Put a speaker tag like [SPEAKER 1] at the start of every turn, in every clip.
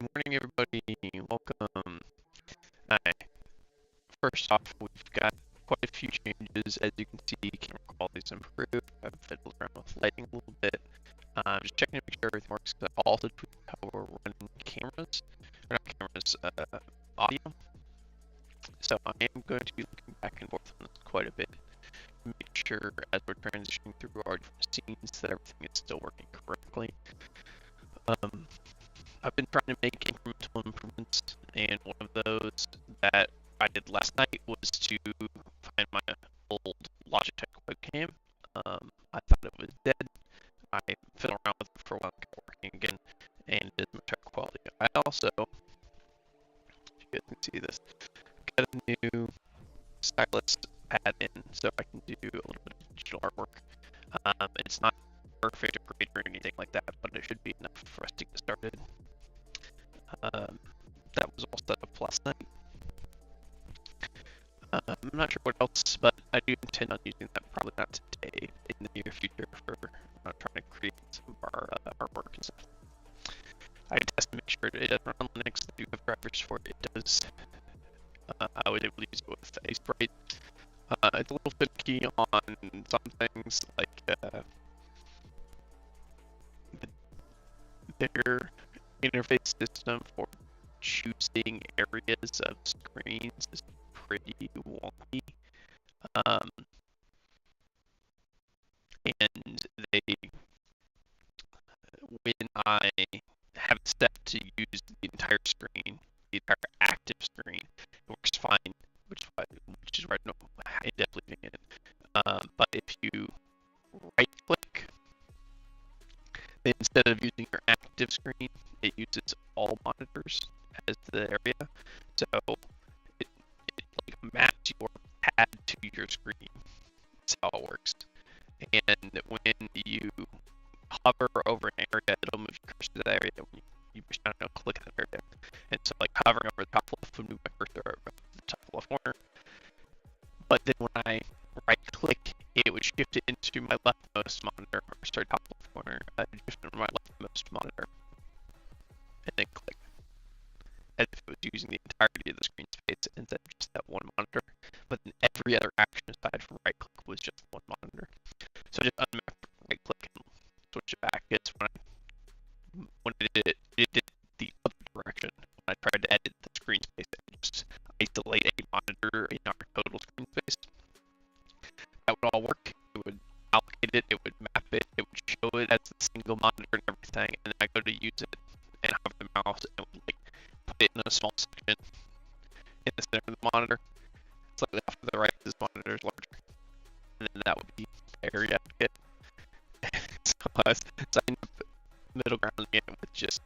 [SPEAKER 1] Good morning, everybody. Welcome. Hi. First off, we've got quite a few changes. As you can see, camera quality's improved. I've fiddled around with lighting a little bit. Just checking to make sure everything works. I also tweaked how we're running cameras, or not cameras, audio. So I am going to be looking back and forth on this quite a bit. Make sure as we're transitioning through our different scenes that everything is still working correctly. I've been trying to make incremental improvements, and one of those that I did last night was to find my old Logitech webcam. I thought it was dead. I fiddled around with it for a while, got working again, and it is much higher quality. I also, if you guys can see this, got a new stylus add-in, so I can do a little bit of digital artwork. It's not perfect or great or anything like that, but it should be enough for us to get started. That was all set up last night. I'm not sure what else, but I do intend on using that, probably not today, in the near future for trying to create some of our artwork and stuff. I test to make sure it doesn't run on Linux. I do have drivers for it. It does. I was able to use it with Asebright. It's a little finicky on some things, like their interface system for choosing areas of screens is pretty wonky. And when I have it set to use the entire screen, the entire active screen, it works fine, which is why I don't end up leaving it. But if you right click, then instead of using your active screen, it uses all monitors as the area. So it like maps your pad to your screen. That's how it works. And when you hover over an area, it'll move your cursor to that area. When you push down, it'll click that area. And so, like, hovering over the top left would move my cursor over the top left corner. But then when I right click, it would shift it into my leftmost monitor, or sorry, top left corner, shift it into my leftmost monitor, and then click. As if it was using the entirety of the screen space instead of just that one monitor. But then every other action aside from right click was just one monitor. So just unmap right click and switch it back. It's when it did the other direction. When I tried to edit the screen space and just isolate a monitor in our total screen space, that would all work. It would allocate it, it would map it, it would show it as a single monitor and everything, and then I go to use it and hover the mouse and it would like put it in a small section in the center of the monitor. Slightly off to the right, this monitor is larger. And then that would be the area I get. So I was signing up middle ground again with just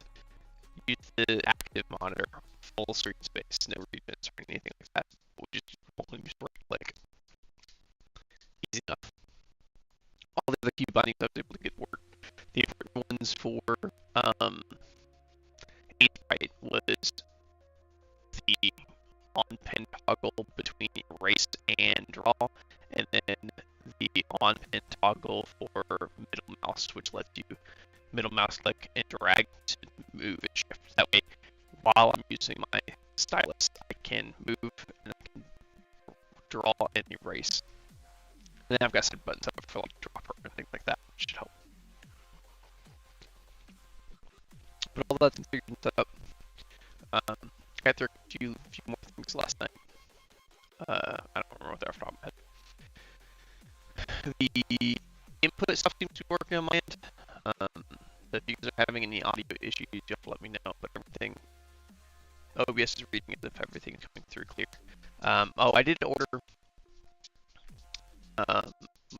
[SPEAKER 1] use the active monitor, full screen space, no regions or anything like that. We'll just only use right click. Easy enough. All the other key bindings I was able to get work. The important ones for Asebright was the on-pen toggle between erase and draw, and then the on-pen toggle for middle mouse, which lets you middle mouse click and drag to move and shift. That way, while I'm using my stylus, I can move and I can draw and erase. And then I've got some buttons up for like dropper and things like that, which should help. But all that's configured and set up. I got through a few more things last night. I don't remember what they're off the top of my head. The input stuff seems to be working on my end. If you guys are having any audio issues, you have to let me know. But everything, OBS is reading as if everything is coming through clear. I did order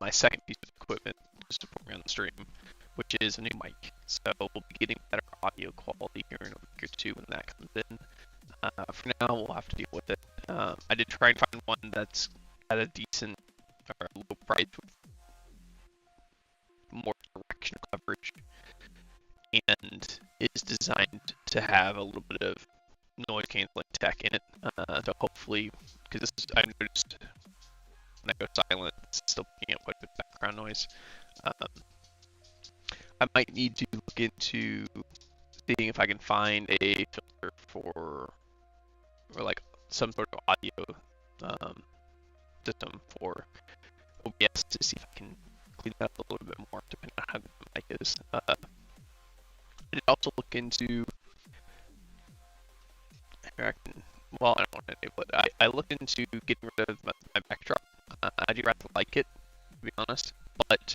[SPEAKER 1] my second piece of equipment to support me on the stream, which is a new mic. So we'll be getting better audio quality here in a week or two when that comes in. For now, we'll have to deal with it. I did try and find one that's at a decent or a low price with more directional coverage and is designed to have a little bit of noise canceling tech in it. So hopefully, because this is, I noticed when I go silent, it's still picking up quite a bit of background noise. I might need to look into seeing if I can find a filter for, or like some sort of audio system for OBS to see if I can clean that up a little bit more, depending on how good the mic is. I did also look into, I don't want to enable it. I looked into getting rid of my backdrop. I do rather like it, to be honest, but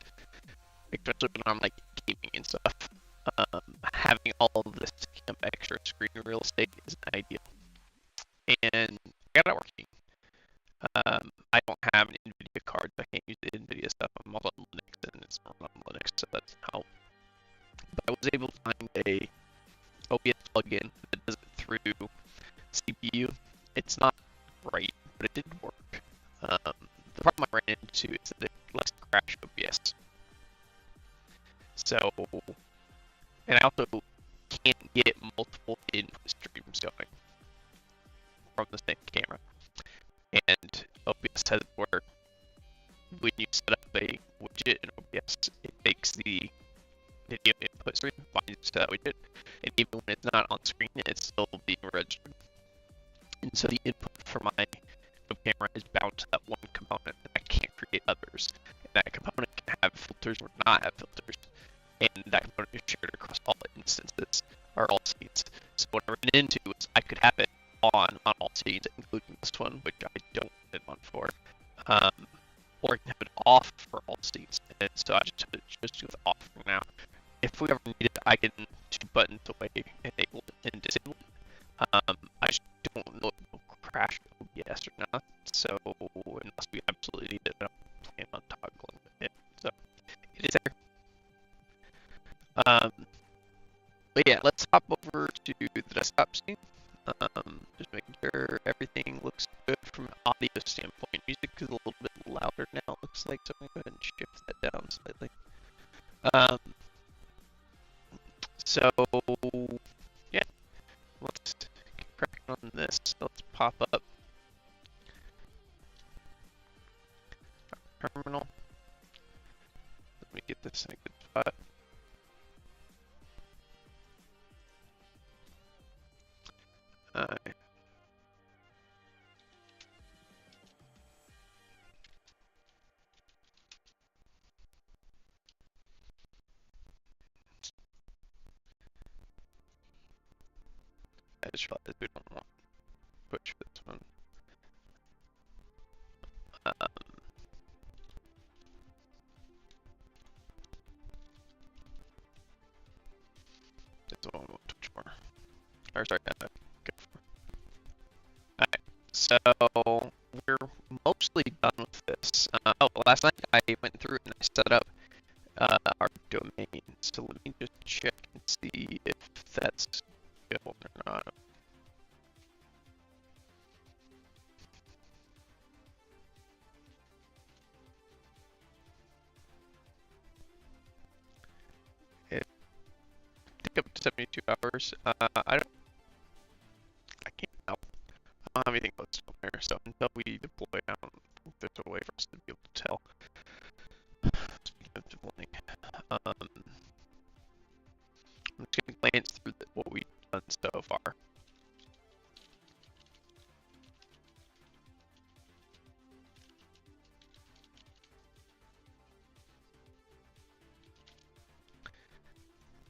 [SPEAKER 1] especially when I'm like gaming and stuff, having all of this taking up extra screen real estate isn't ideal. And I got it working. I don't have an NVIDIA card, so I can't use the NVIDIA stuff. I'm also on Linux, and it's not on Linux, so that's how. But I was able to find a OBS plugin that does it through CPU. It's not great, but it did work. The problem I ran into is that it likes to crash OBS. So, and I also can't get multiple input streams going from the same camera. And OBS has it where when you set up a widget in OBS, it takes the video input stream, binds to that widget, and even when it's not on screen, it's still being registered. And so the input for my camera is bound to that one component, and I can't create others. And that component can have filters or not have filters, and that component is shared across all instances, or all scenes. So what I ran into is I could have it on all scenes, including this one, which I don't have one for, or I can have it off for all scenes. And so I just do it off for now. If we ever need it, I can two buttons away, enable it and disable it. I just don't know if it will crash OBS or not. So unless we absolutely need it, I don't plan on toggling it. So it is there. But yeah, let's hop over to the desktop scene. Just making sure everything looks good from an audio standpoint. Music is a little bit louder now, it looks like, so I'm going to go ahead and shift that down slightly. So, yeah, let's get cracking on this. So let's pop up our terminal. Let me get this in a good spot. I just realized we don't want to push this one. This one will touch more. Or sorry, go for. Alright, so we're mostly done with this. Last night I went through and I set up our domain. So let me just check and see if that's good or not. It took up to 72 hours. I can't tell. I don't have anything close somewhere, so until we deploy, I don't think there's a way for us to be able to tell. Speaking of deploying, I'm just going to glance through what we've done so far.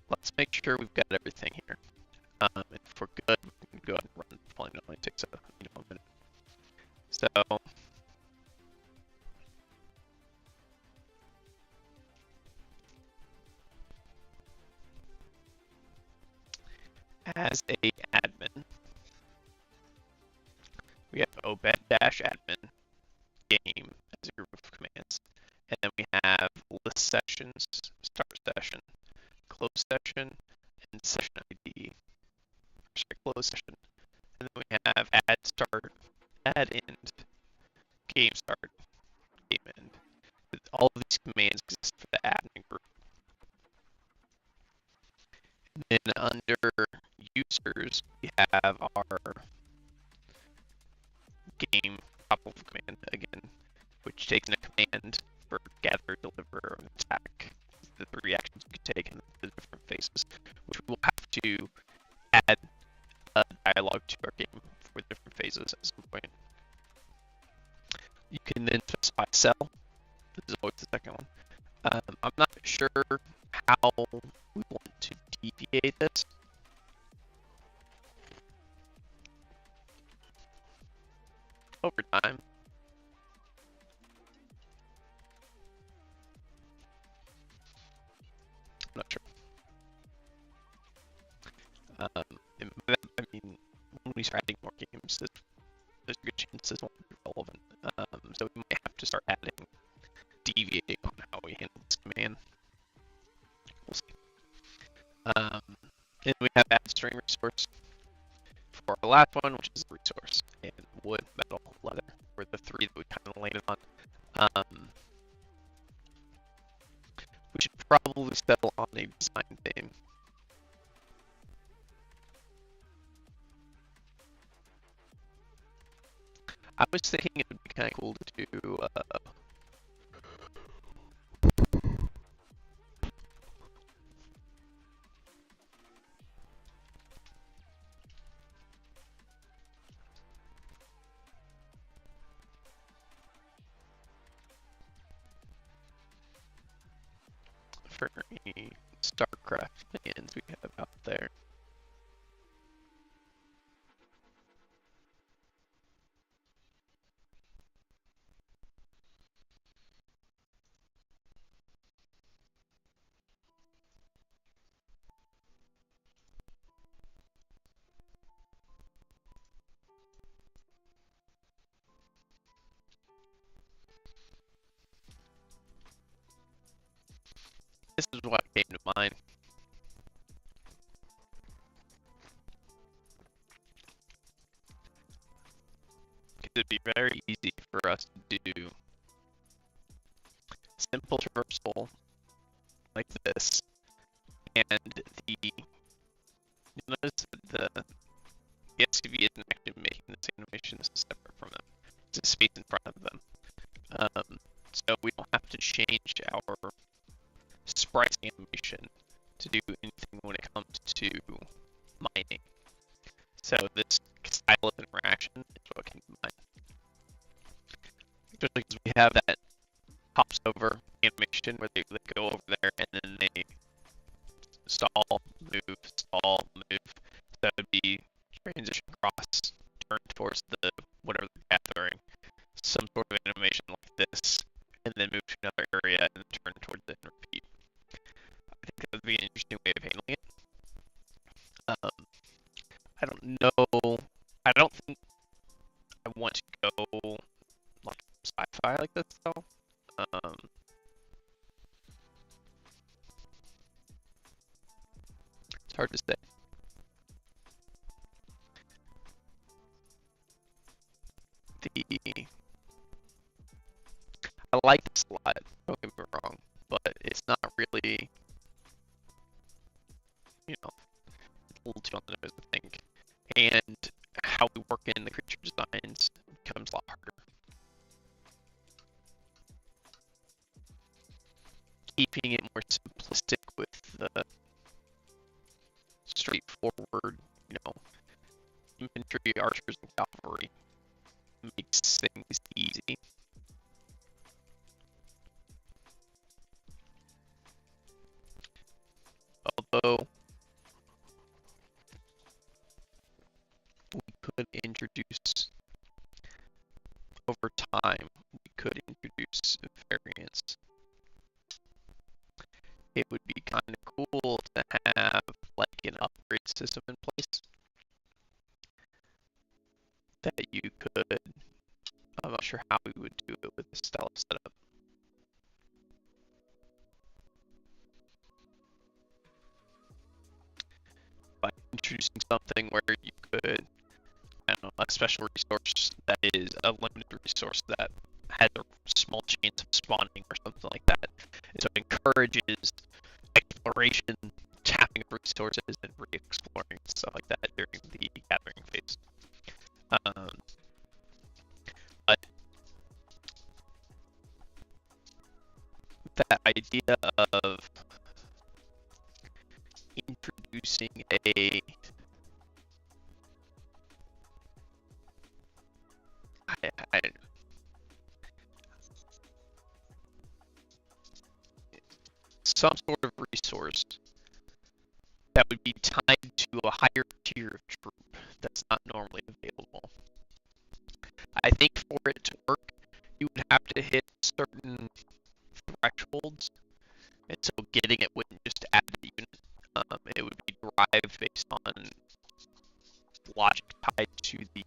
[SPEAKER 1] Let's make sure we've got everything here. If we're good, we can go ahead and run. Probably only takes a minute. So as a admin, we have obed-admin game as a group of commands, and then we have list sessions, start session, close session, and session ID. Close session, and then we have add start, add end, game start, game end. All of these commands exist for the admin group. And then under users, we have our game top-level command again, which takes in a command for gather, deliver, and attack. The three actions you can take in the different phases, which we will have to add a dialogue to our game for different phases at some point. You can then specify sell. This is always the second one. I'm not sure how we want to deviate this. Over time. I'm not sure. I mean, when we start adding more games, there's a good chance this won't be relevant. So we might have to start adding, deviating on how we handle this command. We'll see. And we have add string resource for our last one, which is a resource, and wood, metal, leather were the three that we kind of landed on. We should probably settle on a design theme. I was thinking it would be kind of cool to do for any StarCraft fans we have out there. This is what came to mind. It'd be very easy for us to do simple traversal like this, and you notice that the SUV isn't actually making this animation. This is separate from them. It's a space in front of them. So we don't have to change our sprite animation to do anything when it comes to mining. So this style of interaction is what came to mind. Especially because we have that hops over animation where they go over there and then they stall, move, stall, move. So that would be transition across, turn towards the whatever they're gathering, some sort of animation like this, and then move to another area and then turn towards it and repeat. I think that would be an interesting way of handling it. I don't know. I don't think I want to go like sci-fi like this though. It's hard to say. I like this a lot, don't get me wrong, but it's not really, you know, it's a little too on the nose, I think. And how we work in the creature designs becomes a lot harder. Keeping it more simplistic with the straightforward, you know, infantry, archers, and cavalry makes things easy. Although we could introduce, over time, we could introduce variants. It would be kind of cool to have like an upgrade system in place that you could, I'm not sure how we would do it with this style of setup. By introducing something where you could, I don't know, a special resource that is a limited resource that has a small chance of spawning or something like that. And so it encourages exploration, tapping of resources, and re-exploring stuff like that during the gathering phase. But that idea of introducing a I, some sort of resource that would be tied to a higher tier of troop that's not normally available. I think for it to work, you would have to hit certain thresholds, and so getting it wouldn't just add a unit. It would be derived based on logic tied to the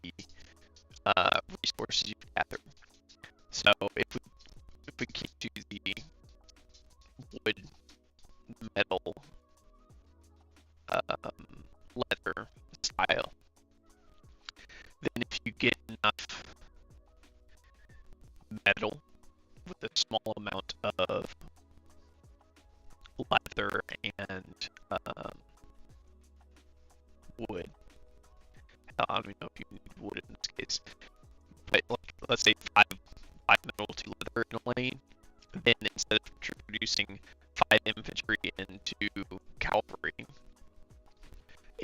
[SPEAKER 1] resources you've gathered. So if we keep to the wood, metal, leather style, then if you get enough metal with a small amount of leather and wood, I don't even know if you need wood in this case, but like, let's say five metal, 2 leather in a lane, then instead of producing 5 infantry into cavalry,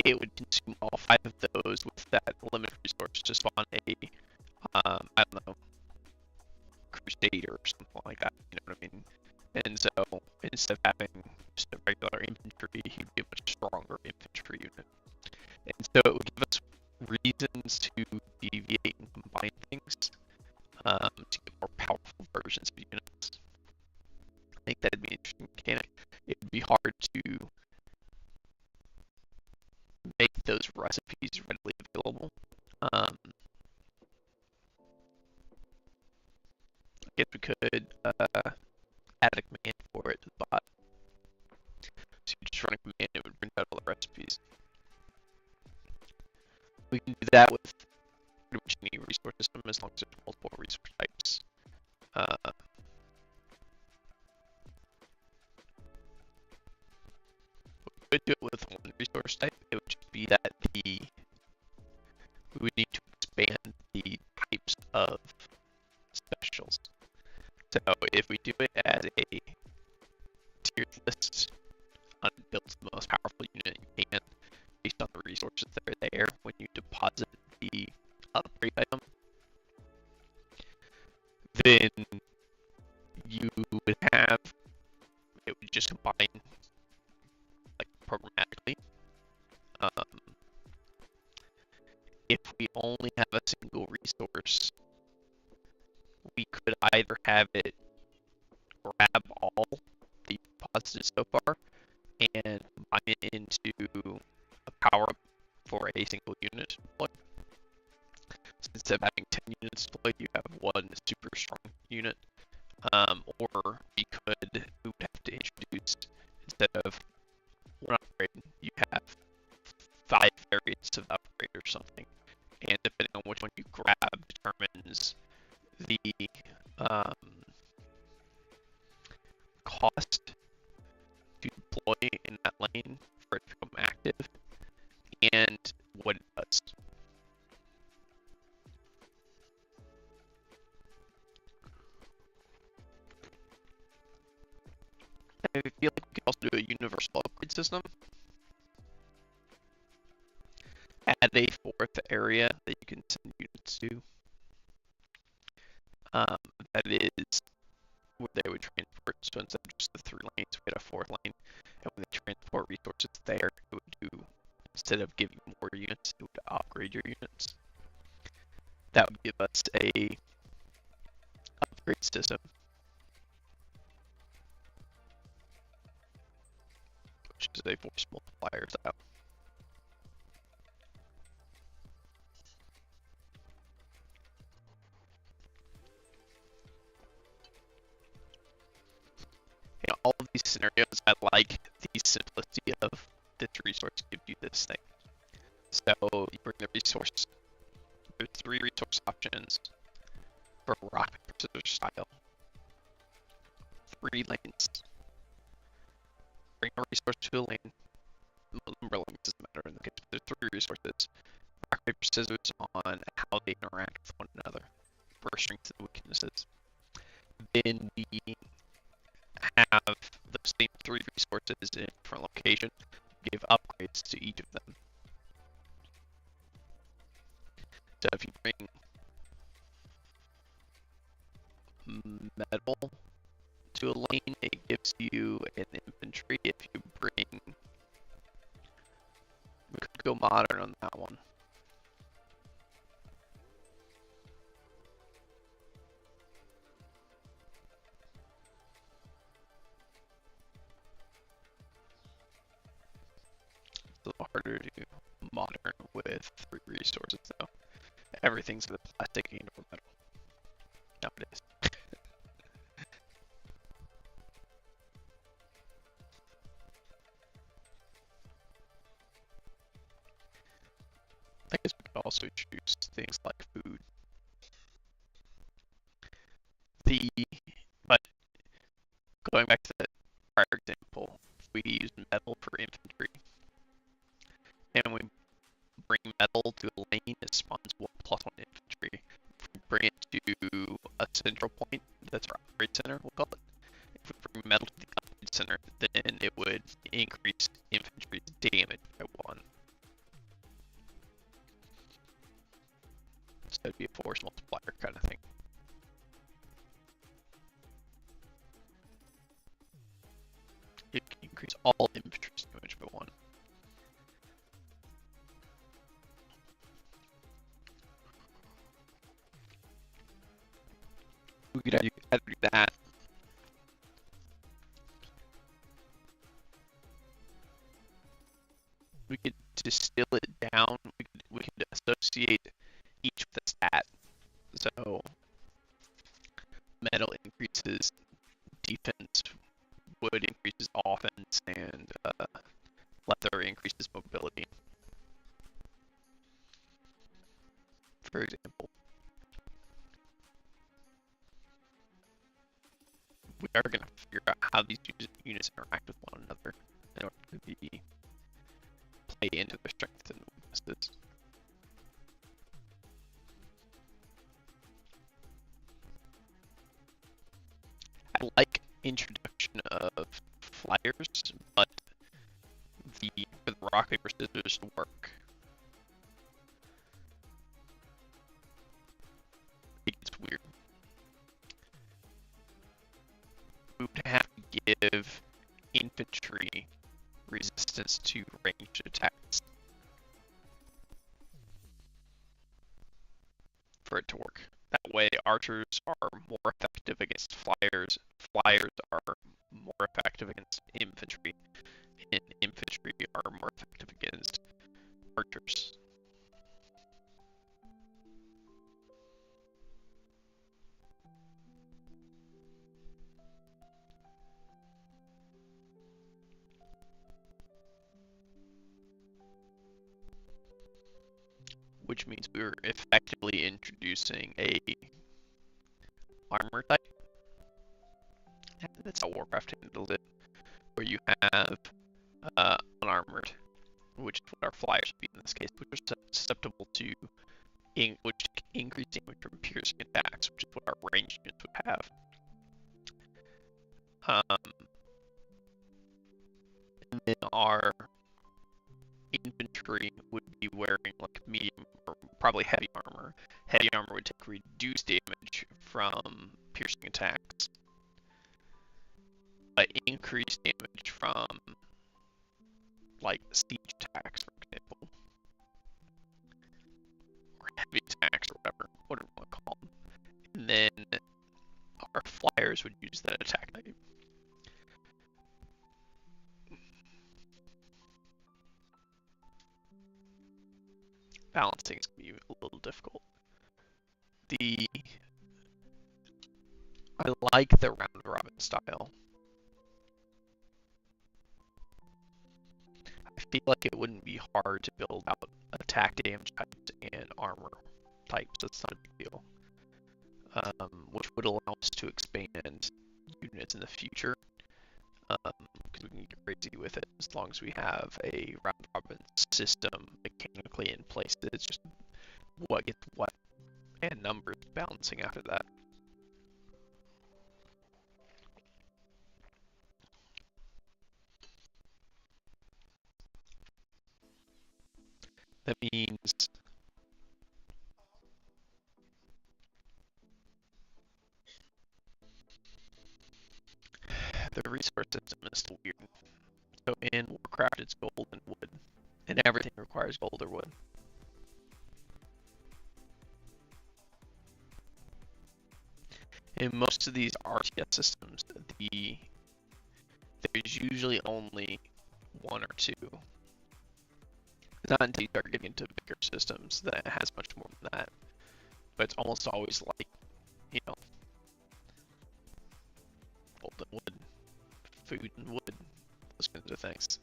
[SPEAKER 1] it would consume all 5 of those with that limited resource to spawn a, I don't know, crusader or something like that, you know what I mean? And so instead of having just a regular infantry, he'd be a much stronger infantry unit. And so it would give us reasons to deviate and combine things to get more powerful versions of units. I think that'd be an interesting mechanic. It would be hard to make those recipes readily available. I guess we could add a command for it to the bot. So you just run a command, it would print out all the recipes. We can do that with pretty much any resource system as long as there's multiple resource types. We could do it with one resource type. It would just be that we would need to expand the types of specials. So if we do it as a tiered list, builds the most powerful unit you can based on the resources that are there when you deposit the upgrade item, then you would have, it would just combine like programmatically. If we only have a single resource, we could either have it grab all the deposited so far and combine it into a power up for a single unit to deploy. So instead of having 10 units deployed, you have one super strong unit. Or we would have to introduce, instead of one upgrade, you have 5 variants of upgrade or something. And depending on which one you grab determines the cost to deploy in that lane for it to become active and what it does. I feel like we could also do a universal upgrade system. Add a 4th area that you can send units to. That is where they would transport. So instead of just the 3 lanes, we had a 4th lane. And when they transport resources there, it would do, instead of giving more units, it would upgrade your units. That would give us a upgrade system, which is a force multiplier style. You know, all of these scenarios, I like the simplicity of this resource gives you this thing. So you bring the resource. There's 3 resource options for rock, paper, scissors style. 3 lanes. Bring a resource to a lane. Number of lanes doesn't matter in the case, but there's 3 resources. Rock, paper, scissors on how they interact with one another for strengths and weaknesses. Then we have the same 3 resources in a different location. Give upgrades to each of them. So if you bring metal to a lane, it gives you an infantry if you bring. We could go modern on that one. It's a little harder to do modern with 3 resources though. Everything's with plastic and or metal nowadays. I guess we could also choose things like food. But going back to the prior example, if we use metal for infantry, and we bring metal to a lane, it spawns 1+1 infantry. If we bring it to a central point, that's our upgrade center, we'll call it. If we bring metal to the upgrade center, then it would increase infantry's damage by 1. So it'd be a force multiplier kind of thing. It can increase all infantry's damage by 1. We could either do that. We could distill it down. We could associate each with a stat. So metal increases defense, wood increases offense, and leather increases mobility. For example, we are going to figure out how these units interact with one another in order to play into their strengths and weaknesses. I like introduction of flyers, but for the rock paper scissors to work, it gets weird. We would have to give infantry resistance to ranged attacks for it to work. That way, archers are more effective against flyers. Flyers are more effective against infantry, and infantry are more effective against archers. Which means we're effectively introducing a armor type. That's how Warcraft handles it, where you have unarmored, which is what our flyers would be in this case, which are susceptible to which increase damage from piercing attacks, which is what our ranged units would have. And then our infantry would be wearing like medium or probably heavy armor. Heavy armor would take reduced damage from piercing attacks, but increased damage from like siege attacks, for example, or heavy attacks, or whatever you want to call them. And then our flyers would use that attack type. Balancing is going to be a little difficult. I like the round robin style. I feel like it wouldn't be hard to build out attack damage types and armor types. That's not a big deal. Which would allow us to expand units in the future. Because we can get crazy with it as long as we have a round robin system mechanically in place. It's just what gets what and numbers balancing after that. That means resource system is still weird. So in Warcraft, it's gold and wood, and everything requires gold or wood. In most of these RTS systems, there's usually only one or two. It's not until you start getting into bigger systems that it has much more than that. But it's almost always like, you know, gold and wood, food and wood, those kinds of things.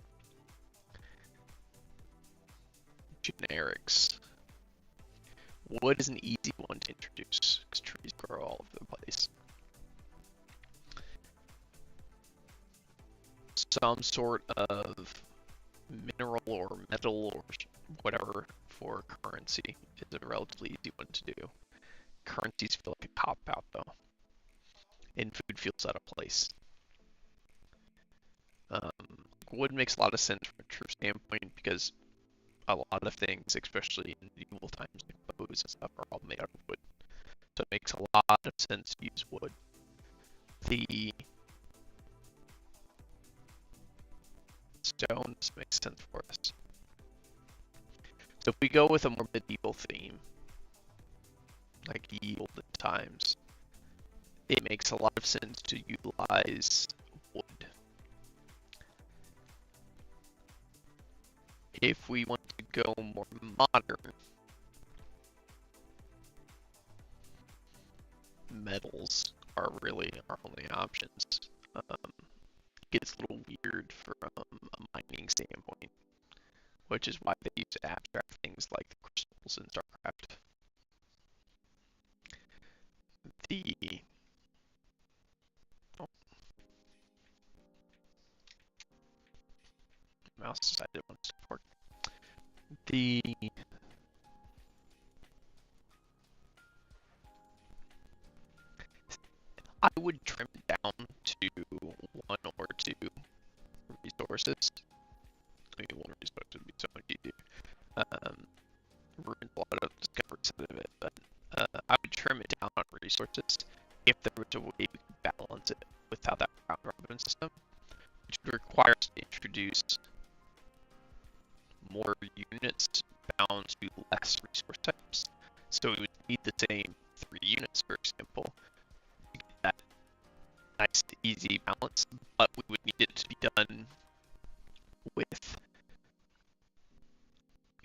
[SPEAKER 1] Generics. Wood is an easy one to introduce because trees grow all over the place. Some sort of mineral or metal or whatever for currency is a relatively easy one to do. Currencies feel like a cop-out though, and food feels out of place. Wood makes a lot of sense from a true standpoint because a lot of things, especially in medieval times, like bows and stuff, are all made out of wood. So it makes a lot of sense to use wood. The stones make sense for us. So if we go with a more medieval theme, like ye olden times, it makes a lot of sense to utilize wood. If we want to go more modern, metals are really our only options. It gets a little weird from a mining standpoint, which is why they use abstract things like the crystals in StarCraft. The mouse decided it wants to work. I would trim it down to one or two resources. I mean, one resource would be so much easier. Ruins a lot of the discovery side of it, but I would trim it down on resources if there was a way we could balance it without that round robin system, which would require us to introduce more units bound to less resource types. So we would need the same 3 units, for example, to get that nice, easy balance, but we would need it to be done with,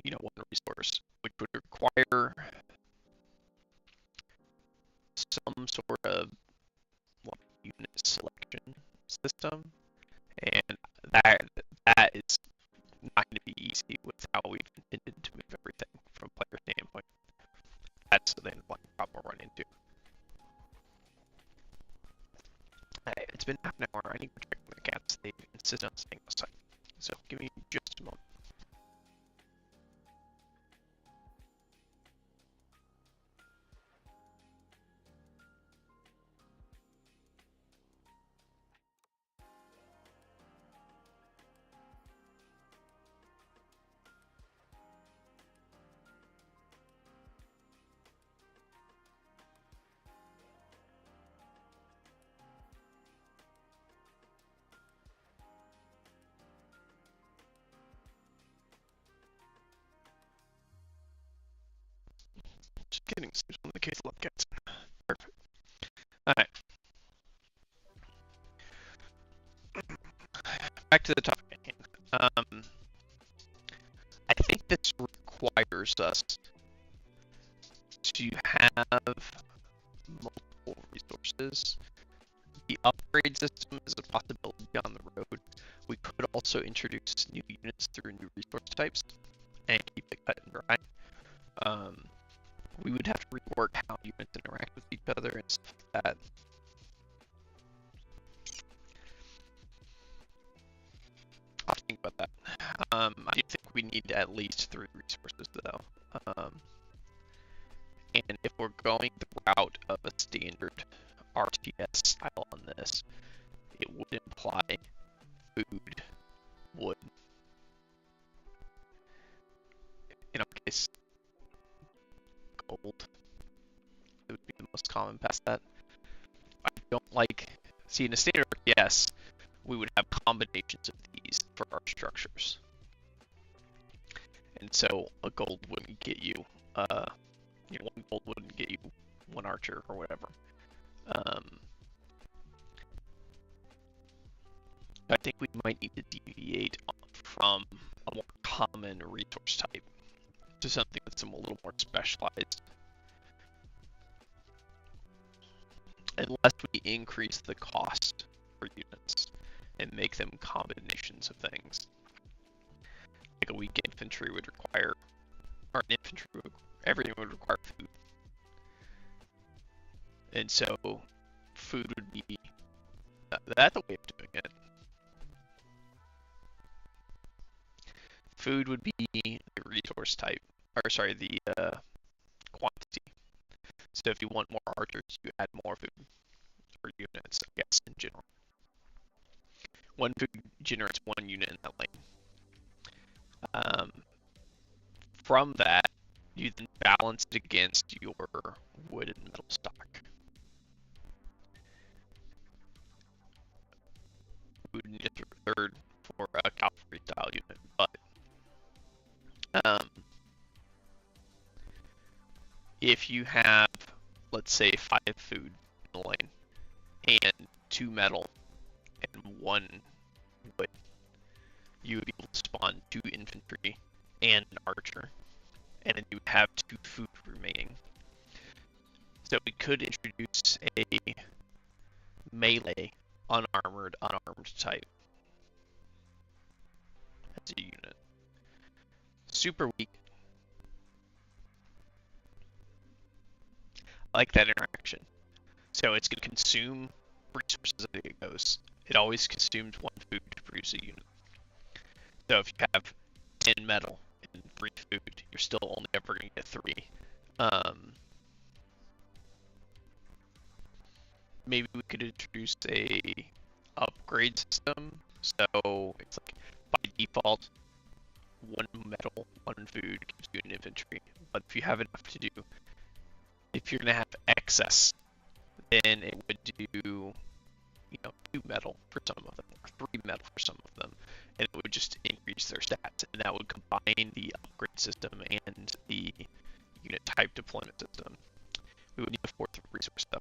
[SPEAKER 1] you know, one resource, which would require some sort of unit selection system, and that is not going to be easy with how we've intended to move everything from a player standpoint. That's the problem we'll run into. It's been half an hour. I need to check the cats. They insist on staying outside. So give me just a moment. Just kidding. Seems one of the case love cats. Perfect. Alright. Back to the topic. I think this requires us to have multiple resources. The upgrade system is a possibility down the road. We could also introduce new units through new resource types and keep it cut and dry. We would have to rework how units interact with each other and stuff like that. I'll think about that. I do think we need at least 3 resources though. And if we're going the route of a standard RTS style on this, it would imply food, wood. In our case, gold. It would be the most common past that. I don't like, see in a standard RTS, we would have combinations of these for our structures. And so a gold wouldn't get you, one gold wouldn't get you one archer or whatever. I think we might need to deviate from a more common resource type to something that's a little more specialized. Unless we increase the cost for units and make them combinations of things. Like a weak infantry would require, or an infantry would, everything would require food. And so food would be, that's a way of doing it. Food would be the resource type, or sorry, the quantity. So if you want more archers, you add more food, or units, I guess, in general. One food generates one unit in that lane. From that, you then balance it against your wood and metal stock. We would need a third for a cavalry style unit, but if you have, let's say, 5 food in the lane and 2 metal and 1 wood, you would be able to spawn 2 infantry and an archer, and then you would have 2 food remaining. So we could introduce a melee unarmored type as a unit. Super weak. I like that interaction. So it's going to consume resources as it goes. It always consumes 1 food to produce a unit. So if you have 10 metal and 3 food, you're still only ever going to get 3. Maybe we could introduce a upgrade system. So it's like by default, 1 metal, 1 food gives you an infantry. But if you have enough to do, if you're going to have excess, then it would do, 2 metal for some of them, or 3 metal for some of them, and it would just increase their stats, and that would combine the upgrade system and the unit type deployment system. We would need a 4th resource though.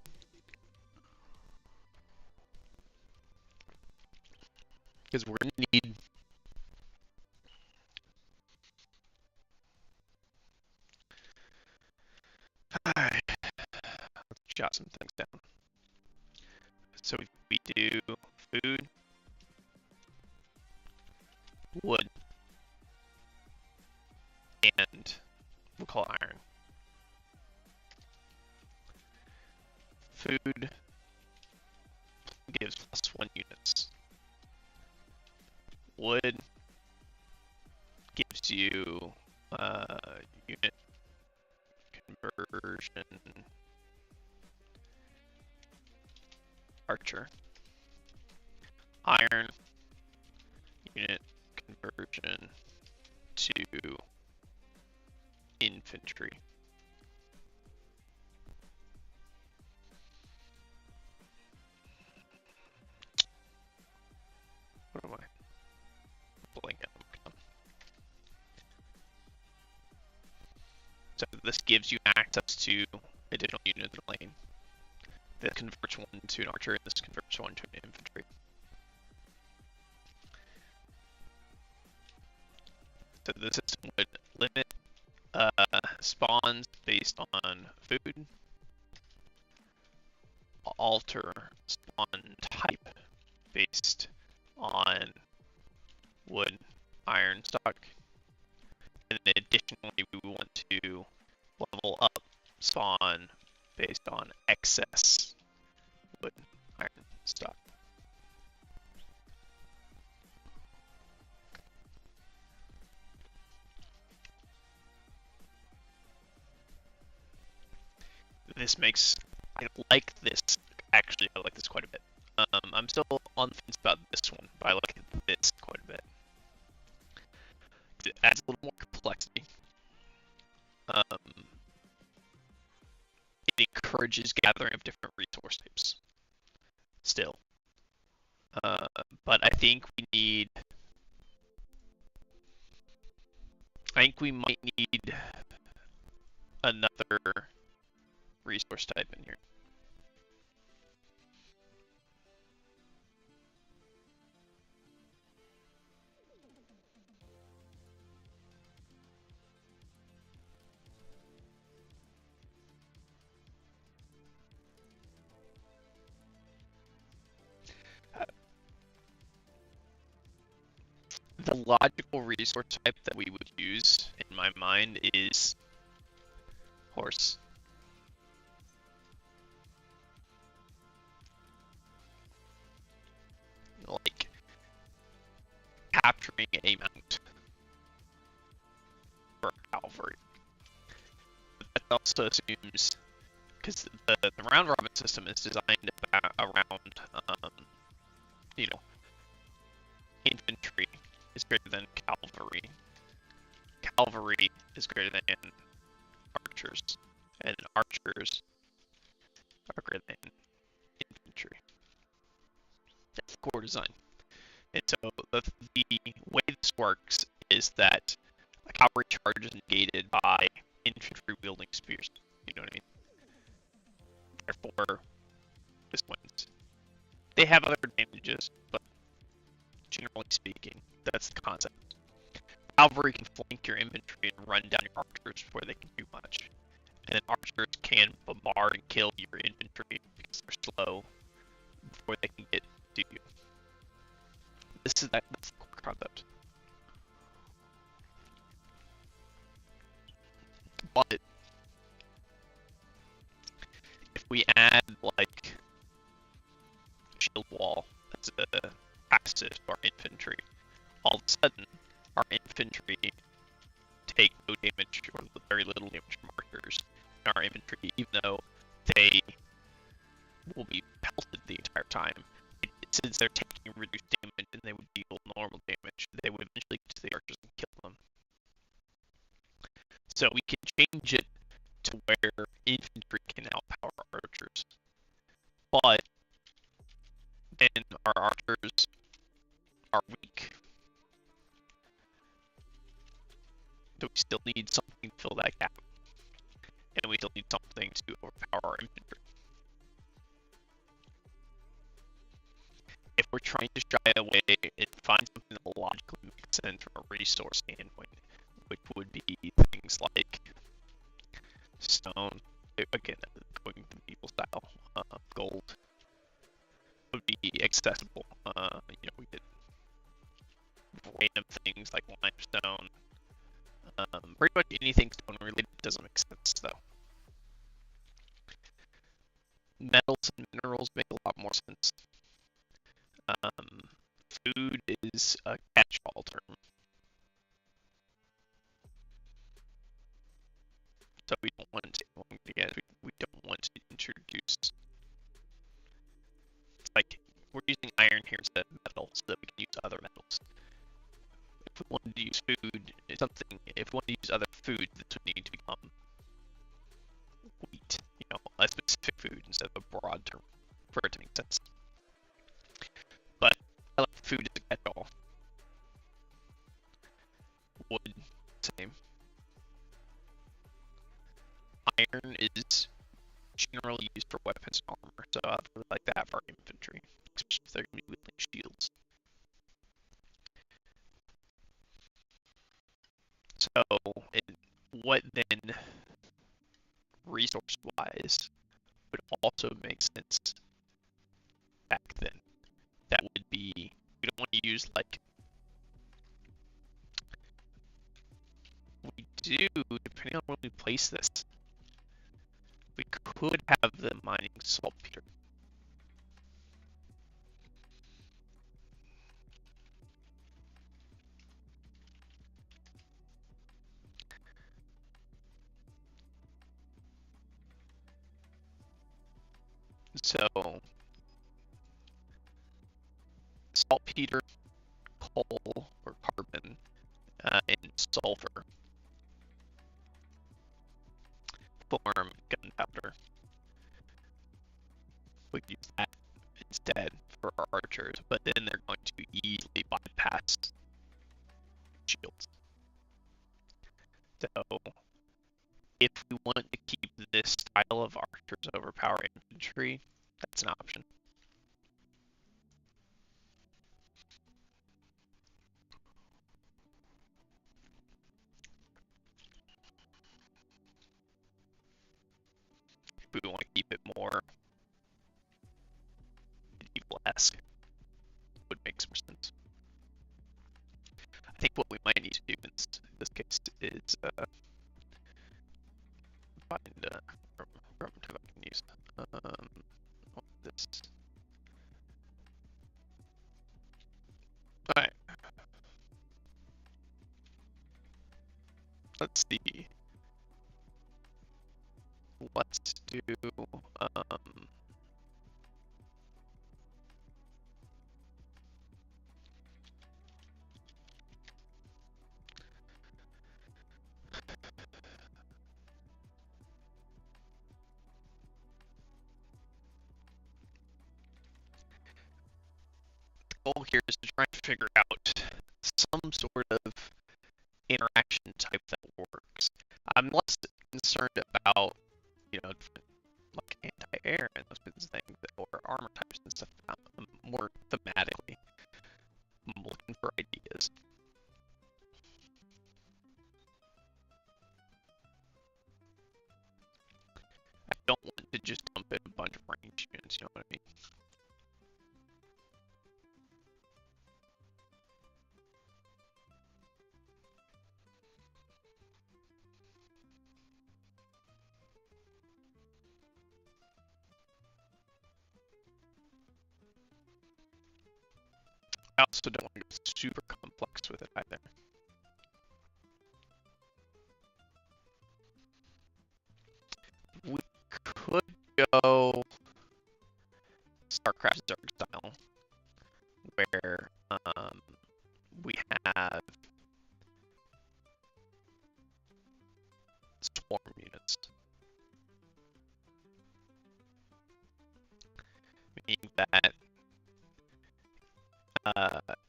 [SPEAKER 1] Because we're going to need Alright, let's jot some things down. So we do food, wood, and we'll call it iron. Food gives +1 units. Wood gives you unit conversion archer. Iron unit conversion to infantry. What am I? So this gives you access to additional units in the lane. This converts 1 to an archer, and this converts 1 to an infantry. So the system would limit spawns based on food, alter spawn type based on wood, iron, stock, and then additionally we want to level up spawn based on excess wood, iron, stock. This makes, I like this, actually I like this quite a bit. I'm still on the fence about this one, but I like this quite a bit. It adds a little more complexity. It encourages gathering of different resource types. Still. But I think we might need another resource type in here. The logical resource type that we would use, in my mind, is horse. Like, capturing a mount for cavalry. But that also assumes, because the round robin system is designed around, you know, infantry is greater than cavalry. Cavalry is greater than archers, and archers are greater than infantry. That's the core design. And so the way this works is that a cavalry charge is negated by infantry wielding spears. You know what I mean? Therefore, this wins. They have other advantages, but generally speaking, that's the concept. Cavalry can flank your infantry and run down your archers before they can do much. And then archers can bombard and kill your infantry because they're slow before they can get to you. That's the core concept. But if we add like shield wall as a passive to our infantry, all of a sudden our infantry take no damage or very little damage from archers. And our infantry, even though they will be pelted the entire time, since they're taking reduced damage and they would deal normal damage, they would eventually get to the archers and kill them. So we can change it to where infantry can outpower archers. But then our archers are weak. So we still need something to fill that gap. And we still need something to overpower our infantry. If we're trying to shy away and find something that logically makes sense from a resource standpoint, which would be things like stone, again, going to medieval style, gold, would be accessible. You know, we get random things like limestone. Pretty much anything stone related doesn't make sense though. Metals and minerals make a lot more sense. Food is a catch-all term. So we don't want to, again, we don't want to introduce, like, we're using iron here instead of metal so that we can use other metals. If we wanted to use food, if we wanted to use other food, this would need to become wheat, you know, a specific food instead of a broad term for it to make sense. But I like food as a catch-all. Wood, same. Iron is generally used for weapons and armor, so I really like that for infantry, especially if they're going to be wielding shields. So, what then, resource-wise, would also make sense back then? That would be, we don't want to use, like, we do, depending on where we place this, we could have the mining saltpeter. So, saltpeter, coal, or carbon, and sulfur form gunpowder. We could use that instead for our archers, but then they're going to easily bypass shields. So if we want to keep this style of archers overpower infantry, that's an option. If we want to keep it more medieval-esque, would make some sense. I think what we might need to do in this case is find from I can use this. All right. Let's see. Let's do the goal here is to try and figure out some sort of interaction type that works. I'm less concerned about, you know, like anti-air and those kinds of things, or armor types and stuff. More thematically, I'm looking for ideas. I don't want to just dump in a bunch of range units, you know what I mean? I also don't want to go super complex with it either. We could go StarCraft Zerg style, where we have swarm units, meaning that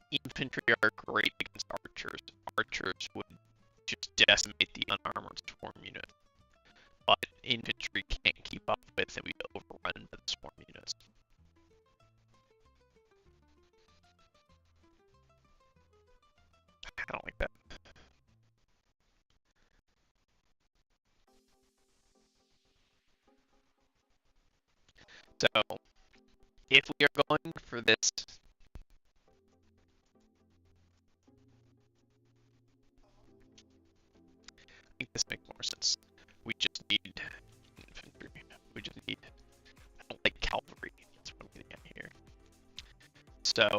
[SPEAKER 1] infantry are great against archers. Archers would just decimate the unarmored swarm unit, but infantry can't keep up with, and we overrun the swarm units. I don't like that. So, if we are going for this, I think this makes more sense. We just need infantry. We just need, I don't like cavalry. That's what I'm getting at here. So,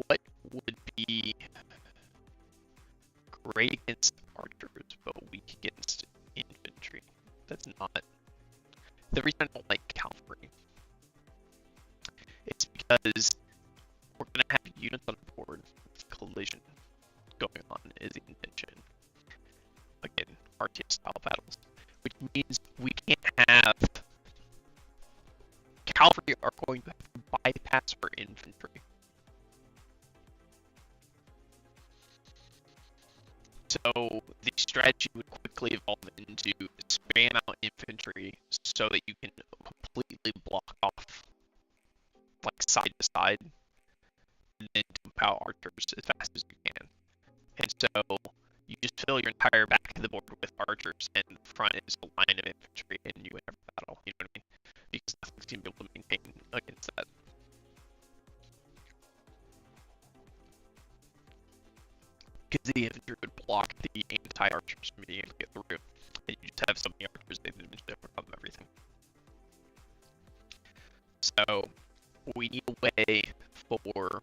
[SPEAKER 1] what would be great against archers, but weak against infantry? That's not. The reason I don't like cavalry, it's because we're going to have units on board with collision going on is the intention. Again, RTS style battles, which means we can't have cavalry are going to have to bypass our infantry. So the strategy would quickly evolve into spam out infantry so that you can completely block off like side to side, and then dump out archers as fast as you can. And so you just fill your entire back of the board with archers, and the front is a line of infantry, and you win every battle. You know what I mean? Because nothing's gonna be able to maintain against that. Because the infantry would block the anti-archers from being able to get through, and you just have so many archers they eventually overcome everything. So we need a way for,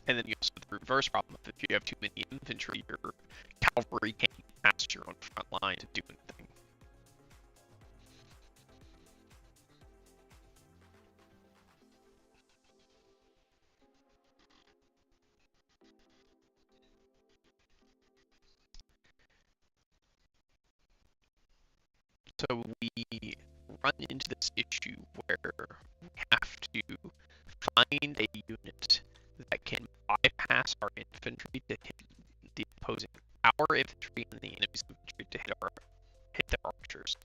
[SPEAKER 1] and then you also have the reverse problem. If you have too many infantry, your cavalry can't get past your own front line to do anything. So we run into this issue where we have to find a unit that can bypass our infantry to hit the opposing our infantry and the enemy's infantry to hit their archers.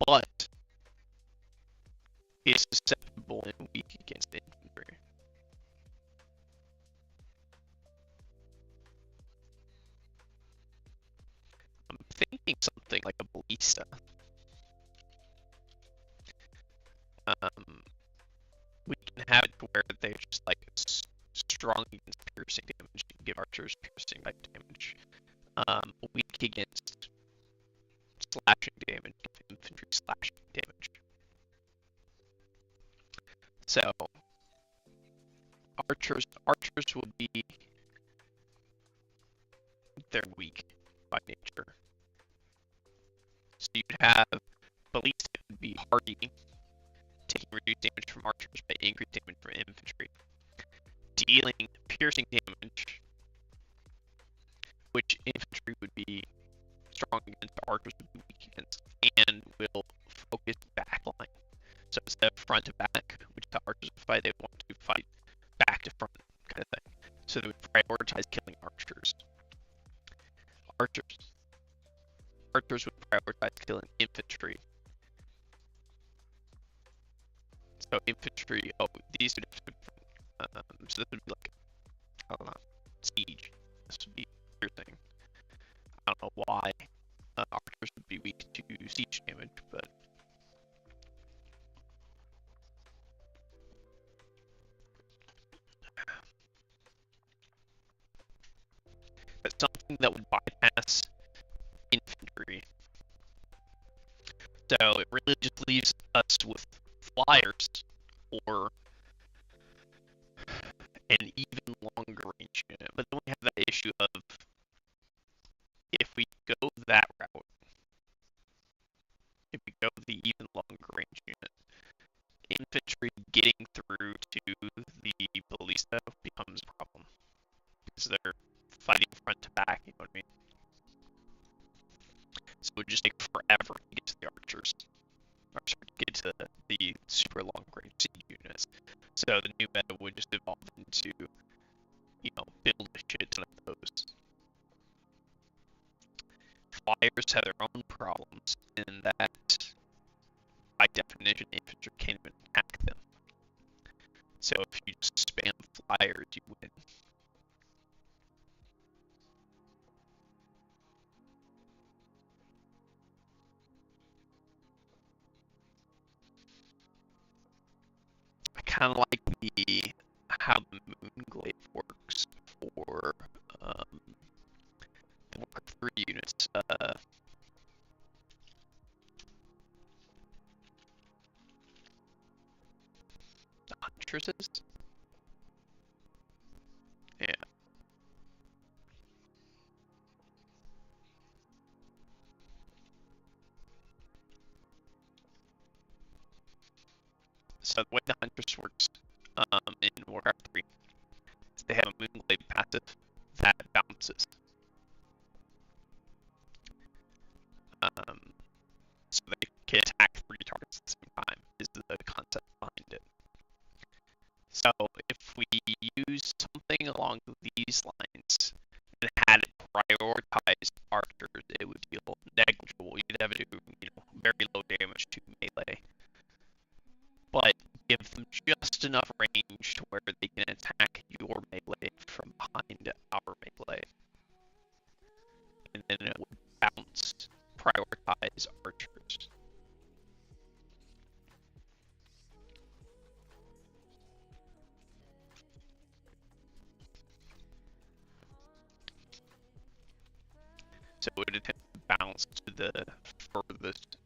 [SPEAKER 1] But it's susceptible and weak against infantry. I'm thinking something like a ballista. We can have it where they're just like strong against piercing damage, and give archers piercing type damage. Weak against slashing damage, give infantry slashing damage. So archers will be, they're weak by nature. So you'd have ballista would be hardy, taking reduced damage from archers but increased damage from infantry, dealing piercing damage, which infantry would be strong against, archers would be weak against, and will focus backline. So instead of front to back, which the archers would fight, they want to fight back to front kind of thing. So they would prioritize killing archers. Archers would prioritize killing infantry. So infantry, these are different. So this would be like, I don't know, siege. This would be your thing. I don't know why archers would be weak to siege damage, but something that would bypass infantry. So it really just leaves us with flyers or an even longer range unit. But then we have that issue of, if we go that route, if we go the even longer range unit, infantry getting through to the ballista becomes a problem, because they're fighting front to back, you know what I mean? So it would just take forever to get to the archers, or sorry, to get to the super long range siege units. So the new meta would just evolve into, you know, build a shit ton of those. Flyers have their own problems in that, by definition, infantry can't even attack them. So if you just spam flyers, you win. I kind of like how the Moonglaive works for the Mark III units. The Huntresses? Yeah. So the way the Huntress works in Warcraft 3 is they have a Moonglaive passive that bounces. So they can attack 3 targets at the same time, is the concept behind it. So if we use something along these lines and had it prioritize archers, it would deal negligible. You'd have to do, you know, very low damage to melee, but give them just enough range to where they can attack your melee from behind our melee, and then it would bounce, prioritize archers. So it would attempt to bounce to the furthest.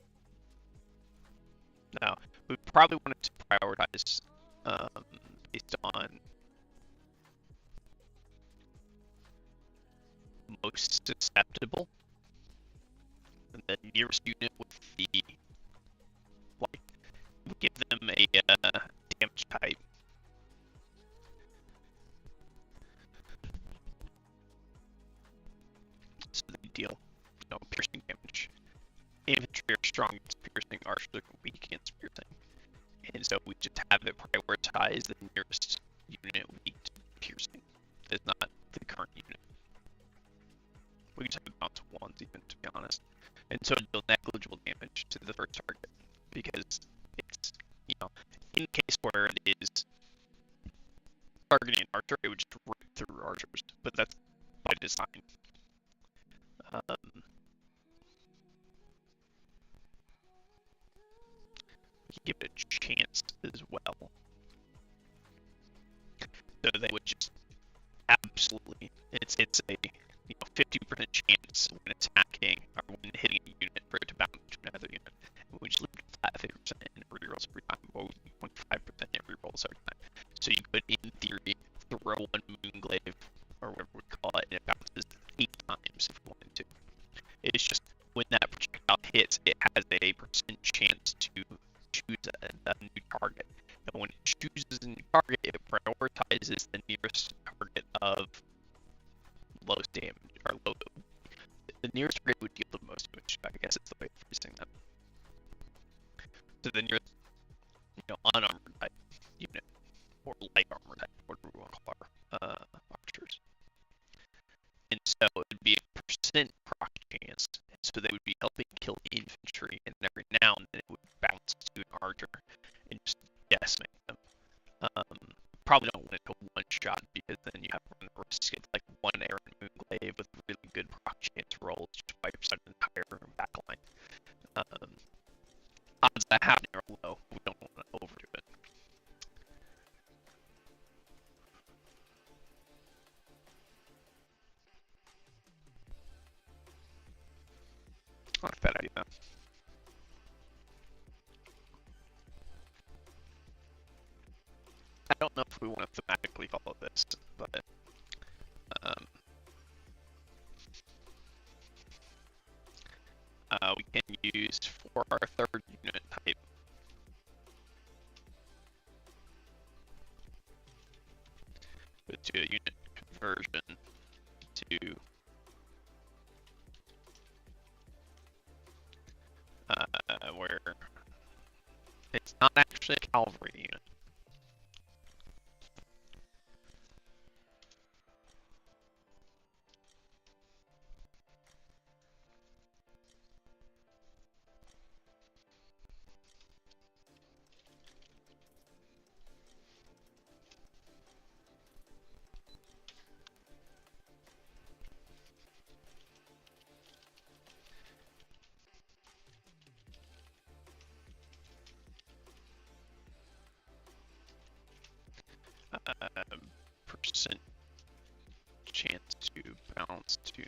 [SPEAKER 1] Now, we probably wanted to prioritize based on most susceptible, and the nearest unit with the, like, give them a damage type. So they deal, you know, piercing are strong against piercing, ours are weak against piercing. And so we just have it prioritize the nearest unit weak to piercing. It's not the current unit. We just have it bounce ones even, to be honest. And so it'll deal negligible damage to the first target. Because it's, you know, in the case where it is targeting an archer, it would just rip through archers. But that's by design. You give it a chance as well. So they would just absolutely, it's a 50% chance when attacking or when hitting a unit for it to bounce to another unit. And we just leave it flat 50% and rerolls every time, or 25% and rerolls every time. So you could, in theory, throw one Moonglaive or whatever we call it, and it bounces 8 times if you wanted to. It's just when that projectile hits, it has a percent chance to choose a new target. And when it chooses a new target, it prioritizes the nearest target of lowest damage, or low. The nearest target would deal the most damage, I guess it's the way of phrasing that. So the nearest, unarmored type unit, or light armor type, whatever we want to call our archers. And so it would be a percent proc chance, and so they would be helping kill infantry, and every now and then it would bounce to an archer and just decimate them. Probably don't want it to one shot because then you have to run the risk of like one Aaron Moonglaive with really good proc chance rolls just wipes out an entire backline. Odds of that happening are low. We don't want to overdo it. I like that idea. I don't know if we want to thematically follow this, but we can use for our third unit type. To a unit conversion to where it's not actually a cavalry unit. Percent chance to bounce to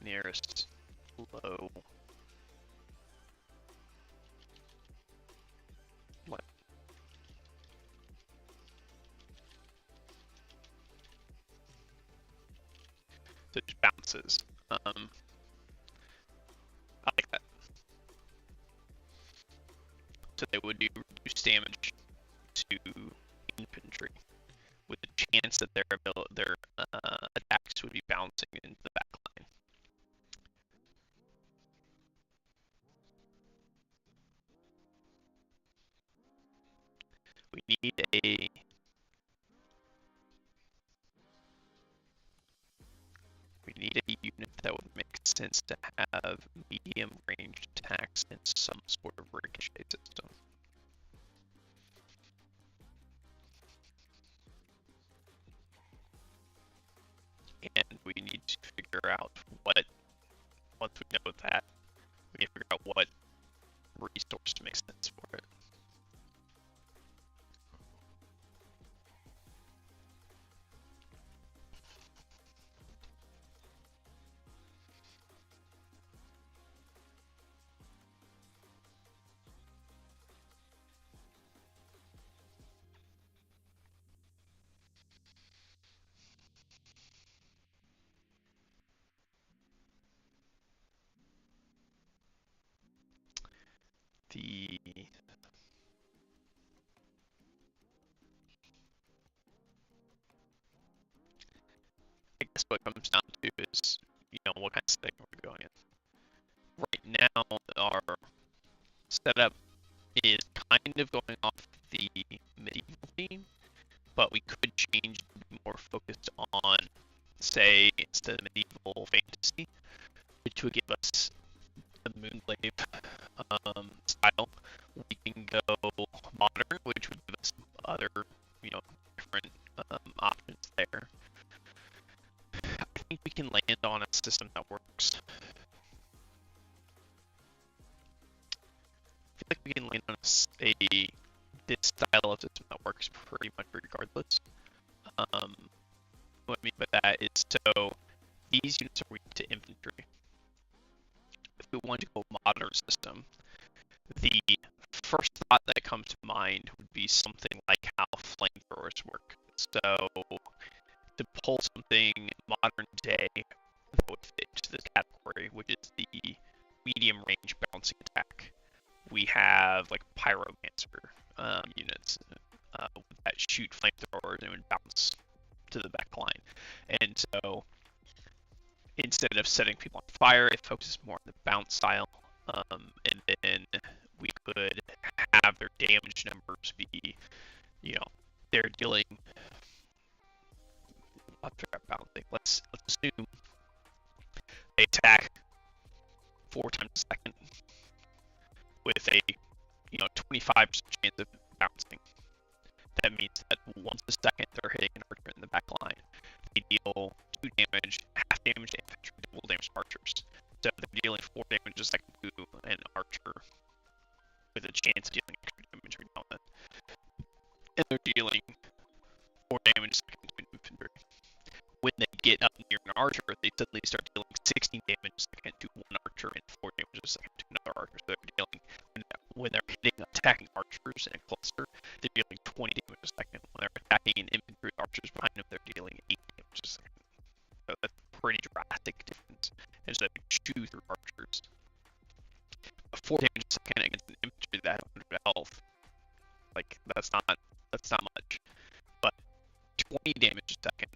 [SPEAKER 1] nearest low what? So it just bounces. I like that. So they would do reduced damage to infantry, with the chance that their attacks would be bouncing into the backline. We need a unit that would make sense to have medium range attacks and some sort of ricochet system. And we need to figure out what, once we know that, we need to figure out what resource makes sense for it. I guess what it comes down to is, what kind of setting are we going in? now our setup is kind of going off the medieval theme, but we could change to be more focused on, say, instead of medieval fantasy, which would give us the Moonglaive style. We can go modern, which would give us other, different options there. I think we can land on a system that works. I feel like we can land on this style of system that works pretty much regardless. What I mean by that is, so these units are weak to infantry. If we want to go modern system, the first thought that comes to mind would be something like how flamethrowers work. So to pull something modern day that would fit to this category, which is the medium range bouncing attack, we have like pyromancer units that shoot flamethrowers and would bounce to the back line. And so instead of setting people on fire, it focuses more on the bounce style. And then we could have their damage numbers be, they're dealing. Let's assume they attack 4 times a second with a 25% chance of bouncing. That means that once a second they're hitting an archer in the back line. They deal 2 damage, half damage to infantry, double damage to archers. So they're dealing 4 damage a second to an archer with a chance of dealing extra damage every now and then. And they're dealing 4 damage a second to an infantry. When they get up near an archer, they suddenly start dealing 16 damage a second to one archer and 4 damage a second to another archer. So they're dealing, when they're attacking archers in a cluster, they're dealing 20 damage a second. When they're attacking an infantry archers behind them, they're dealing 8 damage a second. So that's a pretty drastic difference. And so they chew through archers. 4 damage a second against an infantry that has 100 health, like that's not much. But 20 damage a second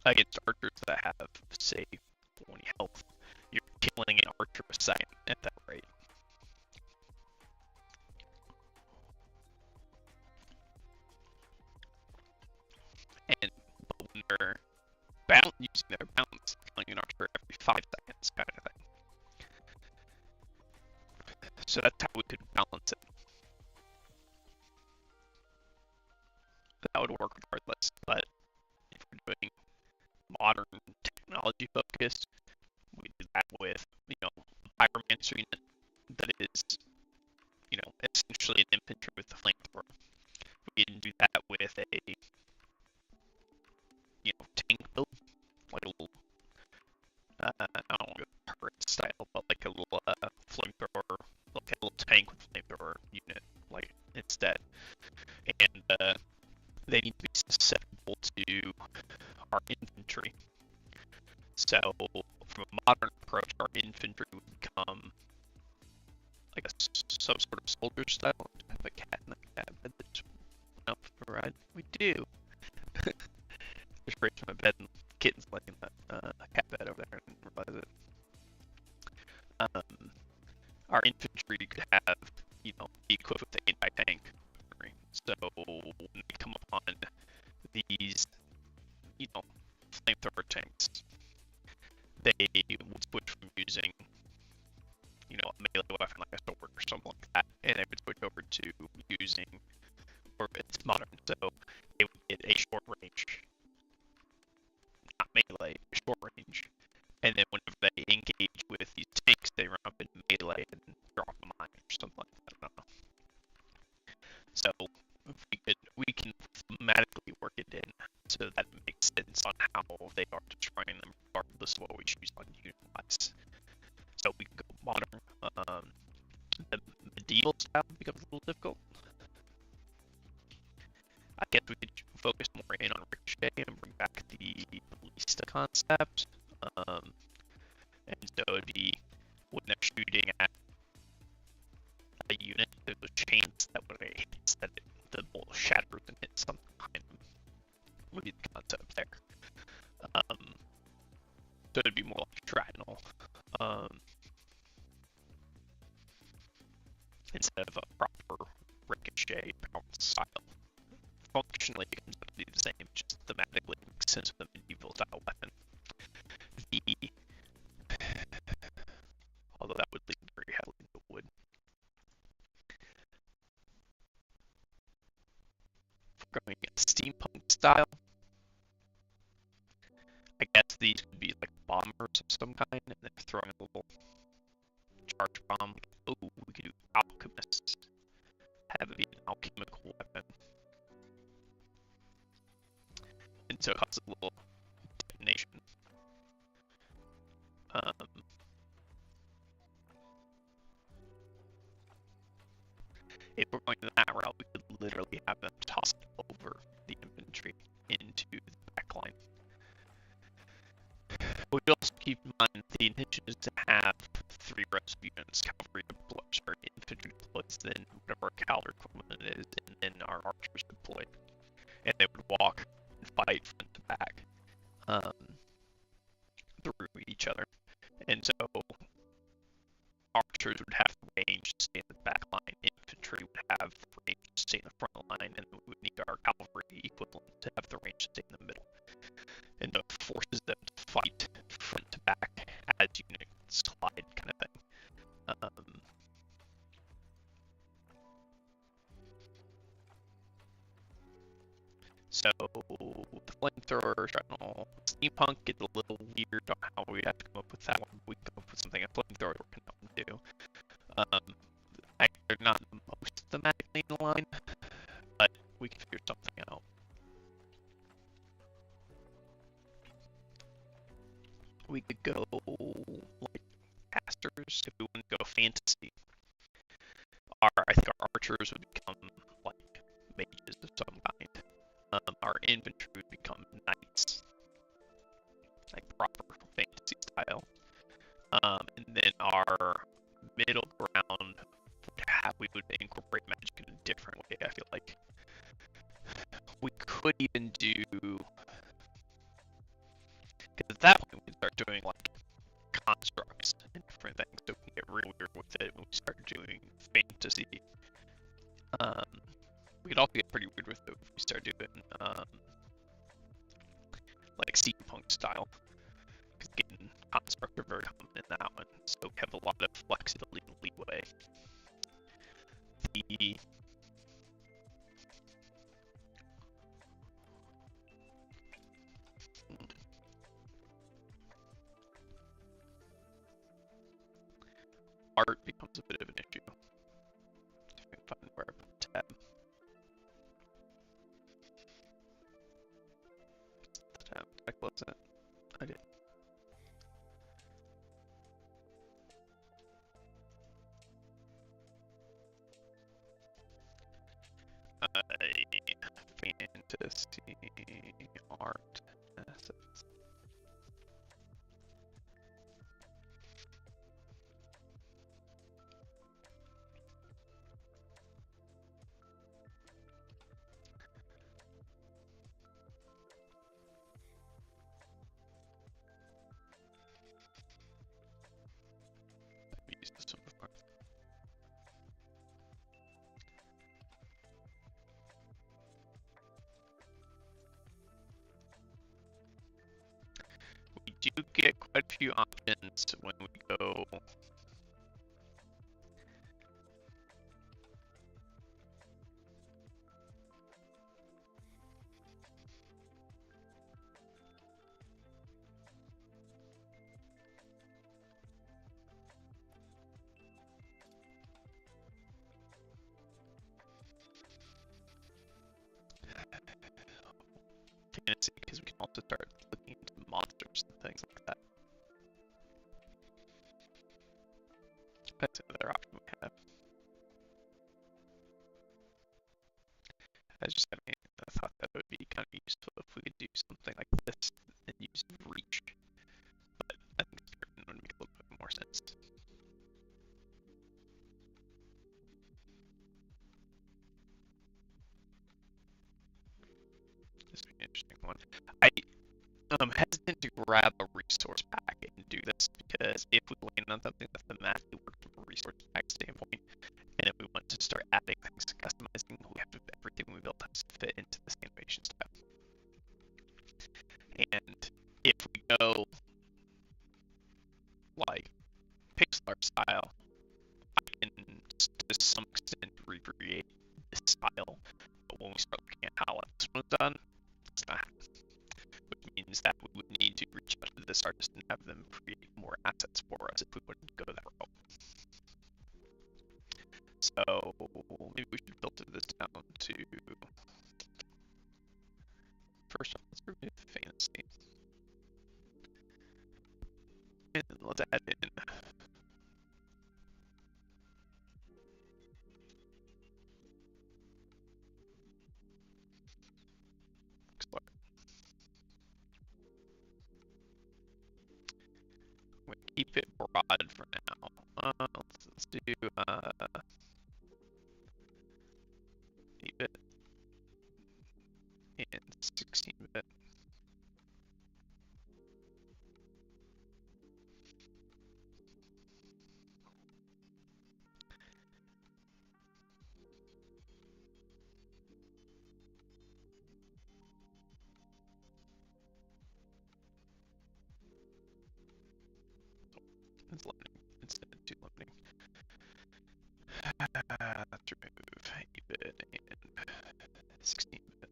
[SPEAKER 1] against archers that have, say, 20 health, you're killing an archer a second at that rate. And but when they're using their bounce, killing an archer every 5 seconds, kind of thing. So that's how we could balance it. That would work regardless, but if we're doing modern technology focused, we do that with, a pyromancer unit that is, essentially an infantry with the flamethrower. We can do that with a, tank build, like a little, I don't want to go turret style, but like a little flamethrower, like a little tank with flamethrower unit, like instead. And they need to be susceptible to our infantry. So from a modern approach, our infantry would become like some sort of soldier style. I have a cat in the cat bed that just went up for a ride. We do. Just raised my bed and kitten's laying in that cat bed over there. I didn't realize it. Our infantry could have, be equipped with an anti-tank. So when we come upon these, flamethrower tanks, they would switch from using, a melee weapon like a sword or something like that, and they would switch over to using, or it's modern, so they would get a short range, not melee, short range, and then whenever they engage with these tanks, they run up in melee and drop a mine or something like that. I don't know. So we can thematically work it in so that it makes sense on how they are destroying them, regardless of what we choose on unit-wise. So we can go modern. The medieval style becomes a little difficult. I guess we could focus more in on Ricochet and bring back the Ballista concept. And so it would be when they're shooting at a unit, there's a chance that when it hits that the bolt shatters and hits something behind them. Would be the concept there. So it'd be more like shrapnel. instead of a proper ricochet bounce style. Functionally, it comes out to be the same, just thematically it makes sense with a medieval style weapon. Although that would lean very heavily into wood. If we're going steampunk style, I guess these would be like bombers of some kind, and then throwing a little charge bomb. Oh, we could do alchemists. Have it be an alchemical weapon. And so it causes a little detonation. If we're going that route, we could literally have them toss it over the infantry into the backline. But we also keep in mind the intention is to have 3 rows of units, cavalry deploys, or infantry deploys, then whatever our cavalry equipment is, and then our archers deploy. And they would walk and fight front to back through each other. And so archers would have range to stay in the back line, infantry would have range to stay in the front line, and we would need our cavalry equivalent to have the range to stay in the middle. And it forces them to fight front to back as units collide, kind of thing. So the flamethrower, shrapnel, steampunk gets a little weird on how we have to come up with that one. We come up with something a flamethrower can do. They're not the most thematically in line, but we can figure something out. We could go like casters if we want to go fantasy. I think our archers would become like mages of some kind. Our infantry would become knights, like proper fantasy style. And then our middle ground we would incorporate magic in a different way. I feel like we could even do, because at that point we start doing like constructs and different things, so we can get real weird with it when we start doing fantasy. We could also get pretty weird with it if we start doing like steampunk style, because getting constructs are very common in that one, so we have a lot of flexibility and leeway. The art becomes a bit of an issue. If I can find where I put the tab. Did I close it? I did. Fantasy art assets. I've used this one before. We do get quite a few options when we go fantasy, because we can also start looking into monsters and things like that. That's another option we have. I was just having a thought that it would be kind of useful if we could do something like this and use reach, but I think Spartan would make a little bit more sense. This would be an interesting one. I'm hesitant to grab a resource pack and do this, because if we land on something that thematically works from a resource pack standpoint, and if we want to start adding things, customizing. We have to, everything we build has to fit into this animation style. And if we go like pixel art style, I can to some extent recreate this style. But when we start looking at how this one's done, it's not happening. Which means that we would need to reach out to this artist and have them create more assets for us if we wouldn't go that route. So maybe we should filter this down to, first off, let's remove the fantasy. And let's add in explore. I'm gonna keep it broad for now. Let's do 8-bit and 16-bit. It's limiting instead of too limiting. Let's remove 8-bit and 16-bit.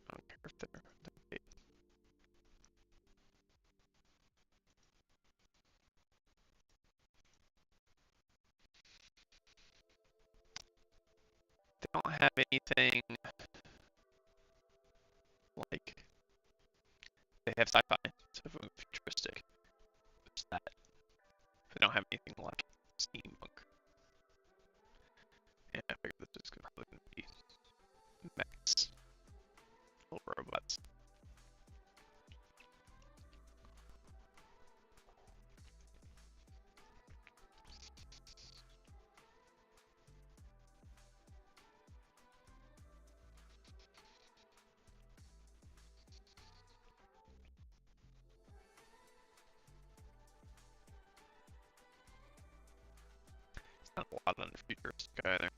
[SPEAKER 1] I don't care if they're big. They don't have anything like, they have sci-fi, so futuristic. There's that. They don't have anything like steampunk. Yeah, I figured this is probably going to be mechs, little robots. It's not a lot on the futuristic either.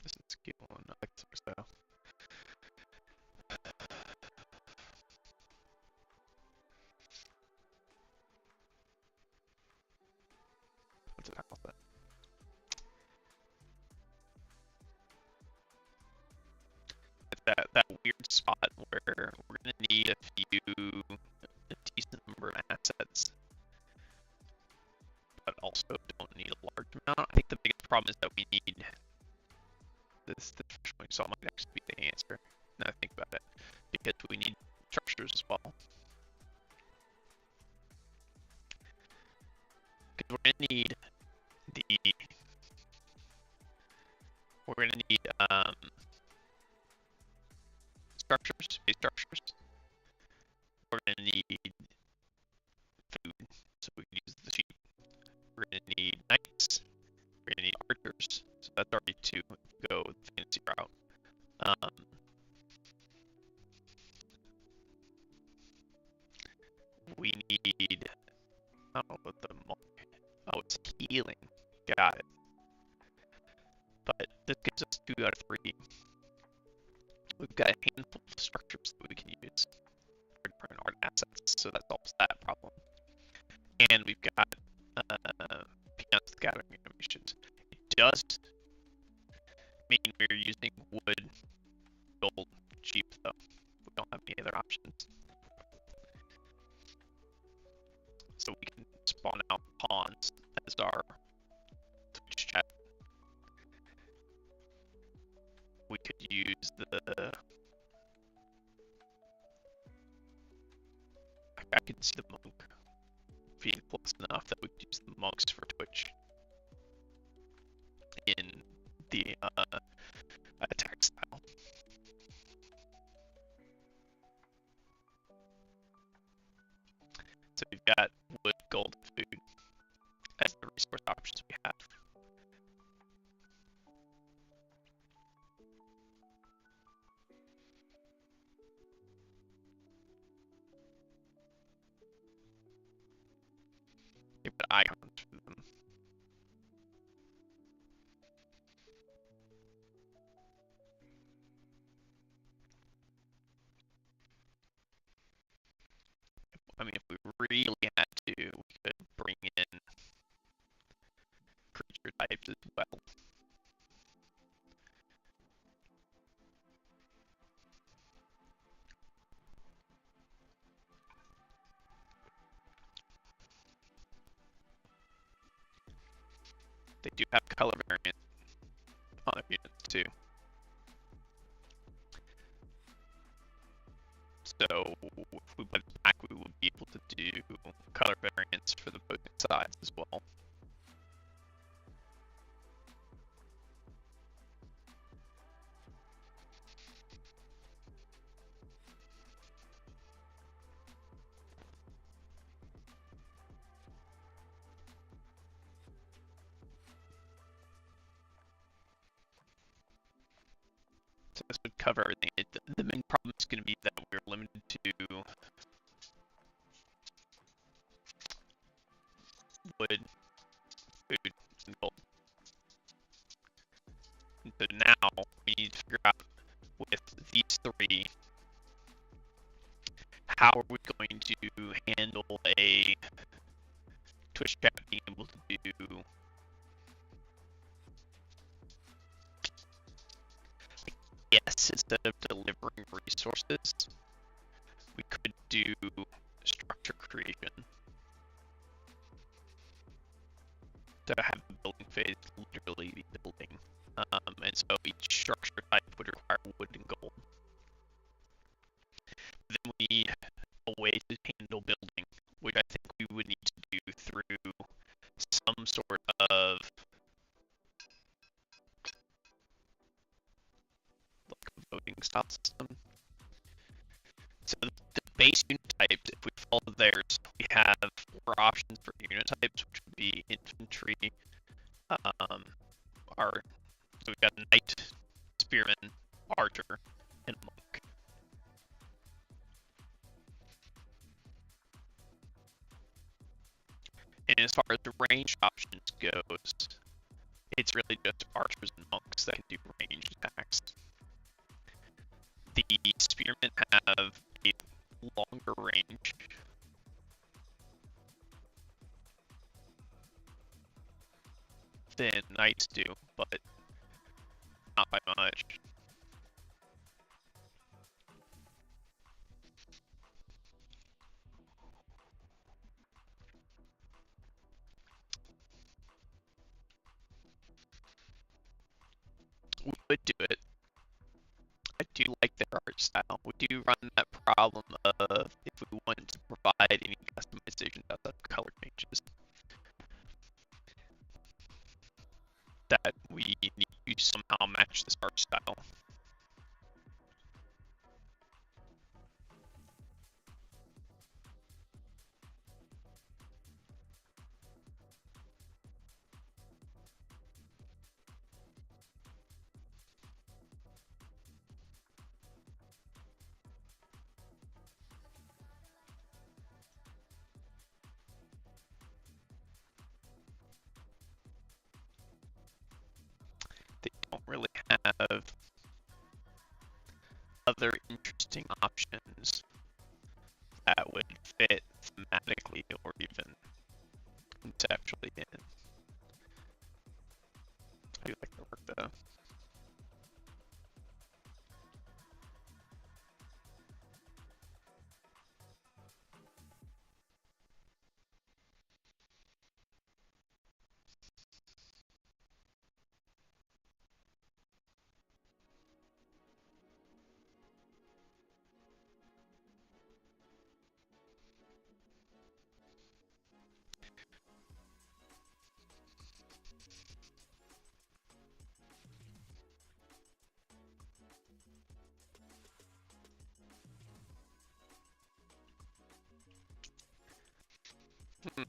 [SPEAKER 1] This is a cute one, I like this style. What's it called? That weird spot where we're gonna need a decent number of assets, but also don't need a large amount. I think the biggest problem is that we need this. The first one we saw might actually be the answer. Now I think about it, because we need structures as well. Because we're gonna need structures, base structures. We're gonna need food, so we can use the sheep. We're gonna need knights. We're gonna need archers, so that's already 2. Go the fantasy route. We need, I don't know what the monk. Oh, it's healing. Got it. But this gives us 2 out of 3. We've got a handful of structures that we can use for different art assets, so that solves that problem. And we've got Peons gathering animations. It does mean we're using wood, gold, sheep, though. We don't have any other options. So we can spawn out pawns as our Twitch chat. We could use the... I could see the monk being close enough that we could use the monks for Twitch in the attack style. So we've got wood, gold, food as the resource options we have. They put icons for them. I mean, if we really had to, we could bring in creature types as well. They do have color variant on units too. So if we went back, we would be able to do color variants for the both sides as well. So this would cover everything. The main problem is going to be that we're limited to wood, food, and gold. And so now we need to figure out with these three, how are we going to handle a Twitch chat being able to do yes, instead of delivering resources, we could do structure creation to have the building phase literally be building. And so each structure type would require wood and gold. Then we need a way to handle building, which I think we would need to do through some sort of like a voting style system. So the base unit types, if we follow theirs, we have 4 options for unit types, which would be infantry, so we've got knight, spearman, archer, and monk. And as far as the range options goes, it's really just archers and monks that can do ranged attacks. The spearmen have a longer range than knights do, but not by much. We would do it. I do like their art style. We do run that problem of if we wanted to provide any customization outside of color changes, that we need to somehow match this art style. They don't really have other interesting options that would fit thematically or even conceptually in. I do like their work though. Hmm.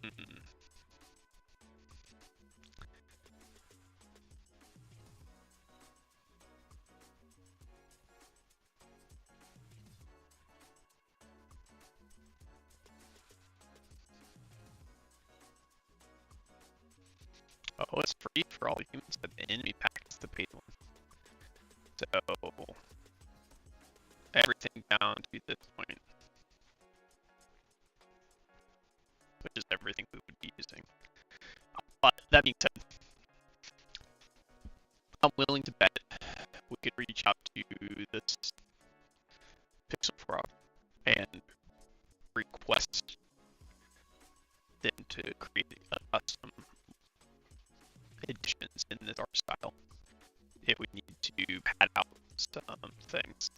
[SPEAKER 1] Oh, it's free for all humans, but the enemy pack is the paid one. So everything down to this point, which is everything we would be using. But that being said, I'm willing to bet we could reach out to this Pixel Frog and request them to create custom editions in this art style if we need to pad out some things.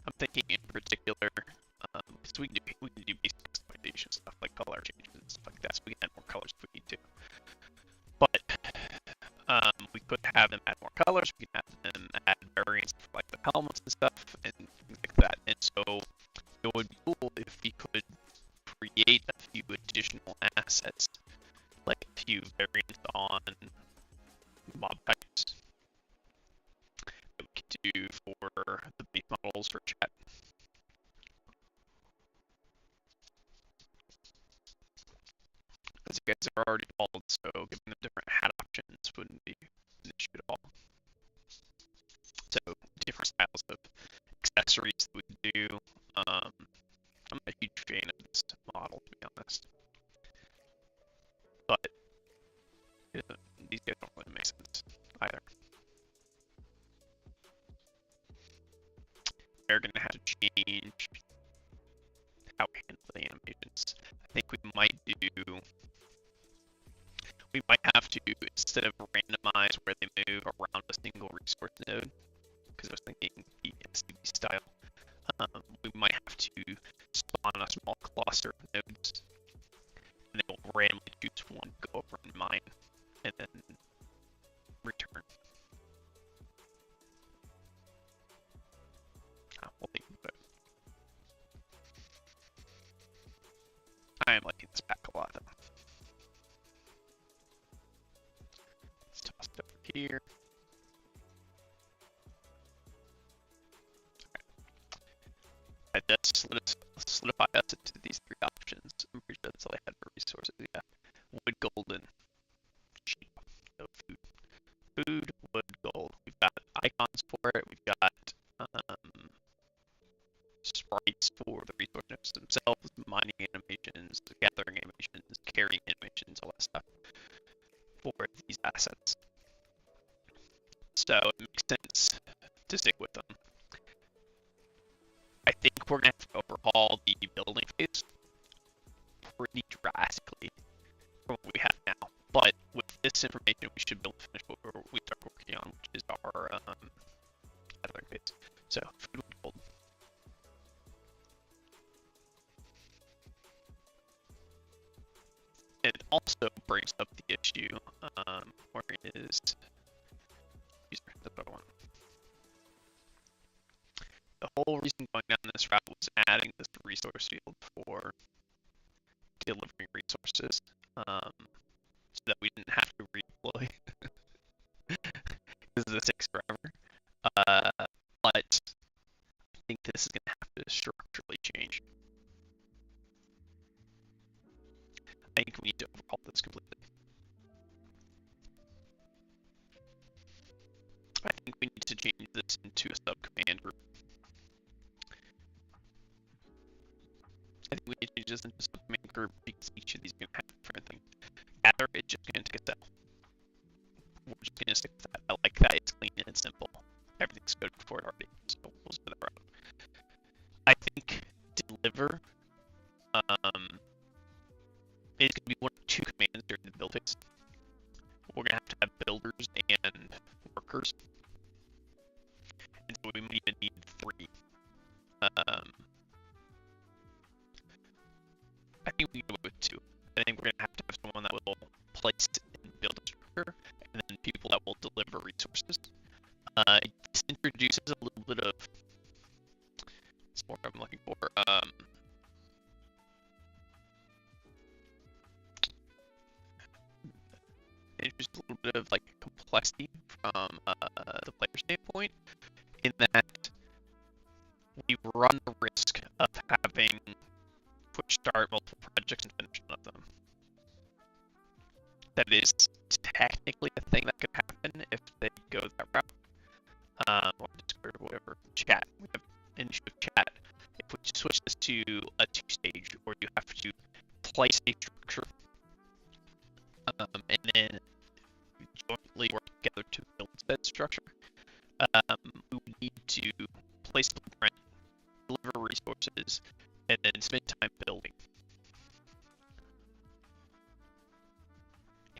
[SPEAKER 1] I'm thinking in particular, because we can do basic customization stuff like color changes and stuff like that, so we can add more colors if we need to. But we could have them add more colors, we can have them add variants for like the helmets and stuff, and things like that. And so it would be cool if we could create a few additional assets, like a few variants on mob types that we could do for the base models for chat. As you guys are already involved, so giving them different hat options wouldn't be an issue at all. So different styles of accessories that we can do. I'm a huge fan of this model, to be honest. But these guys don't really make sense either. We're going to have to change how we handle the animations. I think we might have to, instead of randomize where they move around a single resource node, because I was thinking SCP style, we might have to spawn a small cluster of nodes, and they will randomly choose one, go over and mine, and then return. We'll think about it. I am liking this pack a lot. Let's toss it over here. That does solidify us into these three options. I'm pretty sure that's all I had for resources. Yeah, wood, gold, and sheep. No food. Food, wood, gold. We've got icons for it. We've got sprites for the resource nodes themselves, mining animations, gathering animations, carrying animations, all that stuff for these assets. So it makes sense to stick with them. I think we're going to have to overhaul the building phase pretty drastically from what we have now. But with this information, we should be able to finish what we start working on, which is our gathering phase. So, food and gold. It also brings up the issue, where is user, the better one. The whole reason going down this route was adding this resource field for delivering resources, so that we didn't have to redeploy. This takes forever. But I think this is going to have to structurally change. I think we need to overhaul this completely. I think we need to change this into a sub-command group. I think we need to change this into a sub-command group because each of these are going to have different things. Gather, it's just going to take a step. We're just going to stick with that. I like that. It's clean and simple. Everything's coded for it already, so we'll just go that route. I think deliver is going to be one of two commands during the build phase. We're going to have builders and workers. And so we might even need three. I think we can go with two. I think we're going to have someone that will place and build a structure, and then people that will deliver resources. This introduces a little bit of, what's more I'm looking for, little bit of like complexity from the player standpoint, in that we run the risk of having Twitch start multiple projects and finish one of them. That is technically a thing that could happen if they go that route. Or Discord or whatever. Chat. We have an issue with chat. If we switch this to a 2-stage, or you have to place a structure, and then jointly work together to build said structure, we would need to place the blueprint, deliver resources, and then spend time building.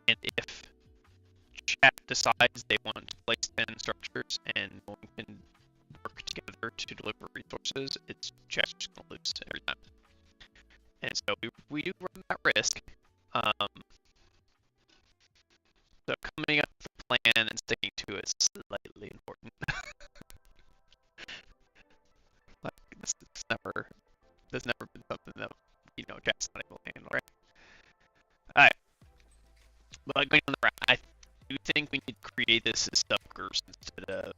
[SPEAKER 1] And if chat decides they want to place 10 structures and no one can work together to deliver resources, it's chat's just going to lose every time. And so we do run that risk. So coming up with a plan and sticking to it is slightly important. Like that's never been something that chat's not able to handle, right? Alright. But going on the route, I do think we need to create this as subgroups instead of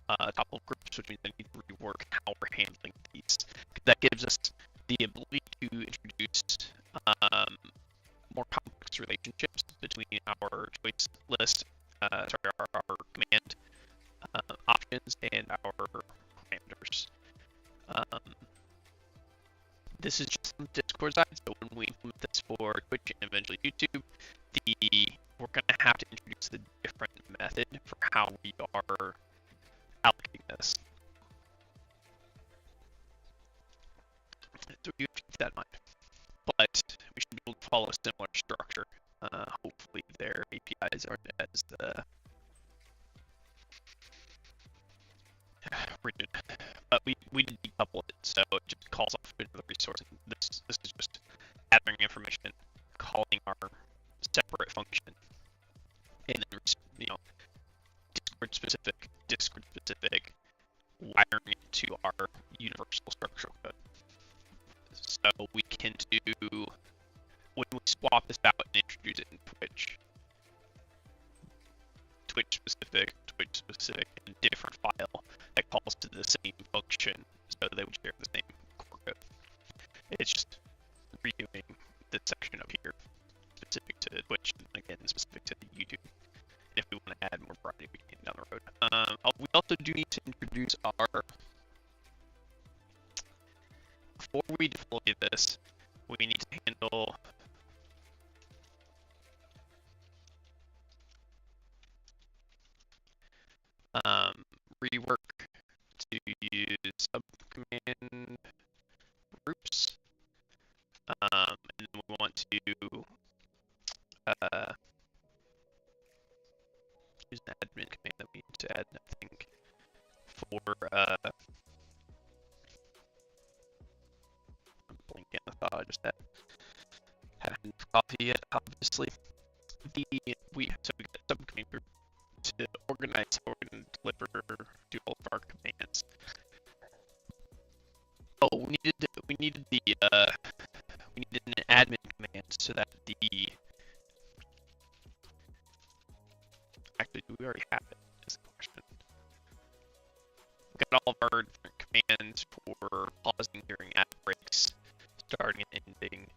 [SPEAKER 1] a couple of groups, which means I need to rework how we're handling these. That gives us the ability to introduce more complex relationships between our choice list, our command options, and our parameters. This is just on the Discord side, so when we implement this for Twitch and eventually YouTube, we're going to have to introduce a different method for how we are allocating this. So you have to keep that in mind. But we should be able to follow a similar structure. Hopefully their APIs aren't as rigid. But we did decouple it, so it just calls off another resource. This is just gathering information, calling our separate function, and then Discord specific, wiring it to our universal structural code. So we can do, when we swap this out and introduce it in Twitch specific, and different file that calls to the same function, so they would share the same core code. It's just redoing this section up here, specific to Twitch, and again, specific to YouTube. And if we want to add more variety, we can down the road. We also do need to introduce our, before we deploy this, we need to handle rework to use subcommand groups, and then we want to use an admin command that we need to add, I think, for I'm blinking on the thought I just had. Haven't had coffee yet, obviously. So we got a subcommand group to organize how we're going to deliver, do all of our commands. Oh, we needed an admin command so that actually, do we already have it? Is the question. We've got all of our different commands for pausing during ad breaks, starting and ending.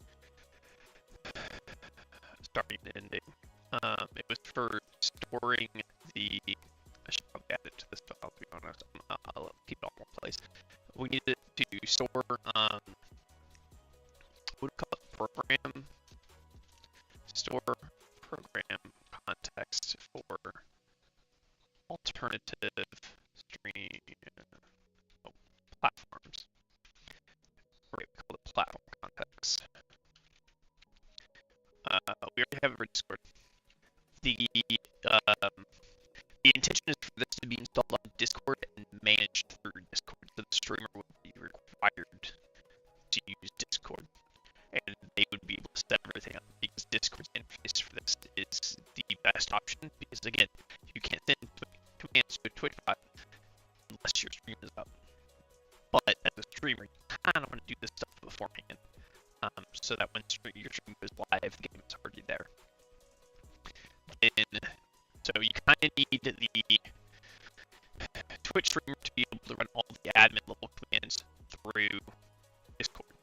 [SPEAKER 1] It was for storing the. I should probably add it to this file, to be honest. I'll keep it all in one place. We needed to store, what do we call it? Program. Store program context for alternative stream platforms. Right, we call it platform context. We already have it for Discord. The intention is for this to be installed on Discord and managed through Discord, so the streamer would be required to use Discord, and they would be able to set everything up, because Discord's interface for this is the best option, because again, you can't send commands to a Twitch bot unless your stream is up. But as a streamer, you kind of want to do this stuff beforehand, so that when your stream goes live, the game is already there. Then So you kind of need the Twitch streamer to be able to run all the admin level commands through Discord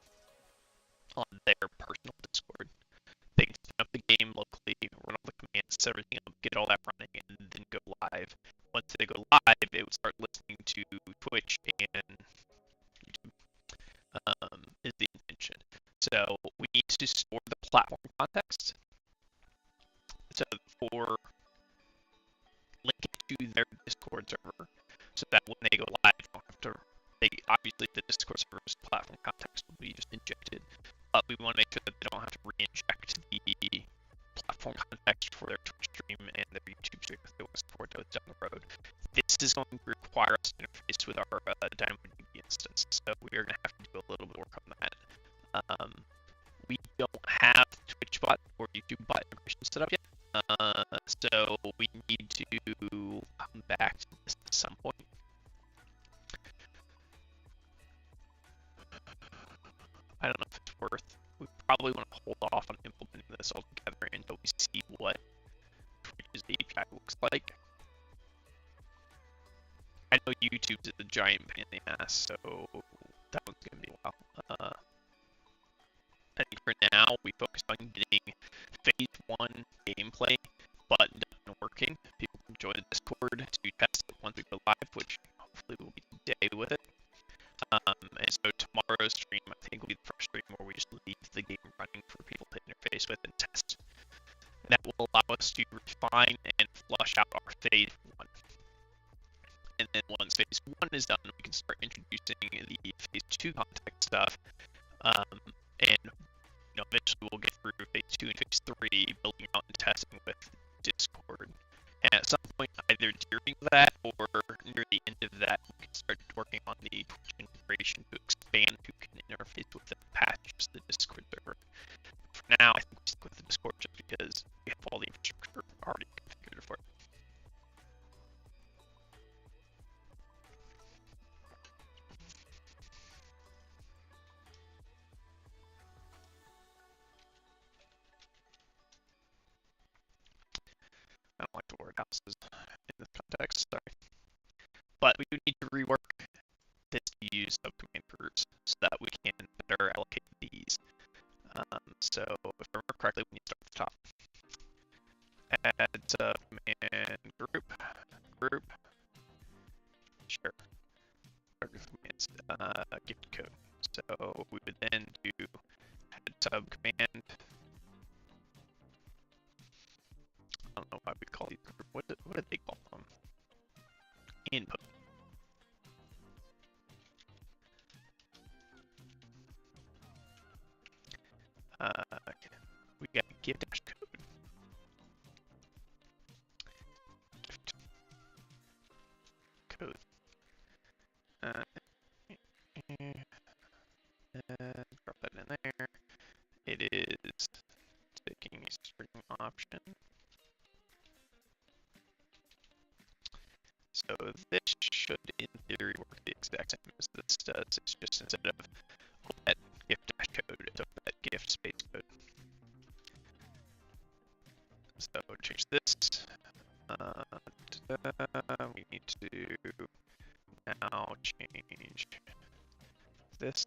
[SPEAKER 1] on their personal Discord. They can spin up the game locally, run all the commands, set everything up, get all that running, and then go live. Once they go live, it would start listening to Twitch and YouTube, is the intention. So we need to store the platform context. So for link it to their Discord server, so that when they go live, they don't have to. Obviously the Discord server's platform context will be just injected, but we want to make sure that they don't have to re-inject the platform context for their Twitch stream and their YouTube stream if they want to support those down the road. This is going to require us to interface with our DynamoDB instance, so we are going to have to do a little bit of work on that. We don't have TwitchBot or YouTubeBot integration set up yet, so we need to come back to this at some point. I don't know if it's worth. We probably want to hold off on implementing this altogether until we see what Twitch's API looks like. I know YouTube's is a giant pain in the ass, so that one's going to be a while. I think for now, we focus on getting phase 1 gameplay buttoned up and working. People can join the Discord to test it once we go live, which hopefully will be today with it. And so tomorrow's stream, I think, will be the first stream where we just leave the game running for people to interface with and test. And that will allow us to refine and flush out our phase 1. And then once phase 1 is done, we can start introducing the phase 2 context stuff. And eventually we'll get through phase 2 and phase 3, building out and testing with Discord. And at some point, either during that or near the end of that, we can start working on the Twitch integration to expand who can interface with the patches the Discord server. For now, I think we stick with the Discord just because we have all the infrastructure already configured for it. I don't like the word houses in this context, sorry. But we do need to rework this to use subcommand groups so that we can better allocate these. So if I remember correctly, we need to start at the top. Add subcommand group. Sure. Commands, gift code. So we would then do add subcommand. I don't know why we call these group. What did they call them? Input. We got gift dash code. Gift code. Drop that in there. It is taking a string option. So this should, in theory, work the exact same as this does. It's just instead of that gift dash code, it's that gift space code. So change this. We need to now change this.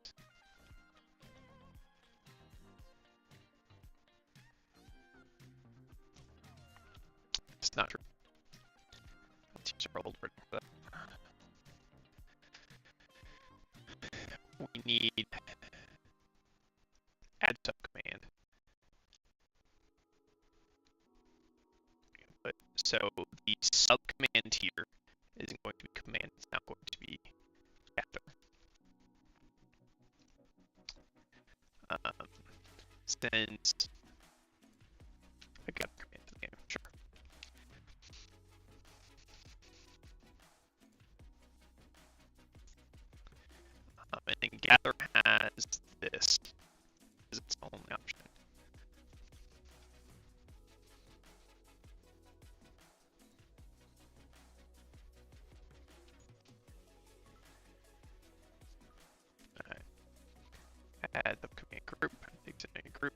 [SPEAKER 1] It's not true. Let's use our old version for that. We need add subcommand. But so the subcommand here isn't going to be command, it's now going to be gather. Since I got a command to the game, sure. And then gather has this as its only option. Alright. Add the command group, dictionary group.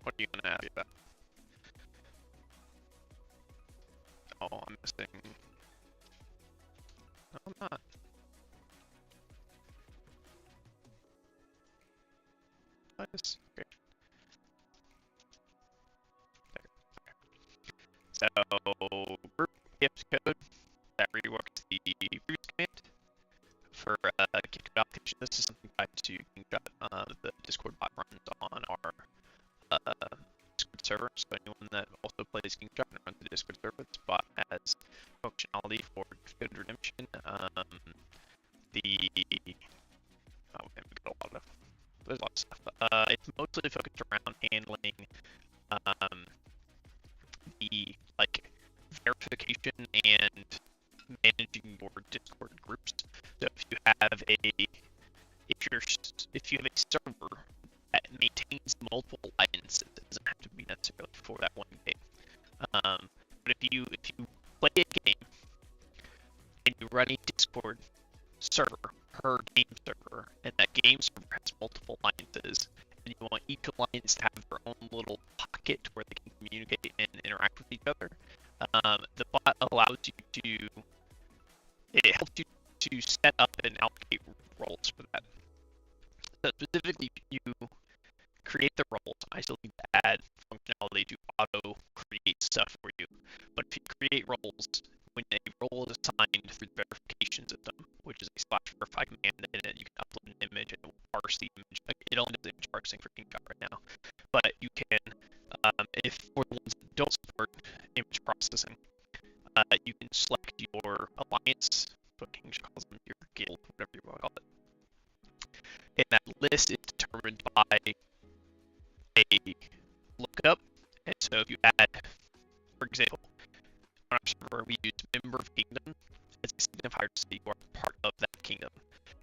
[SPEAKER 1] What are you gonna ask me about? Oh, I'm missing. No, I'm not. Nice. Okay. So, group gift code that reworks the previous command for gift allocation. This is something tied to the Discord bot runs on our Discord server. So anyone that also plays Kingshot and runs the Discord server, this bot has functionality for code redemption. There's a lot of stuff. It's mostly focused around handling the verification and managing your Discord groups. So if you have a server that maintains multiple licenses, it doesn't have to be necessarily for that one game. But if you play a game and you run a Discord server per game server, and that game server has multiple alliances, and you want each alliance to have their own little pocket where they can communicate and interact with each other, the bot allows you to, it helps you to set up and allocate roles for that. So specifically, you create the roles. I still need to add functionality to auto create stuff for you. But if you create roles, when a role is assigned through the verification system, which is a /verify command, and then you can upload an image and it will parse the image. It only does image parsing for Kingshot right now, but you can, if for the ones that don't support image processing, you can select your alliance, what Kingshot calls them, your guild, whatever you want to call it. And that list is determined by a lookup. And so if you add, for example, on our server, we use member of kingdom as a signifier to say you are part of that kingdom.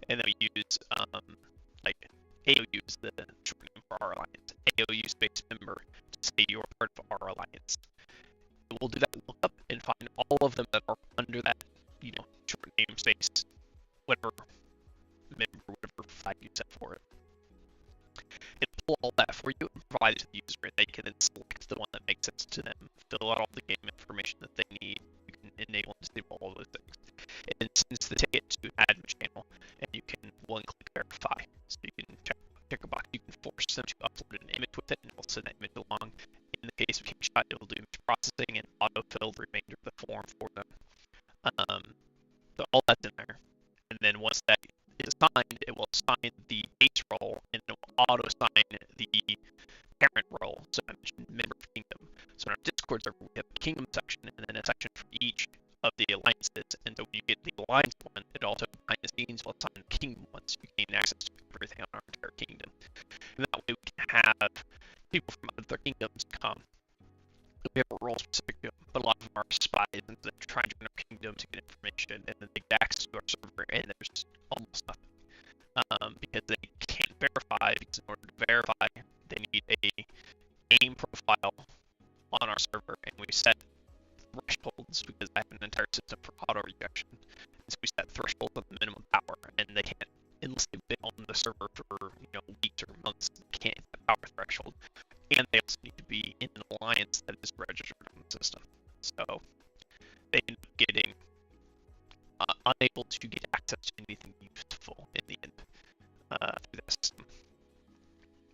[SPEAKER 1] And then we use AOU is the short name for our alliance. AOU space member to say you're part of our alliance. We'll do that lookup and find all of them that are under that, short name space, whatever member, whatever flag you set for it. It'll pull all that for you and provide it to the user, and they can then select the one that makes sense to them, fill out all the game information that they need. You can enable and disable all those things. And sends the ticket to admin channel, and you can one-click verify. So you can check a box. You can force them to upload an image with it, and it'll send that image along. In the case of Kingshot, it'll do image processing and autofill the remainder of the form for them. So all that's in there. And then once that is assigned, it will assign the base role, and it will auto-assign the parent role. So I mentioned member of kingdom. So in our Discord server, we have a kingdom section, and then a section for each of the alliances. And so when you get the alliance one, it also behind the scenes will assign the kingdom one, so you gain access to everything on our entire kingdom. And that way we can have people from other kingdoms come. We have a role specific to them, but a lot of them are spies, and they're trying to join our kingdom to get information, and then they get access to our server, and there's almost nothing. Because they can't verify, because in order to verify, they need a game profile on our server, and we set thresholds because I have an entire system for auto rejection. So we set thresholds on the minimum power, and they can't, unless they've been on the server for weeks or months, they can't hit that power threshold. And they also need to be in an alliance that is registered on the system. So they end up getting unable to get access to anything useful in the end through that system.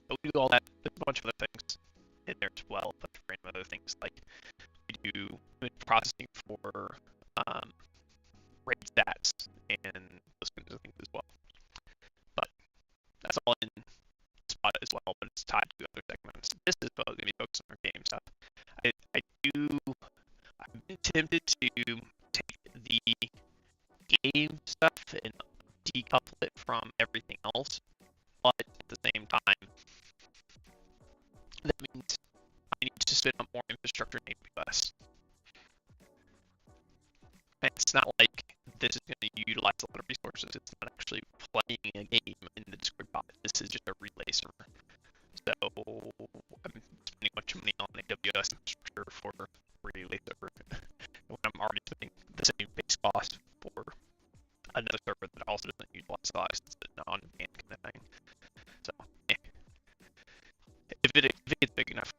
[SPEAKER 1] But we do all that. There's a bunch of other things in there as well, a bunch of random other things like we do image processing for raid stats and those kinds of things as well. But that's all in Spot as well, but it's tied to other segments. This is going to be focused on our game stuff. I've been tempted to take the game stuff and decouple it from everything else, but at the same time, that means I need to spin up more infrastructure in AWS. And it's not like this is going to utilize a lot of resources. It's not actually playing a game in the Discord bot. This is just a relay server. So I'm spending much money on AWS infrastructure for relay server when I'm already spending the same base cost for another server that also doesn't utilize a lot. It's an on-demand kind of thing. So if it gets big enough,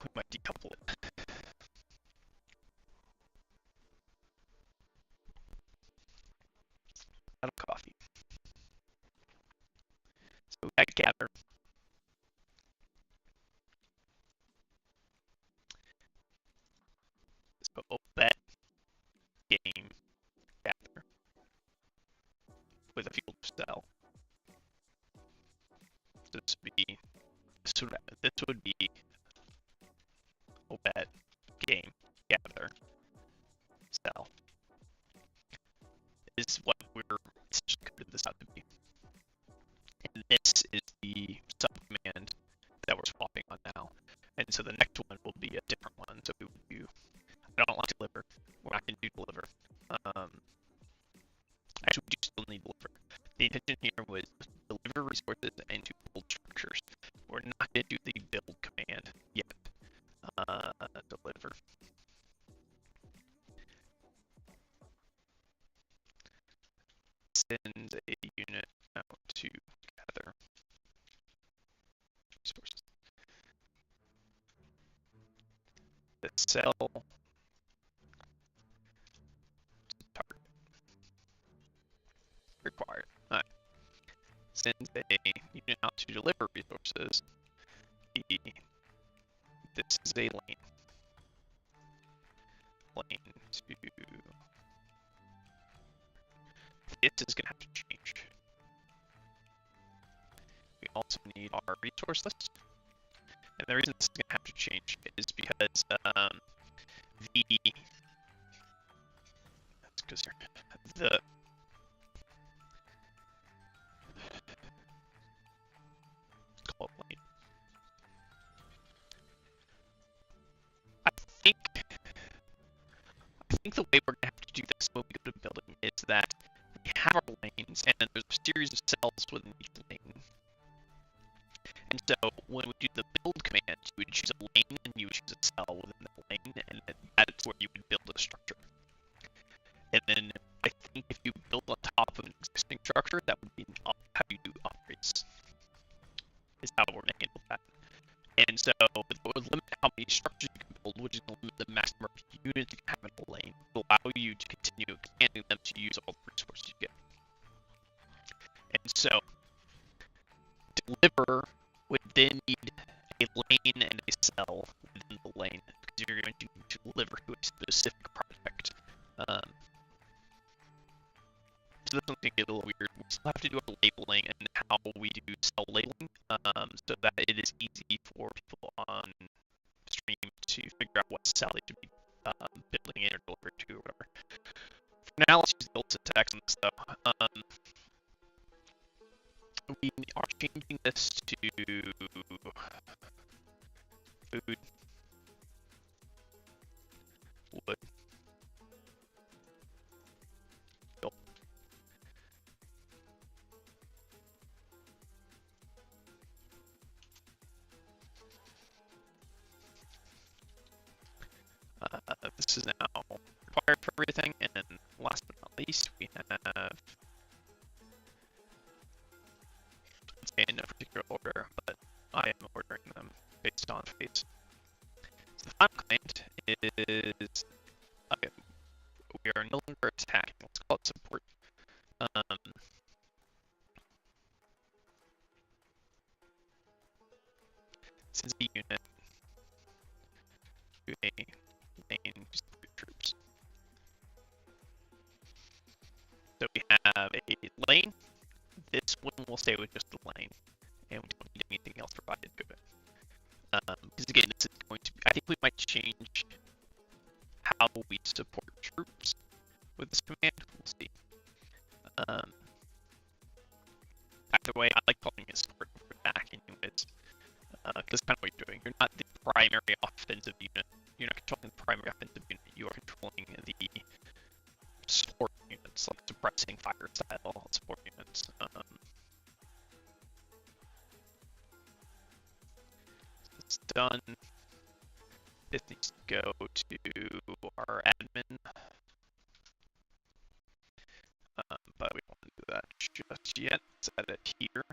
[SPEAKER 1] at gather. So bet game gather with a field of sell. This would be bet game gather sell is what we're coded this out to be. And this is the subcommand that we're swapping on now. And so the next one will be a different one. So we would do, I don't like deliver. We're not going to do deliver. Actually, we do still need deliver. The intention here was deliver resources and to build structures. We're not going to do the build command yet. Deliver. Send a unit out to gather resources. The cell target required. All right. Send a unit out to deliver resources. This is a lane. Lane to. This is going to have to change. We also need our resource list. And the reason this is going to have to change is because the call it lane. I think the way we're going to have to do this when we go to building is that we have our lanes, and then there's a series of cells within each lane. And so when we do the build command, you would choose a lane and you would choose a cell within that lane, and that's where you would build a structure. And then I think if you build on top of an existing structure, that would be how you do upgrades. Is how we're going to handle that. And so it would limit how many structures you can build, which is going to limit the maximum units you can have in a lane. It will allow you to continue expanding them to use all the resources you get. And so deliver would then need a lane and a cell within the lane, because you're going to deliver to a specific project. So this one's going to get a little weird. We still have to do our labeling and how we do cell labeling, so that it is easy for people on stream to figure out what cell they should be building in or delivering to or whatever. For now, let's use the old syntax on this though. We are changing this to food, wood, built. This is now required for everything, and then last but not least, we have, let's say in no particular order, but I am ordering them based on phase. So the final command is, we are no longer attacking, let's call it support. Since a unit to a lane to support troops. So we have a lane. This one will stay with just the lane, and we don't need anything else provided to it. Because again, this is going to be, I think we might change how we support troops with this command. We'll see. Either way, I like calling it support over back anyways. Because that's kind of what you're doing. You're not the primary offensive unit. You're not controlling the primary offensive unit. You are controlling the support units, like suppressing fire style support units. It's done. This needs to go to our admin. But we don't want to do that just yet. Let's add it here.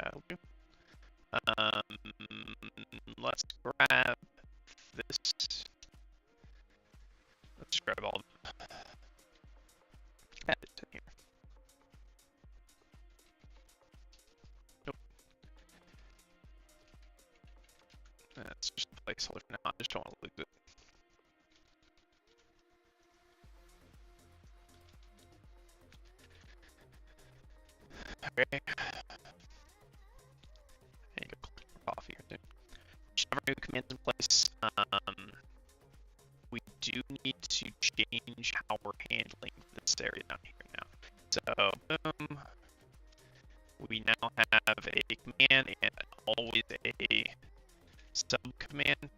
[SPEAKER 1] That'll do. Let's grab this. Let's grab all of them. Add it to here. Nope. That's just a placeholder for now. I just don't want to lose it. Okay. I need to click off here too. Should have our new commands in place. We do need to change how we're handling this area down here now. So, boom. We now have a command and always a sub-command.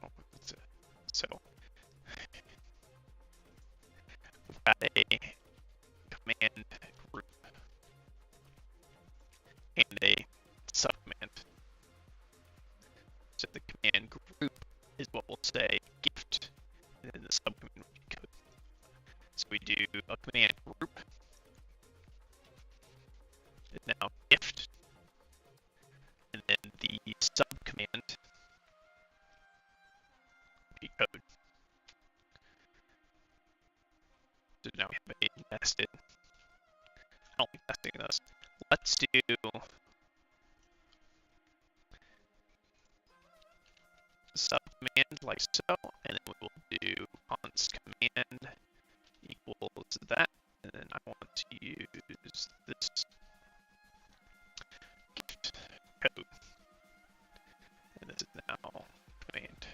[SPEAKER 1] Oh, so, we've got a command group and a subcommand. So the command group is what we'll say gift, and then the subcommand will be code. So we do a command group is now gift, and then the subcommand will be code. So now we have a nested. I don't like nesting those. Let's do subcommand like so, and then we will do const command equals that, and then I want to use this gift code, and this is now command.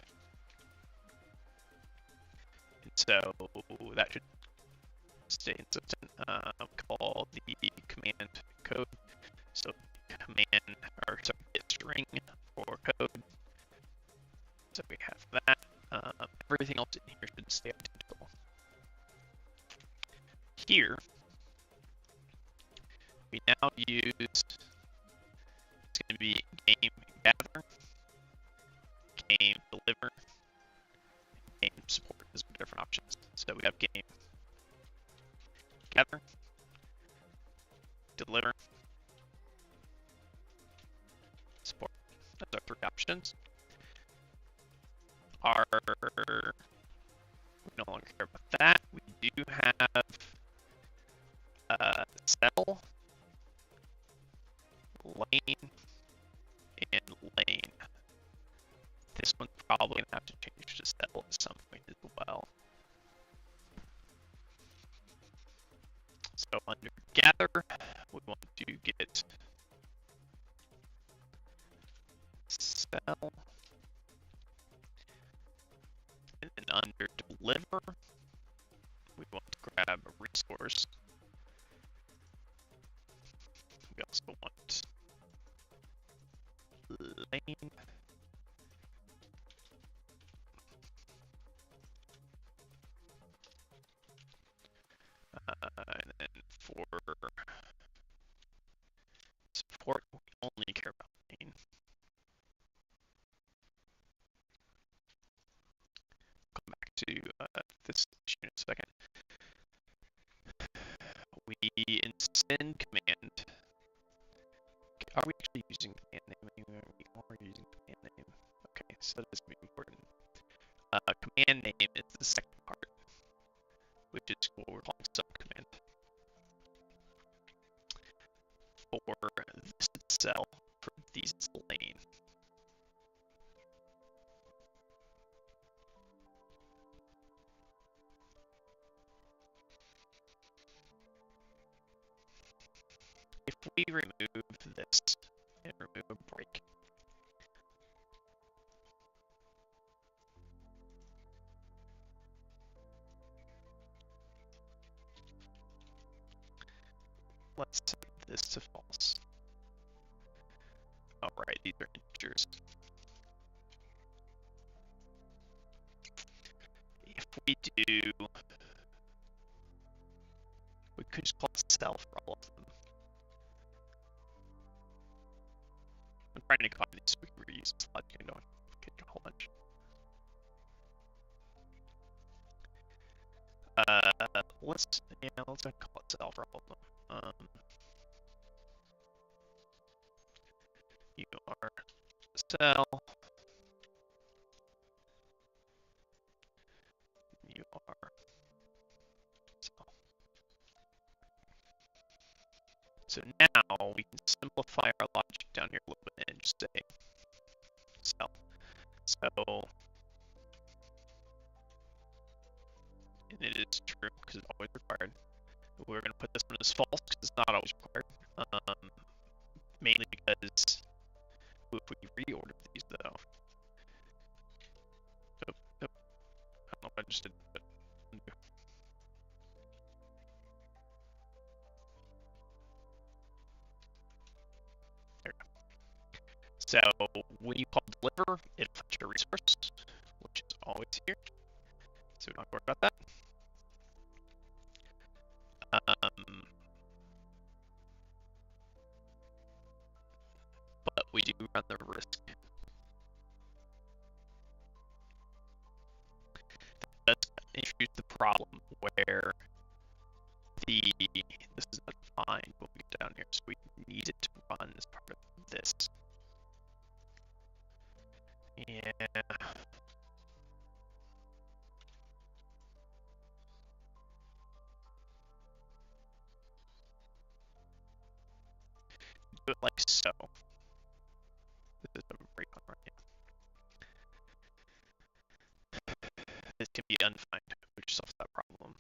[SPEAKER 1] And so that should stay consistent. Call the command code. So command, or sorry, get string for code. So we have that. Everything else in here should stay identical. Here, we now use, it's going to be game gather, game deliver, game support as different options. So we have game gather, deliver, support. Those are 3 options. We no longer care about that. We do have cell, lane, and lane. This one's probably going to have to change to cell at some point as well. So under gather, we want to get cell. And then under deliver, we want to grab a resource. We also want lane. And then for support, we only care about lane. Come back to this issue in a second. We in send command. Are we actually using command name anywhere? We are using command name. Okay, so that is going to be important. Command name is the second part, which is what we're calling subcommand. For this cell, for these it's lane. If we remove this and remove a break, let's set this to false. Alright, these are integers. If we do, we could just call it cell for all of them. I'm trying to copy these so we can reuse this logic and don't get a whole bunch. let's call it cell for all of them. You are cell. You are cell. So now we can simplify our logic down here a little bit and just say cell. So, and it is true because it's always required. We're going to put this one as false because it's not always required. Mainly because if we reorder these though, I don't know what I just did, but there we go. So when you call deliver, it'll fetch a resource, which is always here. So we don't have to worry about that. But we do run the risk. That's introduce the problem where this is not defined when we get down here, so we need it to run as part of this. Yeah. Do it like so. This is a break on right now. This can be undefined, which solves that problem.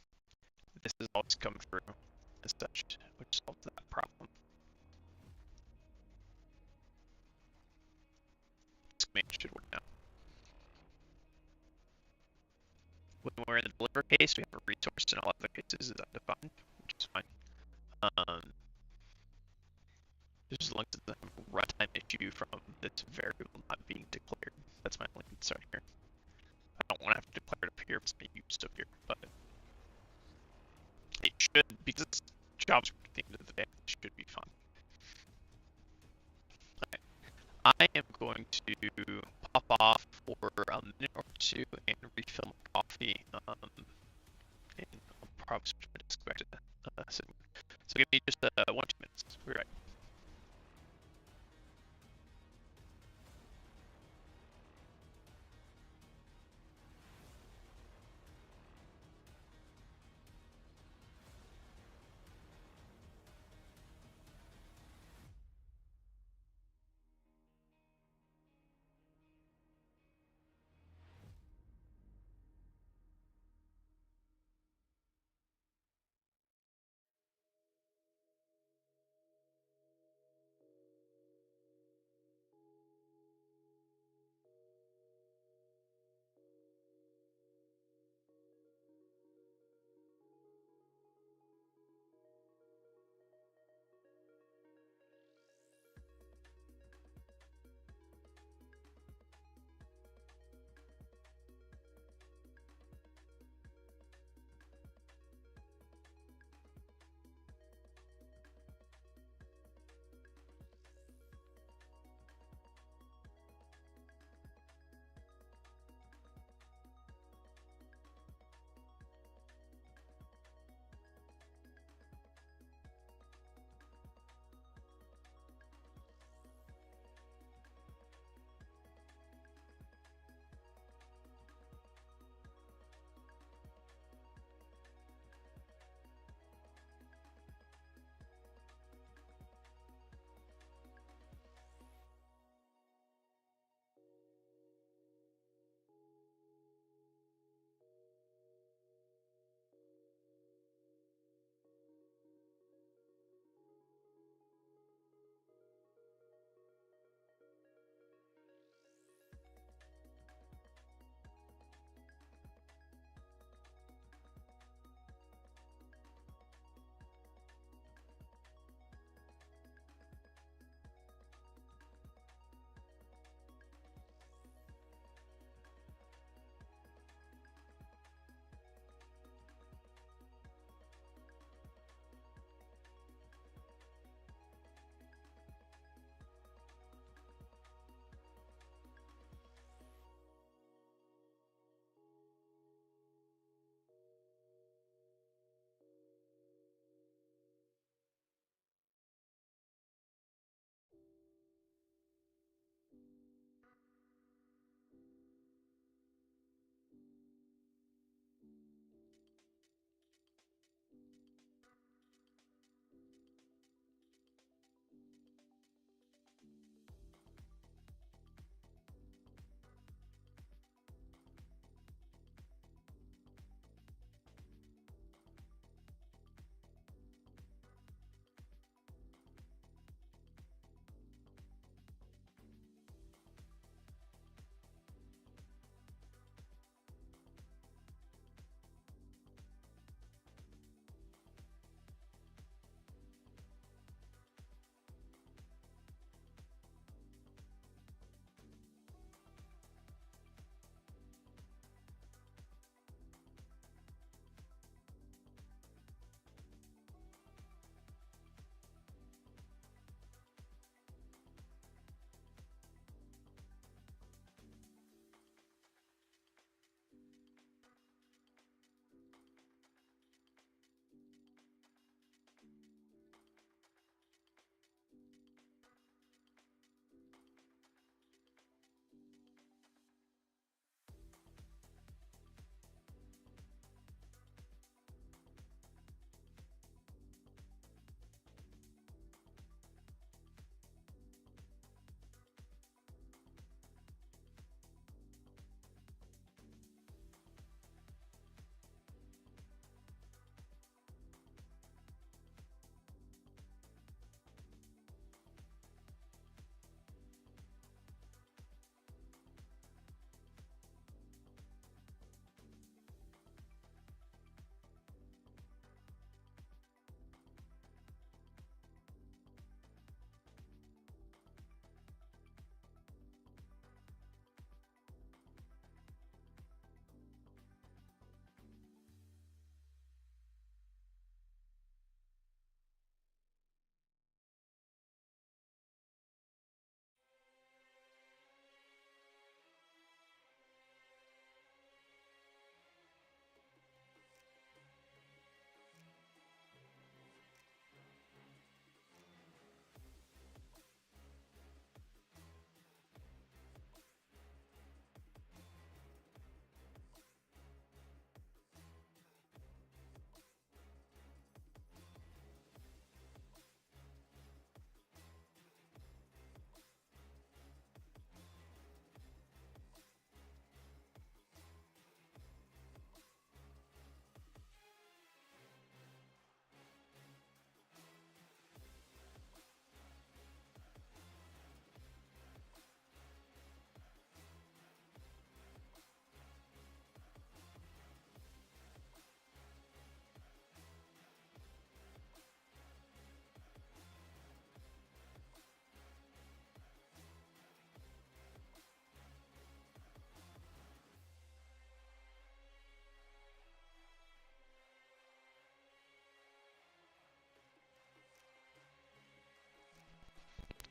[SPEAKER 1] This has always come through as such, which solves that problem. This command should work now. When we're in the deliver case, we have a resource, and all other cases is undefined, which is fine. Just as long as the runtime issue from this variable not being declared. That's my only concern here. I don't want to have to declare it up here, it's being used up here, but it should, because it's JavaScript at the end of the day, it should be fine. Okay. I am going to pop off for a minute or two and refill my coffee. And I'll probably switch my desk back to sitting. So give me just 1-2 minutes. We'll be right.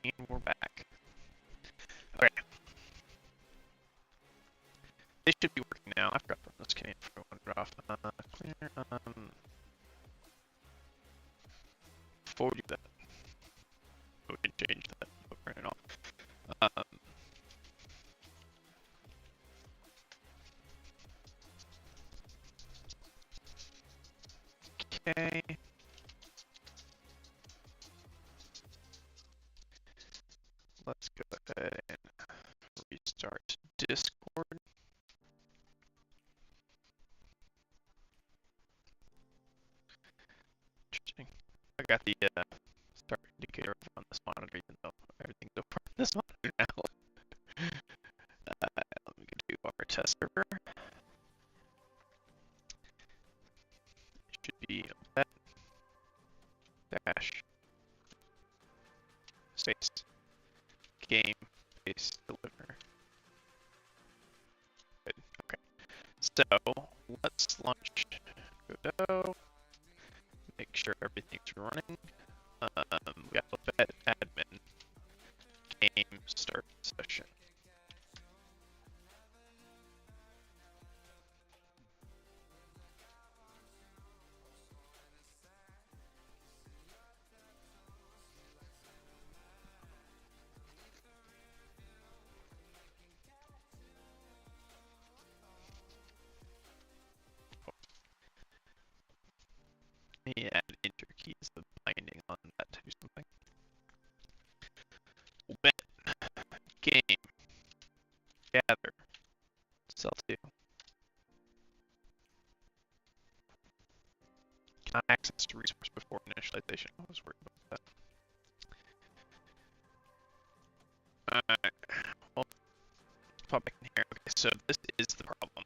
[SPEAKER 1] And we're back. Okay. They should be working now. I forgot to run this command before I wandered off. Clear. Before we do that, we can change that over and all. Okay. Let's go ahead and restart Discord. Interesting. I got the start indicator on this monitor, even though everything's over on this monitor now. Let me go to our test server. It should be that dash space game space deliver. Good. Okay. So let's launch Godot. Make sure everything's running. We got vet admin game start session. Add enter keys of binding on that to do something. Vet game gather cell 2. Cannot access to resource before initialization. I was worried about that. Alright. Well, pop back in here. Okay, so this is the problem.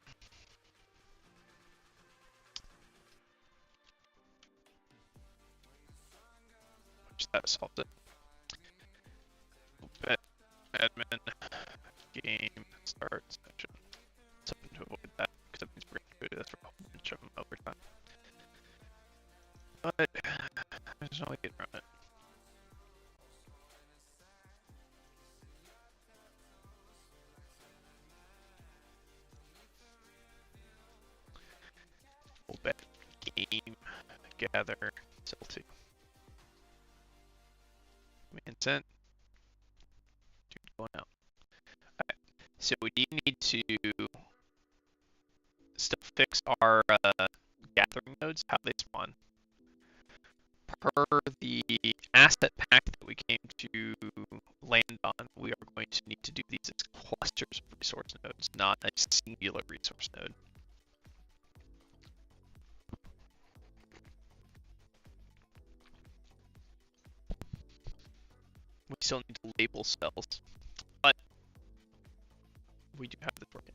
[SPEAKER 1] Which that solves it. Vet admin game start session. Something to avoid that, because that means we're going to do this for a whole bunch of them over time. But there's no way to get around it. We'll bet game gather cell 2. Command sent. Dude, going out. Alright, so we do need to still fix our gathering nodes, how they spawn. Per the asset pack that we came to land on, we are going to need to do these as clusters of resource nodes, not a singular resource node. We still need to label cells, but we do have this working.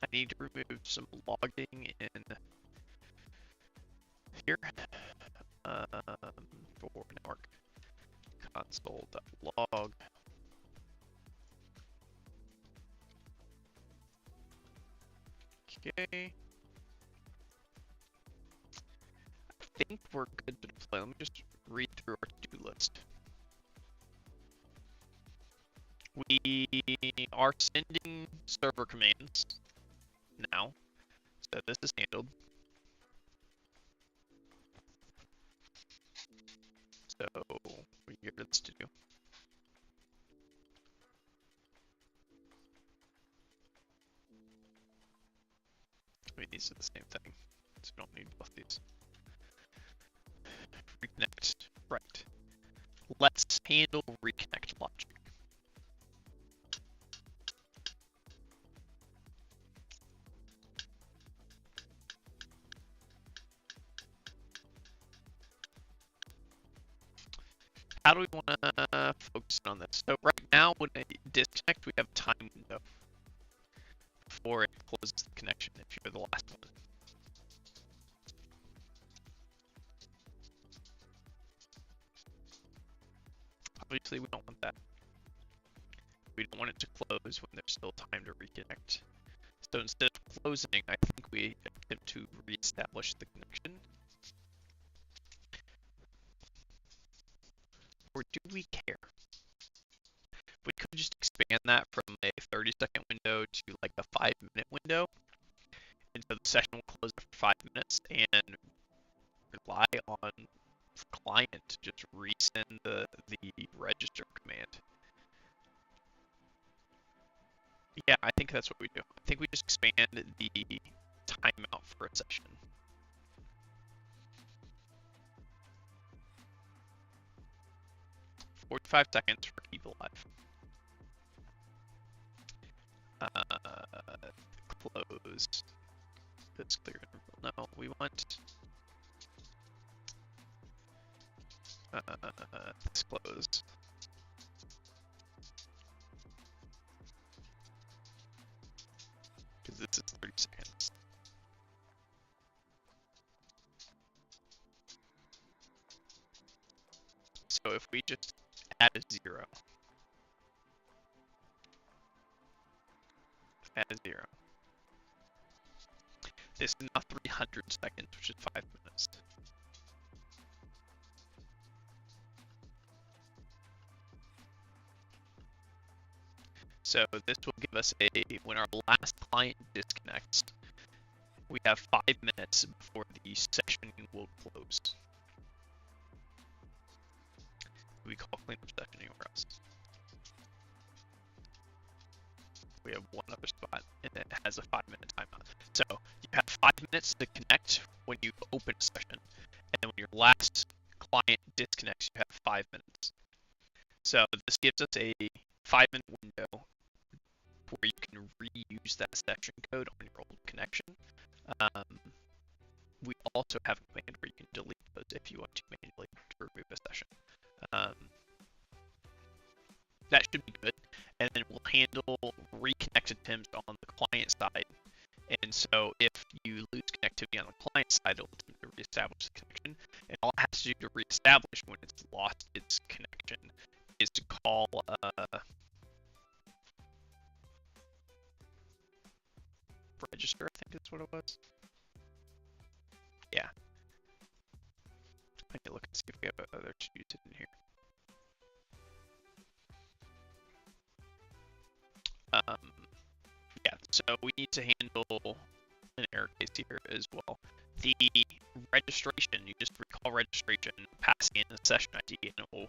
[SPEAKER 1] I need to remove some logging in here for network console.log. Okay. I think we're good to deploy. Let me just read through our to-do list. We are sending server commands now, so this is handled. So we get this to do. I mean, these are the same thing, so we don't need both these. Reconnect, right. Let's handle reconnect logic. How do we want to focus on this? So right now, when I disconnect, we have a time window before it closes the connection if you're the last one. Obviously, we don't want that. We don't want it to close when there's still time to reconnect. So instead of closing, I think we attempt to reestablish the connection. or do we care? We could just expand that from a 30-second window to like a 5-minute window, and so the session will close after 5 minutes, and rely on the client to just resend the register command. Yeah, I think that's what we do. I think we just expand the timeout for a session. "45 seconds for keep alive." Close this clear interval. No, we want this closed. Because this is 30 seconds. So if we just add a 0, this is now 300 seconds, which is 5 minutes. So this will give us when our last client disconnects, we have 5 minutes before the session will close. We call cleanup session anywhere else. We have one other spot, and it has a 5-minute timeout. So you have 5 minutes to connect when you open a session, and then when your last client disconnects, you have 5 minutes. So this gives us a 5-minute window where you can reuse that session code on your old connection. We also have a command where you can delete those if you want to manually remove a session. That should be good. And then we'll handle reconnected attempts on the client side. And so if you lose connectivity on the client side, it'll attempt to reestablish the connection. And all it has to do to reestablish when it's lost its connection is to call register, I think that's what it was. Yeah. I need to look and see if we have other to use it in here. Yeah, so we need to handle an error case here as well. The registration, you just recall registration, passing in the session ID, and it will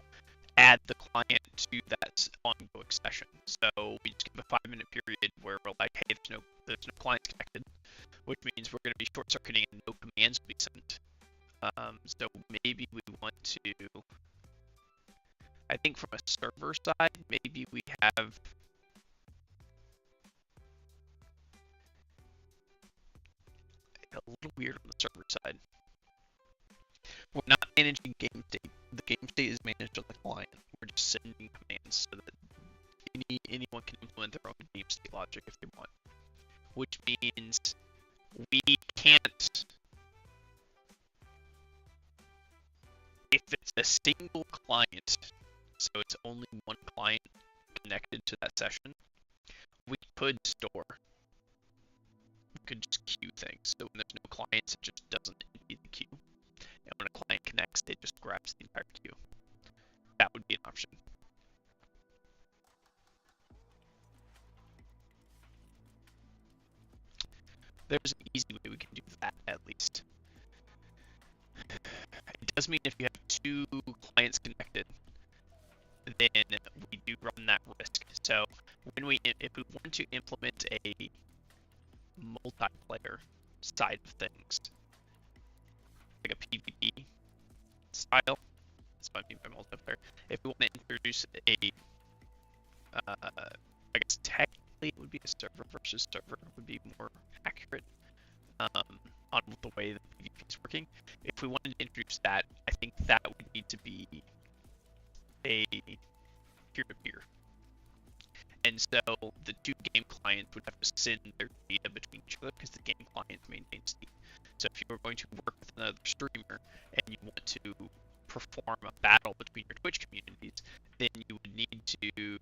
[SPEAKER 1] add the client to that ongoing session. So we just give a 5-minute period where we're like, hey, there's no clients connected, which means we're going to be short-circuiting and no commands will be sent. So maybe we want to, I think from a server side, maybe we have a little weird on the server side. We're not managing game state. The game state is managed on the client. We're just sending commands so that anyone can implement their own game state logic if they want. Which means we can't, if it's a single client, so it's only one client connected to that session, we could store. We could just queue things. So when there's no clients, it just doesn't empty the queue. And when a client connects, it just grabs the entire queue. That would be an option. There's an easy way we can do that, at least. It does mean if you have 2 clients connected, then we do run that risk. So if we want to implement a multiplayer side of things, like a PvP style, that's what I mean by multiplayer. If we want to introduce I guess technically it would be a server versus server would be more accurate on the way that PvP is working. If we wanted to introduce that, I think that would need to be a peer-to-peer. And so the 2 game clients would have to send their data between each other because the game client maintains the. So if you were going to work with another streamer and you want to perform a battle between your Twitch communities, then you would need to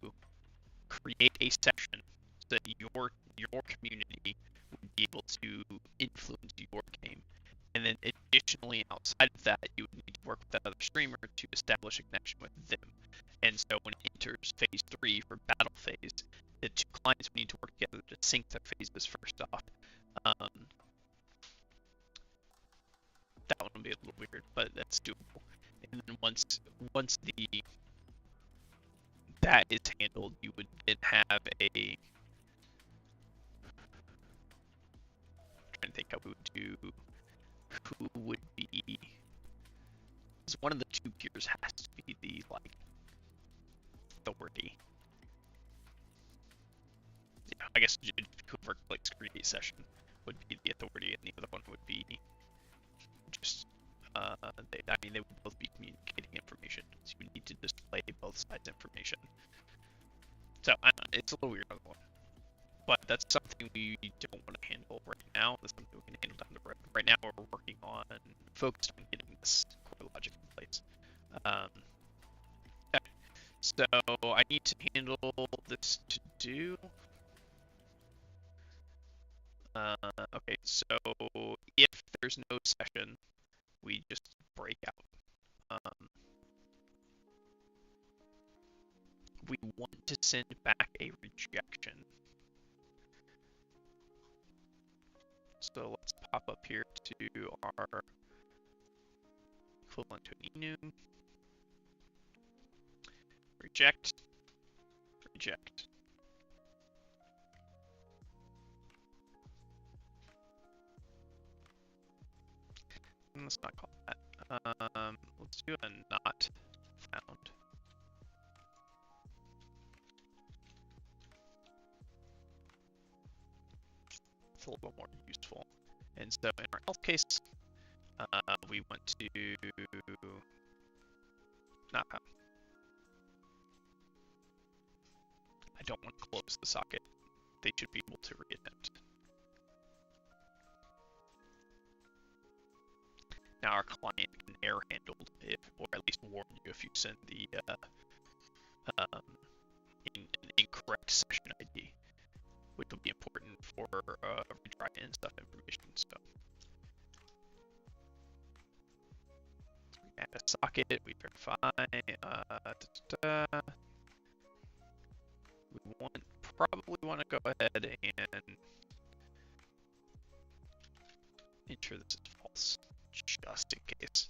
[SPEAKER 1] create a session so that your community would be able to influence your game. And then additionally, outside of that, you would need to work with that other streamer to establish a connection with them. And so when it enters phase 3 for battle phase, the two clients would need to work together to sync their phases first off. That one will be a little weird, but that's doable. And then once that is handled, you would then have a, I'm trying to think how we would do, who would be, because one of the two peers has to be the like authority. Yeah, I guess whoever clicks create session would be the authority, and the other one would be just they would both be communicating information. So you need to display both sides' information. So I don't know, it's a little weird on the one, but that's something we don't want to handle right now. That's something we can handle down the road. Right now, we're working on focused on getting this core logic in place. Okay. So I need to handle this to do. Okay, so if there's no session, we just break out. We want to send back a rejection. So let's pop up here to our equivalent to an enum. Reject, reject. Let's not call that. Let's do a not found. It's a little more useful. And so in our else case, we want to not found. I don't want to close the socket. They should be able to reattempt. Now our client can error handle if, or at least warn you if you send the an incorrect session ID, which will be important for retry and stuff information. So we add a socket, we verify. We probably want to go ahead and ensure this is false, just in case.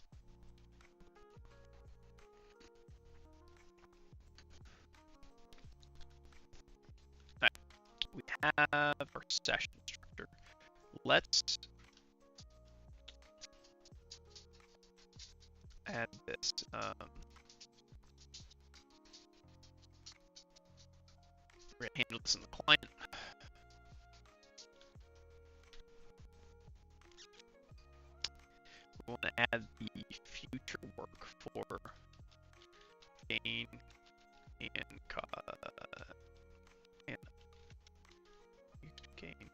[SPEAKER 1] All right, we have our session structure. Let's add this. We're gonna handle this in the client. We want to add the future work for gain and gain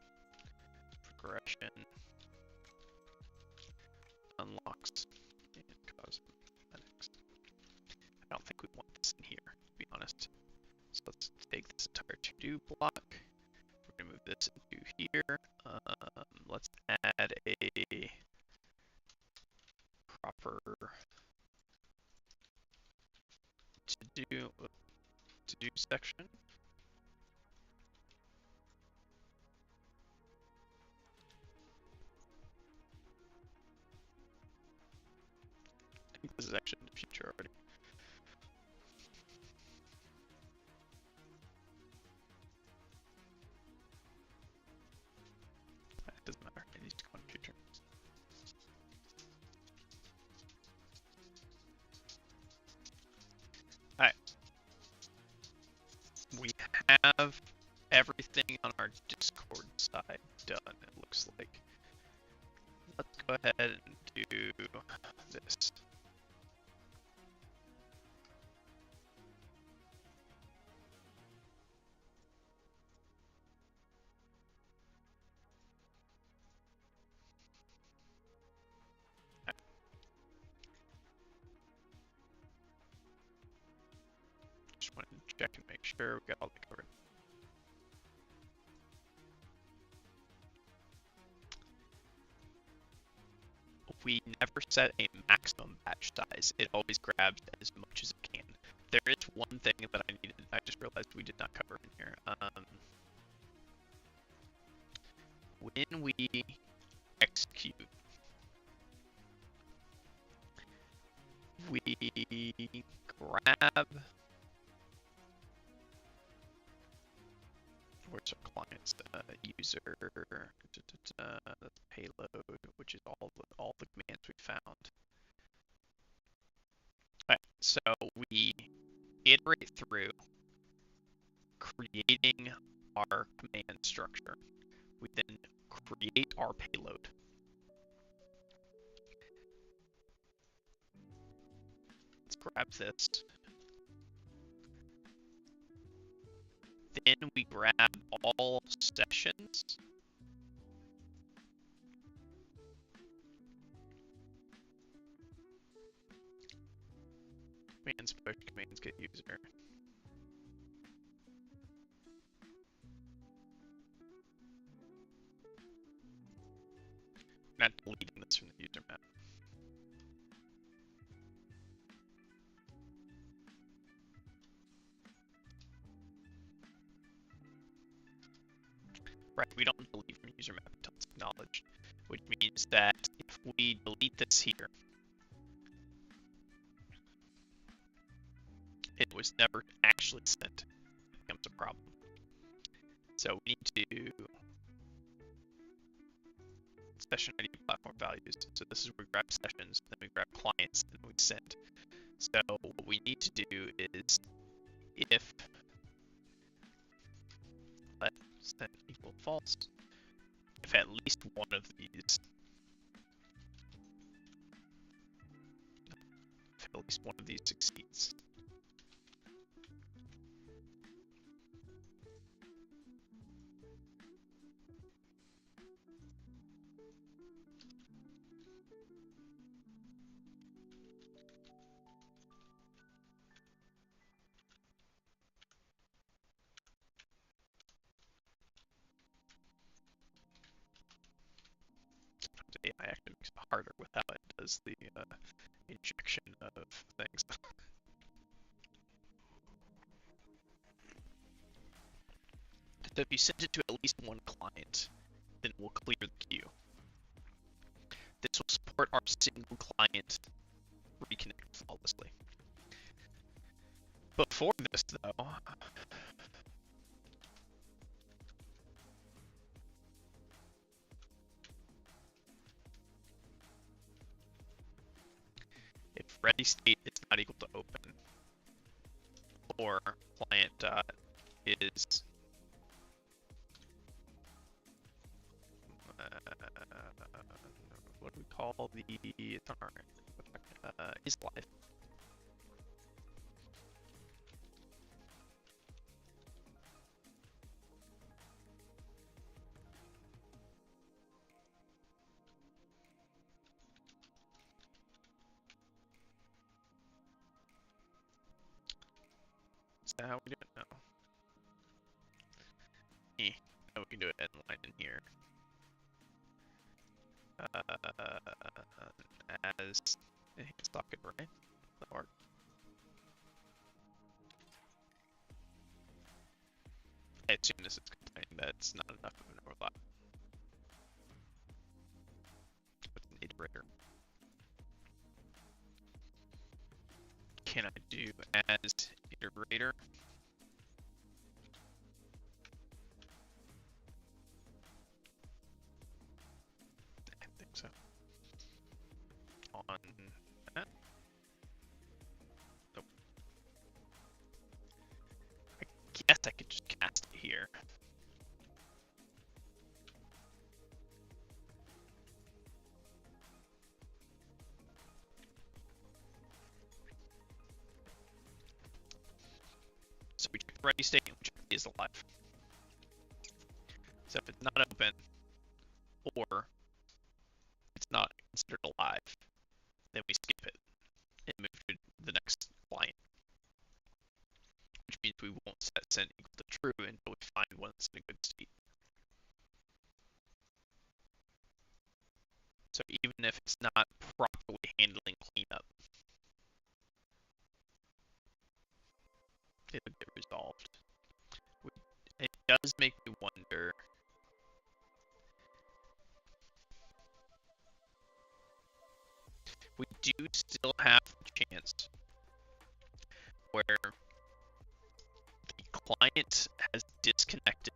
[SPEAKER 1] progression unlocks and cosmetics. I don't think we want this in here, to be honest. So let's take this entire to-do block. We're gonna move this into here. Let's add a proper to-do section. I think this is actually in the future already. It doesn't matter, it needs to go in the future. Alright. We have everything on our Discord side done, it looks like. Let's go ahead and do this. Just wanted to check and make sure we got all that covered. we never set a maximum batch size. It always grabs as much as it can. There is one thing that I just realized we did not cover in here. When we execute, we grab, where's our client's user, that's payload, which is all the commands we found. All right, so we iterate through creating our command structure. We then create our payload. Let's grab this. Then we grab all sessions. Commands push, commands get user. I'm not deleting this from the user map. Right, we don't delete from user map until it's acknowledged, which means that if we delete this here, it was never actually sent. It becomes a problem. So we need to session ID platform values. So this is where we grab sessions, then we grab clients, then we send. So what we need to do is if let send equal false, if at least one of these, succeeds. AI actually makes it harder with how it does the injection of things. So if you send it to at least one client, then we'll clear the queue. This will support our single client reconnect flawlessly. Before this, though, if ready state is not equal to open, or client dot is what do we call the it's on our is live. Is that how we do it? No. No, we can do it end line in here. As socket, right? Or I assume this is complaining that it's not enough of an overlap. What's an iterator? Can I do as iterator? I think so. On that? Nope. I guess I could just cast it here. So we check the ready state and we check the is alive. So if it's not open or it's not considered alive, then we skip it and move to the next client. Which means we won't set send equal to true until we find one that's in a good state. So even if it's not properly handling cleanup, it'll get resolved. It does make me wonder. We do still have the chance where the client has disconnected,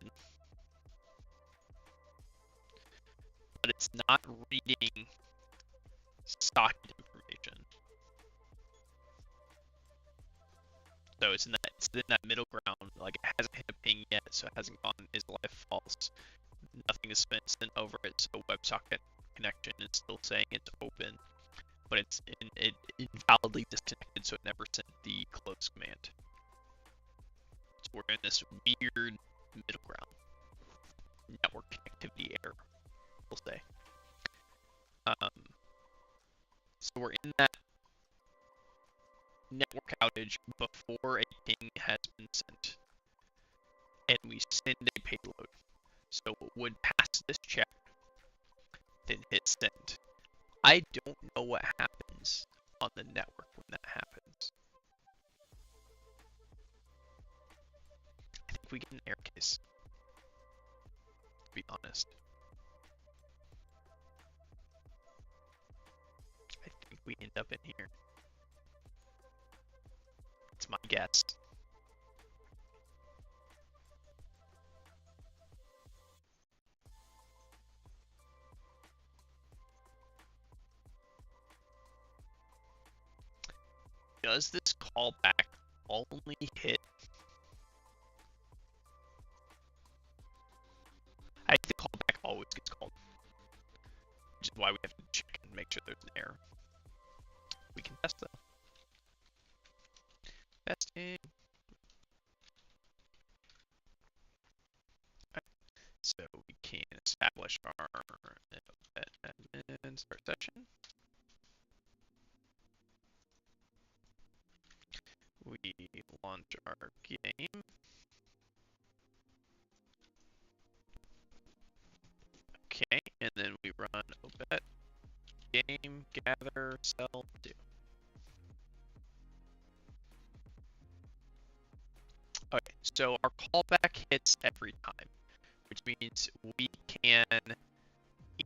[SPEAKER 1] but it's not reading socket information. So it's in that middle ground. Like, it hasn't hit a ping yet, so it hasn't gone is live false. Nothing has been sent over it, so WebSocket connection is still saying it's open, but it invalidly disconnected, so it never sent the close command. So we're in this weird middle ground. Network connectivity error, we'll say. So we're in that network outage before a ping has been sent, and we send a payload. So it would pass this check, then hit send. I don't know what happens on the network when that happens. I think we get an error case, to be honest. I think we end up in here. It's my guess. Does this callback only hit? I think the callback always gets called, which is why we have to check and make sure there's an error. We can test though. Testing. Right. So we can establish our admin start session. We launch our game. Okay, and then we run obet game gather cell do. Okay, so our callback hits every time, which means we can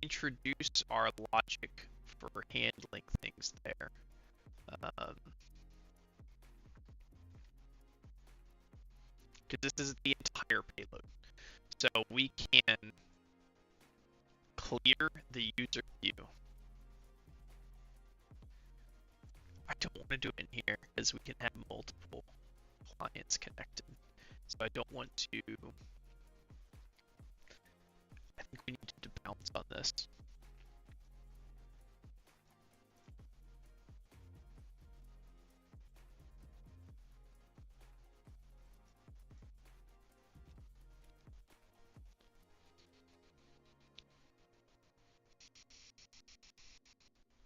[SPEAKER 1] introduce our logic for handling things there. Because this is the entire payload. So we can clear the user queue. I don't want to do it in here because we can have multiple clients connected. So I don't want to. I think we need to bounce on this.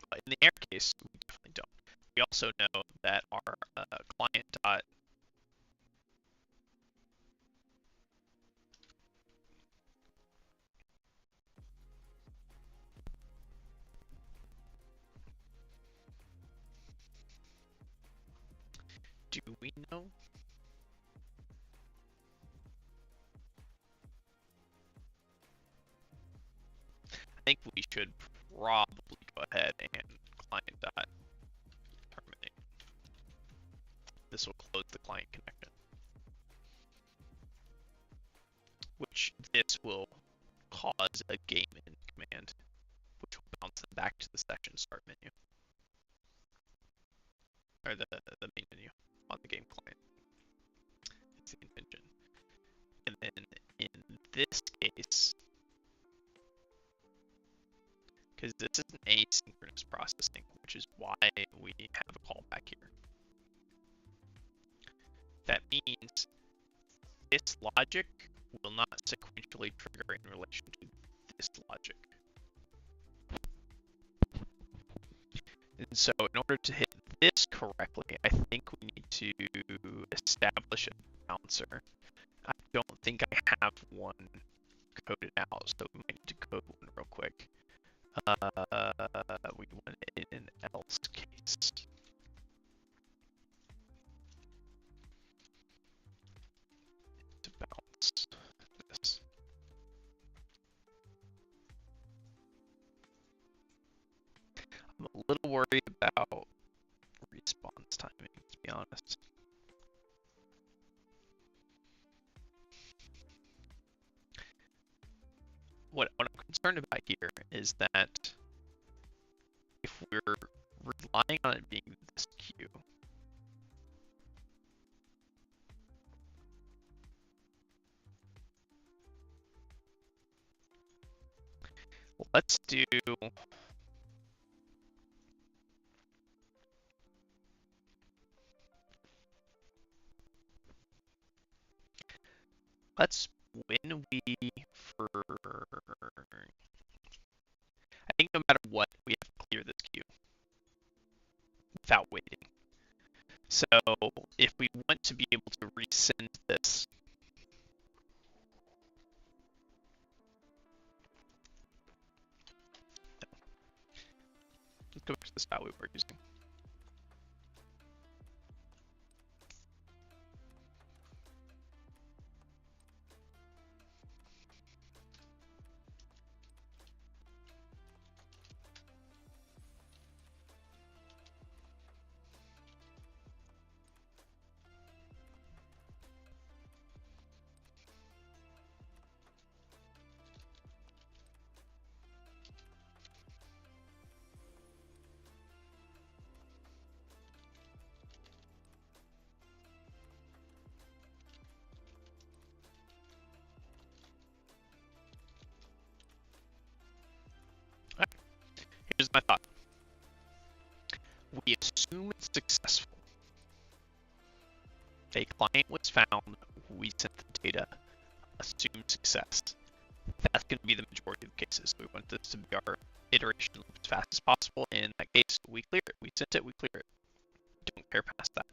[SPEAKER 1] But in the error case, we definitely don't. We also know that our client dot do we know? I think we should probably go ahead and client dot terminate. This will close the client connection, which this will cause a game end command, which will bounce them back to the session start menu, or the main menu on the game client. It's the intention. And then in this case, because this is an asynchronous processing, which is why we have a callback here. That means this logic will not sequentially trigger in relation to this logic. And so in order to hit this correctly, I think we need to establish a bouncer. I don't think I have one coded out, so we might need to code one real quick. We want it in an else case. To bounce this. I'm a little worried about response timing, to be honest. What I'm concerned about here is that if we're relying on it being this queue, let's do when we for I think no matter what, we have to clear this queue without waiting. So if we want to be able to resend this, let's go back to the style we were using. Here's my thought. We assume it's successful. A client was found, we sent the data, assume success. That's going to be the majority of the cases. We want this to be our iteration loop as fast as possible. In that case, we clear it. We sent it, we clear it. Don't care past that.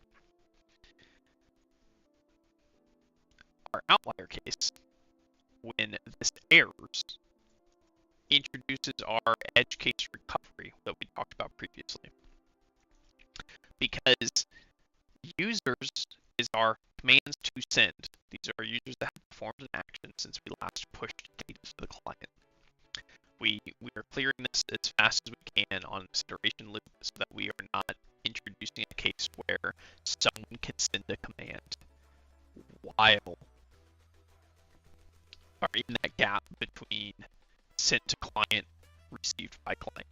[SPEAKER 1] Our outlier case, when this errors, introduces our edge case recovery that we talked about previously. Because users is our commands to send. These are users that have performed an action since we last pushed data to the client. We are clearing this as fast as we can on this iteration loop so that we are not introducing a case where someone can send a command while or in that gap between sent to client, received by client.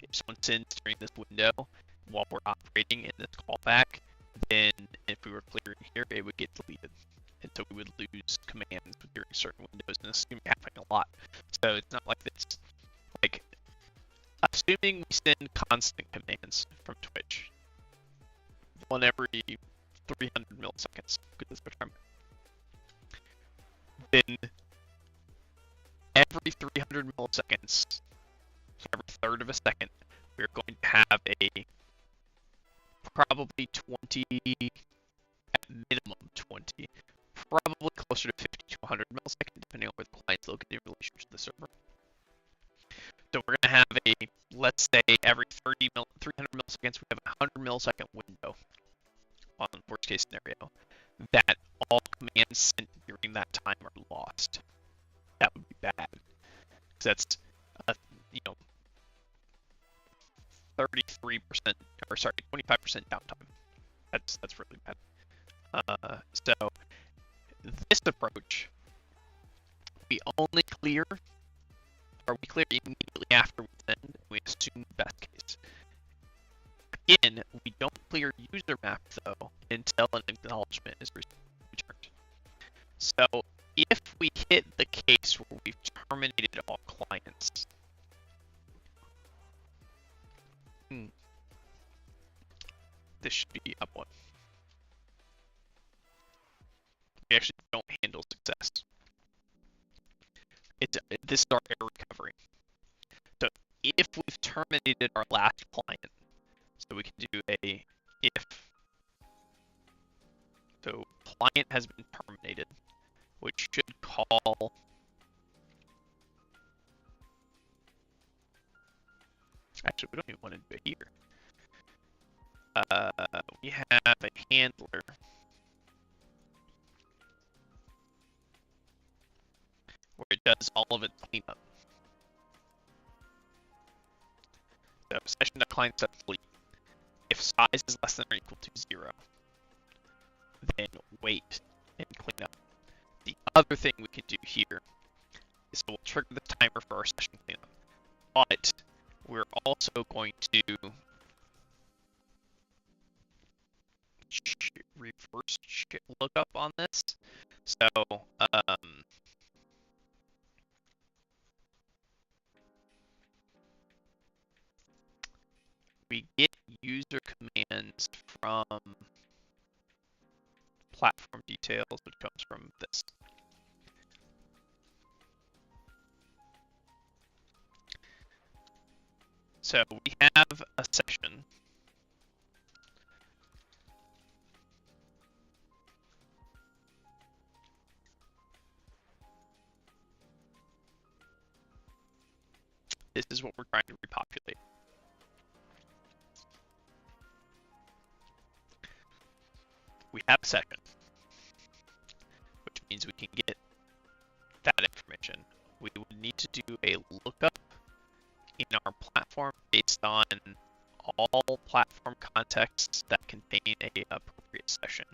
[SPEAKER 1] If someone sends during this window while we're operating in this callback, then if we were clearing here, it would get deleted. And so we would lose commands during certain windows, and this is going to be happening a lot. So it's not like it's like, assuming we send constant commands from Twitch, one every 300 milliseconds, goodness term, then every 300 milliseconds, so every third of a second, we're going to have a probably 20, at minimum 20, probably closer to 50 to 100 milliseconds, depending on where the client's located in relation to the server. So we're going to have a, let's say every 300 milliseconds, we have a 100 millisecond window on worst case scenario that all commands sent during that time are lost. That would be bad. Because that's, 33%, or sorry, 25% downtime. That's really bad. So this approach, we only clear, or we clear immediately after we send, we assume best case. Again, we don't clear user map though until an acknowledgement is returned. So if we hit the case where we've terminated all clients, this should be up one. We actually don't handle success. This is our error recovery. So if we've terminated our last client, so we can do a if. So client has been terminated, which should call Actually, we don't even want to do it here. We have a handler where it does all of its cleanup. So session.client.delete. If size is less than or equal to 0, then wait and clean up. The other thing we can do here is so we'll trigger the timer for our session cleanup, but we're also going to reverse lookup on this. So we get user commands from platform details, which comes from this. So we have a session. This is what we're trying to repopulate. We have a session, which means we can get that information. We would need to do a lookup in our platform based on all platform contexts that contain a appropriate session.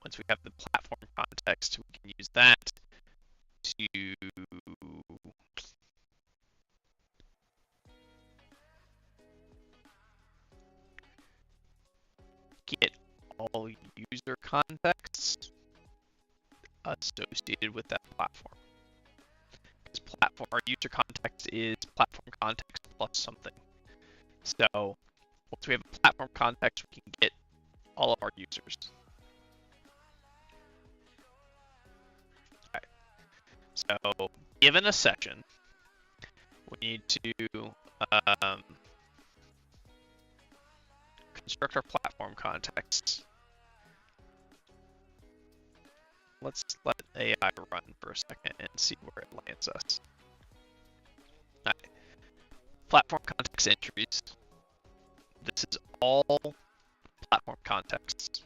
[SPEAKER 1] Once we have the platform context, we can use that to get all user contexts associated with that platform. Because platform, our user context is platform context plus something. So once we have a platform context, we can get all of our users. Okay. So given a session, we need to construct our platform context. Let's let AI run for a second and see where it lands us. All right. Platform context entries. This is all platform contexts.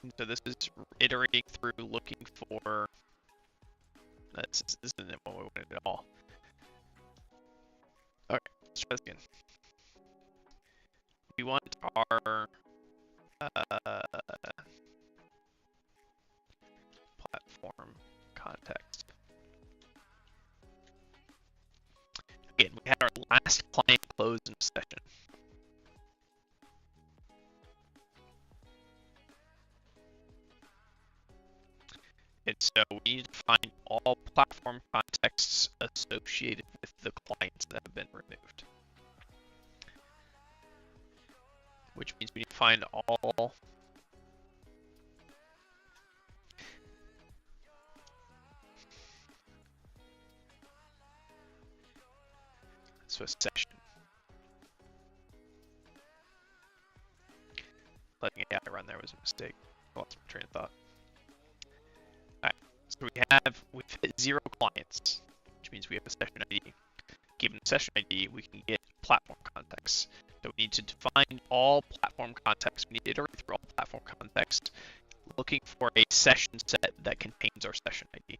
[SPEAKER 1] And so this is iterating through looking for. This isn't what we wanted at all. Okay, let's try this again. We want our platform context. Again, we had our last client close in a session. And so we need to find all platform contexts associated with the clients that have been removed. Which means we need to find all so a session. Letting AI run there was a mistake. I lost my train of thought. Alright, so we've hit 0 clients, which means we have a session ID. Given the session ID, we can get platform context. So we need to define all platform context. We need to iterate through all platform context, looking for a session set that contains our session ID.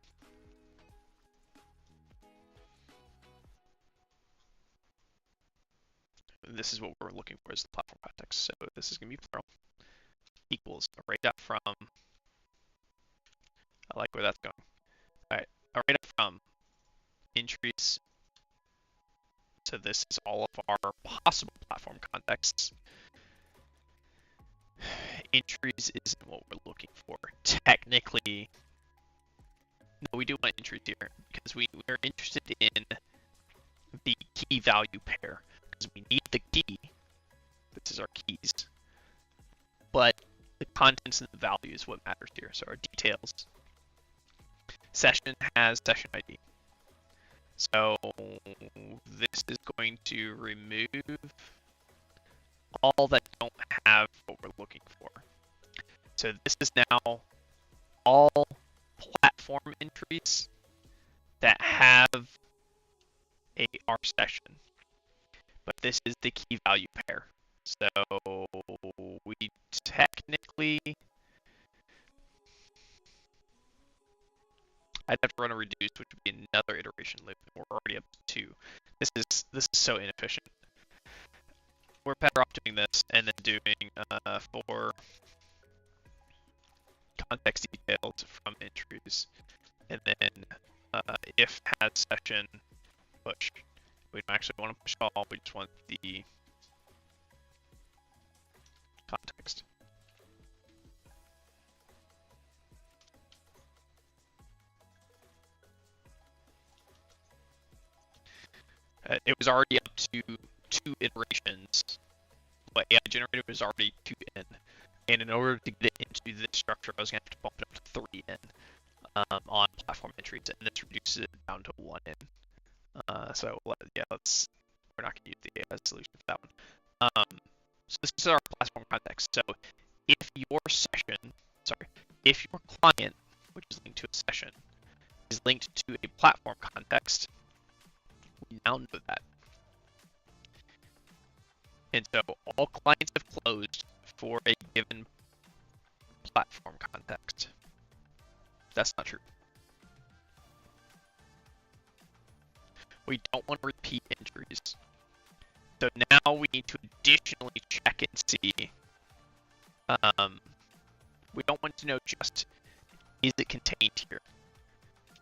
[SPEAKER 1] This is what we're looking for as the platform context. So this is going to be plural. Equals array.from. I like where that's going. All right, array.from entries. So this is all of our possible platform contexts. Entries isn't what we're looking for. Technically, no, we do want entries here because we're interested in the key value pair because we need the key. This is our keys. But the contents and the value is what matters here. So our details. Session has session ID. So this is going to remove all that don't have what we're looking for. So this is now all platform entries that have a R session, but this is the key value pair. So we technically, I'd have to run a reduce, which would be another iteration loop, and we're already up to 2. This is so inefficient. We're better off doing this and then doing for context details from entries, and then if has session push. We don't actually want to push all, we just want the context. It was already up to 2 iterations. What AI generated was already 2n, and in order to get it into this structure, I was going to have to bump it up to 3n on platform entries, and this reduces it down to 1n. So yeah, we're not going to use the AI solution for that one. So this is our platform context. So if your client, which is linked to a session, is linked to a platform context, we now know that. And so all clients have closed for a given platform context. That's not true. We don't want to repeat entries. So now we need to additionally check and see. We don't want to know just, is it contained here?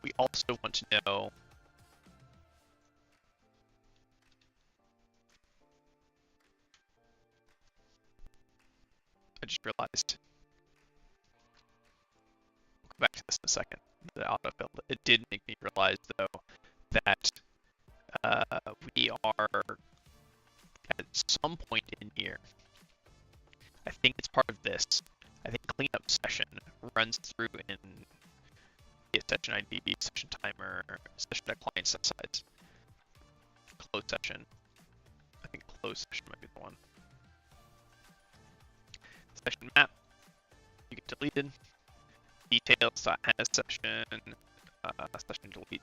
[SPEAKER 1] We also want to know, I just realized, we'll go back to this in a second, the autofill. It did make me realize though that we are at some point in here, I think it's part of this, I think cleanup session runs through in session ID, session timer, session client set size, close session. I think close session might be the one. Session map, you get deleted. Details has session, session delete.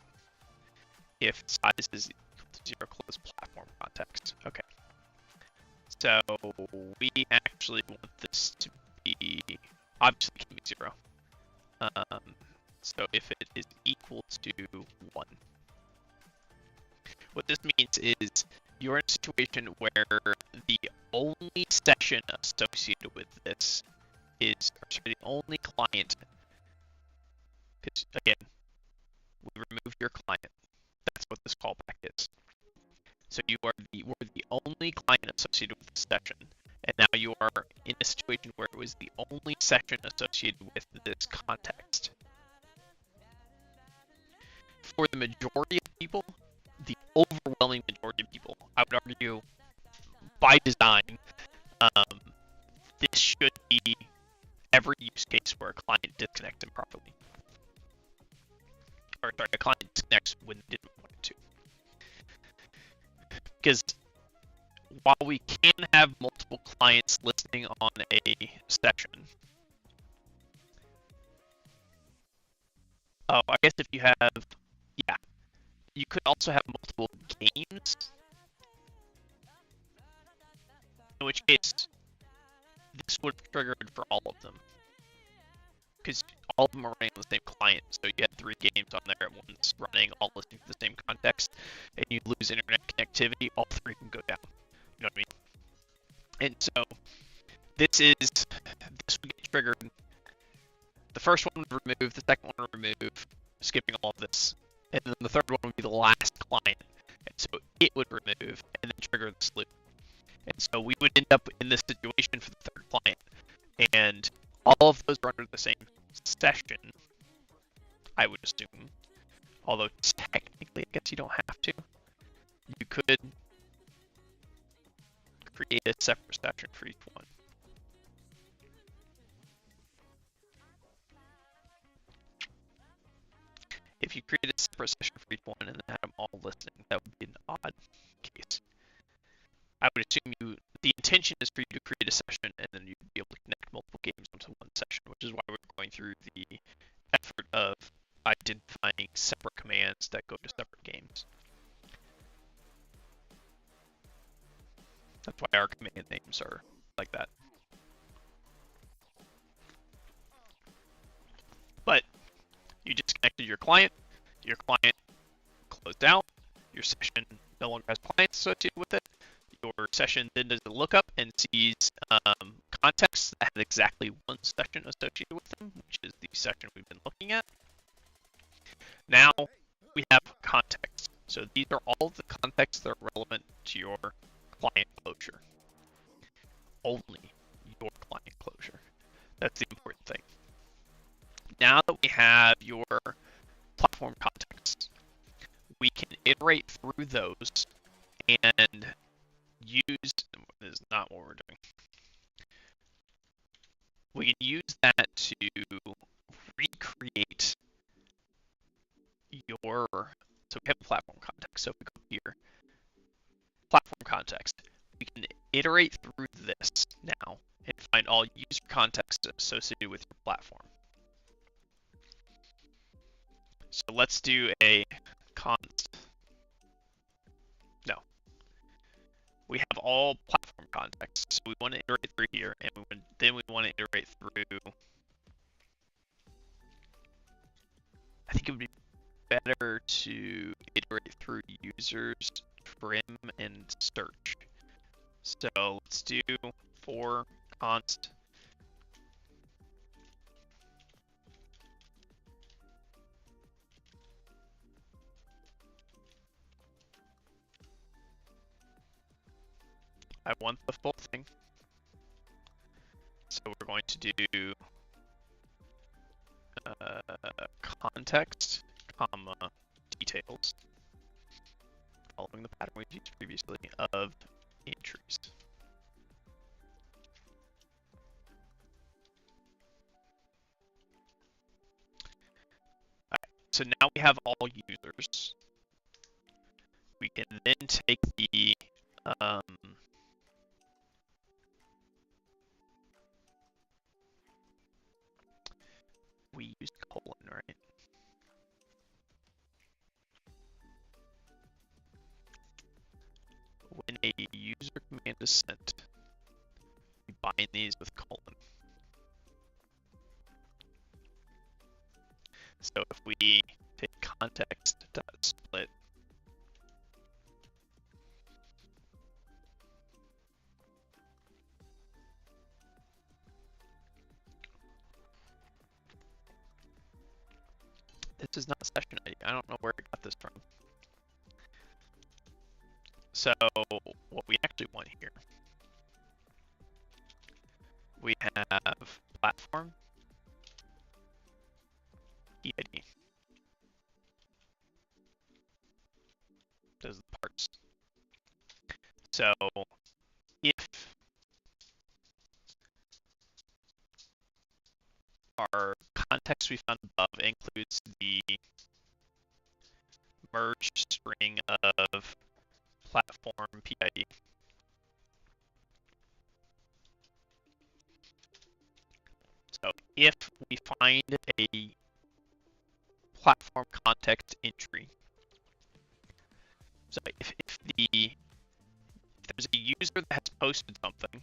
[SPEAKER 1] If size is equal to 0, close platform context. Okay. So we actually want this to be, obviously it can be 0. So if it is equal to 1. What this means is you're in a situation where the only session associated with this is, or sorry, the only client, because again, we remove your client. That's what this callback is. So we're the only client associated with the session, and now you are in a situation where it was the only session associated with this context. For the majority of people, the overwhelming majority of people, I would argue, by design, this should be every use case where a client disconnects improperly. Or sorry, a client disconnects when they didn't want it to. Because while we can have multiple clients listening on a session, I guess if you have, yeah, you could also have multiple games, in which case this would have triggered for all of them. Because all of them are running on the same client, so you had 3 games on there at once running, all listening to the same context, and you lose internet connectivity, all 3 can go down. You know what I mean? And so this would get triggered. The first one would remove, the second one would remove, skipping all of this. And then the third one would be the last client. And so it would remove and then trigger this loop. And so we would end up in this situation for the third client. And all of those are under the same session, I would assume. Although technically, I guess you don't have to. You could create a separate session for each one. If you create a separate session for each one and then had them all listening, that would be an odd case. I would assume the intention is for you to create a session and then you'd be able to connect multiple games onto one session, which is why we're going through the effort of identifying separate commands that go to separate games. That's why our command names are like that. But you just connected your client closed out, your session no longer has clients associated with it. Your session then does a lookup and sees contexts that have exactly one session associated with them, which is the session we've been looking at. Now we have context. So these are all the contexts that are relevant to your client closure. Only your client closure. That's the important thing. Now that we have your platform context, we can iterate through those and use, this is not what we're doing. We can use that to recreate your, so we have a platform context. So if we go here, platform context, we can iterate through this now and find all user context associated with your platform. So let's do a const. No. We have all platform context. So we want to iterate through here, and then we want to iterate through. I think it would be better to iterate through users, trim, and search. So let's do for const. I want the full thing. So we're going to do context, comma, details, following the pattern we've used previously of entries. All right, so now we have all users. We can then take the we used colon, right? When a user command is sent, we bind these with colon. So if we take context.split, this is not session ID. I don't know where I got this from. So what we actually want here, we have platform PID. Those are the parts. So if our context we found above includes the merge string of platform PID, so if we find a platform context entry, so if there's a user that has posted something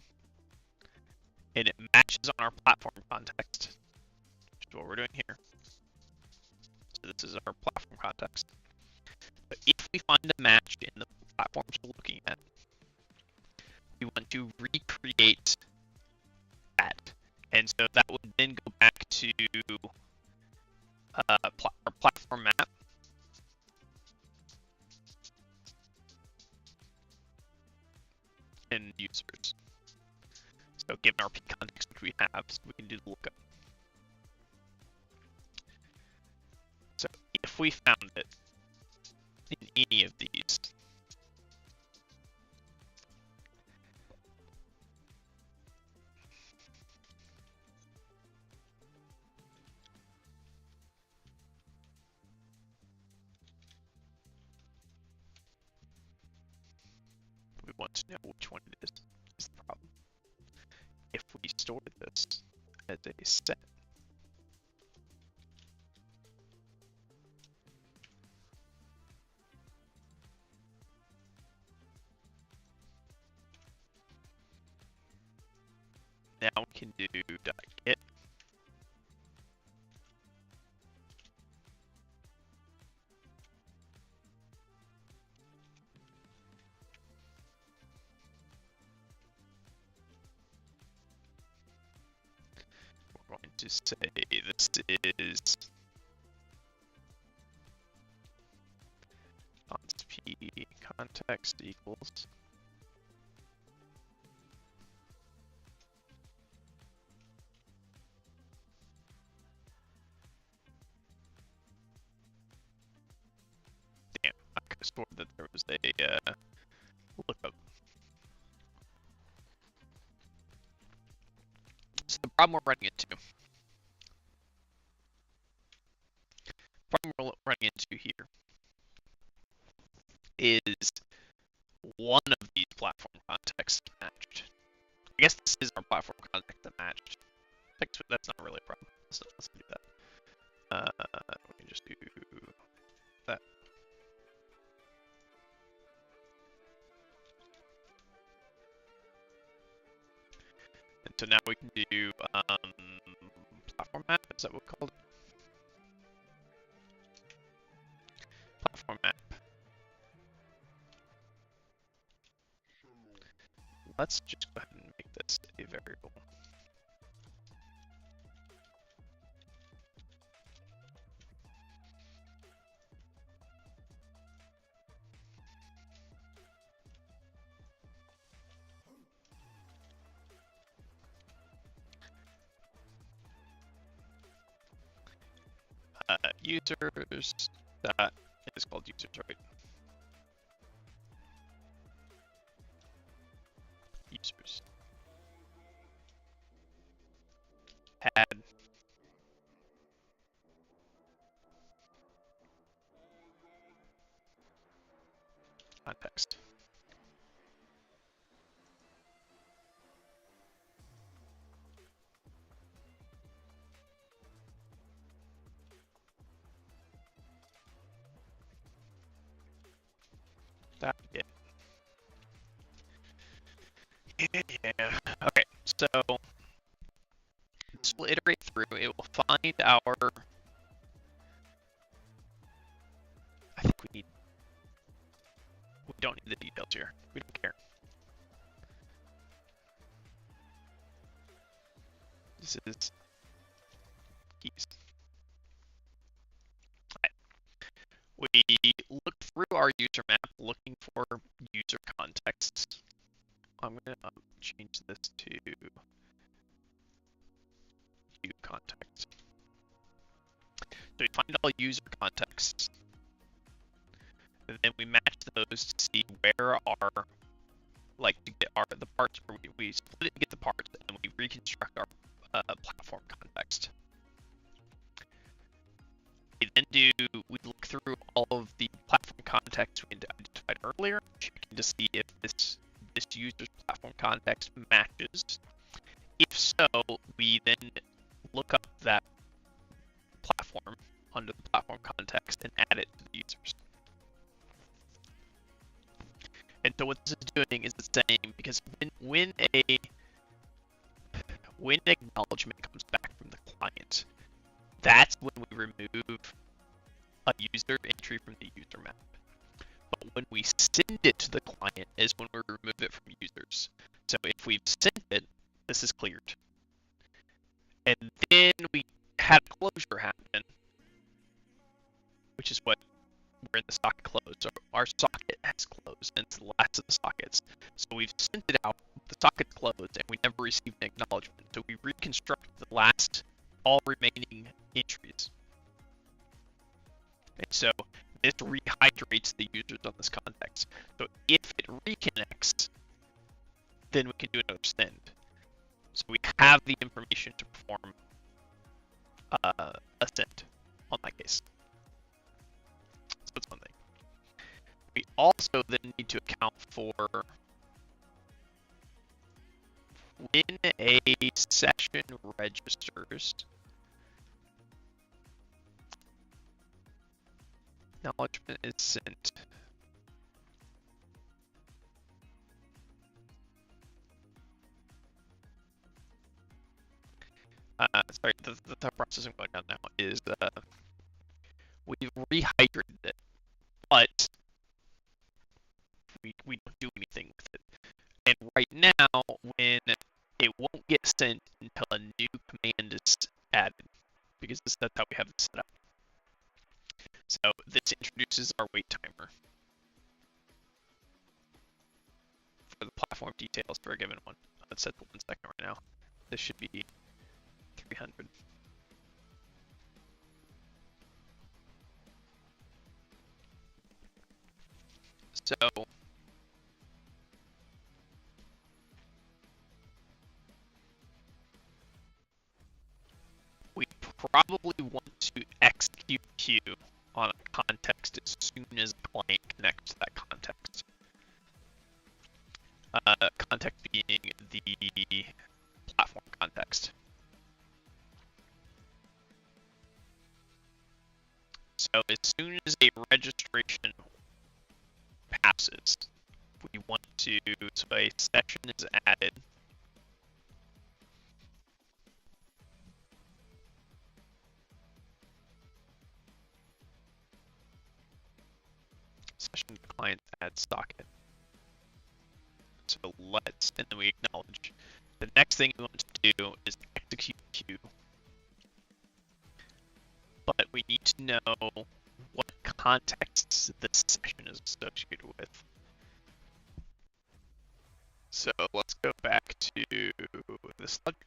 [SPEAKER 1] and it matches on our platform context, which is what we're doing here. So this is our platform context. But if we find a match in the platforms we're looking at, we want to recreate that. And so that would then go back to our platform map. And users. So given our P context, which we have, so we can do the lookup. So if we found it in any of these, we want to know which one it is the problem. If we store this as a set, now we can do .get. We're going to say this is const p context equals damn, I could have sworn that there was a lookup. So the problem we're running into here is one of these platform contexts matched. I guess this is our platform context that matched. That's not really a problem. Let's do that. We can just do that. And so now we can do platform map. Is that what we called it? Platform map. Let's just go ahead and make this a variable. Users that is called users, right? Users. Add context. That yeah. Yeah. Okay, so this will iterate through. It will find our. I think we don't need the details here. We don't care. This is keys. We look through our user map looking for user contexts. I'm going to change this to view context. So we find all user contexts, and then we match those to see where our, like to get the parts where we split it to get the parts, and we reconstruct our platform context. We look through all of the platform contexts we identified earlier, checking to see if this user's platform context matches. If so, we then look up that platform under the platform context and add it to the users. And so what this is doing is it's saying, because when an acknowledgement comes back from the client, that's when we remove a user entry from the user map. But when we send it to the client is when we remove it from users. So if we've sent it, this is cleared. And then we had a closure happen, which is what we're in the socket close. So our socket has closed, and it's the last of the sockets. So we've sent it out, the socket's closed, and we never received an acknowledgement. So we reconstruct the last, all remaining entries. And so this rehydrates the users on this context. So if it reconnects, then we can do another send. So we have the information to perform a send on that case. So that's one thing. We also then need to account for when a session registers, acknowledgement is sent. sorry, the thought process I'm going down now is we've rehydrated it, but we don't do anything with it. And right now, when it won't get sent until a new command is added, because that's how we have it set up. So this introduces our wait timer for the platform details for a given one. Let's set to 1 second right now. This should be 300. So we probably want to execute queue on a context as soon as the client connects to that context. Context being the platform context. So as soon as a registration passes, we want to, so a session is added. Session client add socket. So let's, and then we acknowledge. The next thing we want to do is execute queue. But we need to know what contexts this session is associated with. So let's go back to this logic.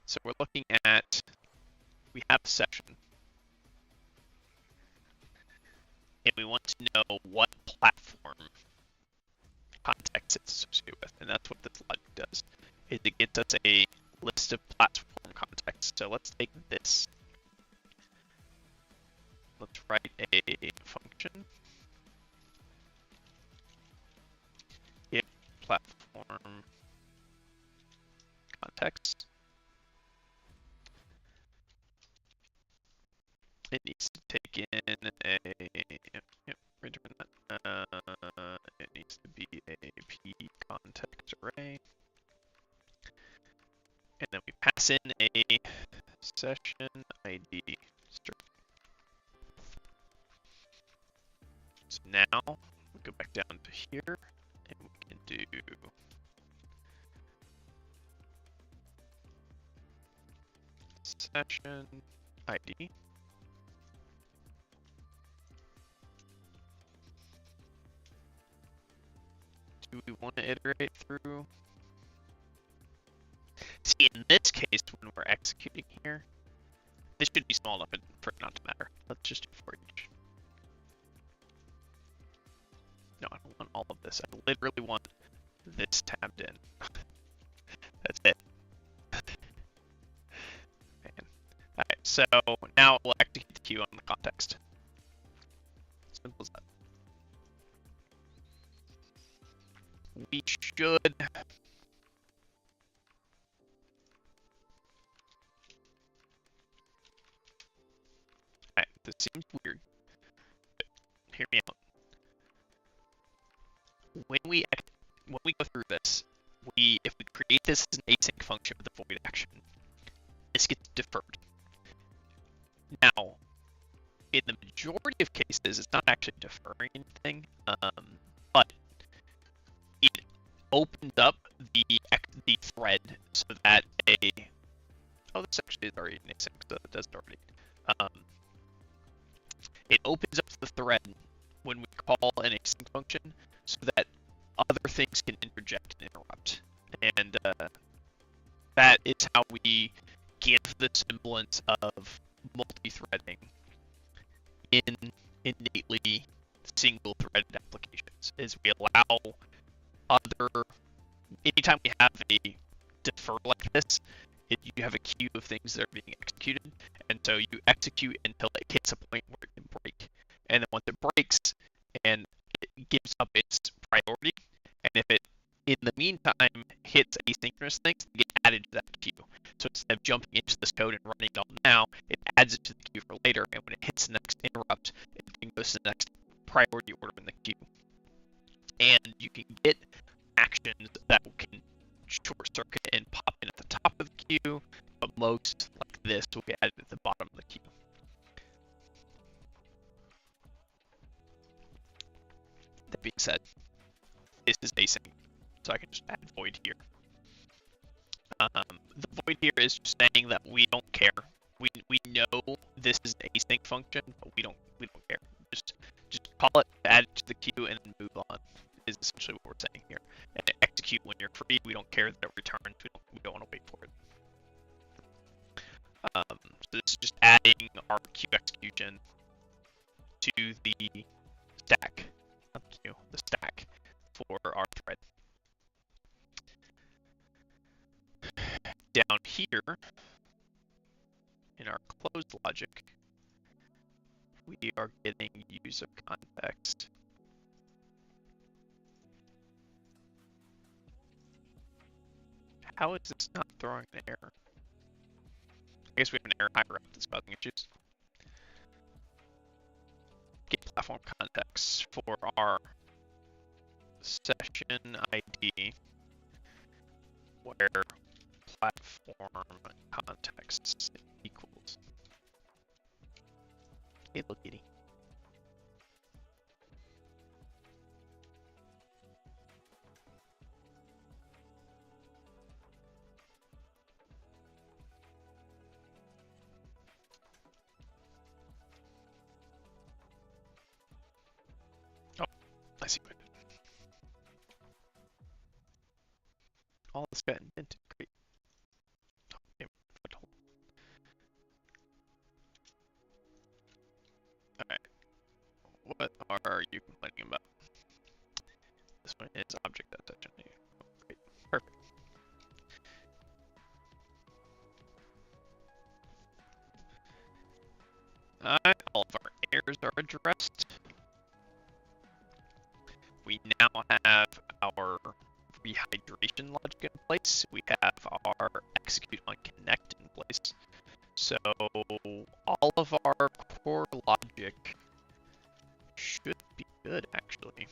[SPEAKER 1] So we're looking at, we have a session. And we want to know what platform context it's associated with. And that's what this logic does, is it gets us a list of platform contexts. So let's take this. Let's write a function. If platform context. It needs to take in a, return that. It needs to be a p context array. And then we pass in a session ID string. So now we go back down to here and we can do session ID. Do we want to iterate through? See, in this case, when we're executing here, this should be small enough for it not to matter. Let's just do for each. No, I don't want all of this. I literally want this tabbed in. That's it. Man. Alright, so now we'll execute the queue on the context. Simple as that. We should... Alright, this seems weird. But hear me out. When we go through this, if we create this as an async function with a void action, this gets deferred. Now, in the majority of cases, it's not actually deferring anything, but it opens up the thread so that this actually is already an async, so it does it already. It opens up the thread when we call an async function so that other things can interject and interrupt. And that is how we give the semblance of multi-threading in innately single-threaded applications, is we allow anytime we have a defer like this, you have a queue of things that are being executed, and so you execute until it hits a point where it can break. And then once it breaks, and it gives up its priority, and if it, in the meantime, hits asynchronous things, they get added to that queue. So instead of jumping into this code and running it all now, it adds it to the queue for later, and when it hits the next interrupt, it goes to the next priority order in the queue. And you can get actions that can short circuit and pop in at the top of the queue, but most like this will get added at the bottom of the queue. That being said, this is async, so I can just add void here. The void here is just saying that we don't care. We know this is an async function, but we don't care. Just call it, add it to the queue, and then move on. Is essentially what we're saying here. And execute when you're free. We don't care that it returns. We don't want to wait for it. So this is just adding our queue execution to the stack, not the queue, the stack for our thread. Down here in our closed logic, we are getting user context. How is this not throwing an error? I guess we have an error higher up that's causing issues. Get platform context for our session ID, where platform context equals Hello Kitty. Oh, I see what I did. All this got indented. Great. Oh, damn, foothold. Alright. What are you complaining about? This one is object attention. Oh, great. Perfect. Alright, all of our errors are addressed. We now have our rehydration logic in place. We have our execute on connect in place. So all of our core logic should be good, actually.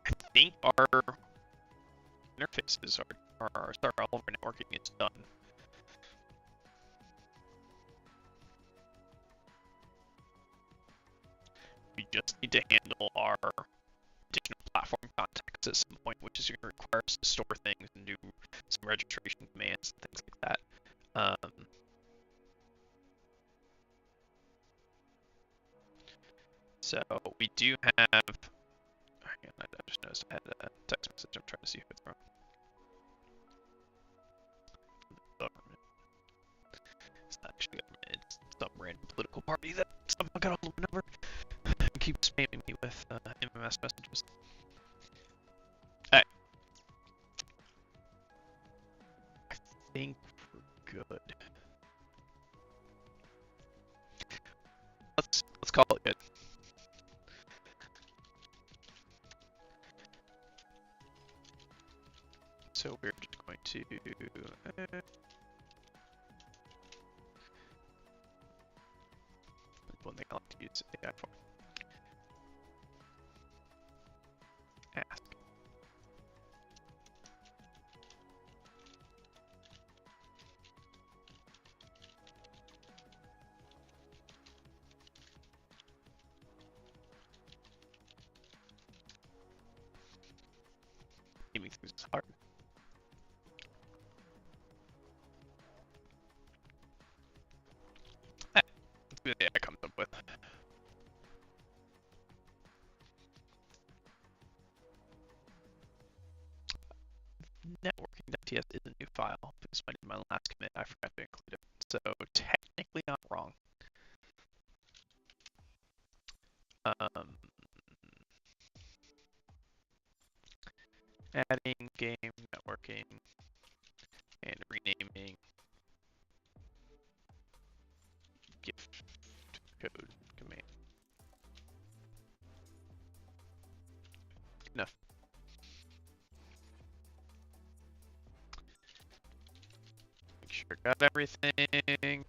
[SPEAKER 1] I think our interfaces are sorry, all of our networking is done. We just need to handle our additional platform context at some point, which is going to require us to store things and do some registration commands and things like that. So we do have. Hang on, I just noticed I had a text message. I'm trying to see if it's wrong. Government. It's not actually government. It's some random political party that somehow got all of my number and keeps spamming me with MMS messages. Alright. I think we're good. Let's call it good. So we're just going to one thing I like to use AI for. Ask. Naming things is hard. Let's see what the AI comes up with. Networking.ts is a new file. This might be my last commit. I forgot to include it. So technically not wrong. Adding game networking and renaming gift code command. Good enough. Make sure I got everything.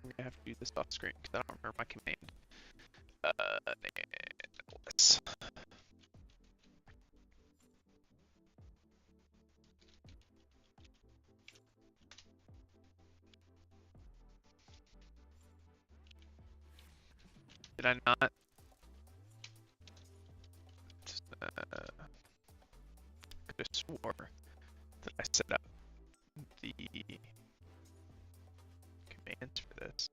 [SPEAKER 1] I'm gonna have to do this off screen because I don't remember my command. Let's. Did I not? Could have swore that I set up the commands for this.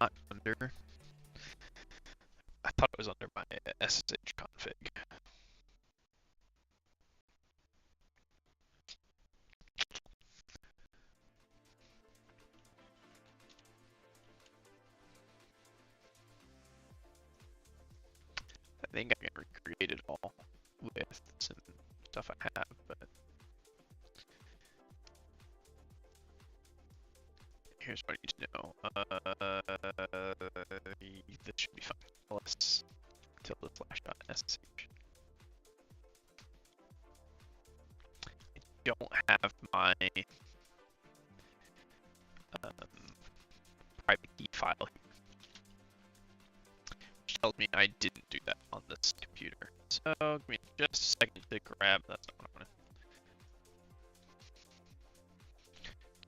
[SPEAKER 1] Not under. I thought it was under my SSH config. I think I can recreate it all with some stuff I have, but here's what I need to know. This should be fine. Let's tilde/.sh. I don't have my private key file here, which tells me I didn't do that on this computer. So give me just a second to grab. That's not what I'm gonna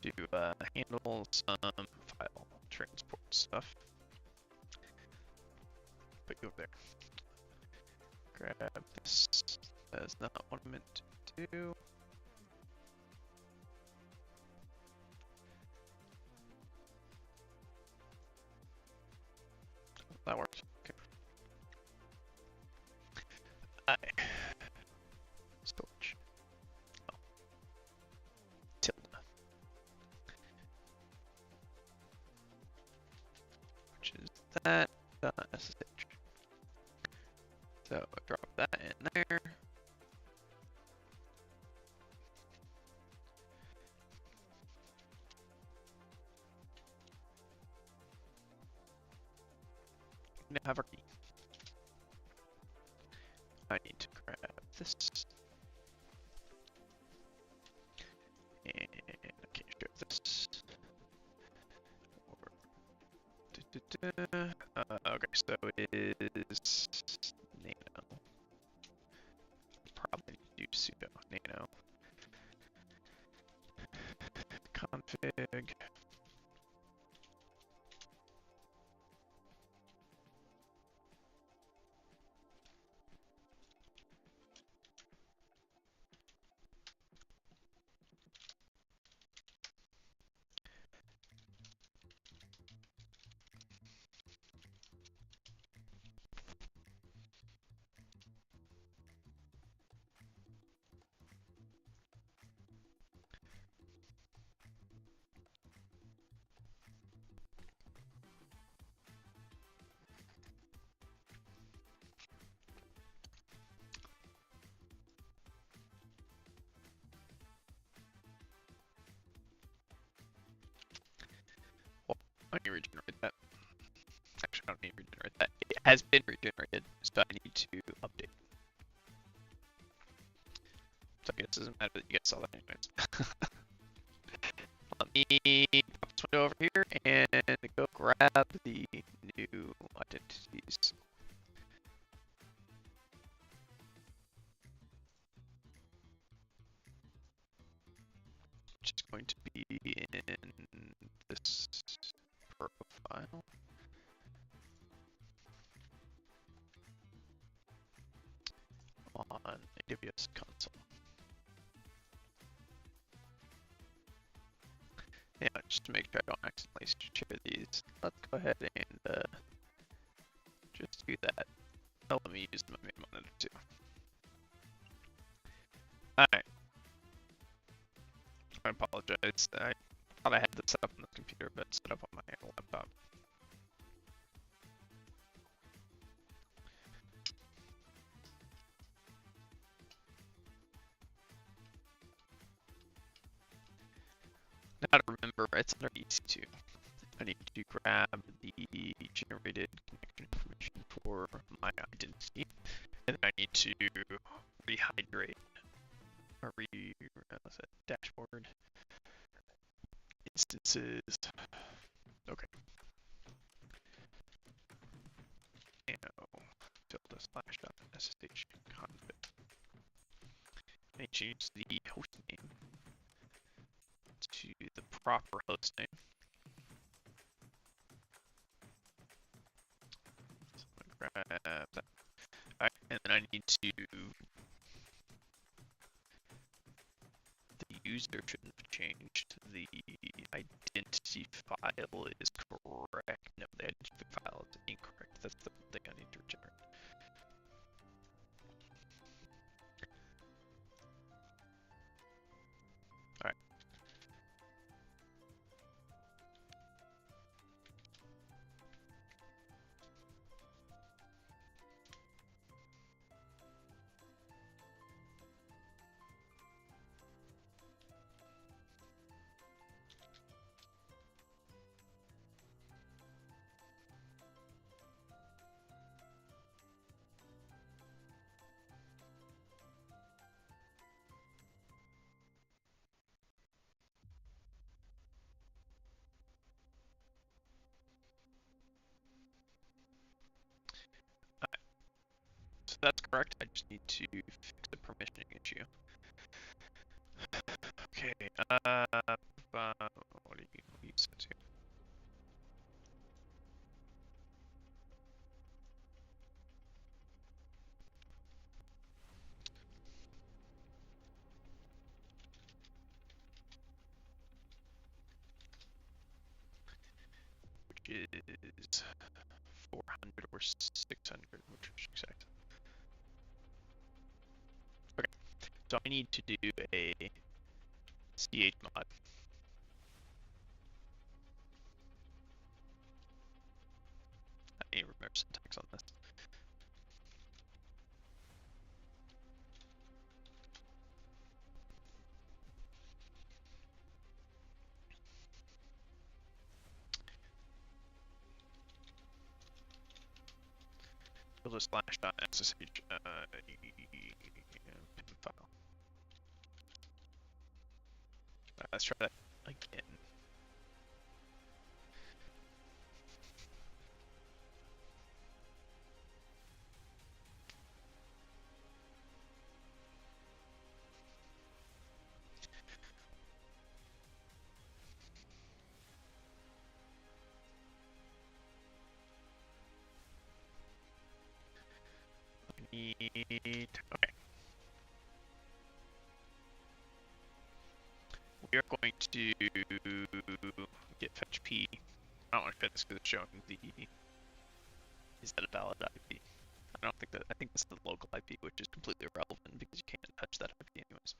[SPEAKER 1] do. Handle some file transport stuff. Put you over there. Grab this. That's not what I meant to do. That works. Okay. Storage. Oh. Tilde. Which is that. SSH. So drop that in there. Now have our key. I need to grab this. And I can't share this. Okay, so it is nano. Probably need to do sudo nano config. I need to regenerate that. Actually, I don't need to regenerate that. It has been regenerated, so I need to update. So I guess it doesn't matter that you guys saw that anyways. Let me pop this window over here and go grab the new identities. Which is going to be in this profile. On AWS console. Yeah, just to make sure I don't accidentally share these, let's go ahead and just do that. Oh, let me use my main monitor too. Alright. I apologize. I thought I had this set up on the computer, but set up on my laptop. Now to remember, I it's under EC2. I need to grab the generated connection information for my identity, and then I need to rehydrate or what's that, dashboard instances. Okay. Nano tilde slash dot SSH config. I change the host name to the proper host name. So I'm gonna grab that. Alright, and then I need to. The user shouldn't have changed. The identity file is correct. No, the identity file is incorrect. That's the thing I need to regenerate. Alright. So that's correct. I just need to fix the permissioning issue. Okay. What do you set to? Which is 400 or 600, which is exact. Okay. So I need to do a chmod. I need to remember syntax on this. Tilde slash dot SSH pim file. Let's try that again. Okay. We are going to get fetch P. I don't want to fit this because it's showing the. Is that a valid IP? I don't think that. I think this is the local IP, which is completely irrelevant because you can't touch that IP anyways.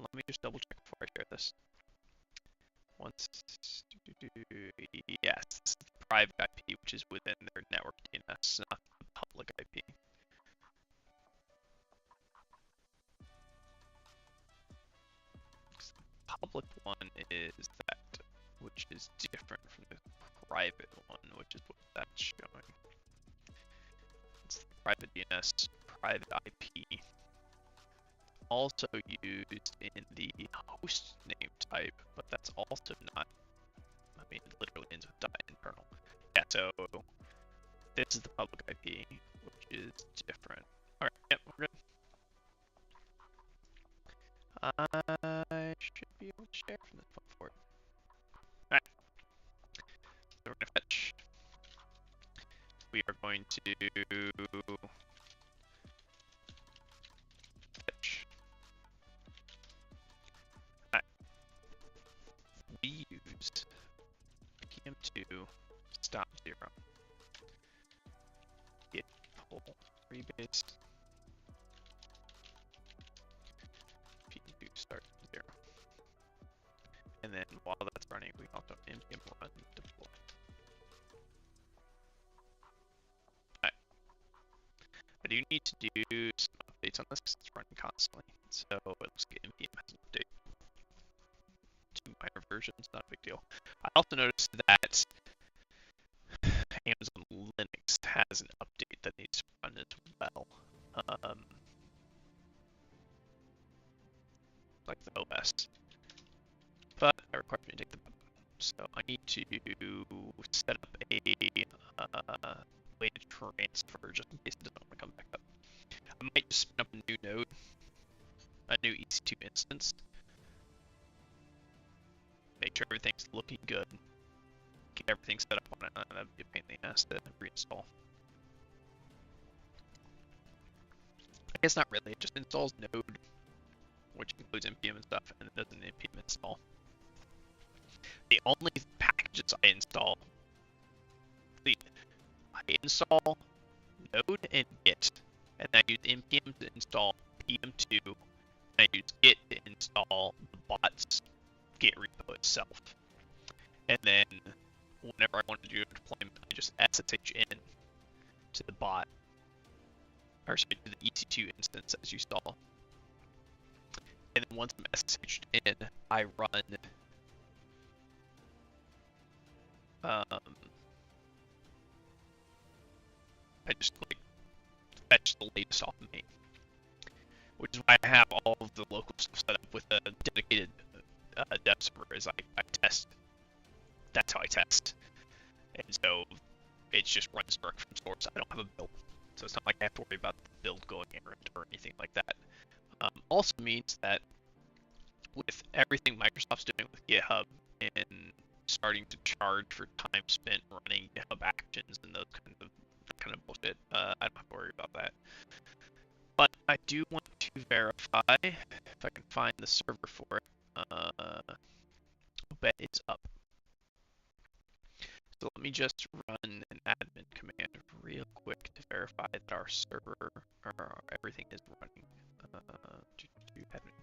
[SPEAKER 1] Let me just double check before I share this. Once. Yes, this is the private IP, which is within their network DNS, not the public IP. The public one is that, which is different from the private one, which is what that's showing. It's the private DNS, private IP. Also used in the host name type, but that's also not, I mean, it literally ends with .internal. Yeah, so this is the public IP, which is different. Alright, yep, we're good. I should be able to share from this point forward. Alright. So we're gonna fetch. We are going to fetch. Alright. We used pm2 stop 0. Git pull rebase p2 start 0. And then while that's running, we also npm run deploy. Alright. I do need to do some updates on this because it's running constantly. So it looks like NPM has an update. 2 minor versions, not a big deal. I also noticed that Amazon Linux has an update that needs to run as well. Like the OS. But that requires me to take the button. So I need to set up a way to transfer just in case it doesn't want to come back up. I might just spin up a new node, a new EC2 instance. Make sure everything's looking good. Get everything set up on it. That'd be a pain in the ass to reinstall. I guess not really. It just installs node, which includes npm and stuff, and it does an npm install. The only packages I install, I install node and git, and I use npm to install pm2, and I use git to install the bot's git repo itself. And then whenever I want to do a deployment, I just SSH in to the bot, or sorry, to the EC2 instance as you saw. And then once I'm SSH'd in, I run I just like fetch the latest off of me, which is why I have all of the local stuff set up with a dedicated dev server. Is I test. That's how I test, and so it just runs direct from source. I don't have a build, so it's not like I have to worry about the build going errant or anything like that. Also means that with everything Microsoft's doing with GitHub and starting to charge for time spent running GitHub Actions and those kind of bullshit, I don't have to worry about that. But I do want to verify if I can find the server for it. I'll bet it's up. So let me just run an admin command real quick to verify that our server or everything is running. Admin.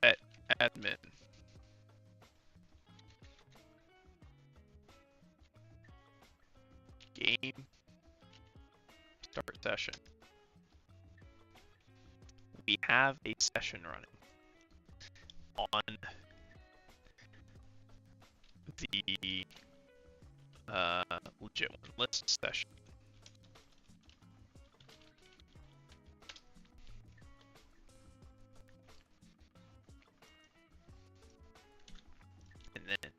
[SPEAKER 1] Bet admin. Game start session. We have a session running on the legit one, list session. And then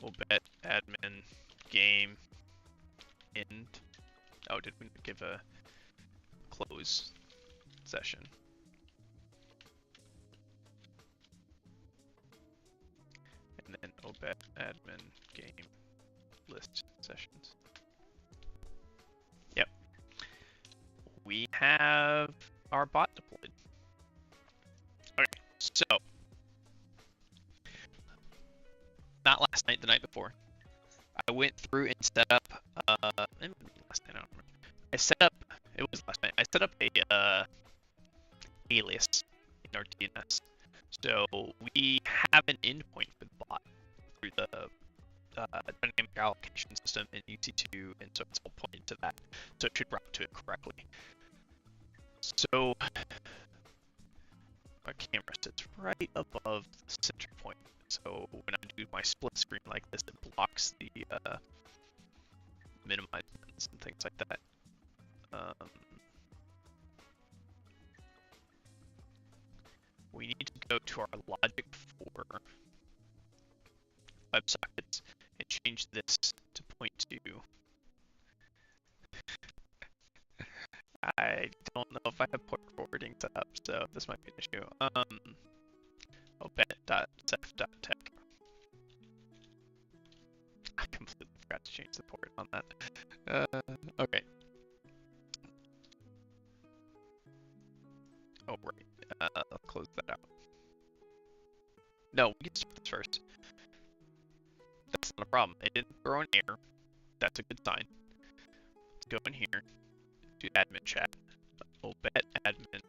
[SPEAKER 1] we'll bet admin game end. Oh, did we give a close session? And then obet admin game list sessions. Yep. We have our bot deployed. Okay, so not last night, the night before, I went through and set up maybe last night, I don't remember. I set up, it was last night, I set up a alias in our DNS. So we have an endpoint for the bot through the dynamic allocation system in EC2, and so it's all pointed to that. So it should route to it correctly. So our camera sits right above the center point. So when I do my split screen like this, it blocks the minimize buttons and things like that. We need to go to our logic for WebSockets and change this to point to. I don't know if I have port forwarding set up, so this might be an issue. obet.ceph.tech. I completely forgot to change the port on that. Okay. Oh, right. I'll close that out. No, we can start this first. That's not a problem. It didn't throw an error. That's a good sign. Let's go in here. Do admin chat. Obet admin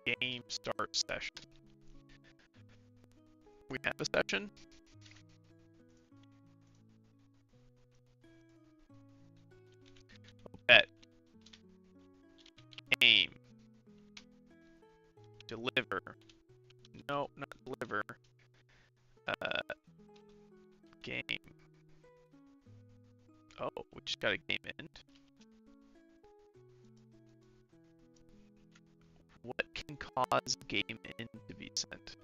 [SPEAKER 1] game start session. We have a session. deliver. No, not deliver. Game. Oh, we just got a game end. What can cause game end to be sent?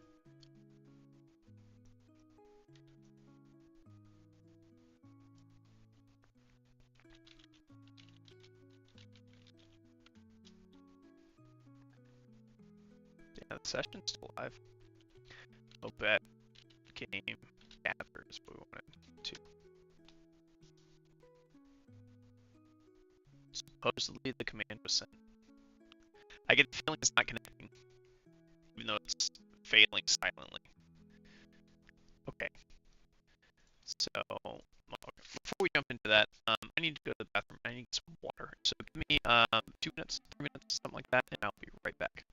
[SPEAKER 1] Yeah, the session's still live. Oh, bet game gather is what we wanted to. Supposedly the command was sent. I get the feeling it's not connecting, even though it's failing silently. Okay. So, before we jump into that, I need to go to the bathroom. I need some water. So give me 2 minutes, 3 minutes, something like that, and I'll be right back.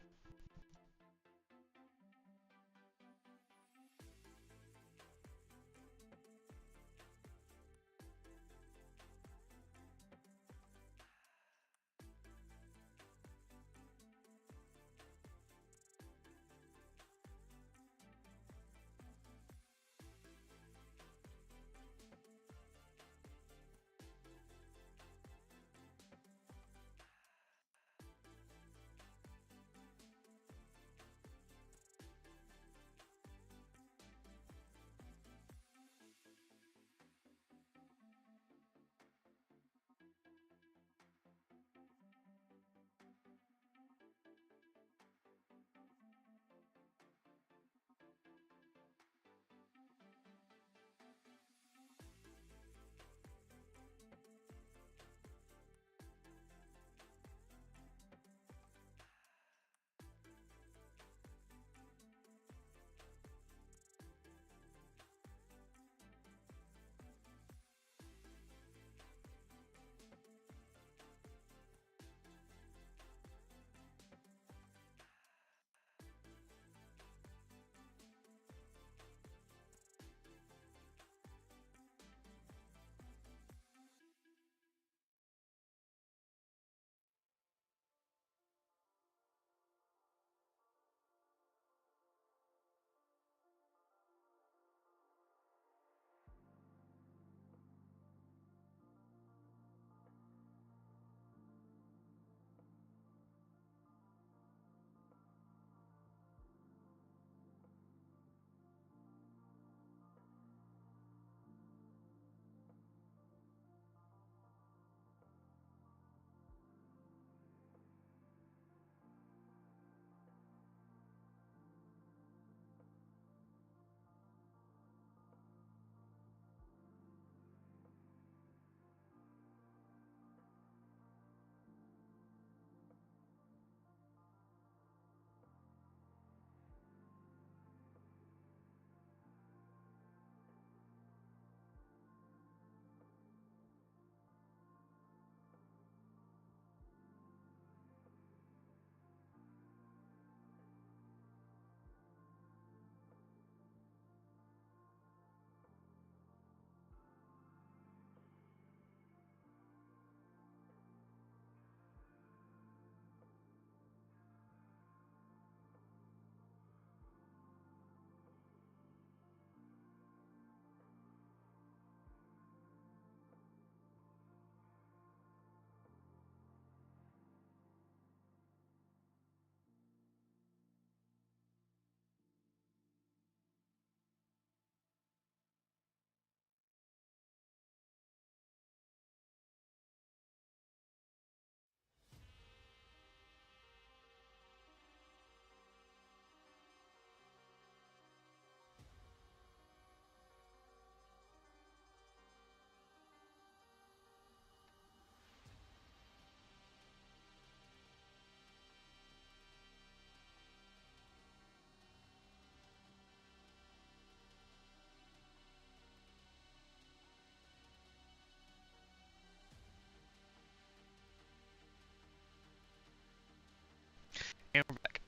[SPEAKER 1] And we're back.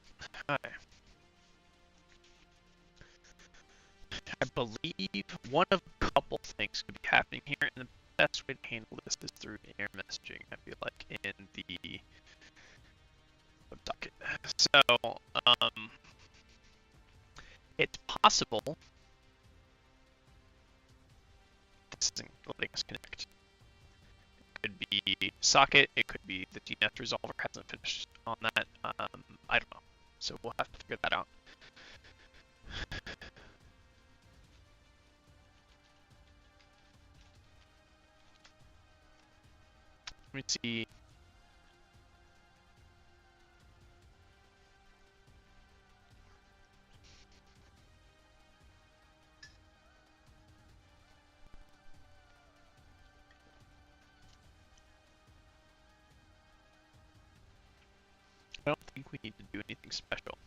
[SPEAKER 1] Hi. I believe one of a couple things could be happening here, and the best way to handle this is through air messaging, I feel like, in the WebSocket. So, possible this isn't letting us connect. It could be socket, it could be the DNS resolver hasn't finished on that. I don't know. So we'll have to figure that out. Let me see. I don't think we need to do anything special.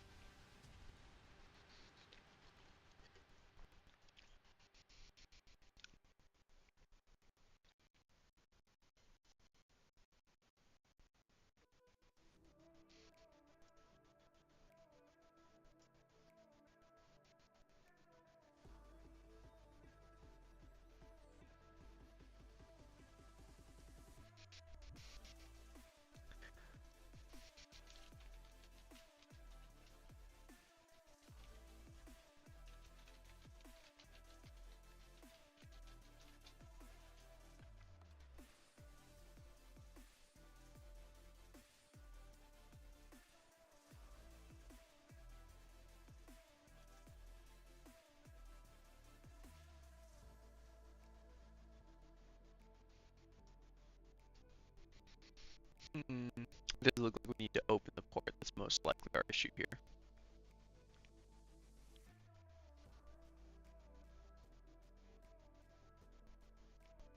[SPEAKER 1] It does look like we need to open the port. That's most likely our issue here.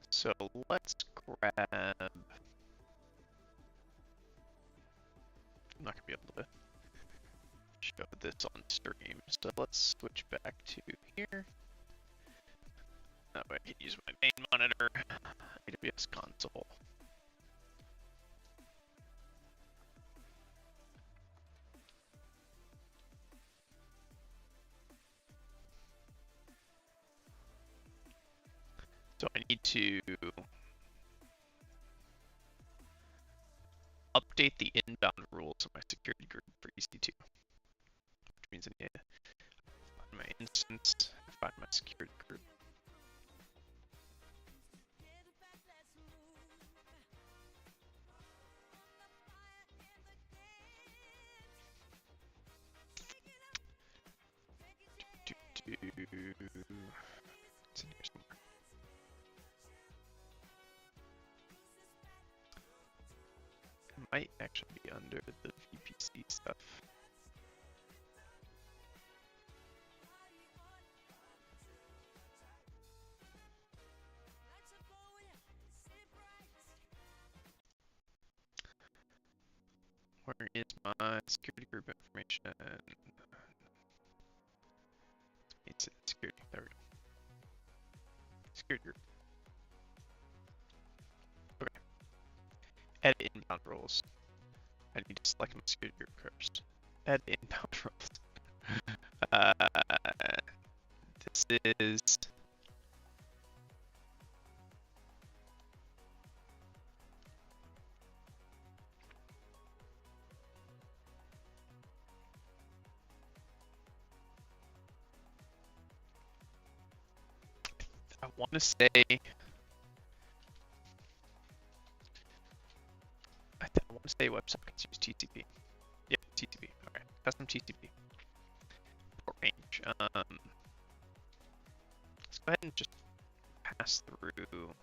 [SPEAKER 1] So let's grab... I'm not going to be able to show this on stream, so let's switch back to here. That way I can use my main monitor, AWS console. So I need to update the inbound rules of my security group for EC2, which means I need to find my instance, find my security group. It's in here somewhere. It might actually be under the VPC stuff. Where is my security group information? It's security. There we go. Security group. Okay. Edit inbound roles. I need to select my security group first. Edit inbound roles. This is... I want to say... I want to say WebSockets use TCP. Yeah, TCP. Alright, custom TCP. Port range. Let's go ahead and just pass through.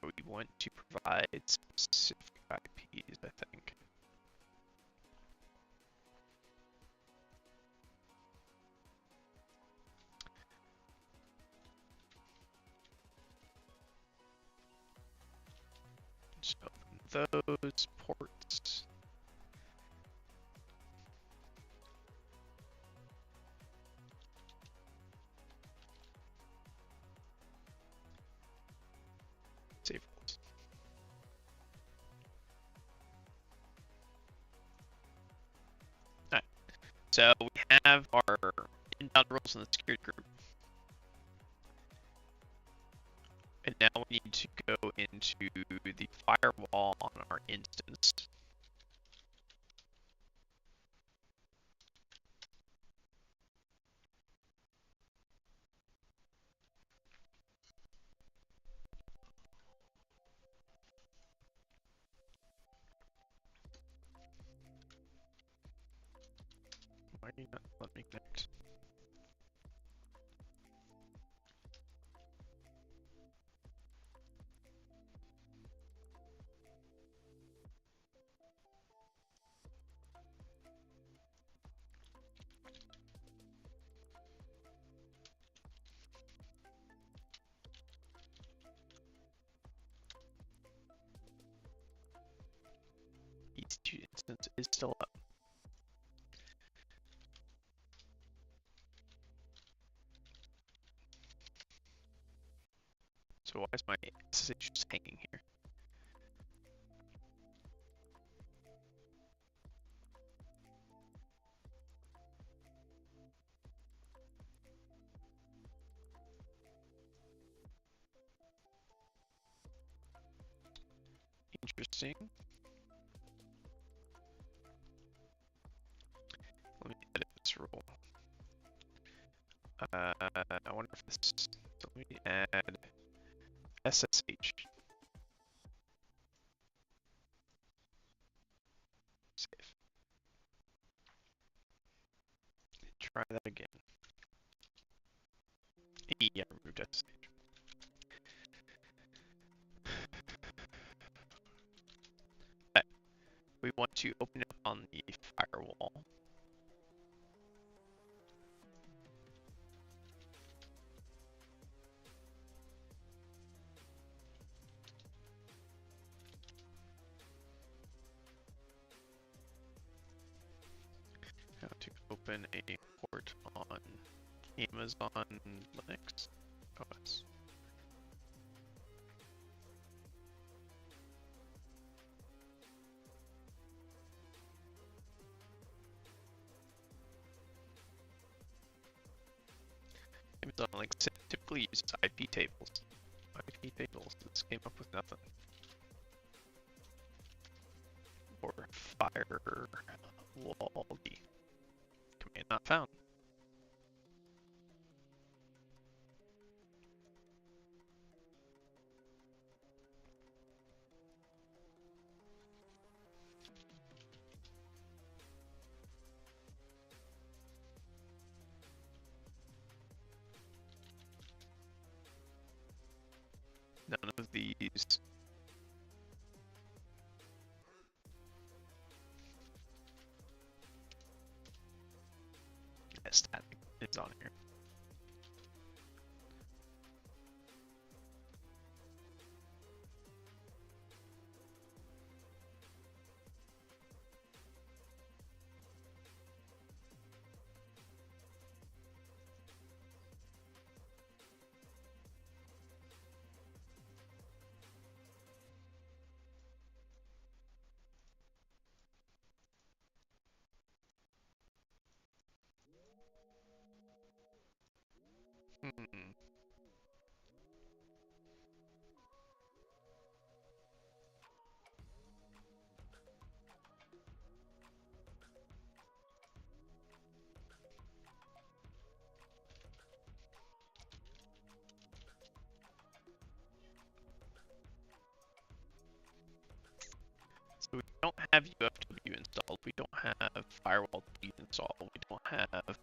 [SPEAKER 1] We want to provide specific IPs, I think. So those ports. Save rules. Alright, so we have our inbound rules in the security group. And now we need to go into the firewall on our instance. Why are you not letting me connect? EC2 instance is still up. So why is my SSH just hanging here? Interesting. Let me edit this rule. I wonder if this. So let me add SSH. Save. Try that again. Yeah, removed SSH. Okay. We want to open it on the firewall. How to open a port on Amazon Linux OS. Amazon Linux typically uses IP tables. IP tables. This came up with nothing. Or firewall D. Command not found. None of these. Static is on here. Hmm. So we don't have UFW installed. We don't have firewall D installed. We don't have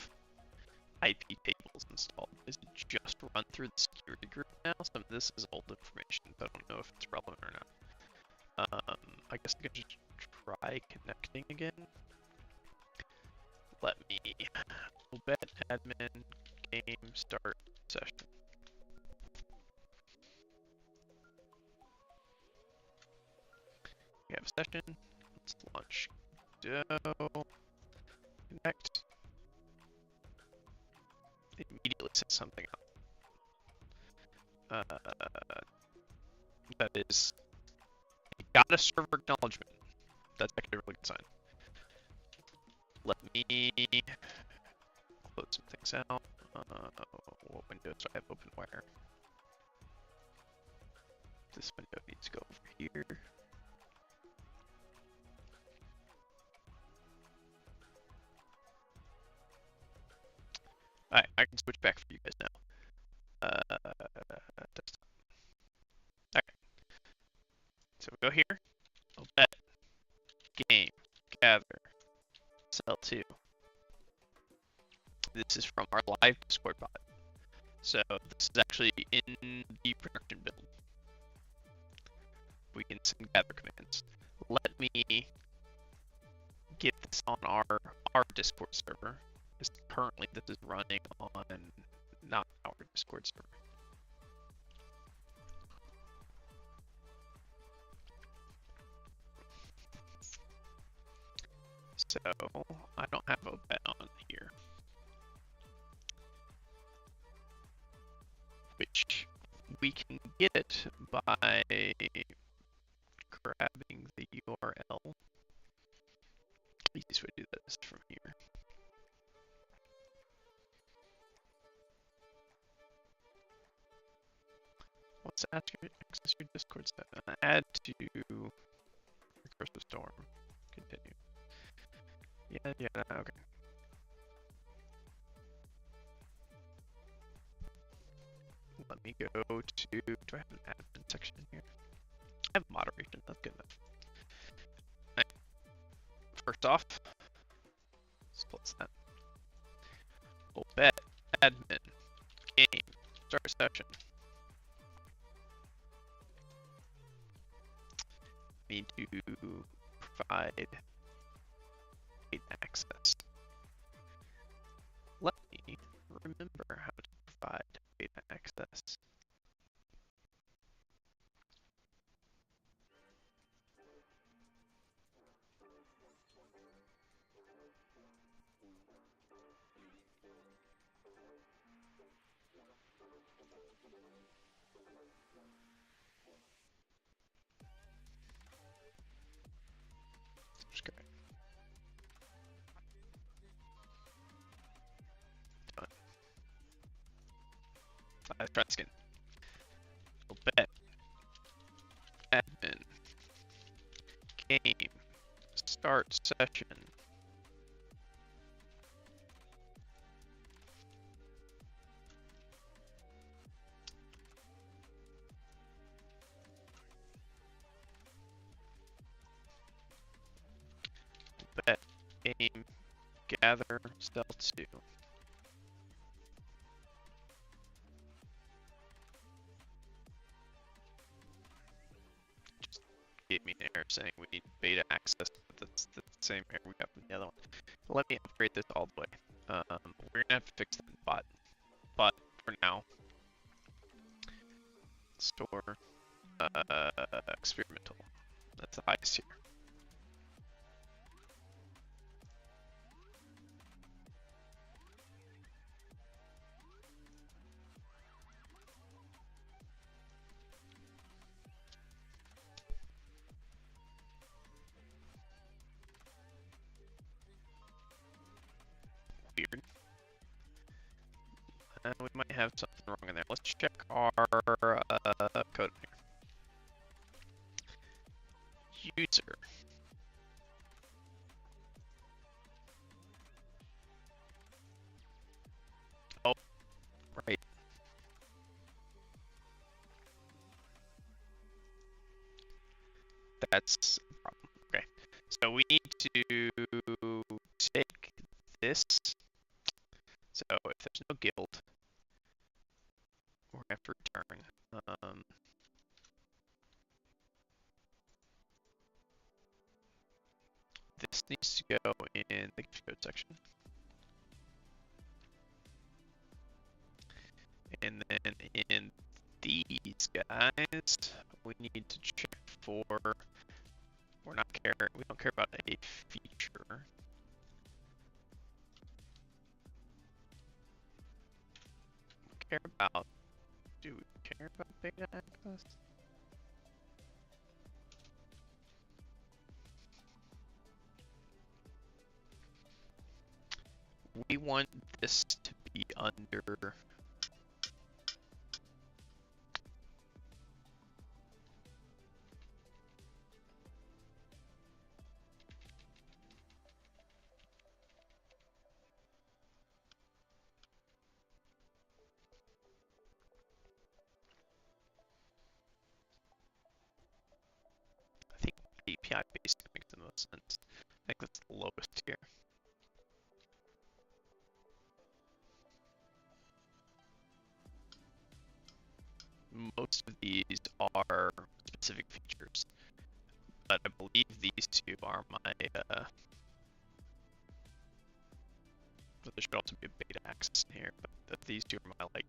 [SPEAKER 1] IP tables installed. Is it just run through the security group now? Some of this is old information, but I don't know if it's relevant or not. I guess I can just try connecting again. Let me obet admin game start session. We have a session. Let's launch Do. Connect. It immediately says something up. That is, got a server acknowledgement. That's actually a really good sign. Let me close some things out. What windows do I have open where? this window needs to go over here. Alright, I can switch back for you guys now. Desktop. Alright. So we go here. We'll bet. Game. Gather. Sell to. This is from our live Discord bot. So this is actually in the production build. We can send gather commands. Let me get this on our Discord server. Because currently this is running on not our Discord server. So I don't have a bet on here. Which we can get it by grabbing the URL. The easiest way to do that is from here. Let's access your Discord set. Add to recursive storm. Continue. Yeah, okay. Let me go to, do I have an admin section in here? I have moderation, that's good enough. Right. First off, let's that. We'll bet, admin, game, start session. Need to provide paid access. Let me remember how to provide paid access. Subscribe. Done. Try skin. We'll bet. Admin. Game. Start session. Bet. Game. Gather. Sell to. Just gave me an error saying we need beta access, but that's the same error we got from the other one. Let me upgrade this all the way. We're gonna have to fix that bot, but for now, store experimental. That's the highest here. Weird. We might have something wrong in there. Let's check our code here. User. Oh, right. That's a problem. Okay. So we need to take this. So if there's no guild, we're gonna have to return. This needs to go in the gift code section. And then in these guys, we need to check for, we don't care about a feature. We care about, do we care about beta access? We want this to be under API Basic makes the most sense. I think that's the lowest here. Most of these are specific features, but I believe these two are my, there should also be a beta access in here, but these two are my, like,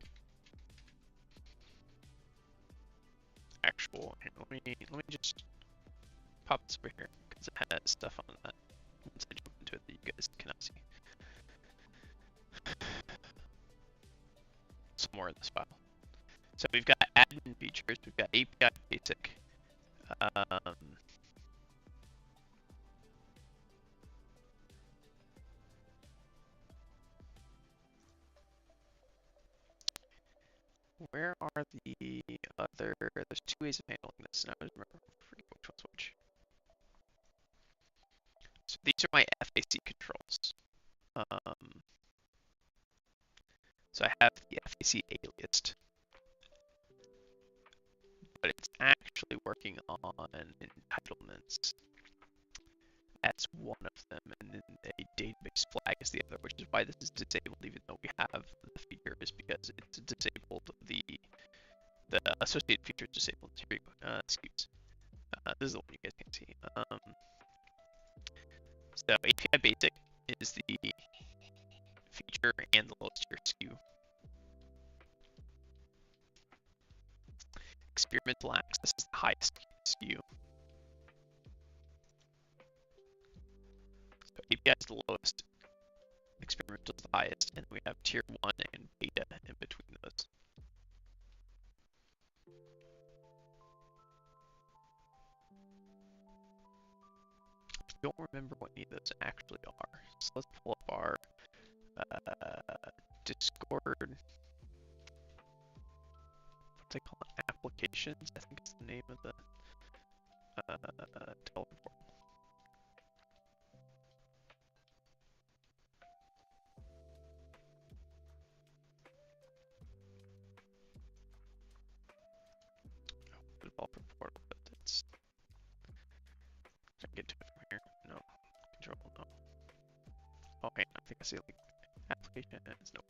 [SPEAKER 1] actual, here, let me just pop this over here, because it has stuff on that, once I jump into it that you guys cannot see. Somewhere in this file. So we've got admin features, we've got API Basic, where are the other, there's two ways of handling this, and I was forgetting which one's which. So these are my FAC controls. So I have the FAC aliased, but it's actually working on entitlements as one of them, and then a database flag is the other, which is why this is disabled, even though we have the feature, is because it's disabled, the associated feature is disabled. Here we go, excuse. This is the one you guys can see. So API Basic is the feature and the lowest tier SKU. Experimental access is the highest SKU. So API is the lowest, experimental is the highest, and we have tier 1 and beta in between those. I don't remember what any of those actually are. So let's pull up our Discord. What they call it? Applications, I think is the name of the Telegram portal. Developer portal, but it's. Can I get to it from here? No. Control, no. Okay, I think I see like applications. Nope.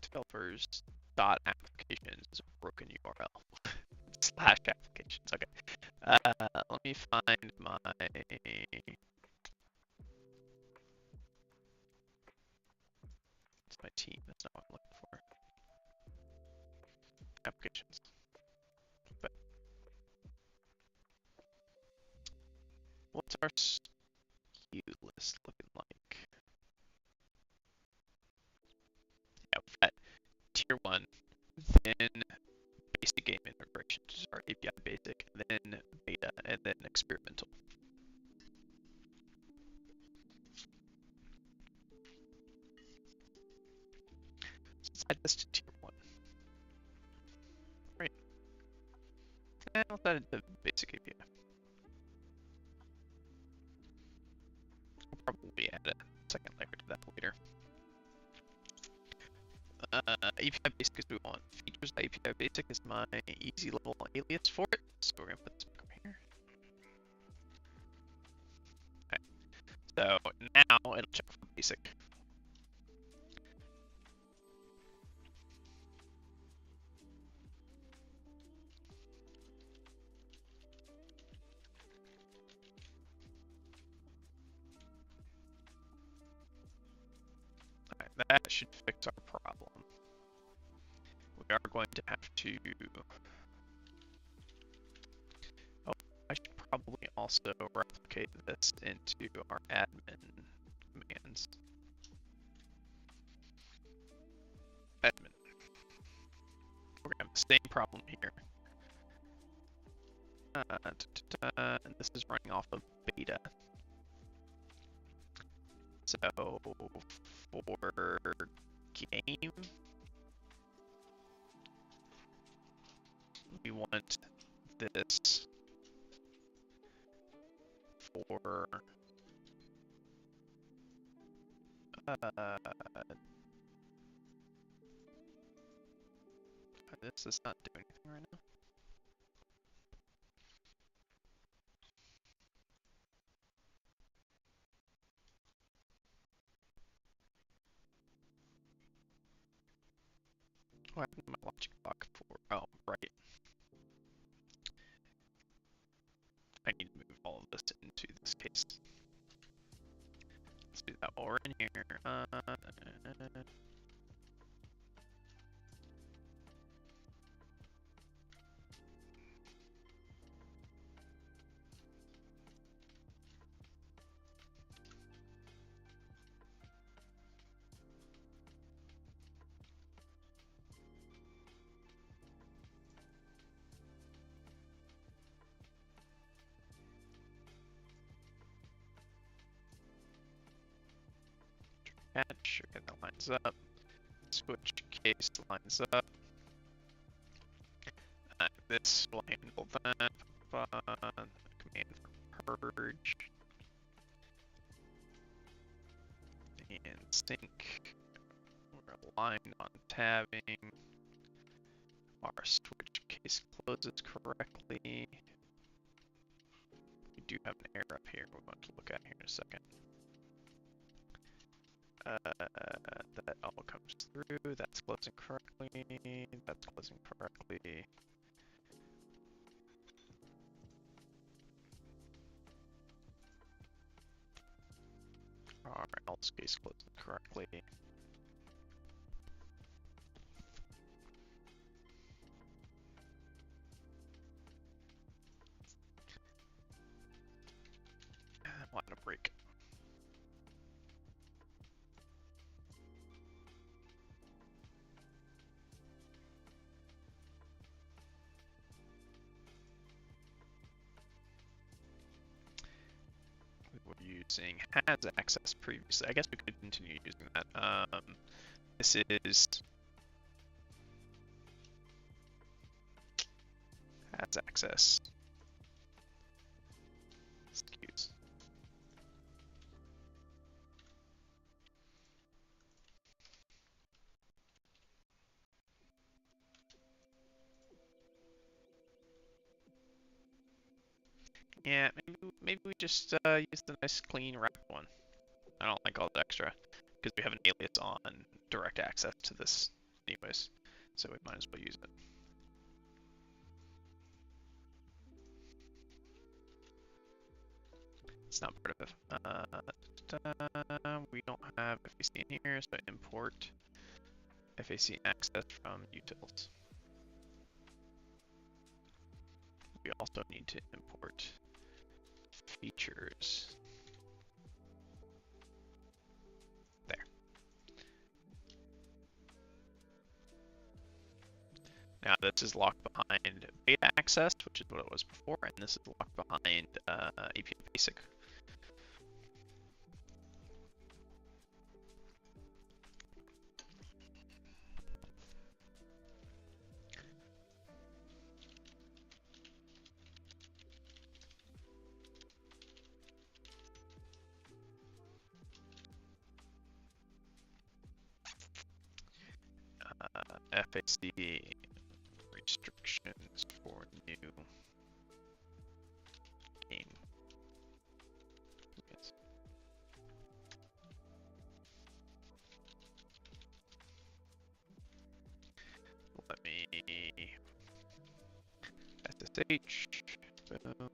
[SPEAKER 1] Developers dot applications is a broken URL. Slash applications. Okay. Let me find my. It's my team. That's not what I'm looking for. Applications. But what's our SKU list looking like? Yeah, we've got tier 1, then basic game integration, which is our API Basic, then beta, and then experimental. So let's add this to tier 1. Right. And let's add it to basic API. We'll probably add a second layer to that later. API Basic is what we want. Features API Basic is my easy level alias for it, so we're gonna put this back over here. Okay. So now it'll check for basic. Alright, that should fix our problem. We are going to have to. Oh, I should probably also replicate this into our admin commands. Admin. We're gonna have the same problem here. And this is running off of beta. So for game, we want this for this is not doing anything right now. What happened to my logic block for? Oh, right. I need to move all of this into this case. Let's do that while we're in here. Catch, okay, that lines up. Switch case lines up. This will handle that. Command for purge. And sync. We're aligned on tabbing. Our switch case closes correctly. We do have an error up here we're going to look at here in a second. That all comes through. That's closing correctly. That's closing correctly. Our else case closing correctly. Line of break. We were using has access previously. I guess we could continue using that. This is has access. Excuse. Yeah, maybe we just use the nice clean wrap one. I don't like all the extra because we have an alias on direct access to this anyways, so we might as well use it. It's not part of it. We don't have FAC in here, so import FAC access from utils. We also need to import features. There. Now this is locked behind beta access, which is what it was before, and this is locked behind API basic. FAC restrictions for new game. Yes. Let me SSH. Boom.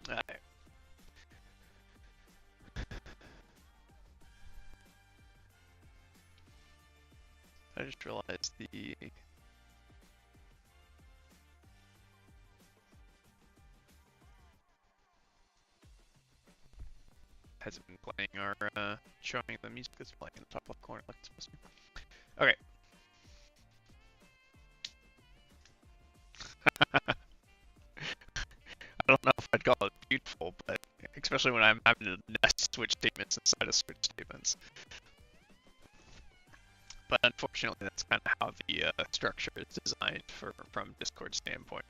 [SPEAKER 1] Alright. I just realized the hasn't been playing our showing the music that's playing in the top left corner like it's supposed to be. Okay. I don't know if I'd call it beautiful, but especially when I'm having to nest switch statements inside of switch statements. But unfortunately, that's kind of how the structure is designed from Discord standpoint.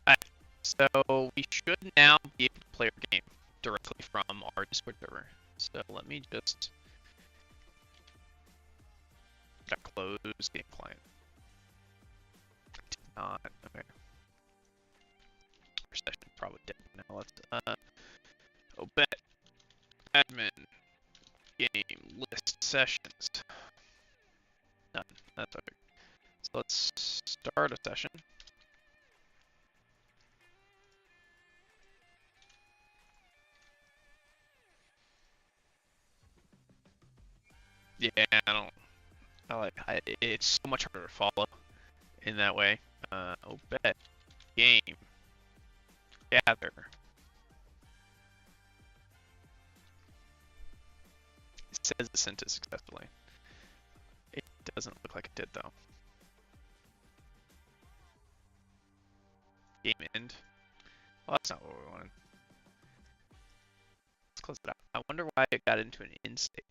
[SPEAKER 1] Alright, so we should now be able to play our game directly from our Discord server. So let me just close game client. Did not. Okay. Our session probably dead now. Let's obet admin game list sessions. None. That's okay. So let's start a session. Yeah, it's so much harder to follow in that way. Obet game gather. It says it sent it successfully. It doesn't look like it did though. Game end. Well, that's not what we wanted. Let's close it out. I wonder why it got into an end state.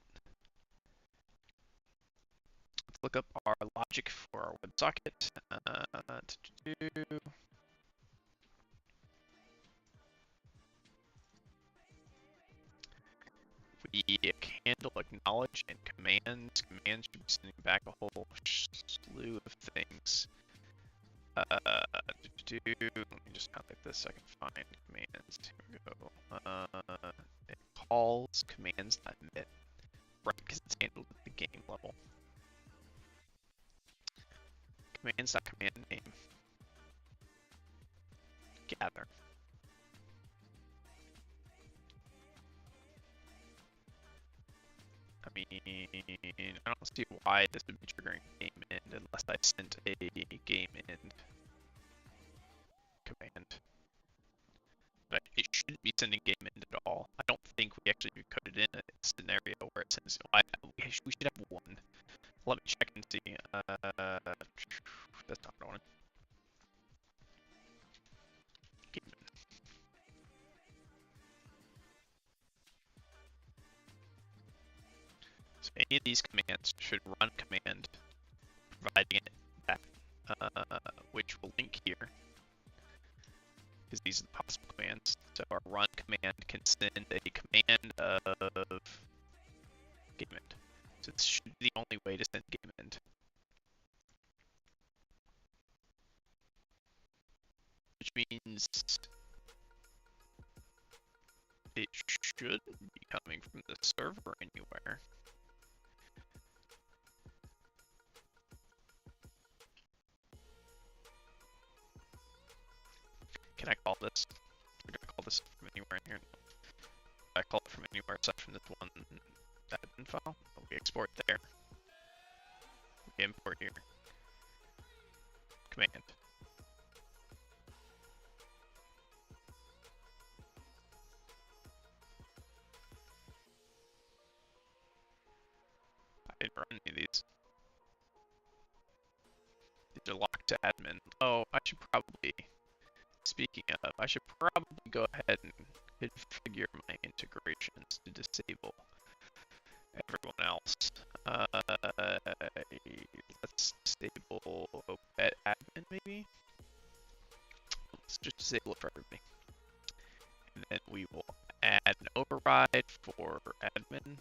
[SPEAKER 1] Let's look up our logic for our WebSocket. We handle acknowledge and commands. Commands should be sending back a whole slew of things. Let me just contact this so I can find commands. Here we go. It calls commands.emit, right? Because it's handled at the game level. Commands.command name. Gather. I mean, I don't see why this would be triggering game end unless I sent a game end command. But it shouldn't be sending game end at all. I don't think we actually coded in a scenario where it sends. We should have one. Let me check and see. That's not what I wanted. Game end. So any of these commands should run command, providing it that, which will link here, because these are the possible commands. So our run command can send a command of game end. So this should be the only way to send game end. Which means it should be coming from the server anywhere. Can I call this? Or do I call this from anywhere in here? I call it from anywhere aside from this one admin file. Oh, we export there. We import here. Command. I didn't run any of these. These are locked to admin. Oh, I should probably, speaking of, I should probably go ahead and configure my integrations to disable everyone else. Let's disable obet admin maybe. Let's just disable it for everybody. And then we will add an override for admin.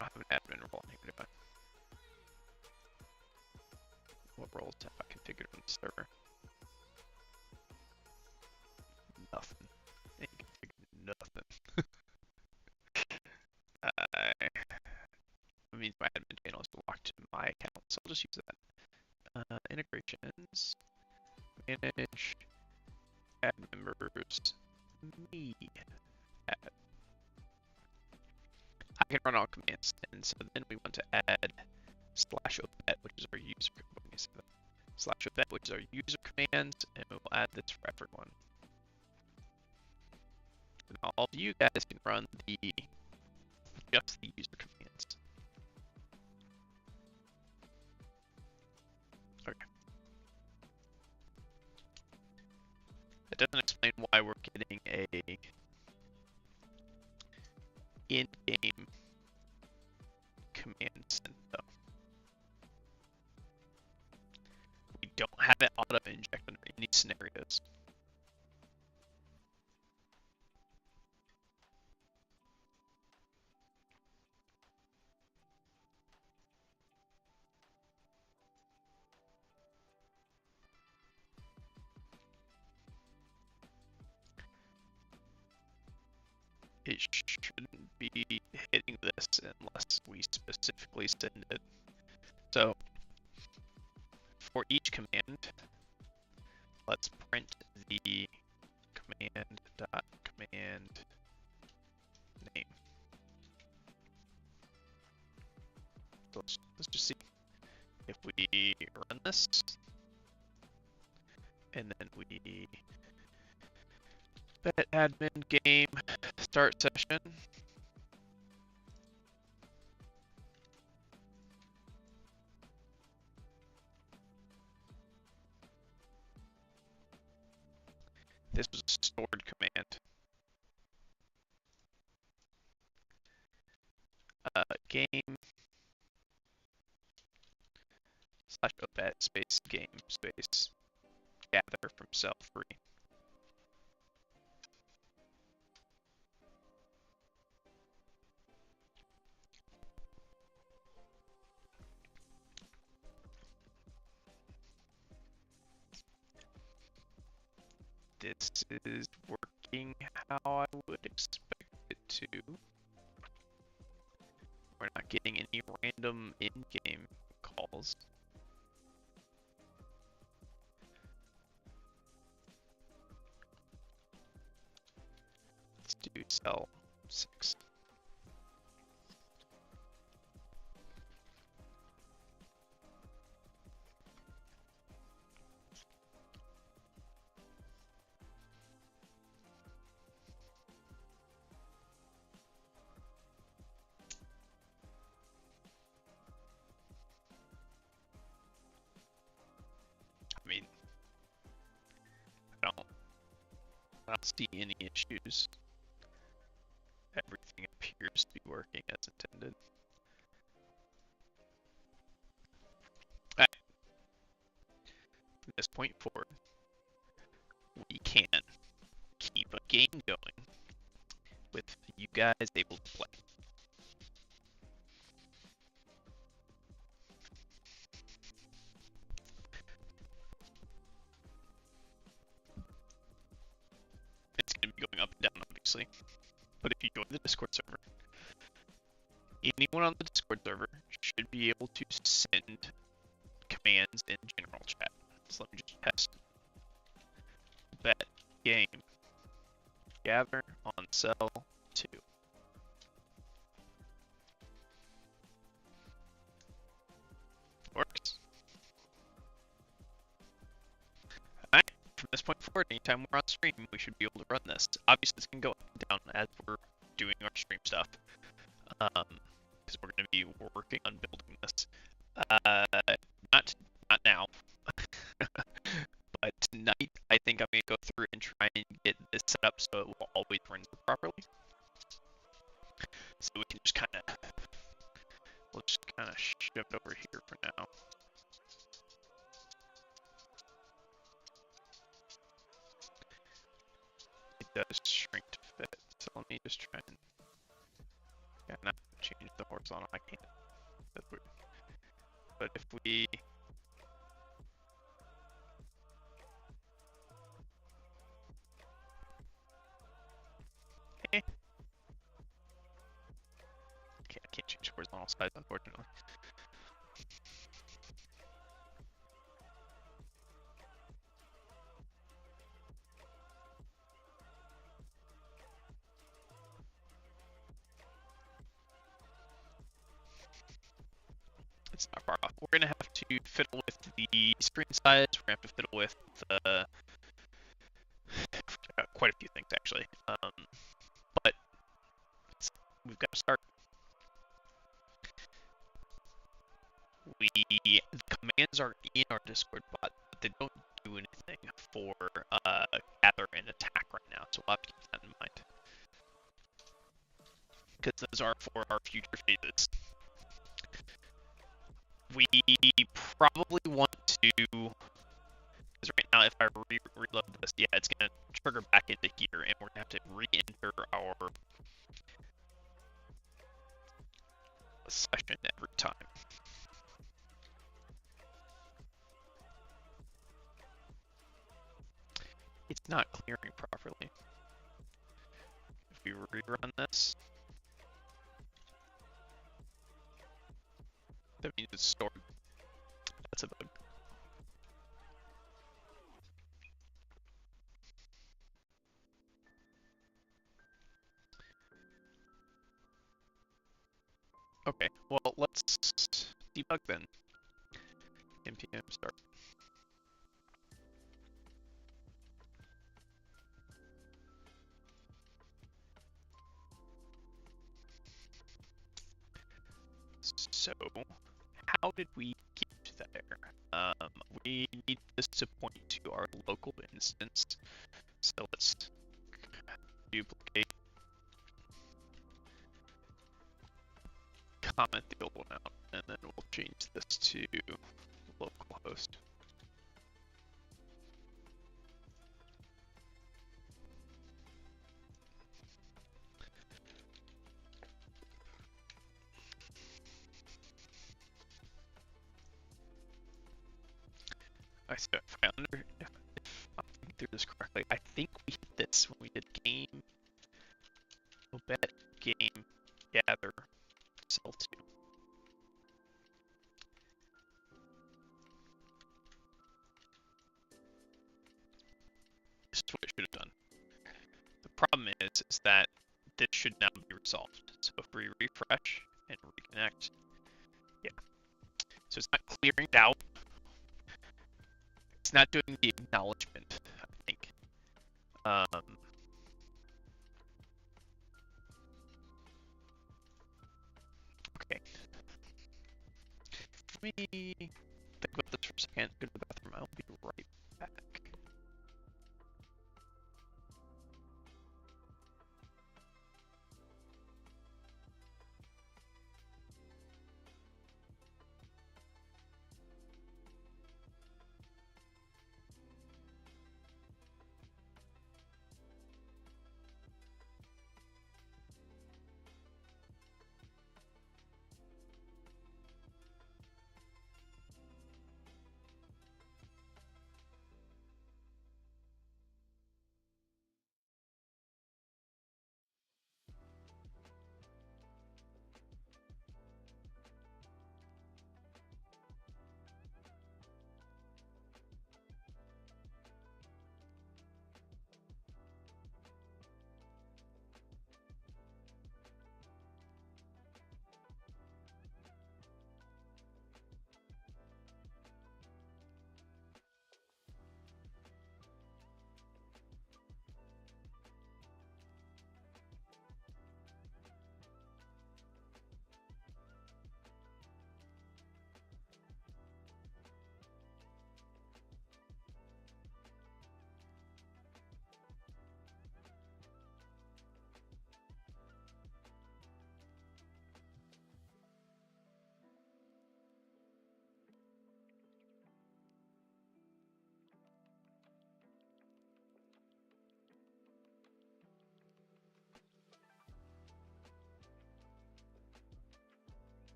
[SPEAKER 1] I don't have an admin role here, do I? What roles have I configured on the server? Nothing. Ain't configured nothing. That means my admin channel is locked to my account, so I'll just use that. Integrations. Manage. Add members. Me. Add. I can run all commands, and so then we want to add /obet, which is our user. Let me say that. /obet, which is our user commands, and we will add this for everyone. And all of you guys can run just the user commands. Okay. That doesn't explain why we're getting a in-game command sent though. We don't have it auto-inject under any scenarios. It shouldn't be hitting this unless we specifically send it. So for each command, let's print the command.command name. So let's just see if we run this, and then we bet admin game start session. This was a stored command. Game slash obet space game space gather from cell 3. This is working how I would expect it to. We're not getting any random in-game calls. Let's do cell 6. I mean, I don't see any issues. Everything appears to be working as intended. Alright. From this point forward, we can keep a game going with you guys able to play. It's going to be going up and down, obviously. But if you join the Discord server, anyone on the Discord server should be able to send commands in general chat. So let me just test. Bet game gather on cell 2. Works. Alright, from this point forward, anytime we're on stream, we should be able to run this. Obviously, it's going to go up and down as we're doing our stream stuff. Because we're going to be working on building this. Not now. But tonight, I think I'm going to go through and try and get this set up so it will always run properly. So we can just we'll just kind of shift over here for now. It does shrink to fit, so let me just try and not change the horizontal. I can't. That's weird. But if we I can't change horizontal size, unfortunately. It's not far off. We're gonna have to fiddle with the screen size. We're gonna have to fiddle with quite a few things actually. But we've got to start. The commands are in our Discord bot, but they don't do anything for gather and attack right now, so we'll have to keep that in mind. Because those are for our future phases. We probably want to, because right now if I reload this, yeah, it's going to trigger back into here, and we're going to have to re-enter our session every time. It's not clearing properly. If we rerun this, that means it's stored. That's a bug. Okay, well, let's debug then. npm start. So, how did we get there? We need this to point to our local instance. So let's duplicate, comment the old one out, and then we'll change this to localhost. So if I'm thinking through this correctly, I think we hit this when we did game, bet, game, gather, sell to. This is what it should have done. The problem is that this should now be resolved. So if we refresh and reconnect, yeah. So it's not clearing it out. It's not doing the acknowledgement, I think. Okay. Let me think about this for a second. Go to the bathroom. I'll be right back.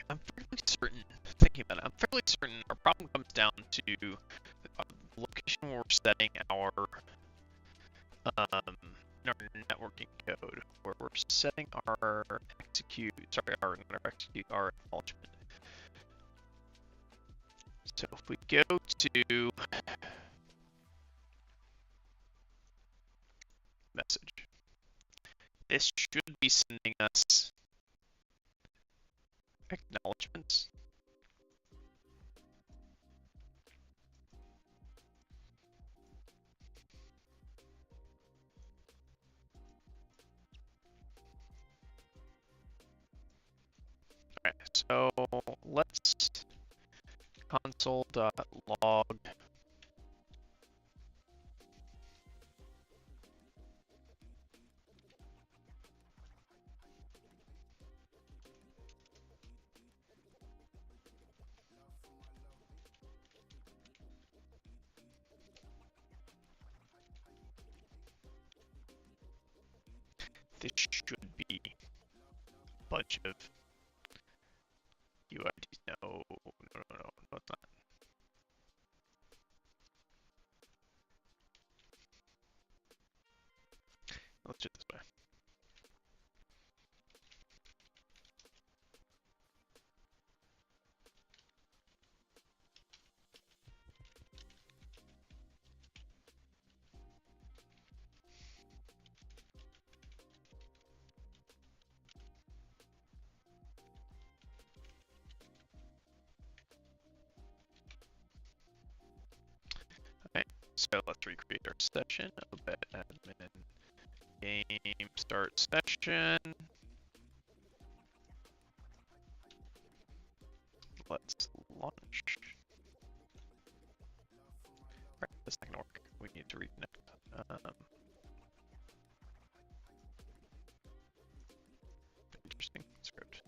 [SPEAKER 1] I'm fairly certain, thinking about it, I'm fairly certain our problem comes down to the location where we're setting our networking code, where we're setting our our acknowledgement. So if we go to message, This should be sending us acknowledgements. Alright, so let's console.log. This should be a bunch of UIDs. No, it's not. Let's do it this way. Okay, so let's recreate our session. Obet admin game start session. Let's launch. Right, that's not gonna work. We need to reconnect. Interesting script.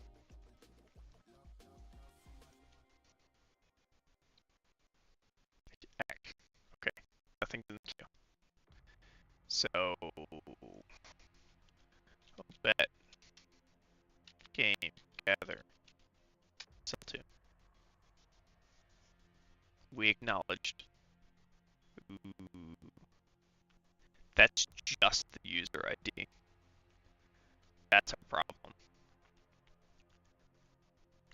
[SPEAKER 1] Okay, nothing in the queue. So, bet game gather cell2. We acknowledged. Ooh. That's just the user ID. That's a problem.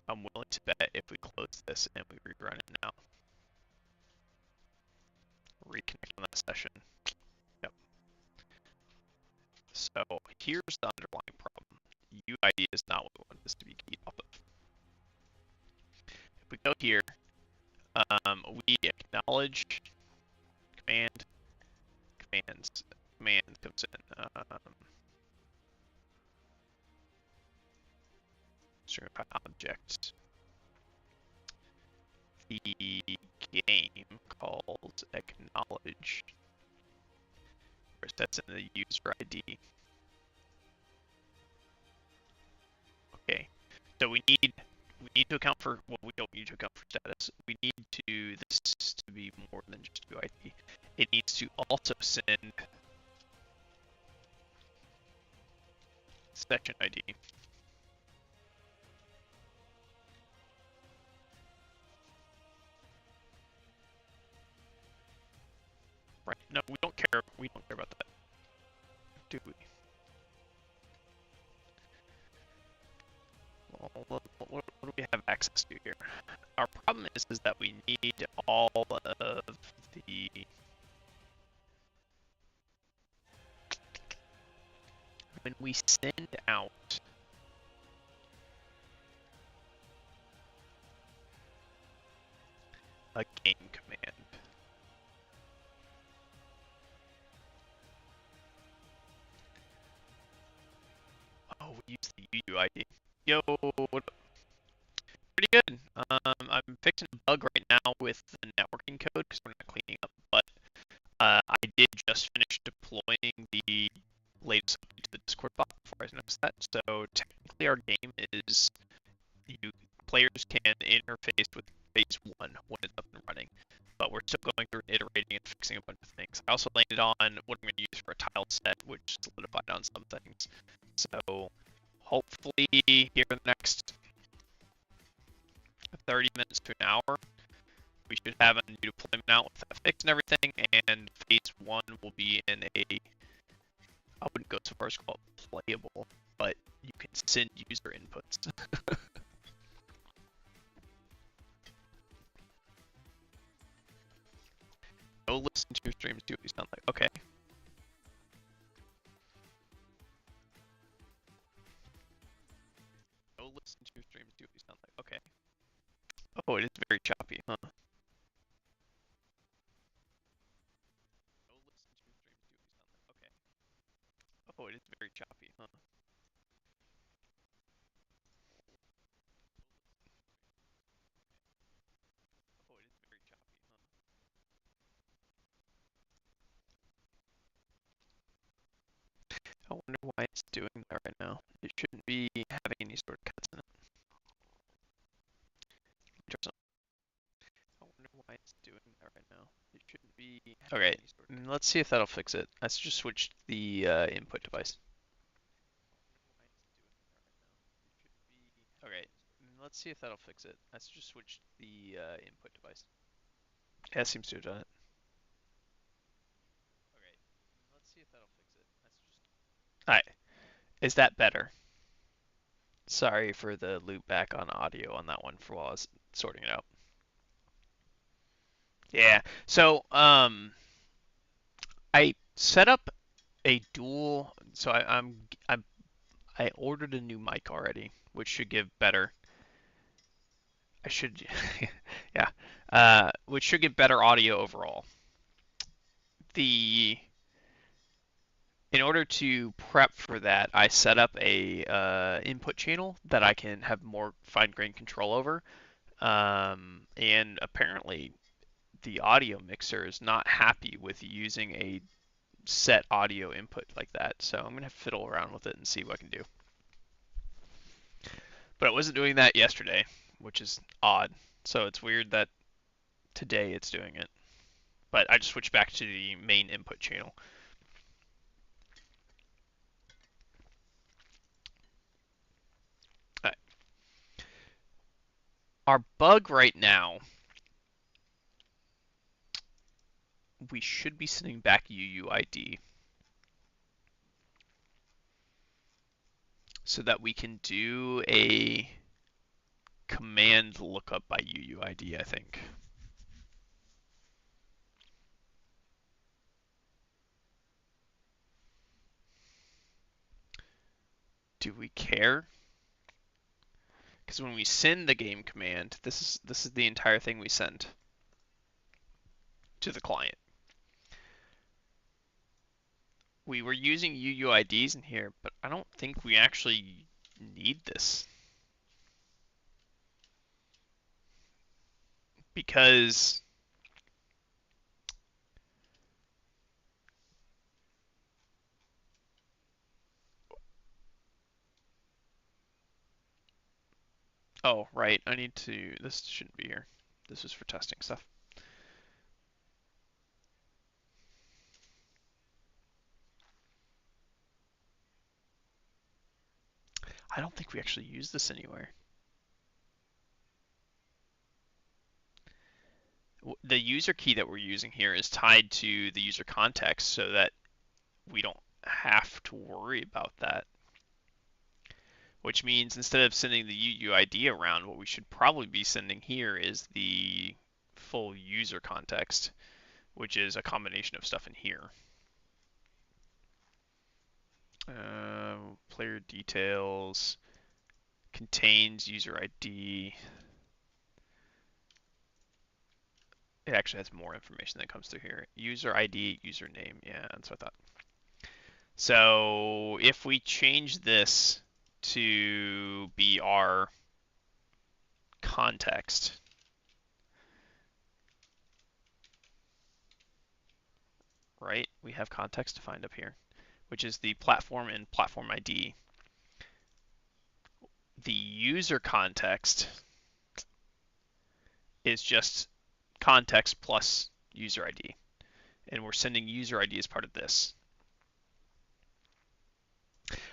[SPEAKER 1] I'm willing to bet if we close this and we rerun it now. Reconnect on that session. Yep. So here's the underlying problem. UID is not what we want this to be keyed off of. If we go here, we acknowledge command comes in. Certify object. The game calls acknowledge, where that's in the user ID. Okay, so we need to account for, well, we don't need to account for status. We need to this to be more than just UID. It needs to also send session ID. Right? No, we don't care. We don't care about that, do we? Well, what do we have access to here? Our problem is that we need all of the when we send out a game command. Oh, we use the UUID. Yo, pretty good. I'm fixing a bug right now with the networking code because we're not cleaning up, but I did just finish deploying the latest update to the Discord bot before I noticed that. So technically our game is, players can interface with phase 1 when it's up and running, but we're still going through iterating and fixing a bunch of things. I also landed on what I'm going to use for a tile set, which solidified on some things. So hopefully here in the next 30 minutes to an hour, we should have a new deployment out with that fix and everything, and phase 1 will be in a, I wouldn't go so far as to call it playable, but you can send user inputs. Go listen to your streams, do what you sound like. Okay. Oh, it is very choppy, huh? Okay. Oh, it is very choppy, huh? Oh, it is very choppy, huh? I wonder why it's doing that right now. It shouldn't be having any sort of cuts in it. I wonder why it's doing that right now. It shouldn't be having any sort of. Let's see if that'll fix it. Let's just switch the input device. Okay, let's see if that'll fix it. Let's just switch the input device. Yeah, it seems to have done it. Okay, let's see if that'll fix it. Let's just. Alright, is that better? Sorry for the loop back on audio on that one for while I was sorting it out. Yeah, so I set up a dual. So I ordered a new mic already, which should give better. I should, yeah, which should give better audio overall. The In order to prep for that, I set up a input channel that I can have more fine-grained control over. And apparently, the audio mixer is not happy with using a set audio input like that. So I'm gonna fiddle around with it and see what I can do. But it wasn't doing that yesterday, which is odd. So it's weird that today it's doing it. But I just switched back to the main input channel. All right. Our bug right now, we should be sending back UUID so that we can do a command lookup by UUID, I think. Do we care? Because when we send the game command, this is the entire thing we send to the client. We were using UUIDs in here, but I don't think we actually need this. Because oh, right, I need to, this shouldn't be here. This is for testing stuff. I don't think we actually use this anywhere. The user key that we're using here is tied to the user context so that we don't have to worry about that. Which means instead of sending the UUID around, what we should probably be sending here is the full user context, which is a combination of stuff in here. Player details contains user ID. It actually has more information that comes through here. User ID, username. Yeah, that's what I thought. So if we change this to be our context, right? We have context defined up here, which is the platform and platform ID. The user context is just context plus user ID. And we're sending user ID as part of this.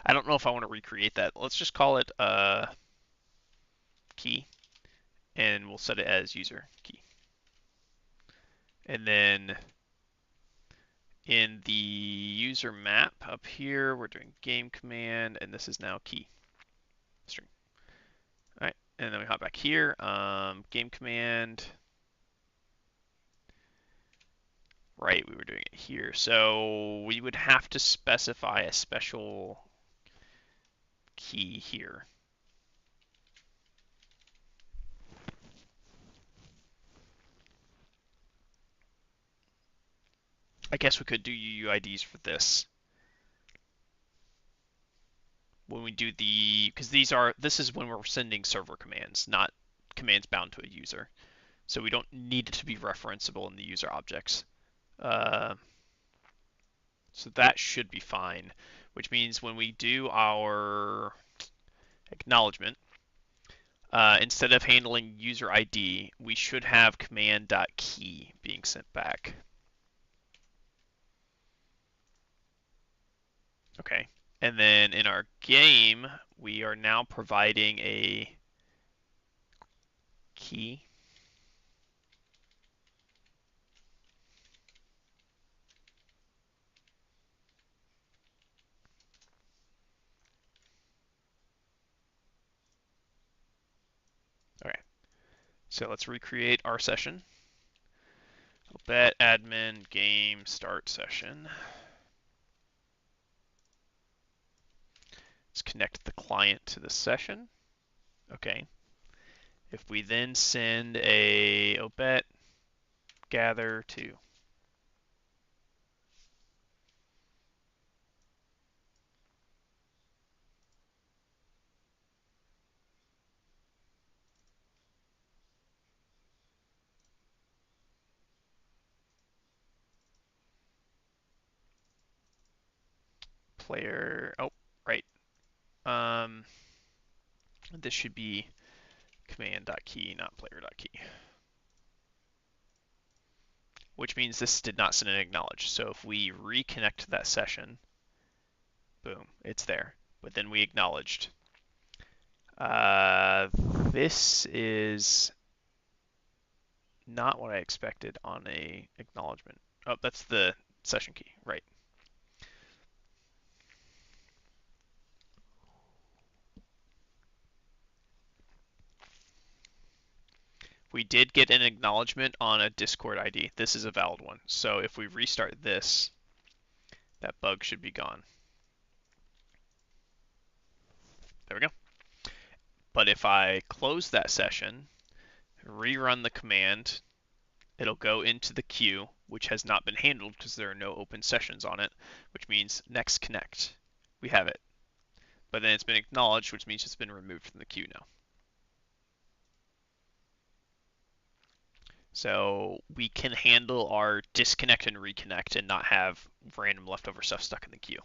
[SPEAKER 1] I don't know if I want to recreate that. Let's just call it key, and we'll set it as user key. And then in the user map up here, we're doing game command, and this is now key string. All right, and then we hop back here, game command. Right, we were doing it here. So we would have to specify a special key here. I guess we could do UUIDs for this when we do because this is when we're sending server commands, not commands bound to a user. So we don't need it to be referenceable in the user objects. Uh, so that should be fine, which means when we do our acknowledgement, instead of handling user ID, we should have command.key being sent back. Okay. And then in our game, we are now providing a key. Okay. So let's recreate our session. Bet admin game start session. Let's connect the client to the session. Okay. If we then send a obet gather to player, oh, right. This should be command.key, not player.key, which means this did not send an acknowledge. So if we reconnect that session, boom, it's there. But then we acknowledged. This is not what I expected on a acknowledgement. Oh, that's the session key, right. We did get an acknowledgement on a Discord ID. This is a valid one. So if we restart this, that bug should be gone. There we go. But if I close that session, rerun the command, it'll go into the queue, which has not been handled because there are no open sessions on it, which means next connect. We have it. But then it's been acknowledged, which means it's been removed from the queue now. So we can handle our disconnect and reconnect and not have random leftover stuff stuck in the queue.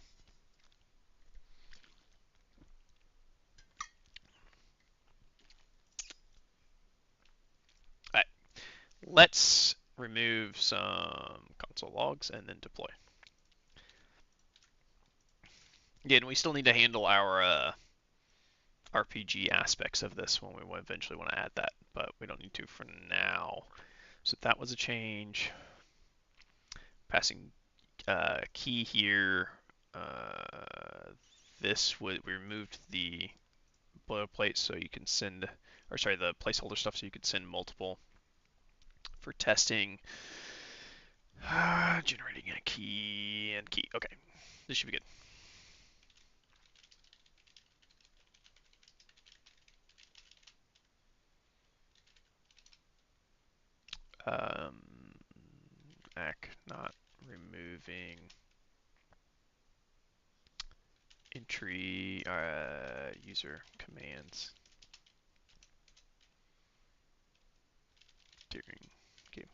[SPEAKER 1] All right, let's remove some console logs and then deploy. Again, we still need to handle our RPG aspects of this when we eventually want to add that, but we don't need to for now. So that was a change. Passing key here. We removed the boilerplate so you can send, or sorry, the placeholder stuff so you could send multiple for testing. Generating a key and key. Okay, this should be good. Not removing entry user commands during game.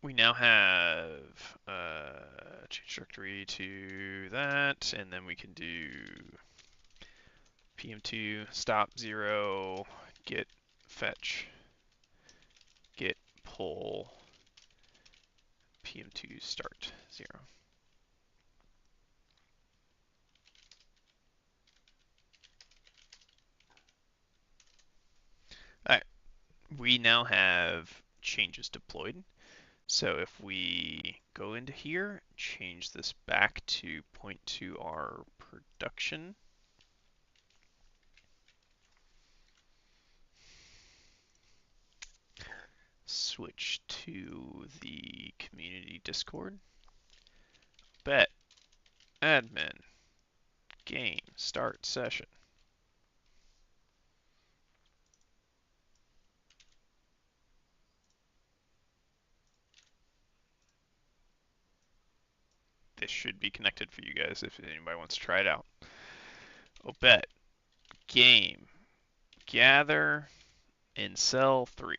[SPEAKER 1] We now have change directory to that, and then we can do PM2 stop 0, get fetch, get pull, PM2 start 0. All right, we now have changes deployed. So if we go into here, change this back to point to our production. Switch to the community Discord. Bet admin, game, start session. This should be connected for you guys if anybody wants to try it out. Obet, game, gather, in cell 3.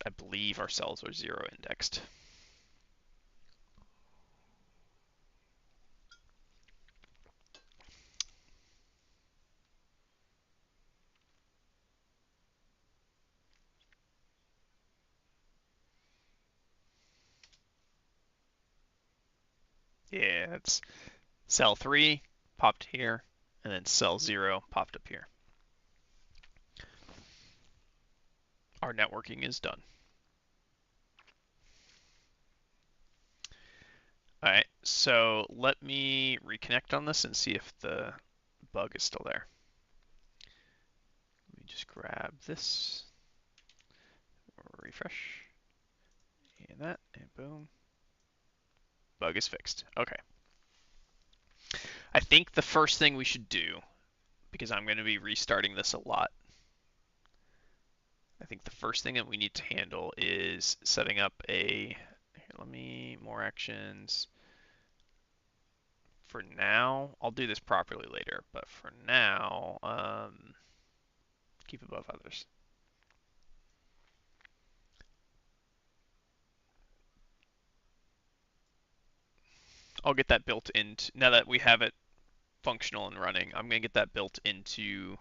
[SPEAKER 1] I believe our cells are 0 indexed. Yeah, it's cell 3 popped here, and then cell 0 popped up here. Our networking is done. All right, so let me reconnect on this and see if the bug is still there. Let me just grab this, refresh, and that, and boom. Bug is fixed. Okay. I think the first thing we should do, because I'm going to be restarting this a lot, I think the first thing that we need to handle is setting up a, here, let me, more actions. For now, I'll do this properly later, but for now, keep above others. I'll get that built into, now that we have it functional and running, I'm going to get that built into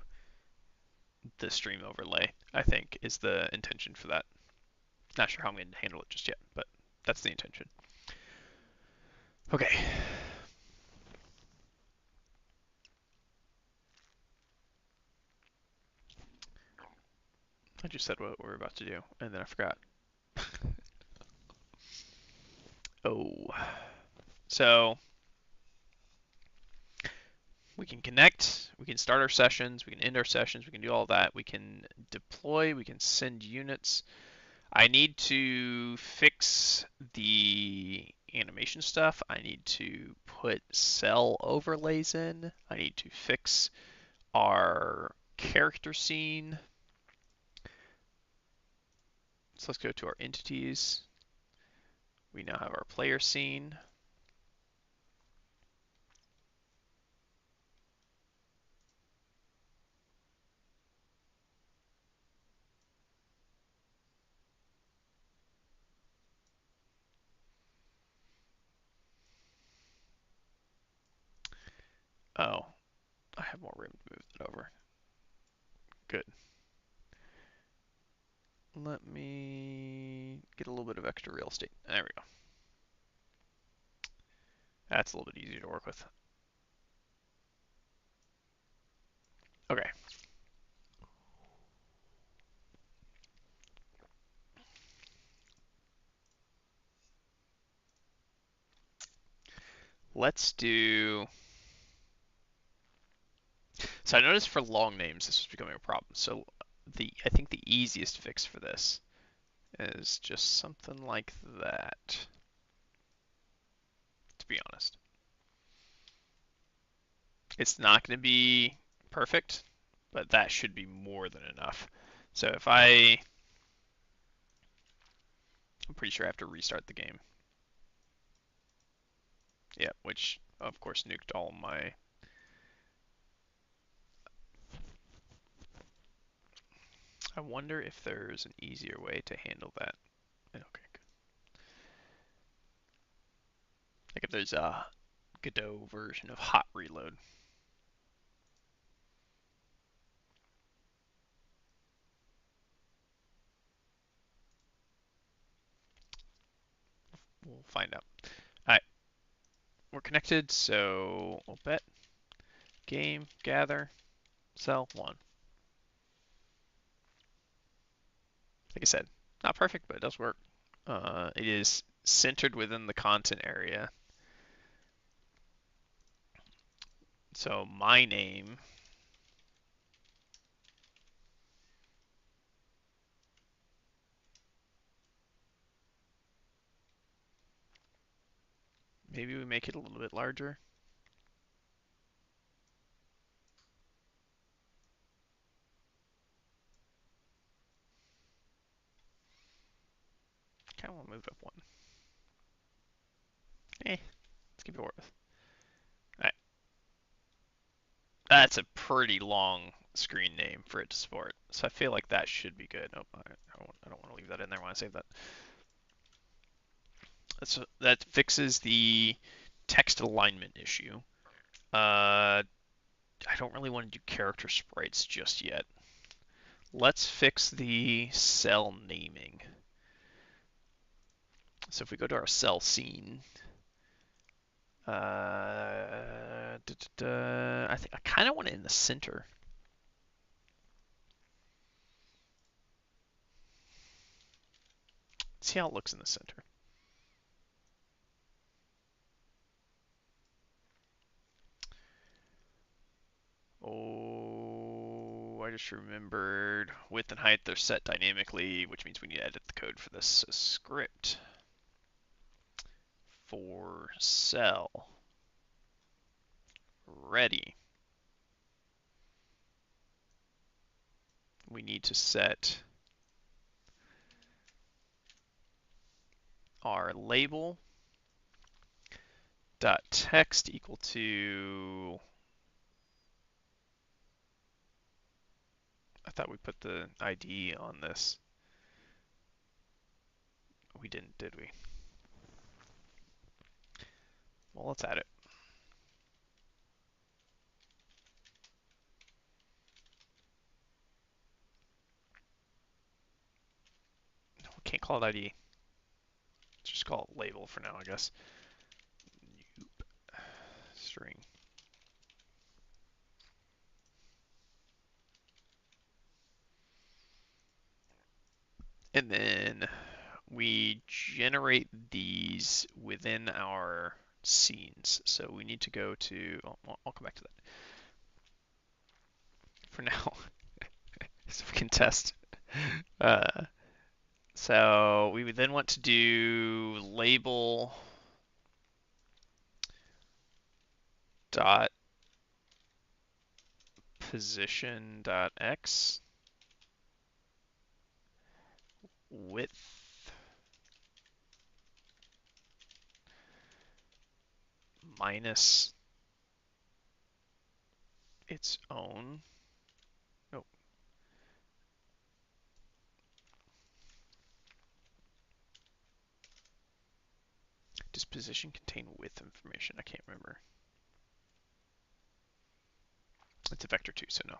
[SPEAKER 1] the stream overlay, I think, is the intention for that. Not sure how I'm going to handle it just yet, but that's the intention. Okay. I just said what we're about to do, and then I forgot. Oh. So, we can connect, we can start our sessions, we can end our sessions, we can do all that. We can deploy, we can send units. I need to fix the animation stuff. I need to put cell overlays in. I need to fix our character scene. So let's go to our entities. We now have our player scene. Oh, I have more room to move that over. Good. Let me get a little bit of extra real estate. There we go. That's a little bit easier to work with. Okay. Let's do. So I noticed for long names this was becoming a problem. So I think the easiest fix for this is just something like that. To be honest, it's not going to be perfect, but that should be more than enough. So if I'm pretty sure I have to restart the game. Yeah, which of course nuked all my. I wonder if there's an easier way to handle that. Okay, good. Like if there's a Godot version of hot reload. We'll find out. All right, we're connected, so we'll bet game gather cell 1. Like I said, not perfect, but it does work. It is centered within the content area. So my name Maybe we make it a little bit larger. Kind of want to move it up one. Let's keep it worth. Alright. That's a pretty long screen name for it to support. So I feel like that should be good. Oh, I don't want to leave that in there when I save that. So that fixes the text alignment issue. I don't really want to do character sprites just yet. Let's fix the cell naming. So if we go to our cell scene, I think I kind of want it in the center. Let's see how it looks in the center. Oh, I just remembered width and height, they're set dynamically, which means we need to edit the code for this script. For cell ready, we need to set our label dot text equal to, I thought we put the ID on this. We didn't, did we? Well, let's add it. No, we can't call it ID. Let's just call it label for now, I guess. Nope. String. And then we generate these within our scenes. So we need to go to, I'll come back to that. For now, so we can test. So we would then want to do label dot position dot x width minus its own. Oh. Does position contain width information? I can't remember. It's a vector too, so no.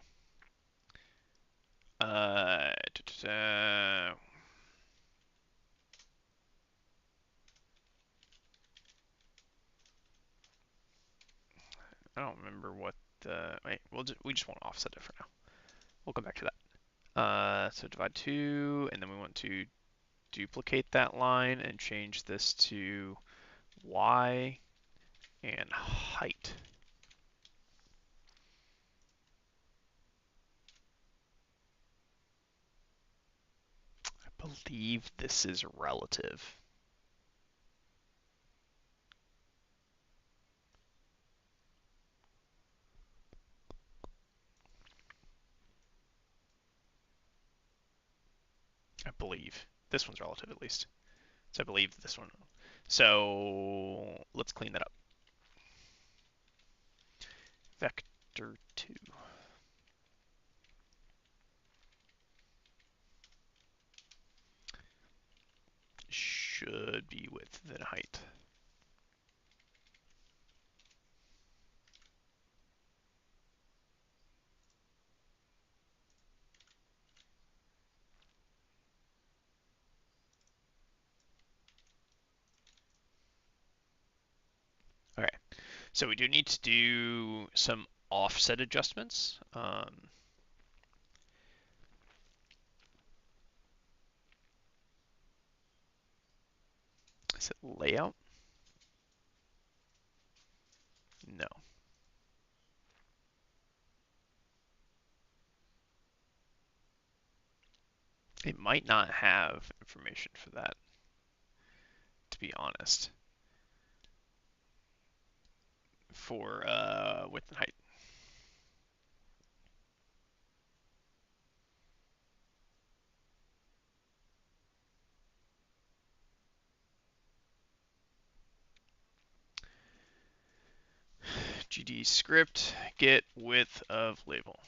[SPEAKER 1] I don't remember what the, wait, we just want to offset it for now. We'll come back to that. So divide 2, and then we want to duplicate that line and change this to y and height. I believe this is relative. I believe. This one's relative at least. So I believe this one. So let's clean that up. Vector 2. Should be width than height. Okay, so we do need to do some offset adjustments. Is it layout? No. It might not have information for that, to be honest. for width and height. GD script get width of label.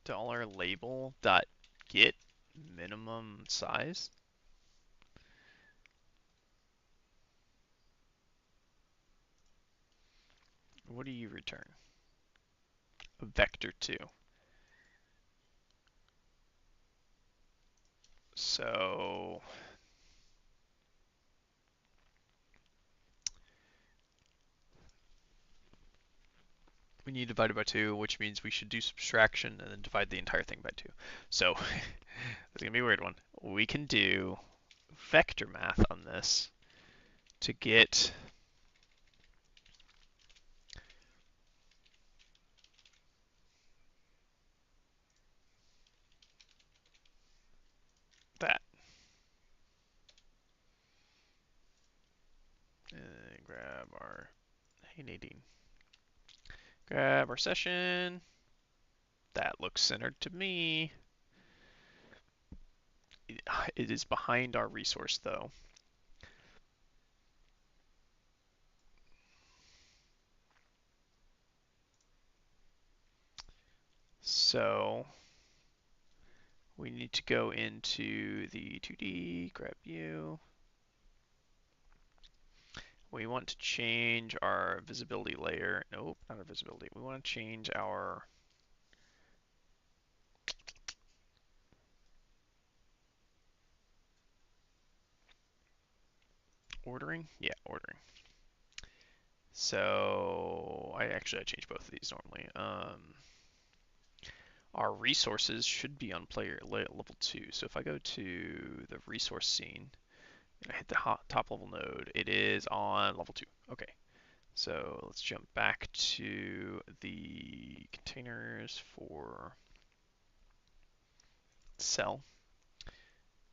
[SPEAKER 1] Dollar label dot get minimum size. What do you return? A vector2. So we need divided by 2, which means we should do subtraction and then divide the entire thing by 2. So it's going to be a weird one. We can do vector math on this to get that. And grab our, hey Nadine, grab our session. That looks centered to me. It is behind our resource though. So we need to go into the 2D, grab you. We want to change our visibility layer. Nope, not our visibility. We want to change our ordering. Yeah, ordering. So I change both of these normally. Our resources should be on player level 2. So if I go to the resource scene and I hit the top level node, it is on level 2. Okay. So let's jump back to the containers for cell.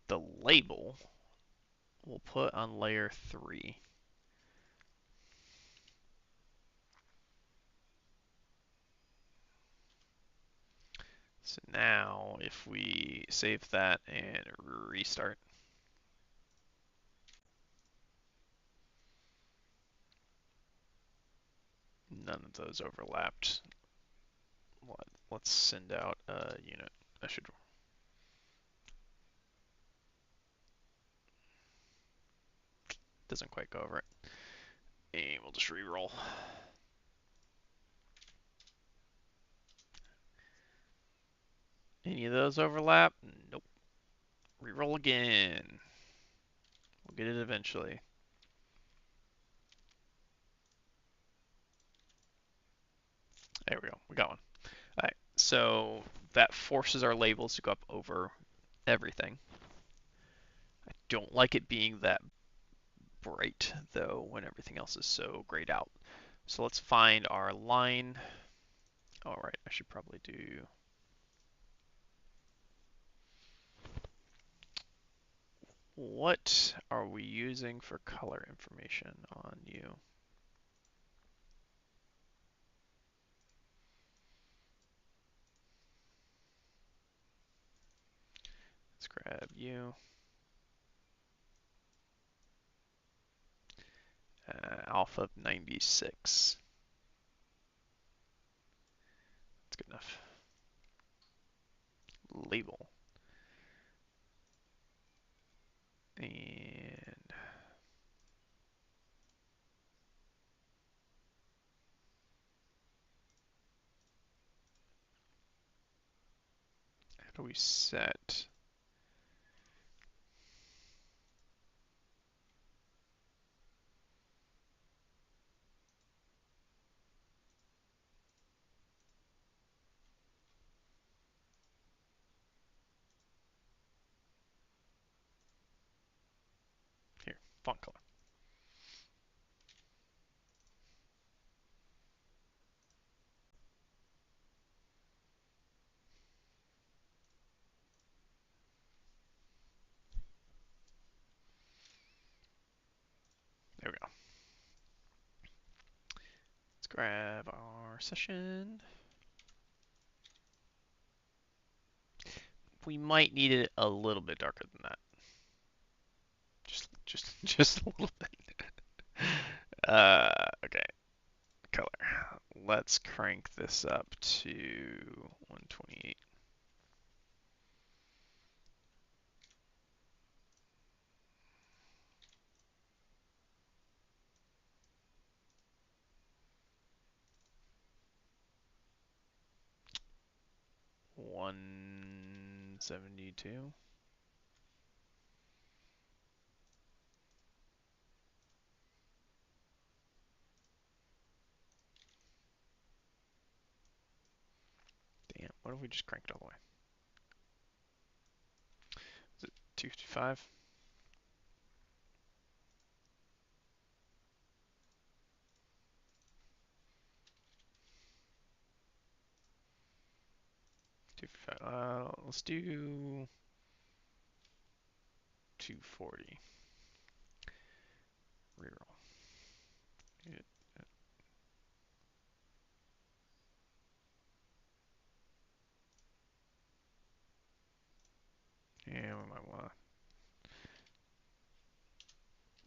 [SPEAKER 1] The label we'll put on layer 3. So now if we save that and restart, none of those overlapped. Let's send out a unit. I should. Doesn't quite go over it. And we'll just re-roll. Any of those overlap? Nope. Re-roll again. We'll get it eventually. There we go. We got one. All right. So that forces our labels to go up over everything. I don't like it being that bright though when everything else is so grayed out. So let's find our line. All right, I should probably do. What are we using for color information on you? Let's grab you. Alpha 96. That's good enough. Label. And how do we set? font color. There we go. Let's grab our session. We might need it a little bit darker than that. Just a little bit. Okay. Color. Let's crank this up to 128. $172. Damn, what if we just cranked all the way? Is it 255? Let's do 240. Reroll. Yeah, we might want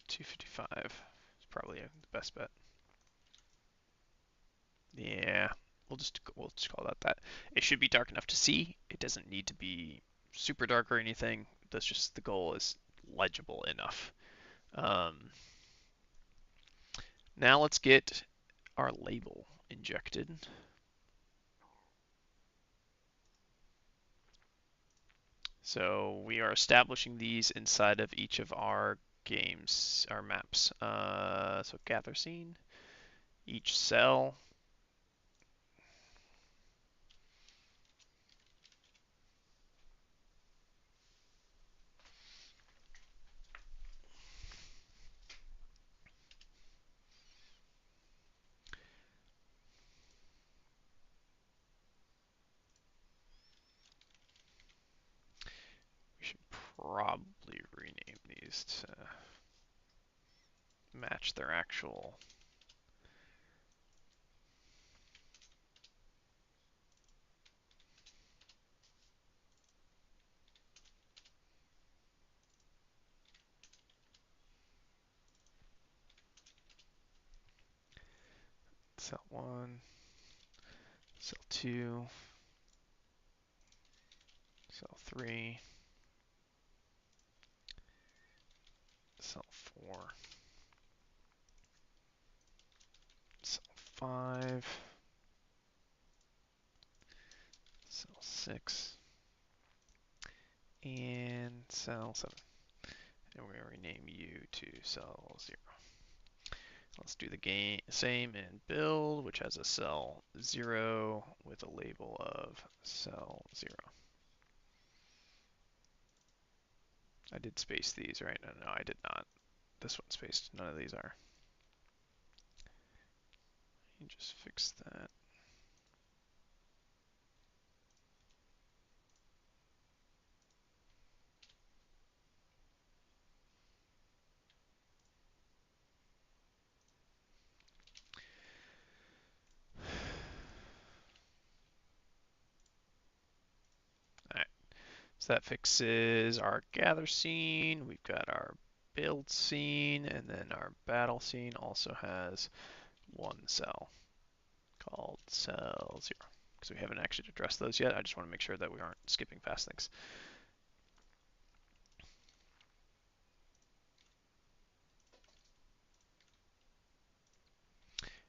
[SPEAKER 1] 255. It's probably the best bet. Yeah, we'll just call that that. It should be dark enough to see. It doesn't need to be super dark or anything. That's just the goal is legible enough. Now let's get our label injected. So we are establishing these inside of each of our games, our maps. So gather scene, each cell. We should probably rename these to match their actual. Cell 1, cell 2, cell 3, cell 4, cell 5, cell 6, and cell 7. And we're going to rename you to cell 0. Let's do the same in build, which has a cell 0 with a label of cell 0. I did space these, right? No, I did not. This one's spaced. None of these are. You just fix that. Alright, so that fixes our gather scene. We've got our build scene, and then our battle scene also has one cell called cell 0. Because we haven't actually addressed those yet. I just want to make sure that we aren't skipping past things.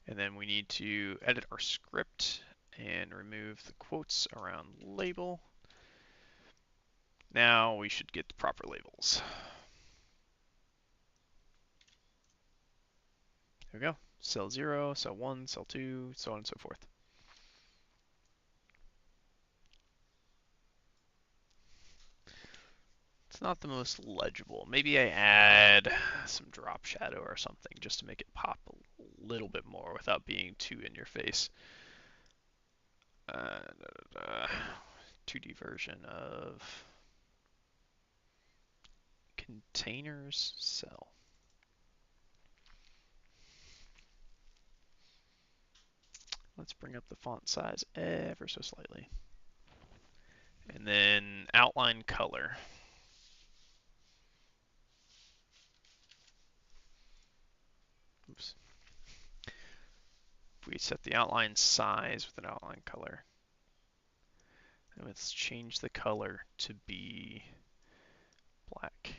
[SPEAKER 1] And then we need to edit our script and remove the quotes around label. Now we should get the proper labels. There we go. Cell 0, cell 1, cell 2, so on and so forth. It's not the most legible. Maybe I add some drop shadow or something just to make it pop a little bit more without being too in your face. 2D version of containers cell. Let's bring up the font size ever so slightly. And then outline color. Oops. If we set the outline size with an outline color, and let's change the color to be black.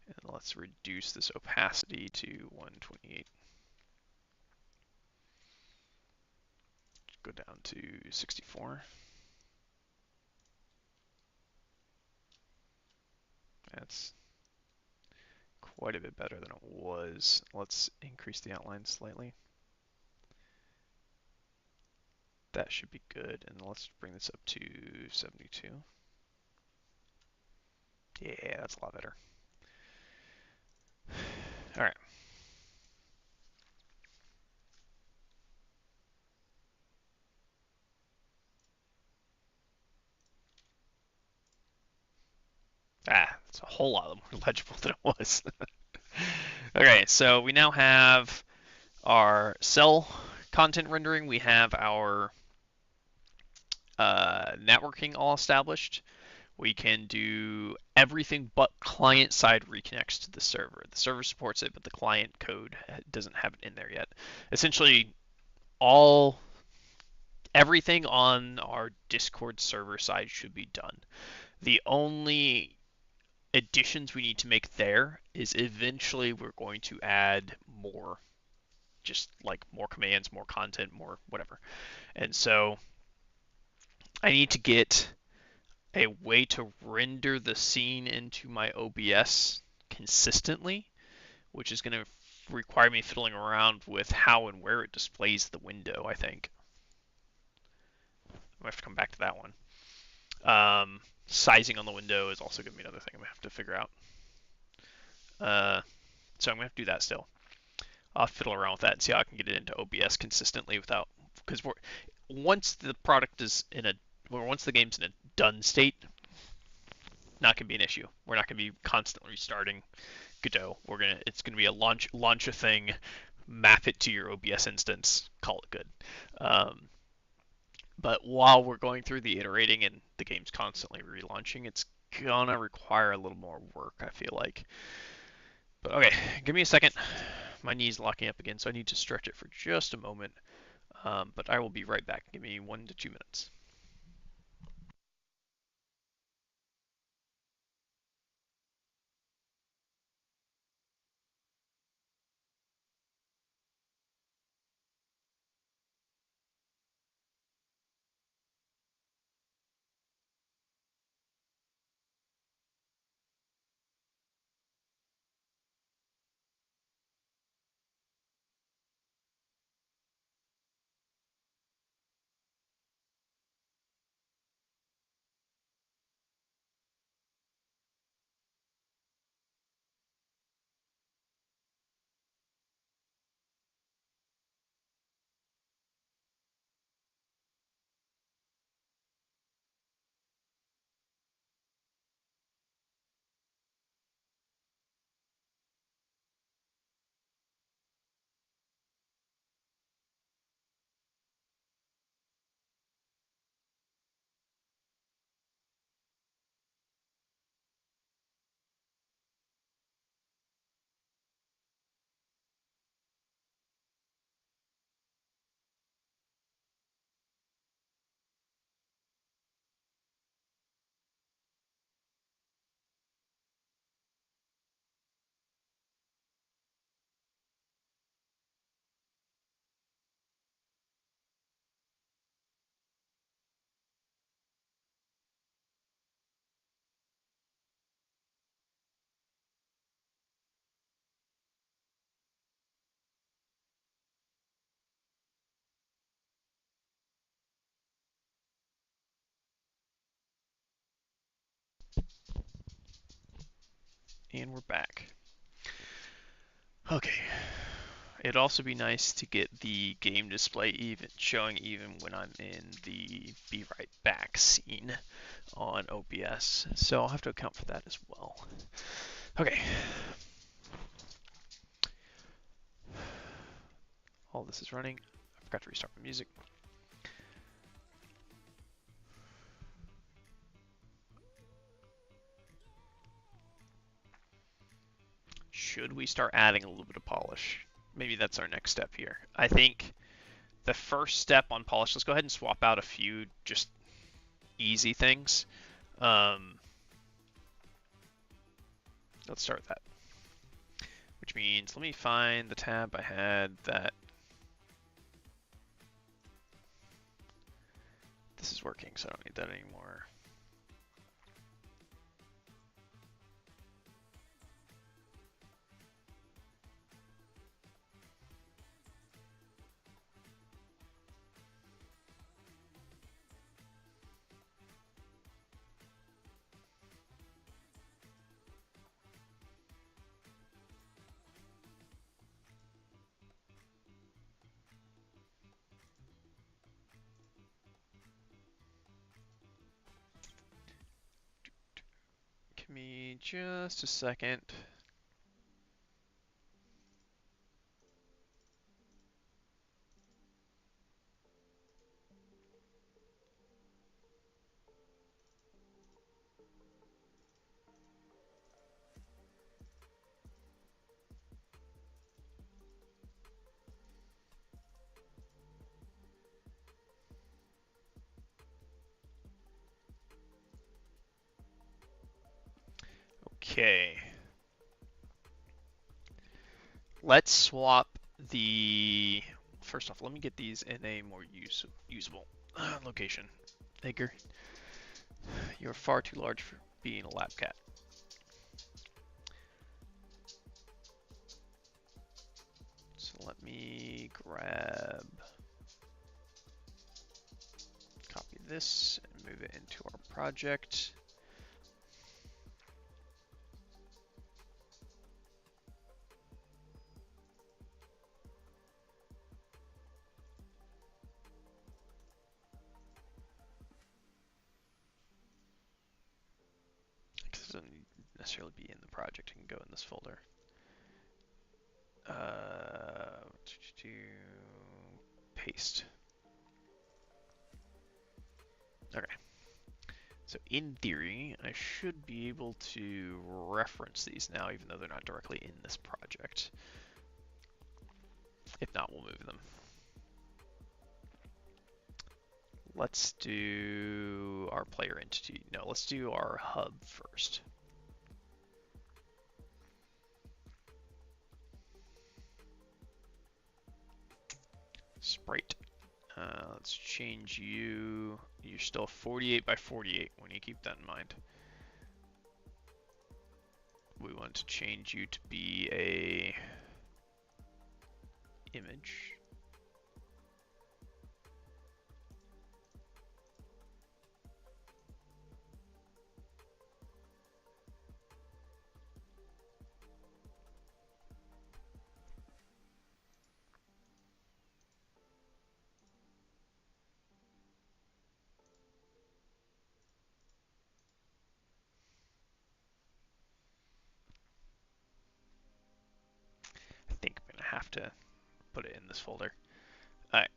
[SPEAKER 1] And let's reduce this opacity to 128. Go down to 64. That's quite a bit better than it was. Let's increase the outline slightly. That should be good. And let's bring this up to 72. Yeah, that's a lot better. All right. It's a whole lot more legible than it was. Okay, so we now have our cell content rendering. We have our networking all established. We can do everything but client-side reconnects to the server. The server supports it, but the client code doesn't have it in there yet. Essentially, everything on our Discord server side should be done. The only additions we need to make there is eventually we're going to add more, just like more commands, more content, more whatever. And so I need to get a way to render the scene into my OBS consistently, which is going to require me fiddling around with how and where it displays the window, I think. I have to come back to that one. Sizing on the window is also going to be another thing I'm going to have to figure out. So I'm going to have to do that still. I'll fiddle around with that and see how I can get it into OBS consistently without, because once the product is once the game's in a done state, not going to be an issue. We're not going to be constantly restarting Godot. It's going to be a launch a thing, map it to your OBS instance, call it good. But while we're going through the iterating and the game's constantly relaunching, it's gonna require a little more work, I feel like. But okay, give me a second. My knee's locking up again, so I need to stretch it for just a moment. But I will be right back. Give me 1 to 2 minutes. And we're back. Okay. It'd also be nice to get the game display showing even when I'm in the Be Right Back scene on OBS. So I'll have to account for that as well. Okay. All this is running. I forgot to restart my music. Should we start adding a little bit of polish? Maybe that's our next step here. I think the first step on polish, let's go ahead and swap out a few just easy things. Let's start with that. Which means, let me find the tab I had that this is working, so I don't need that anymore. Give me just a second. Okay. Let's swap the... First off, let me get these in a more usable location. Edgar, you're far too large for being a lab cat. So let me grab... Copy this and move it into our project. Because it doesn't necessarily be in the project, it can go in this folder. Paste. Okay. So in theory, I should be able to reference these now, even though they're not directly in this project. If not, we'll move them. Let's do our player entity. No, let's do our hub first. Sprite. Let's change you. You're still 48 by 48 when you keep that in mind. We want to change you to be a image. I think I'm gonna have to put it in this folder. Alright,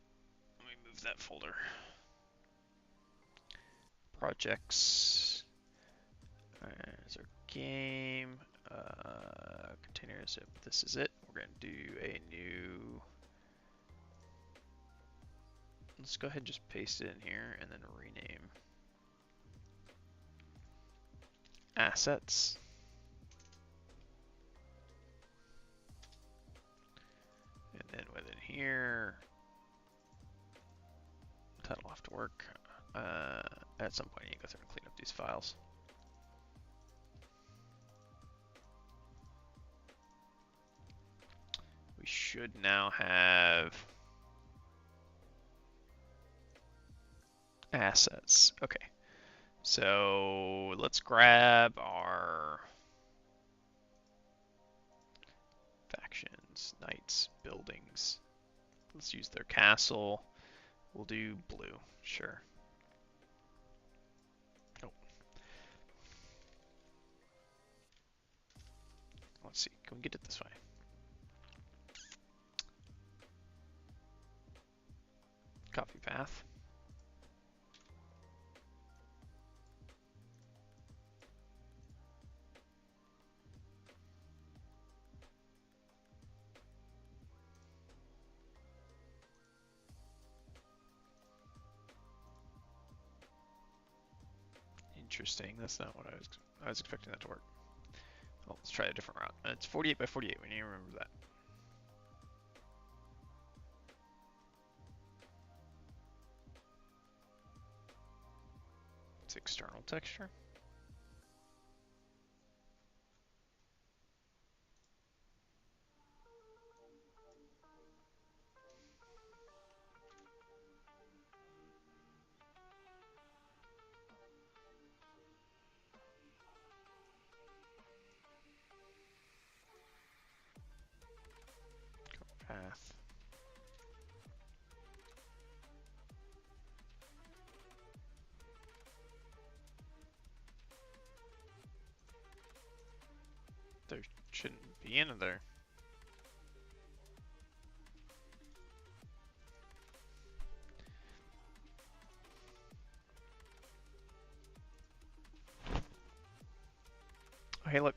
[SPEAKER 1] let me move that folder. Projects. There's our game. Containers, if this is it. We're gonna do a new... Let's go ahead and just paste it in here and then rename. Assets. And then within here, that'll have to work. At some point, you go through and clean up these files. We should now have assets. Okay. So let's grab our towns, knights, buildings. Let's use their castle. We'll do blue, sure. Oh. Let's see, can we get it this way? Coffee path. Interesting. That's not what I was expecting that to work. Well, let's try a different route. It's 48 by 48. We need to remember that. It's external texture. Path. There shouldn't be any there. Oh, hey, look.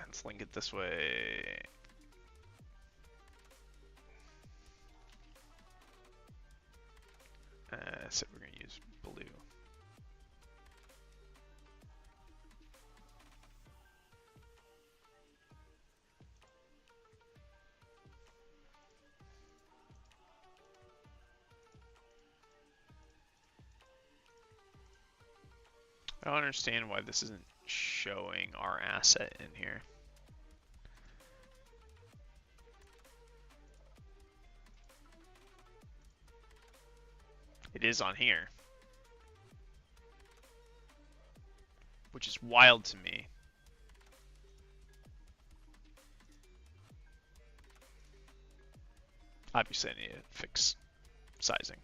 [SPEAKER 1] Let's link it this way. So we're going to use blue. I don't understand why this isn't showing our asset in here. It is on here, which is wild to me. Obviously, I need to fix sizing.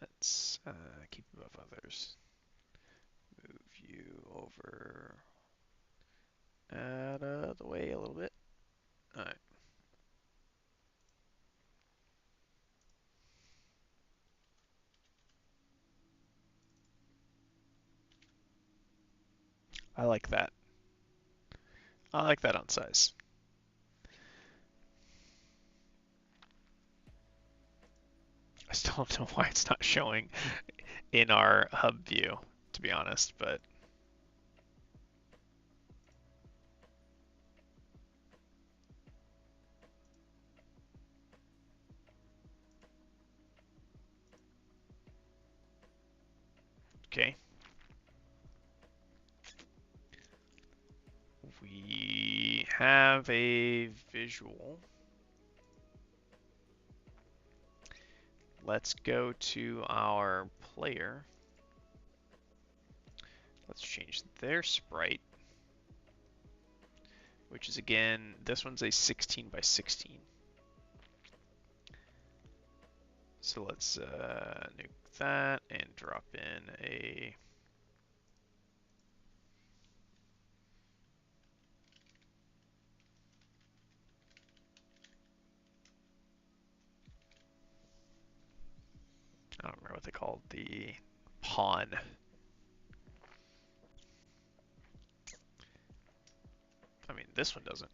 [SPEAKER 1] Let's keep above others. Move you over out of the way a little bit. All right. I like that. I like that on size. I still don't know why it's not showing in our hub view, to be honest, but okay. We have a visual. Let's go to our player. Let's change their sprite, which is again, this one's a 16 by 16. So let's nuke that and drop in a I don't remember what they called the pawn. I mean, this one doesn't.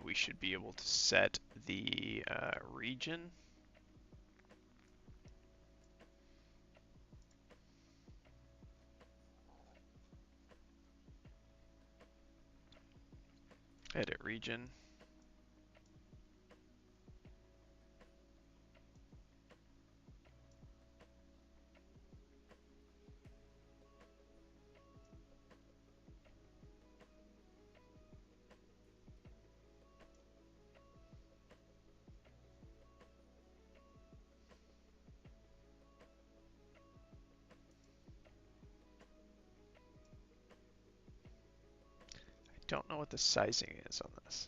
[SPEAKER 1] We should be able to set the region. Edit region. Don't know what the sizing is on this.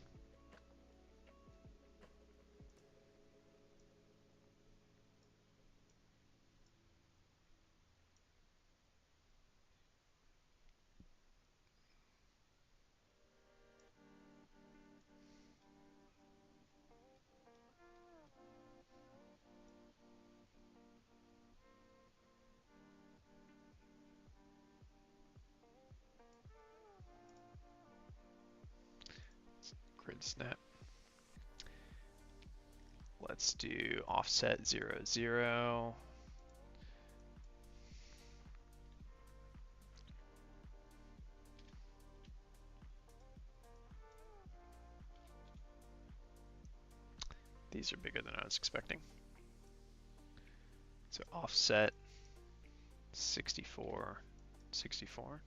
[SPEAKER 1] Grid snap. Let's do offset 0, 0. These are bigger than I was expecting. So offset 64, 64.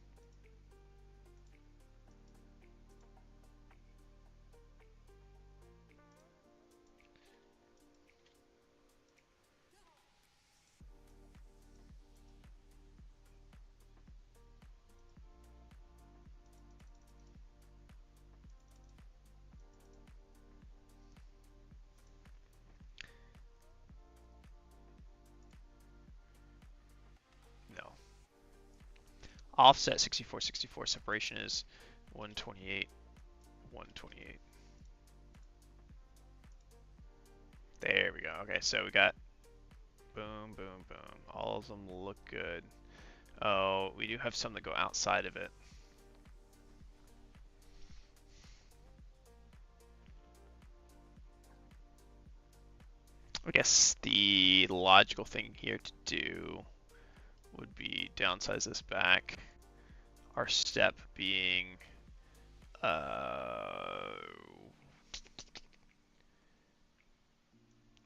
[SPEAKER 1] No. Offset 64, 64. Separation is 128, 128. There we go. Okay, so we got boom, boom, boom. All of them look good. Oh, we do have some that go outside of it. I guess the logical thing here to do would be downsize this back. Our step being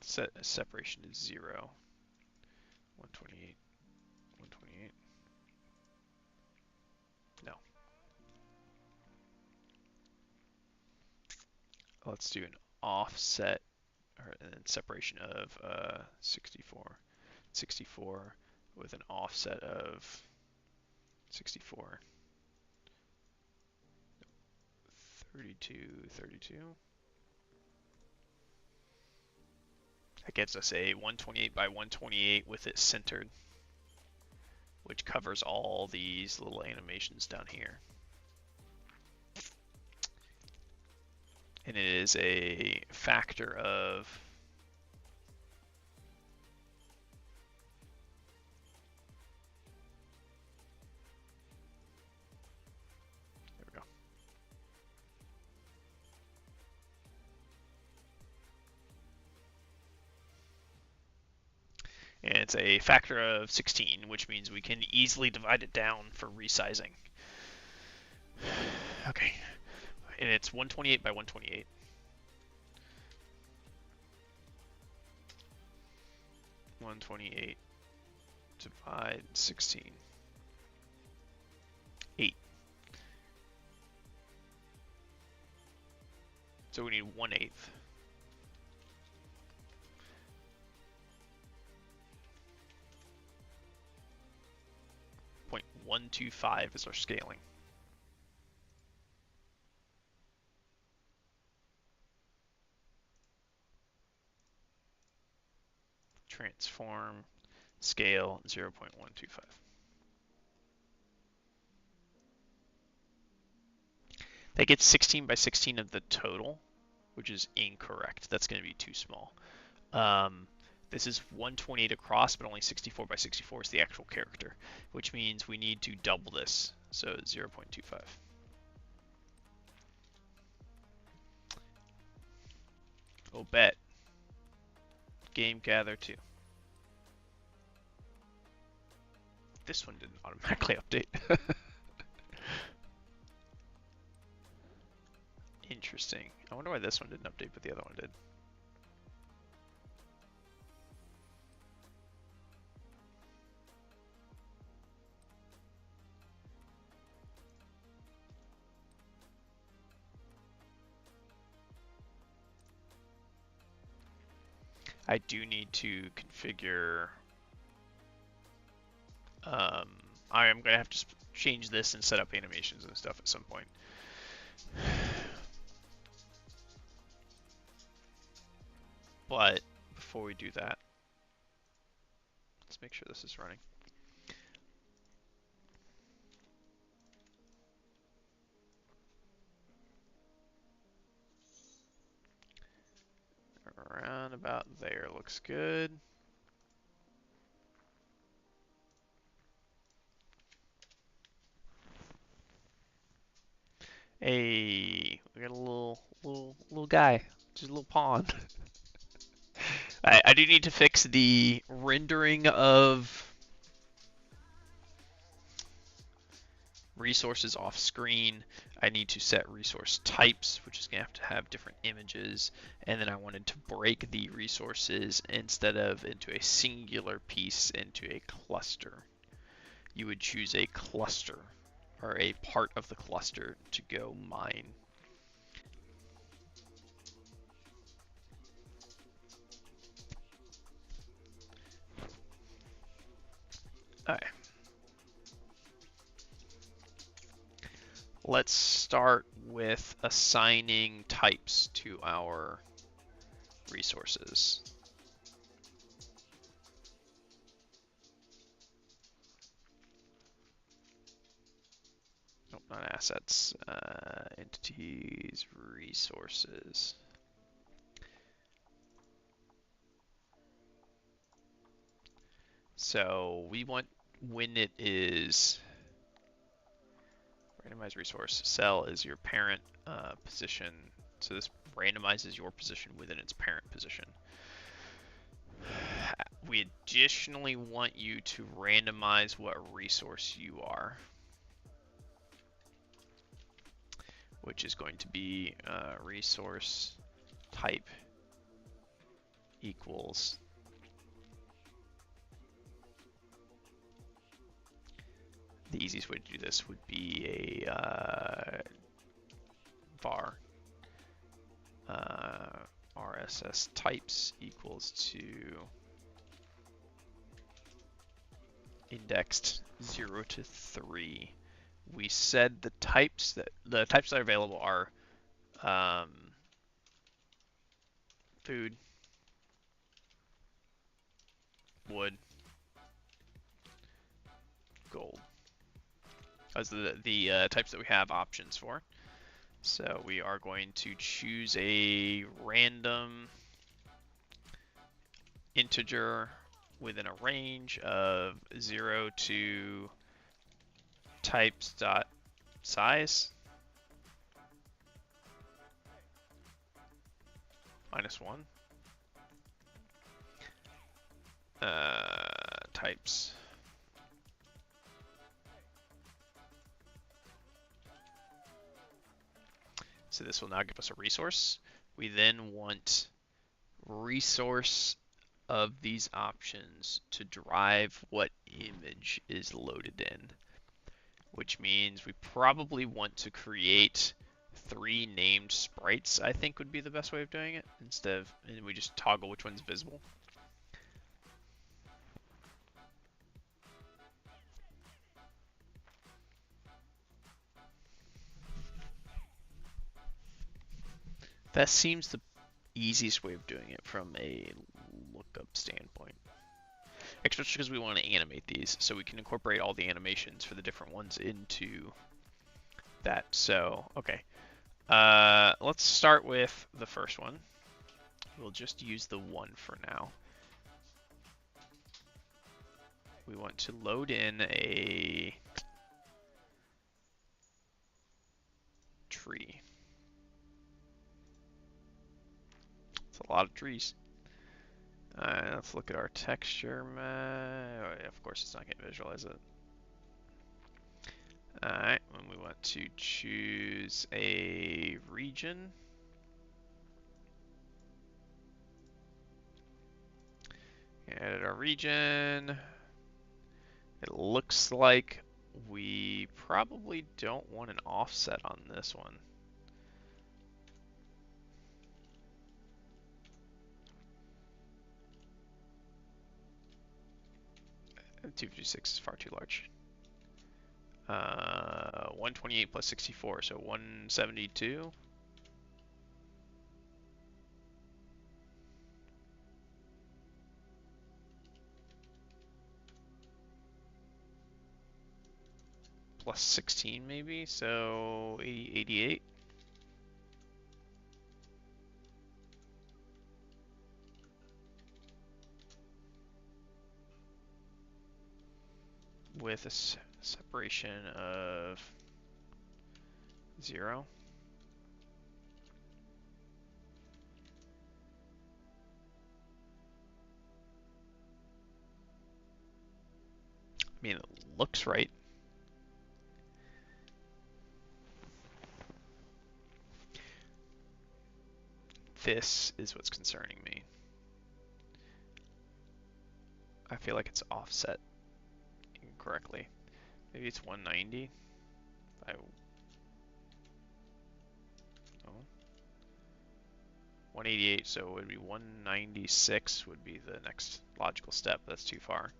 [SPEAKER 1] set separation is 0. 128, 128. No. Let's do an offset and then separation of 64, 64 with an offset of 64, 32, 32. That gives us a 128 by 128 with it centered, which covers all these little animations down here. And it is a factor of there we go. And it's a factor of 16, which means we can easily divide it down for resizing. Okay. And it's 128 by 128. Divide 16. 8. So we need 1/8. 0.125 is our scaling. Transform, scale 0.125. That gets 16 by 16 of the total, which is incorrect. That's going to be too small. This is 128 across, but only 64 by 64 is the actual character, which means we need to double this, so 0.25. Oh, bet. Game Gather 2. This one didn't automatically update. Interesting. I wonder why this one didn't update, but the other one did. I do need to configure. I am going to have to change this and set up animations and stuff at some point. But before we do that, let's make sure this is running. Around about there looks good. Hey, we got a little guy, just a little pawn. I do need to fix the rendering of resources off screen. I need to set resource types, which is going to have different images. And then I wanted to break the resources instead of into a singular piece into a cluster. You would choose a cluster or a part of the cluster to go mine. Alright. Let's start with assigning types to our resources. Nope, not assets. Entities, resources. So we want when it is randomized resource. Cell is your parent position. So this randomizes your position within its parent position. We additionally want you to randomize what resource you are, which is going to be resource type equals the easiest way to do this would be a var RSS types equals to indexed 0 to 3. We said the types that are available are food, wood, gold. Those are the types that we have options for. So we are going to choose a random integer within a range of 0 to types dot size -1 types. So this will now give us a resource. We then want resource of these options to drive what image is loaded in, which means we probably want to create 3 named sprites, I think would be the best way of doing it, instead of, and we just toggle which one's visible. That seems the easiest way of doing it from a lookup standpoint. Especially because we want to animate these, so we can incorporate all the animations for the different ones into that. So, okay. Let's start with the first one. We'll just use the 1 for now. We want to load in a tree. It's a lot of trees. Let's look at our texture map. Oh, yeah, of course, it's not going to visualize it. Alright, and we want to choose a region. Edit our region. It looks like we probably don't want an offset on this one. 256 is far too large. 128 plus 64, so 172. Plus 16 maybe, so 88. With a separation of 0. I mean, it looks right. This is what's concerning me. I feel like it's offset incorrectly. Maybe it's 190. I, oh, 188, so it would be 196 would be the next logical step. That's too far.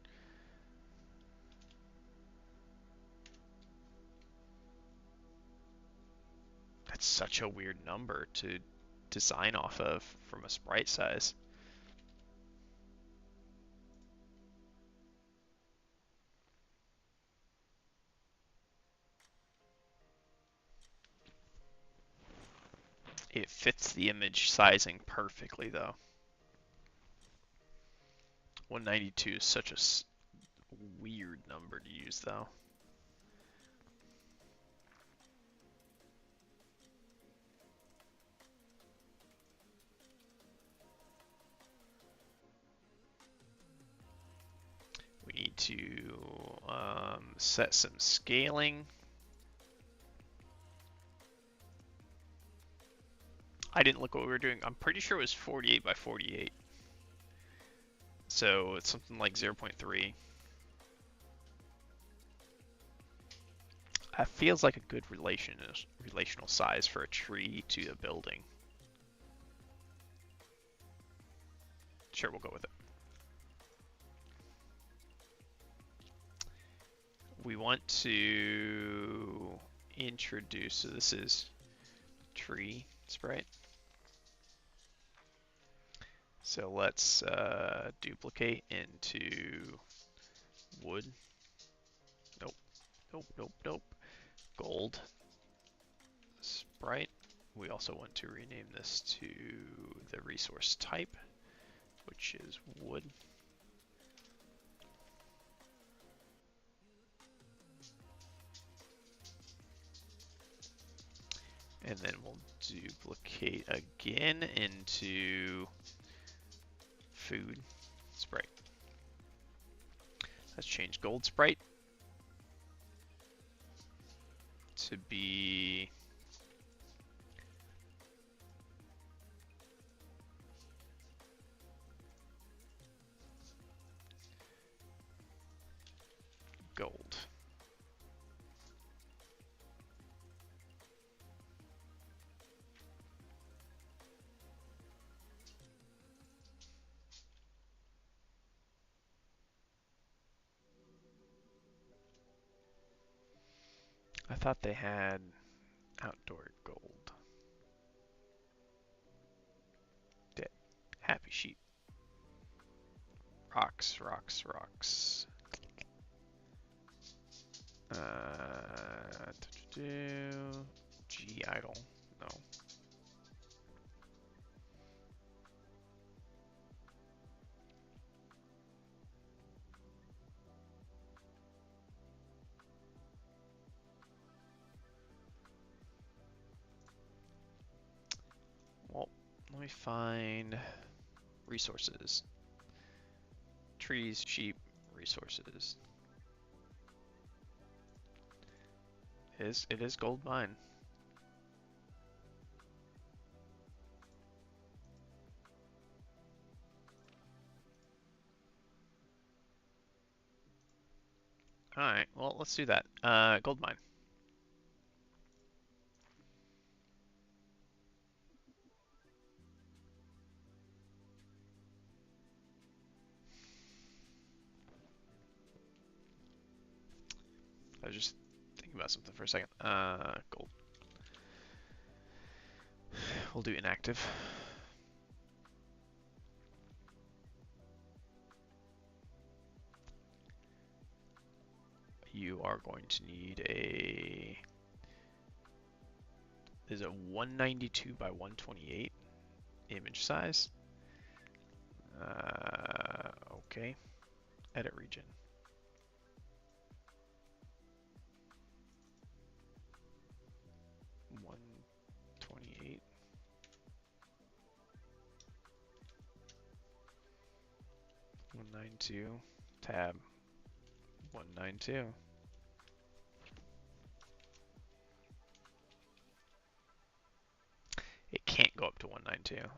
[SPEAKER 1] That's such a weird number to design off of from a sprite size. It fits the image sizing perfectly though. 192 is such a weird number to use though. We need to set some scaling. I didn't look what we were doing. I'm pretty sure it was 48 by 48. So it's something like 0.3. That feels like a good relational size for a tree to a building. Sure, we'll go with it. We want to introduce, so this is tree sprite. So let's duplicate into wood. Nope, nope, nope, nope. Gold sprite. We also want to rename this to the resource type, which is wood. And then we'll duplicate again into food sprite. Let's change gold sprite to be gold. I thought they had outdoor gold. Dead. Happy sheep. Rocks, rocks, rocks. G idle. No. Well, let me find resources. Trees, sheep, resources. It is gold mine. Alright, well, let's do that. Gold mine. I was just thinking thinking about something for a second. Gold. We'll do inactive. You are going to need a... Is a 192 by 128 image size. Okay. Edit region. One 28. One 92. Tab. 192. It can't go up to 192.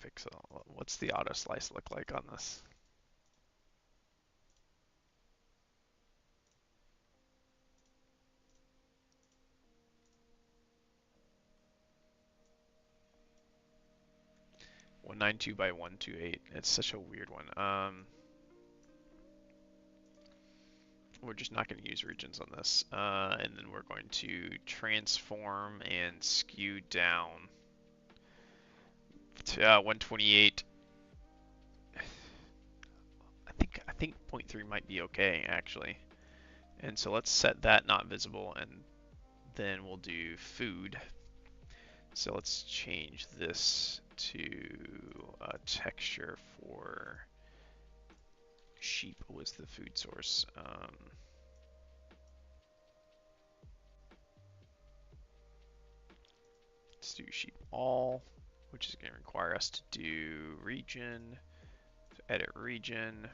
[SPEAKER 1] Pixel. What's the auto slice look like on this? One 192 by 128. It's such a weird one. We're just not going to use regions on this. And then we're going to transform and skew down to 128. I think 0.3 might be okay actually. And so let's set that not visible, and then we'll do food. So let's change this to a texture for sheep was the food source. Let's do sheep all, which is going to require us to do region, so edit region.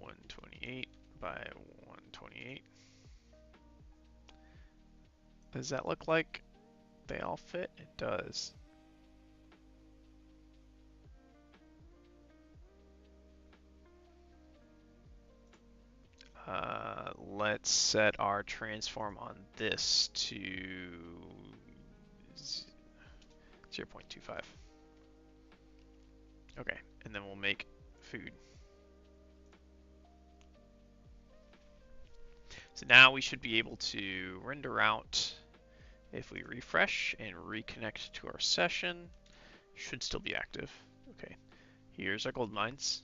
[SPEAKER 1] .128 by 128. Does that look like they all fit? It does. Let's set our transform on this to 0.25. Okay, and then we'll make food. So now we should be able to render out. If we refresh and reconnect to our session, should still be active. Okay, here's our gold mines.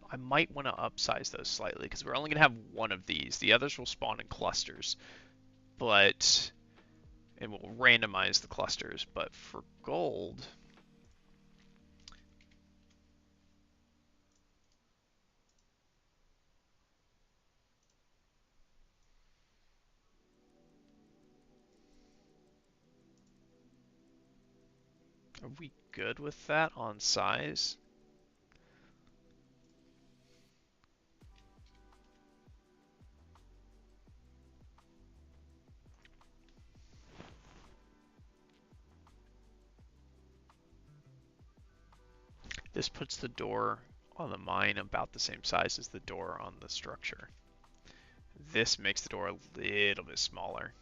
[SPEAKER 1] I might want to upsize those slightly because we're only going to have one of these. The others will spawn in clusters, and we'll randomize the clusters. But for gold, are we good with that on size? This puts the door on the mine about the same size as the door on the structure. This makes the door a little bit smaller.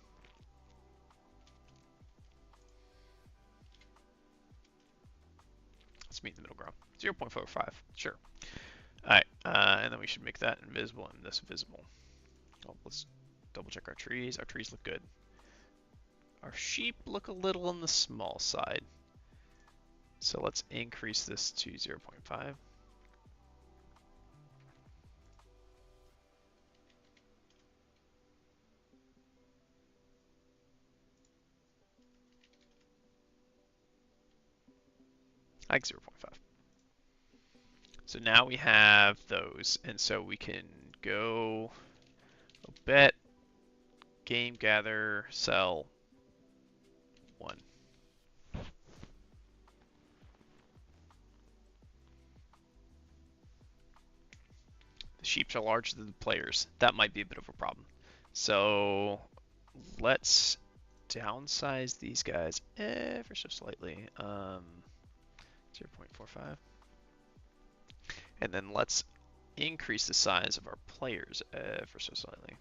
[SPEAKER 1] Let's meet the middle ground. 0.45, sure. Alright, and then we should make that invisible and this visible. Oh, let's double check our trees. Our trees look good. Our sheep look a little on the small side. So let's increase this to 0.5. I like 0.5. So now we have those, and so we can go bet, game gather, sell 1. The sheep are larger than the players. That might be a bit of a problem. So let's downsize these guys ever so slightly. 0.45. And then let's increase the size of our players ever so slightly.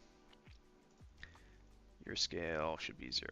[SPEAKER 1] Your scale should be 0.3.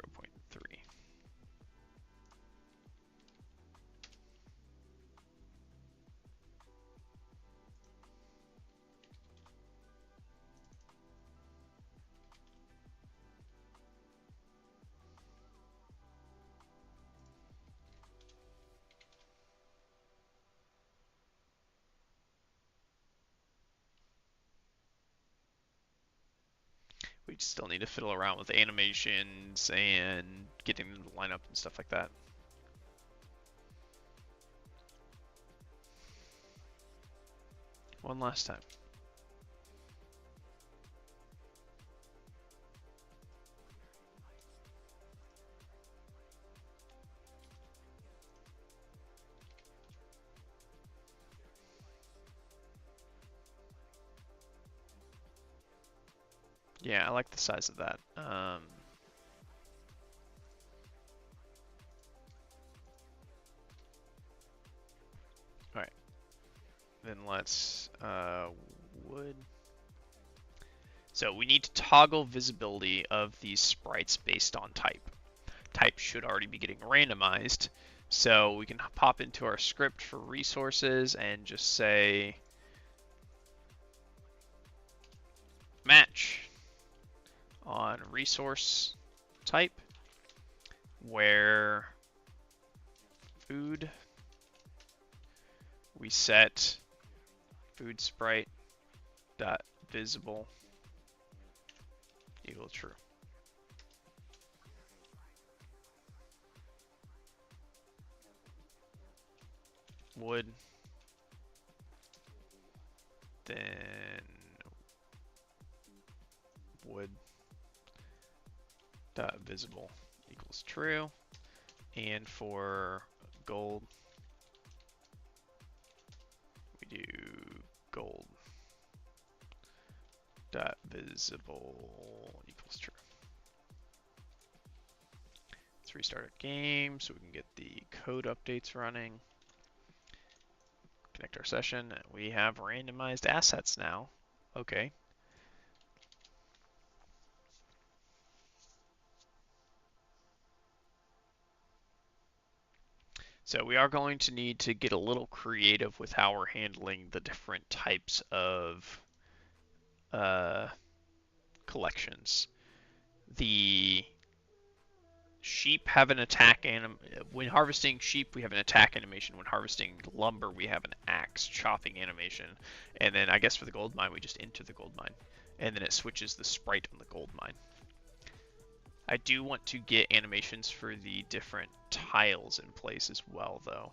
[SPEAKER 1] still need to fiddle around with animations and getting them to line up and stuff like that. One last time. Yeah, I like the size of that. Alright. Then let's wood. So we need to toggle visibility of these sprites based on type. Type should already be getting randomized. So we can pop into our script for resources and just say match on resource type where food we set food sprite dot visible equal true. Wood, then wood dot visible equals true, and for gold we do gold dot visible equals true. Let's restart our game so we can get the code updates running. Connect our session. We have randomized assets now. Okay. So we are going to need to get a little creative with how we're handling the different types of collections. The sheep have an attack when harvesting sheep we have an attack animation. When harvesting lumber we have an axe chopping animation. And then I guess for the gold mine we just enter the gold mine. And then it switches the sprite on the gold mine. I do want to get animations for the different tiles in place as well though.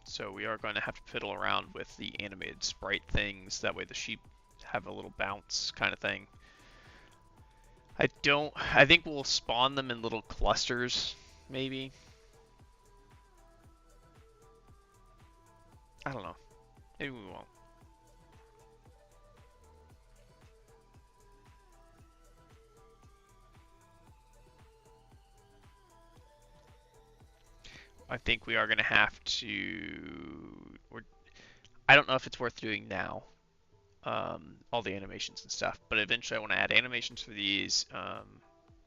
[SPEAKER 1] So we are going to have to fiddle around with the animated sprite things. That way the sheep have a little bounce kind of thing. I think we'll spawn them in little clusters, maybe. I don't know. Maybe we won't. I think we are going to have to... I don't know if it's worth doing now. All the animations and stuff, but eventually I want to add animations for these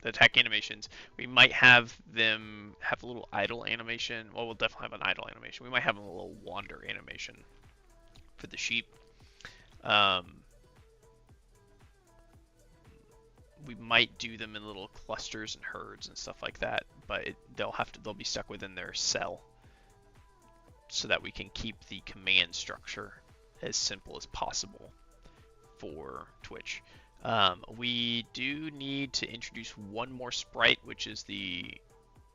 [SPEAKER 1] the attack animations. We might have them have a little idle animation. Well, we'll definitely have an idle animation. We might have a little wander animation for the sheep. We might do them in little clusters and herds and stuff like that, but they'll be stuck within their cell so that we can keep the command structure as simple as possible for Twitch. We do need to introduce one more sprite, which is the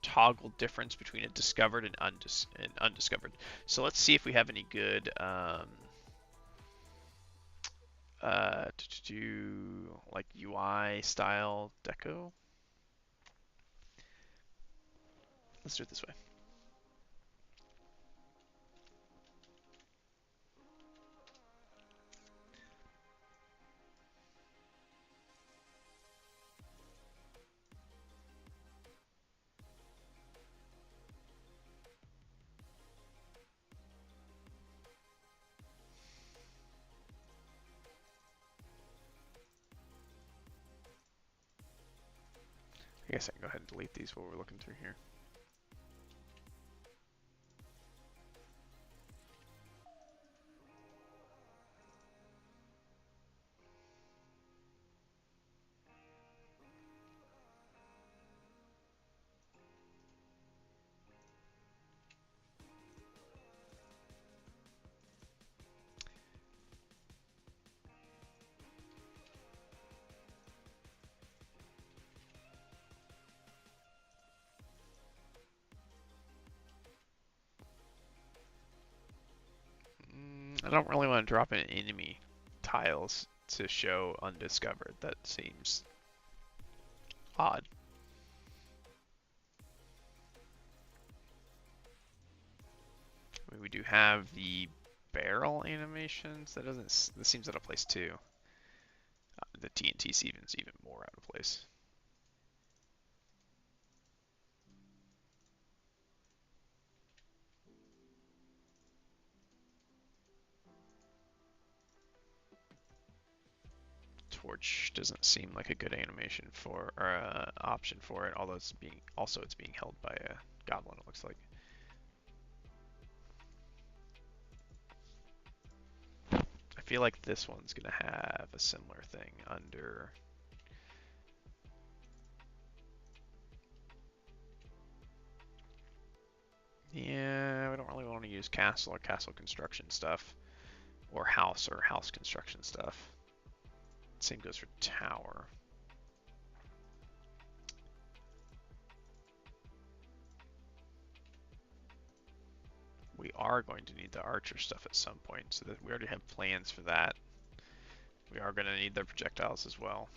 [SPEAKER 1] toggle difference between a discovered and undiscovered. So let's see if we have any good to do like UI style deco. Let's do it this way. I guess I can go ahead and delete these while we're looking through here. I don't really want to drop in enemy tiles to show undiscovered. That seems odd. I mean, we do have the barrel animations. That doesn't. That seems out of place too. The TNT seems even more out of place. Torch doesn't seem like a good animation for or option for it. Although it's being held by a goblin. It looks like. I feel like this one's gonna have a similar thing under. Yeah, we don't really want to use castle or castle construction stuff, or house construction stuff. Same goes for tower. We are going to need the archer stuff at some point, so that we already have plans for that. We are going to need their projectiles as well.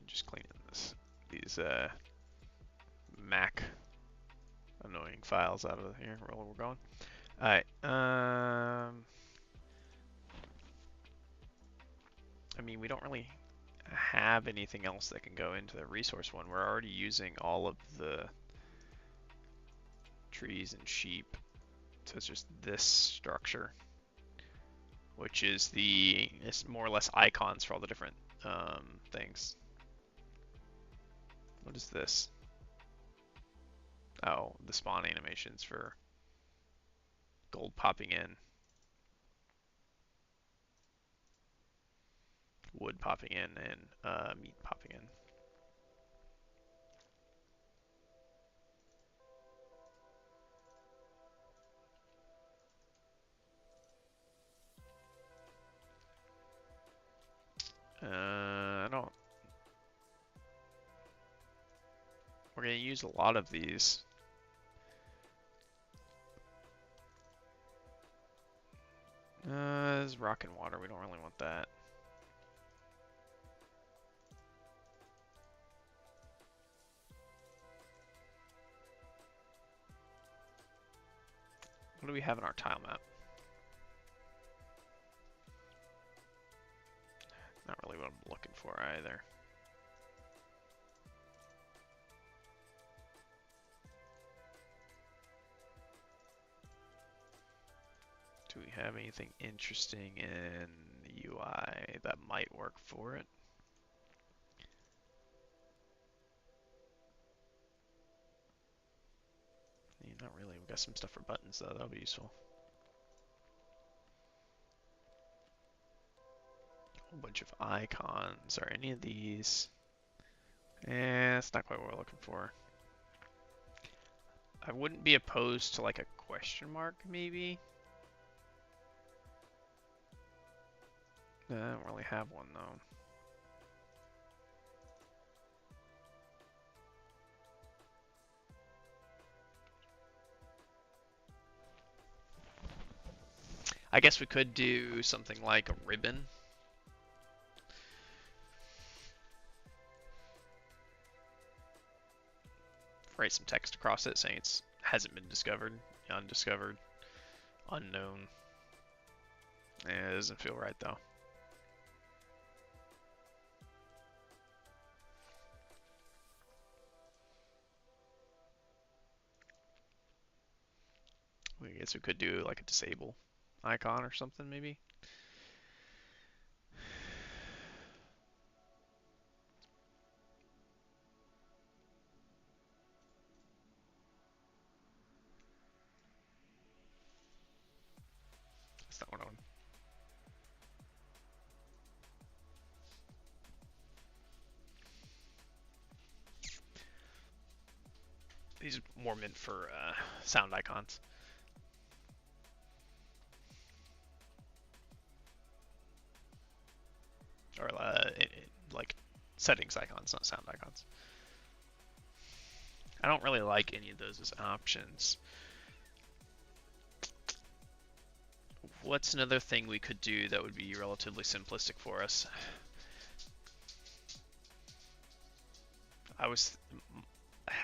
[SPEAKER 1] Just cleaning these Mac annoying files out of here while we're going. All right. I mean, we don't really have anything else that can go into the resource one. We're already using all of the trees and sheep. So it's just this structure, which is it's more or less icons for all the different things. What is this? Oh, the spawn animations for gold popping in, wood popping in, and meat popping in. I don't. We're gonna use a lot of these. This is rock and water. We don't really want that. What do we have in our tile map? Not really what I'm looking for either. Do we have anything interesting in the UI that might work for it? Yeah, not really. We got some stuff for buttons though. That'll be useful. A whole bunch of icons. Are any of these? That's not quite what we're looking for. I wouldn't be opposed to like a question mark, maybe. I don't really have one though. I guess we could do something like a ribbon. Write some text across it saying it hasn't been discovered, undiscovered, unknown. It doesn't feel right though. I guess we could do like a disable icon or something maybe. These are more meant for sound icons. Or like settings icons, not sound icons. I don't really like any of those as options. What's another thing we could do that would be relatively simplistic for us?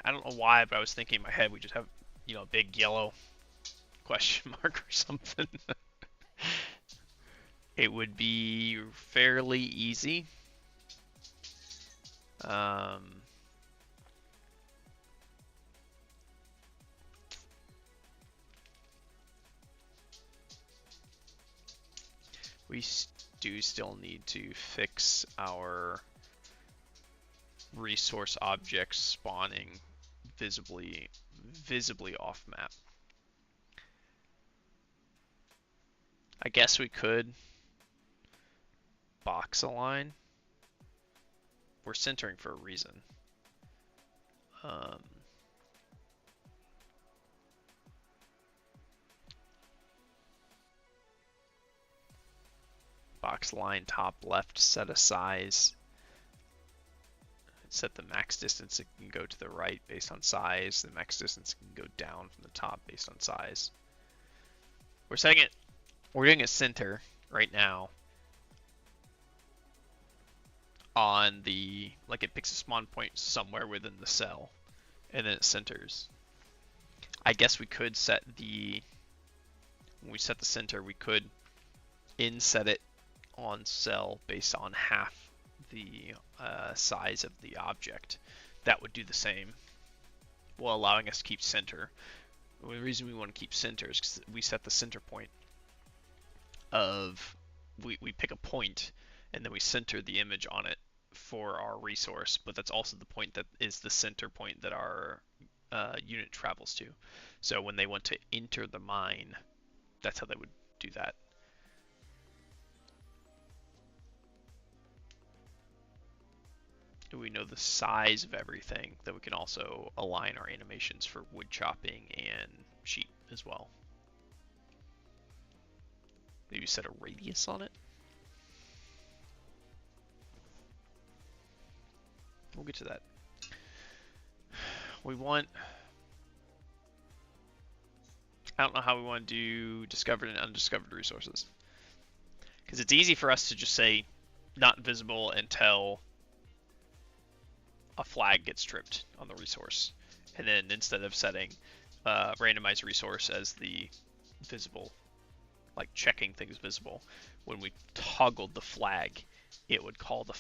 [SPEAKER 1] I don't know why, but I was thinking in my head we just have, you know, a big yellow question mark or something. It would be fairly easy. We do still need to fix our resource objects spawning visibly off map. I guess we could box align. We're centering for a reason. Box line top left, set a size. Set the max distance it can go to the right based on size. The max distance can go down from the top based on size. We're doing a center right now on the, like it picks a spawn point somewhere within the cell and then it centers. I guess we could set when we set the center, we could inset it on cell based on half the size of the object. That would do the same, while allowing us to keep center. The reason we want to keep center is because we set the center point of, we pick a point and then we center the image on it for our resource, but that's also the point that is the center point that our unit travels to. So when they want to enter the mine, that's how they would do that. We know the size of everything, that we can also align our animations for wood chopping and sheep as well. Maybe set a radius on it. We'll get to that. We want, I don't know how we want to do discovered and undiscovered resources, because it's easy for us to just say not visible until a flag gets tripped on the resource, and then instead of setting randomize resource as the visible, like checking things visible, when we toggled the flag, it would call the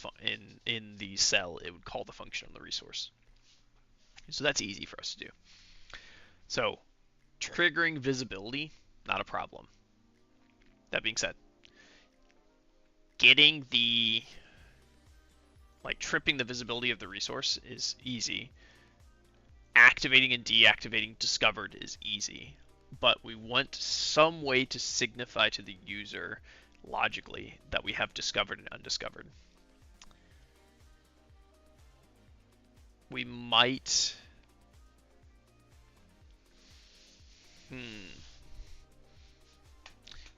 [SPEAKER 1] in the cell, it would call the function on the resource. So that's easy for us to do. So triggering visibility, not a problem. That being said, getting the, like tripping the visibility of the resource is easy. Activating and deactivating discovered is easy, but we want some way to signify to the user logically that we have discovered and undiscovered. We might,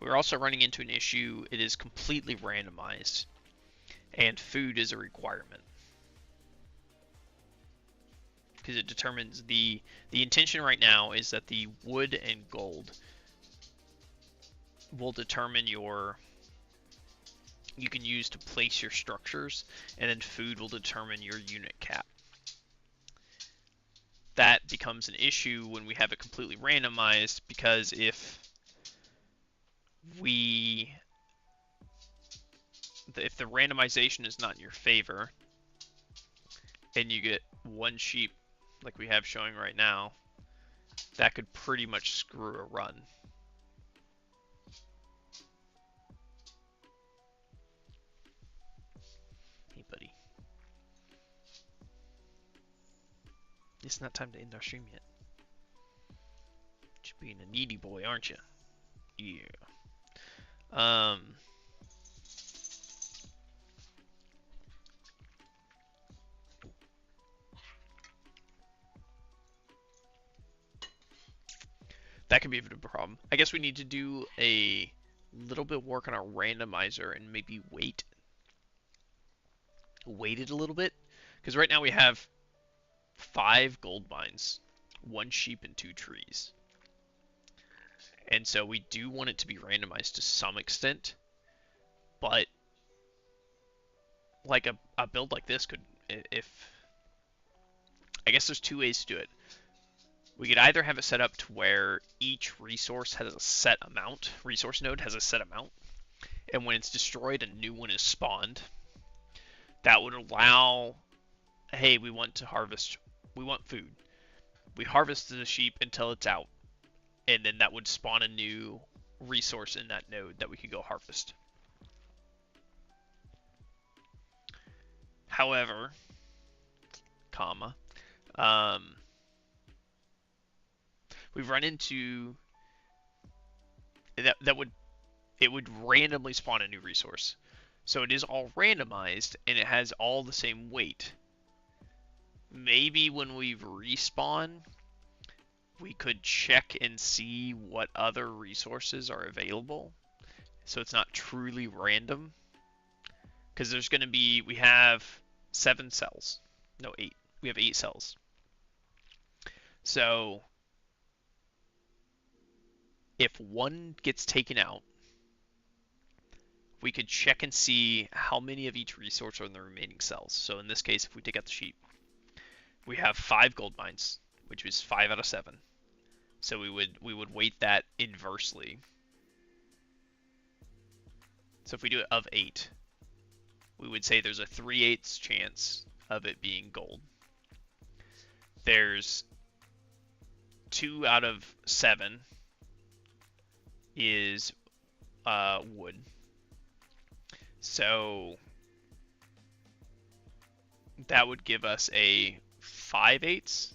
[SPEAKER 1] we're also running into an issue. It is completely randomized, and food is a requirement, because it determines the intention right now is that the wood and gold will determine you can use to place your structures, and then food will determine your unit cap. That becomes an issue when we have it completely randomized, because if the randomization is not in your favor and you get one sheep like we have showing right now, that could pretty much screw a run. Hey buddy, it's not time to end our stream yet. You're being a needy boy, aren't you? Yeah. that could be a bit of a problem. I guess we need to do a little bit of work on our randomizer and maybe weight it a little bit. Because right now we have 5 gold mines, 1 sheep, and 2 trees. And so we do want it to be randomized to some extent. But like a build like this could, if I guess there's 2 ways to do it. We could either have it set up to where each resource has a set amount, resource node has a set amount, and when it's destroyed, a new one is spawned. That would allow, hey, we want food. We harvest the sheep until it's out, and then that would spawn a new resource in that node that we could go harvest. However, we've run into it would randomly spawn a new resource. So it is all randomized and it has all the same weight. Maybe when we respawn, we could check and see what other resources are available. So it's not truly random. Because there's going to be, we have 7 cells. No, 8. We have 8 cells. So if one gets taken out, we could check and see how many of each resource are in the remaining cells. So in this case, if we take out the sheep, we have 5 gold mines, which is 5 out of 7. So we would weight that inversely. So if we do it of 8, we would say there's a 3/8 chance of it being gold. There's 2 out of 7 is wood. So that would give us a 5/8.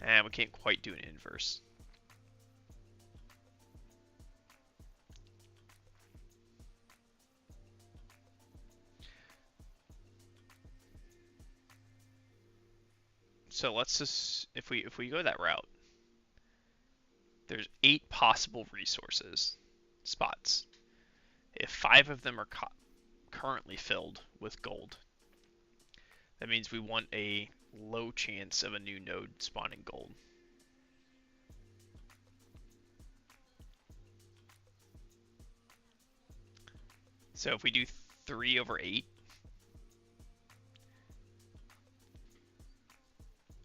[SPEAKER 1] And we can't quite do an inverse. So let's just, if we go that route, there's 8 possible resources spots. If 5 of them are currently filled with gold, that means we want a low chance of a new node spawning gold. So if we do 3/8,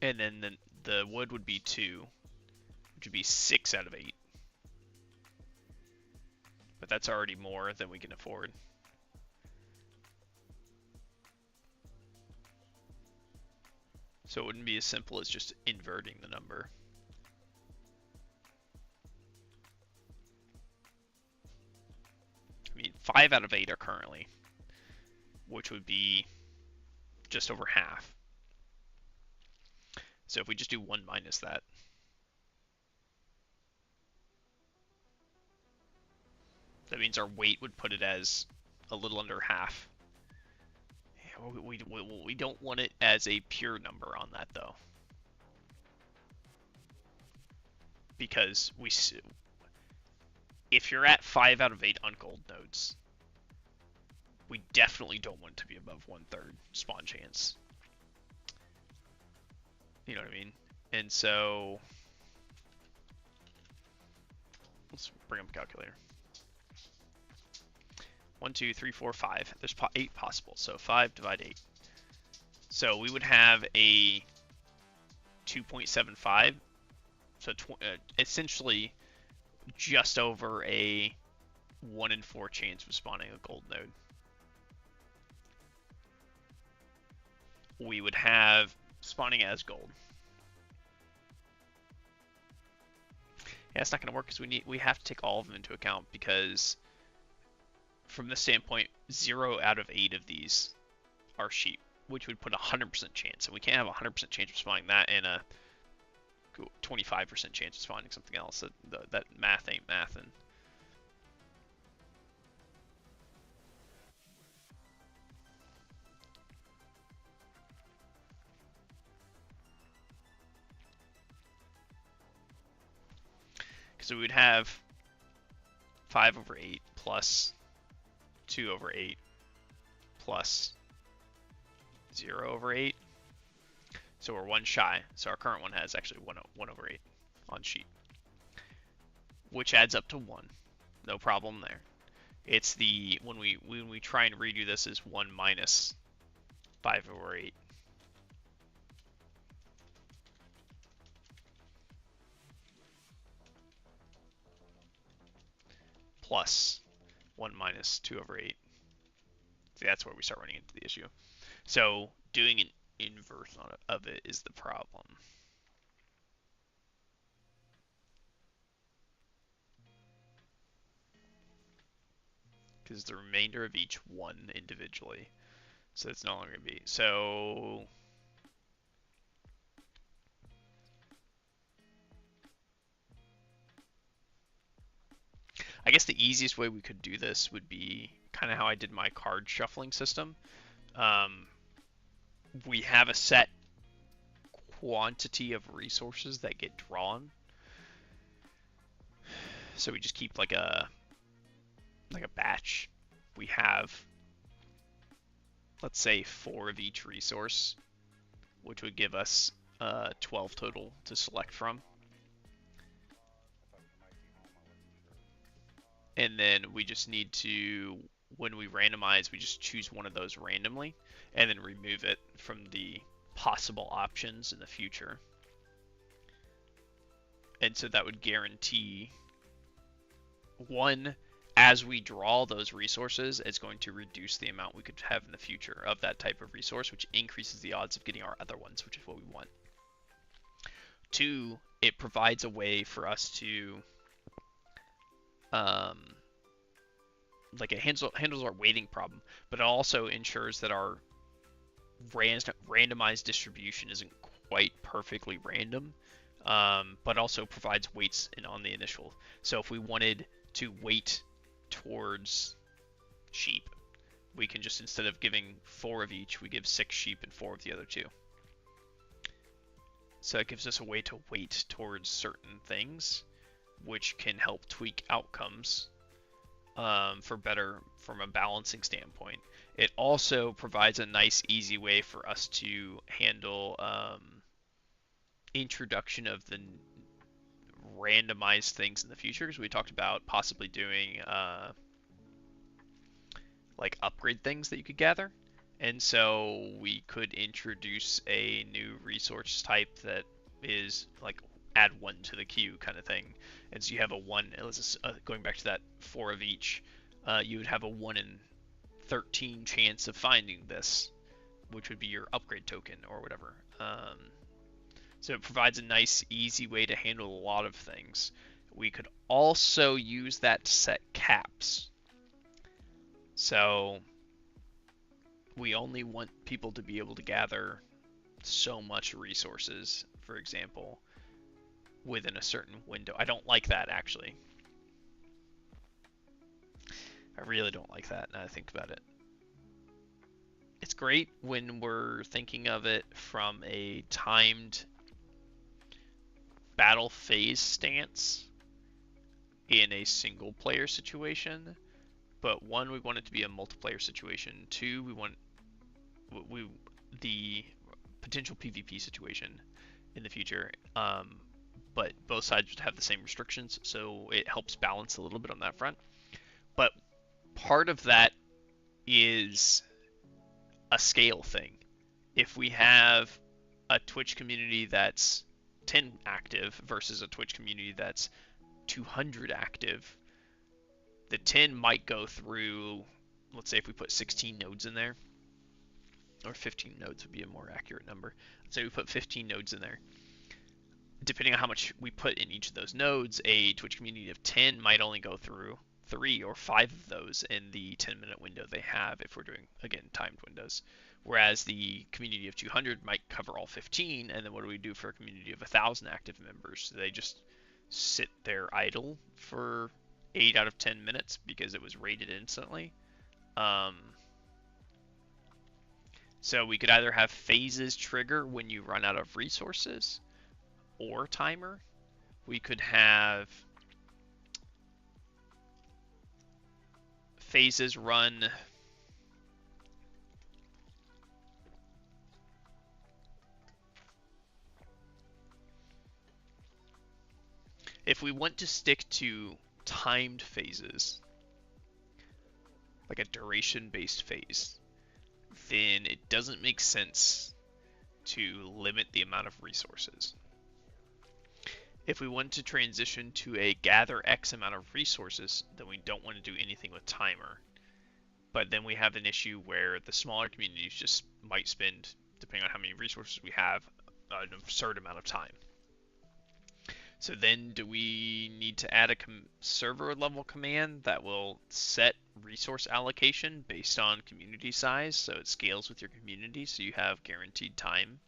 [SPEAKER 1] and then the wood would be 2, which would be 6 out of 8. But that's already more than we can afford. So it wouldn't be as simple as just inverting the number. I mean, 5 out of 8 are currently, which would be just over half. So if we just do 1 minus that, that means our weight would put it as a little under half. We don't want it as a pure number on that though, because if you're at 5 out of 8 on gold nodes, we definitely don't want it to be above 1/3 spawn chance. You know what I mean? And so let's bring up a calculator. 1, 2, 3, 4, 5. There's 8 possible, so 5 divide 8. So we would have a 2.75. So essentially just over a 1 in 4 chance of spawning a gold node. We would have spawning as gold. Yeah, it's not going to work because we have to take all of them into account, because from this standpoint, 0 out of 8 of these are sheep, which would put a 100% chance, and we can't have a 100% chance of spawning that and a 25% chance of spawning something else. That math ain't mathin'. So we would have 5 over 8 plus 2 over 8 plus 0 over 8. So we're 1 shy. So our current one has actually 1 over 8 on sheet, which adds up to 1. No problem there. It's the when we try and redo this as 1 minus 5 over 8. Plus 1 minus 2 over 8. See, that's where we start running into the issue. So doing an inverse of it is the problem. Because the remainder of each 1 individually. So it's no longer going to be. So I guess the easiest way we could do this would be kind of how I did my card shuffling system. We have a set quantity of resources that get drawn. So we just keep like a batch. We have, let's say, 4 of each resource, which would give us 12 total to select from. And then we just need to, when we randomize, we just choose one of those randomly and then remove it from the possible options in the future. And so that would guarantee, one, as we draw those resources, it's going to reduce the amount we could have in the future of that type of resource, which increases the odds of getting our other ones, which is what we want. 2, it provides a way for us to like it handles our weighting problem, but it also ensures that our randomized distribution isn't quite perfectly random, but also provides weights on the initial. So if we wanted to weight towards sheep, we can just, instead of giving 4 of each, we give 6 sheep and 4 of the other 2. So it gives us a way to weight towards certain things, which can help tweak outcomes for better from a balancing standpoint. It also provides a nice, easy way for us to handle introduction of the randomized things in the future, because we talked about possibly doing like upgrade things that you could gather. And so we could introduce a new resource type that is like add 1 to the queue kind of thing. And so you have a 1, going back to that 4 of each, you would have a 1 in 13 chance of finding this, which would be your upgrade token or whatever. So it provides a nice, easy way to handle a lot of things. We could also use that to set caps. So we only want people to be able to gather so much resources, for example, within a certain window. I don't like that, actually. I really don't like that now I think about it. It's great when we're thinking of it from a timed battle phase stance in a single player situation, but 1, we want it to be a multiplayer situation. 2, we want the potential PvP situation in the future, but both sides would have the same restrictions, so it helps balance a little bit on that front. But part of that is a scale thing. If we have a Twitch community that's 10 active versus a Twitch community that's 200 active, the 10 might go through, let's say if we put 16 nodes in there, or 15 nodes would be a more accurate number. Let's say we put 15 nodes in there. Depending on how much we put in each of those nodes, a Twitch community of 10 might only go through 3 or 5 of those in the 10-minute window they have if we're doing, again, timed windows. Whereas the community of 200 might cover all 15, and then what do we do for a community of 1,000 active members? Do they just sit there idle for 8 out of 10 minutes because it was rated instantly? So we could either have phases trigger when you run out of resources, or timer. We could have phases run. If we want to stick to timed phases, like a duration-based phase, then it doesn't make sense to limit the amount of resources. If we want to transition to a gather X amount of resources, then we don't want to do anything with timer. But then we have an issue where the smaller communities just might spend, depending on how many resources we have, an absurd amount of time. So then do we need to add a server level command that will set resource allocation based on community size, so it scales with your community, so you have guaranteed time?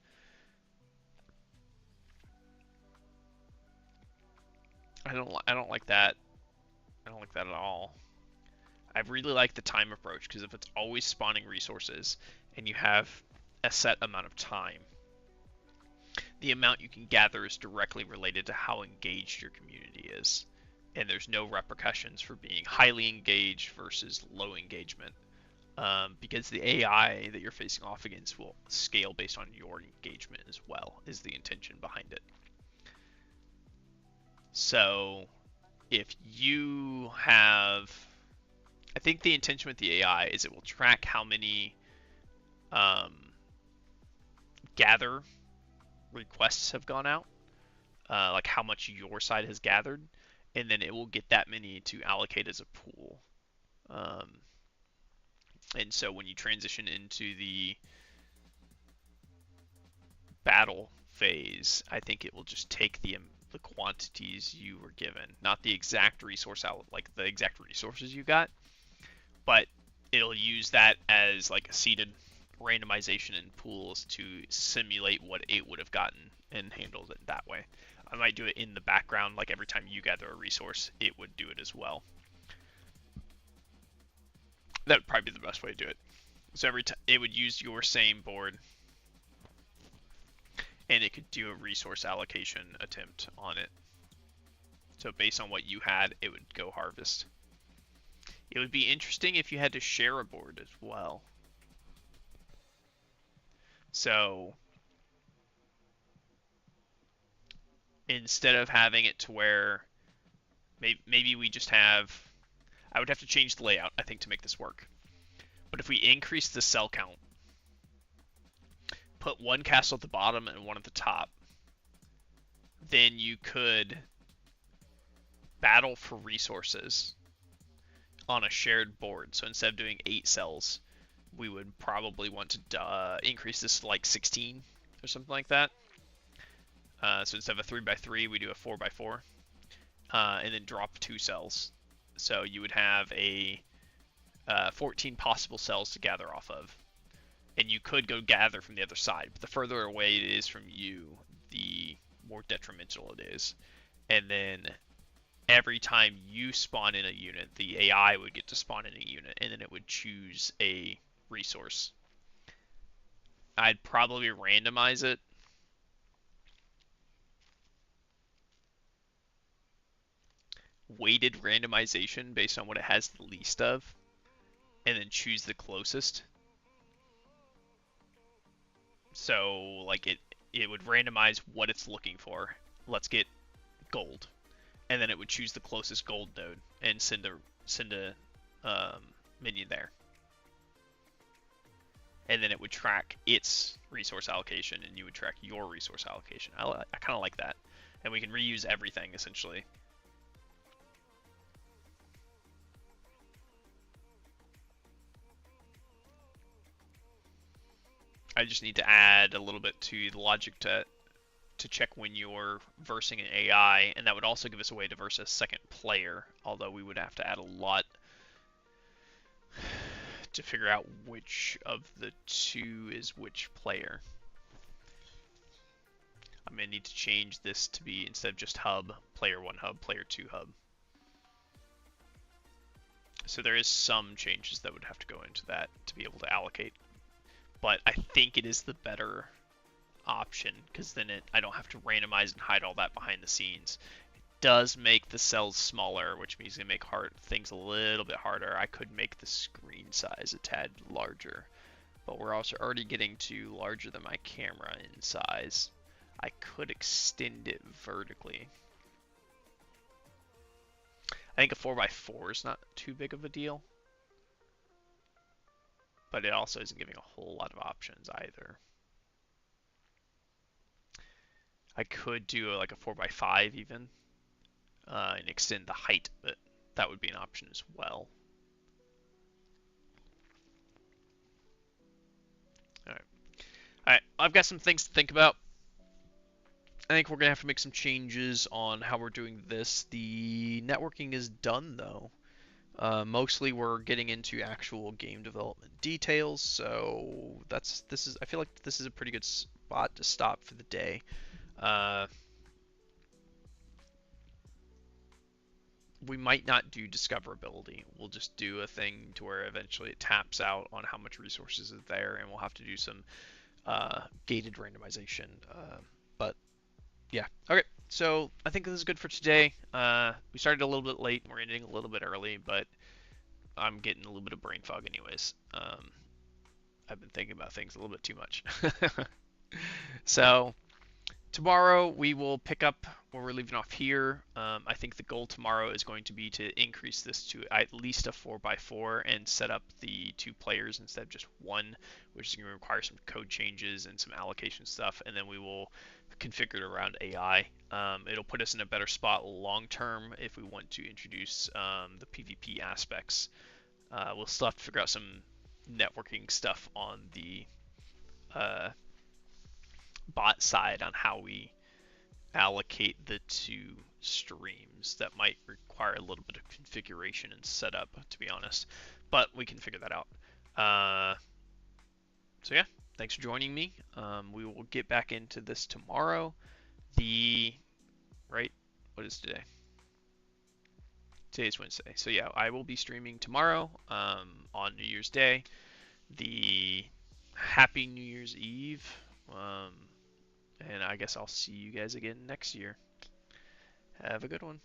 [SPEAKER 1] I don't like that. I don't like that at all. I really like the time approach, because if it's always spawning resources and you have a set amount of time, the amount you can gather is directly related to how engaged your community is. And there's no repercussions for being highly engaged versus low engagement. Because the AI that you're facing off against will scale based on your engagement as well, is the intention behind it. So if you have, I think the intention with the AI is it will track how many gather requests have gone out, like how much your side has gathered, and then it will get that many to allocate as a pool. And so when you transition into the battle phase, I think it will just take the quantities you were given, not the exact resource out, like the exact resources you got, but it'll use that as like a seeded randomization in pools to simulate what it would have gotten and handles it that way. I might do it in the background, like every time you gather a resource, it would do it as well. That would probably be the best way to do it. So every time it would use your same board, and it could do a resource allocation attempt on it. So based on what you had, it would go harvest. It would be interesting if you had to share a board as well. So instead of having it to where maybe we just have, I would have to change the layout, I think, to make this work. But if we increase the cell count, put one castle at the bottom and one at the top, then you could battle for resources on a shared board. So instead of doing 8 cells, we would probably want to increase this to like 16 or something like that. So instead of a 3x3, we do a 4x4, and then drop 2 cells. So you would have a 14 possible cells to gather off of. And you could go gather from the other side, but the further away it is from you, the more detrimental it is. And then every time you spawn in a unit, the AI would get to spawn in a unit, and then it would choose a resource. I'd probably randomize it. Weighted randomization based on what it has the least of, and then choose the closest. So like it would randomize what it's looking for. Let's get gold, and then it would choose the closest gold node and send a minion there. And then it would track its resource allocation, and you would track your resource allocation. I kind of like that, and we can reuse everything essentially. I just need to add a little bit to the logic to check when you're versing an AI, and that would also give us a way to verse a second player, although we would have to add a lot to figure out which of the two is which player. I'm going to need to change this to be, instead of just hub, player 1 hub, player 2 hub. So there is some changes that would have to go into that to be able to allocate. But I think it is the better option, because then I don't have to randomize and hide all that behind the scenes. does make the cells smaller, which means they make things a little bit harder. I could make the screen size a tad larger, but we're also already getting to larger than my camera in size. I could extend it vertically. I think a 4x4 is not too big of a deal, but it also isn't giving a whole lot of options either. I could do like a 4x5 even, and extend the height, but that would be an option as well. Alright, I've got some things to think about. I think we're going to have to make some changes on how we're doing this. The networking is done, though. Mostly we're getting into actual game development details, so I feel like this is a pretty good spot to stop for the day. We might not do discoverability. We'll just do a thing to where eventually it taps out on how much resources is there, and we'll have to do some gated randomization. But yeah, okay. So I think this is good for today. We started a little bit late. We're ending a little bit early, but I'm getting a little bit of brain fog anyways. I've been thinking about things a little bit too much. So tomorrow we will pick up where we're leaving off here. I think the goal tomorrow is going to be to increase this to at least a 4x4 and set up the 2 players instead of just 1, which is going to require some code changes and some allocation stuff, and then we will configure it around AI. It'll put us in a better spot long term if we want to introduce the PvP aspects. We'll still have to figure out some networking stuff on the bot side on how we allocate the 2 streams. That might require a little bit of configuration and setup, to be honest, but we can figure that out. So yeah, thanks for joining me. We will get back into this tomorrow. What is today? Today's Wednesday. So yeah, I will be streaming tomorrow on New Year's Day. The Happy New Year's Eve. And I guess I'll see you guys again next year. Have a good one.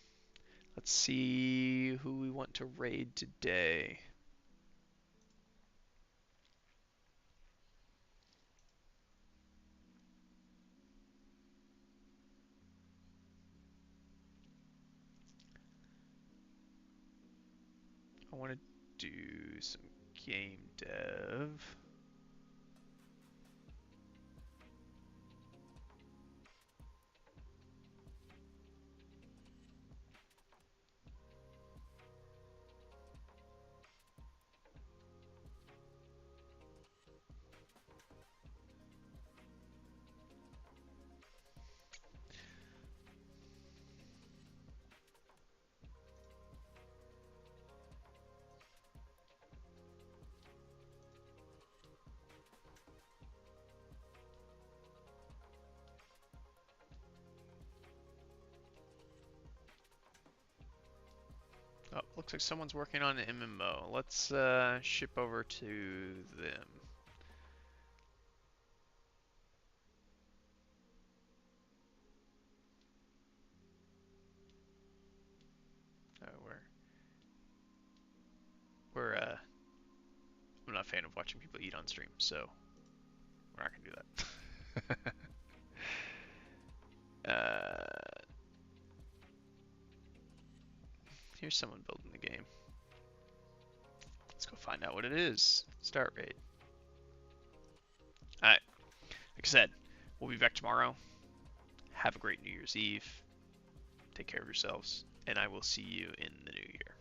[SPEAKER 1] Let's see who we want to raid today. I want to do some game dev. Oh, looks like someone's working on an MMO. Let's ship over to them. I'm not a fan of watching people eat on stream, so we're not gonna do that. Here's someone building the game. Let's go find out what it is. Start raid. Alright. Like I said, we'll be back tomorrow. Have a great New Year's Eve. Take care of yourselves, and I will see you in the new year.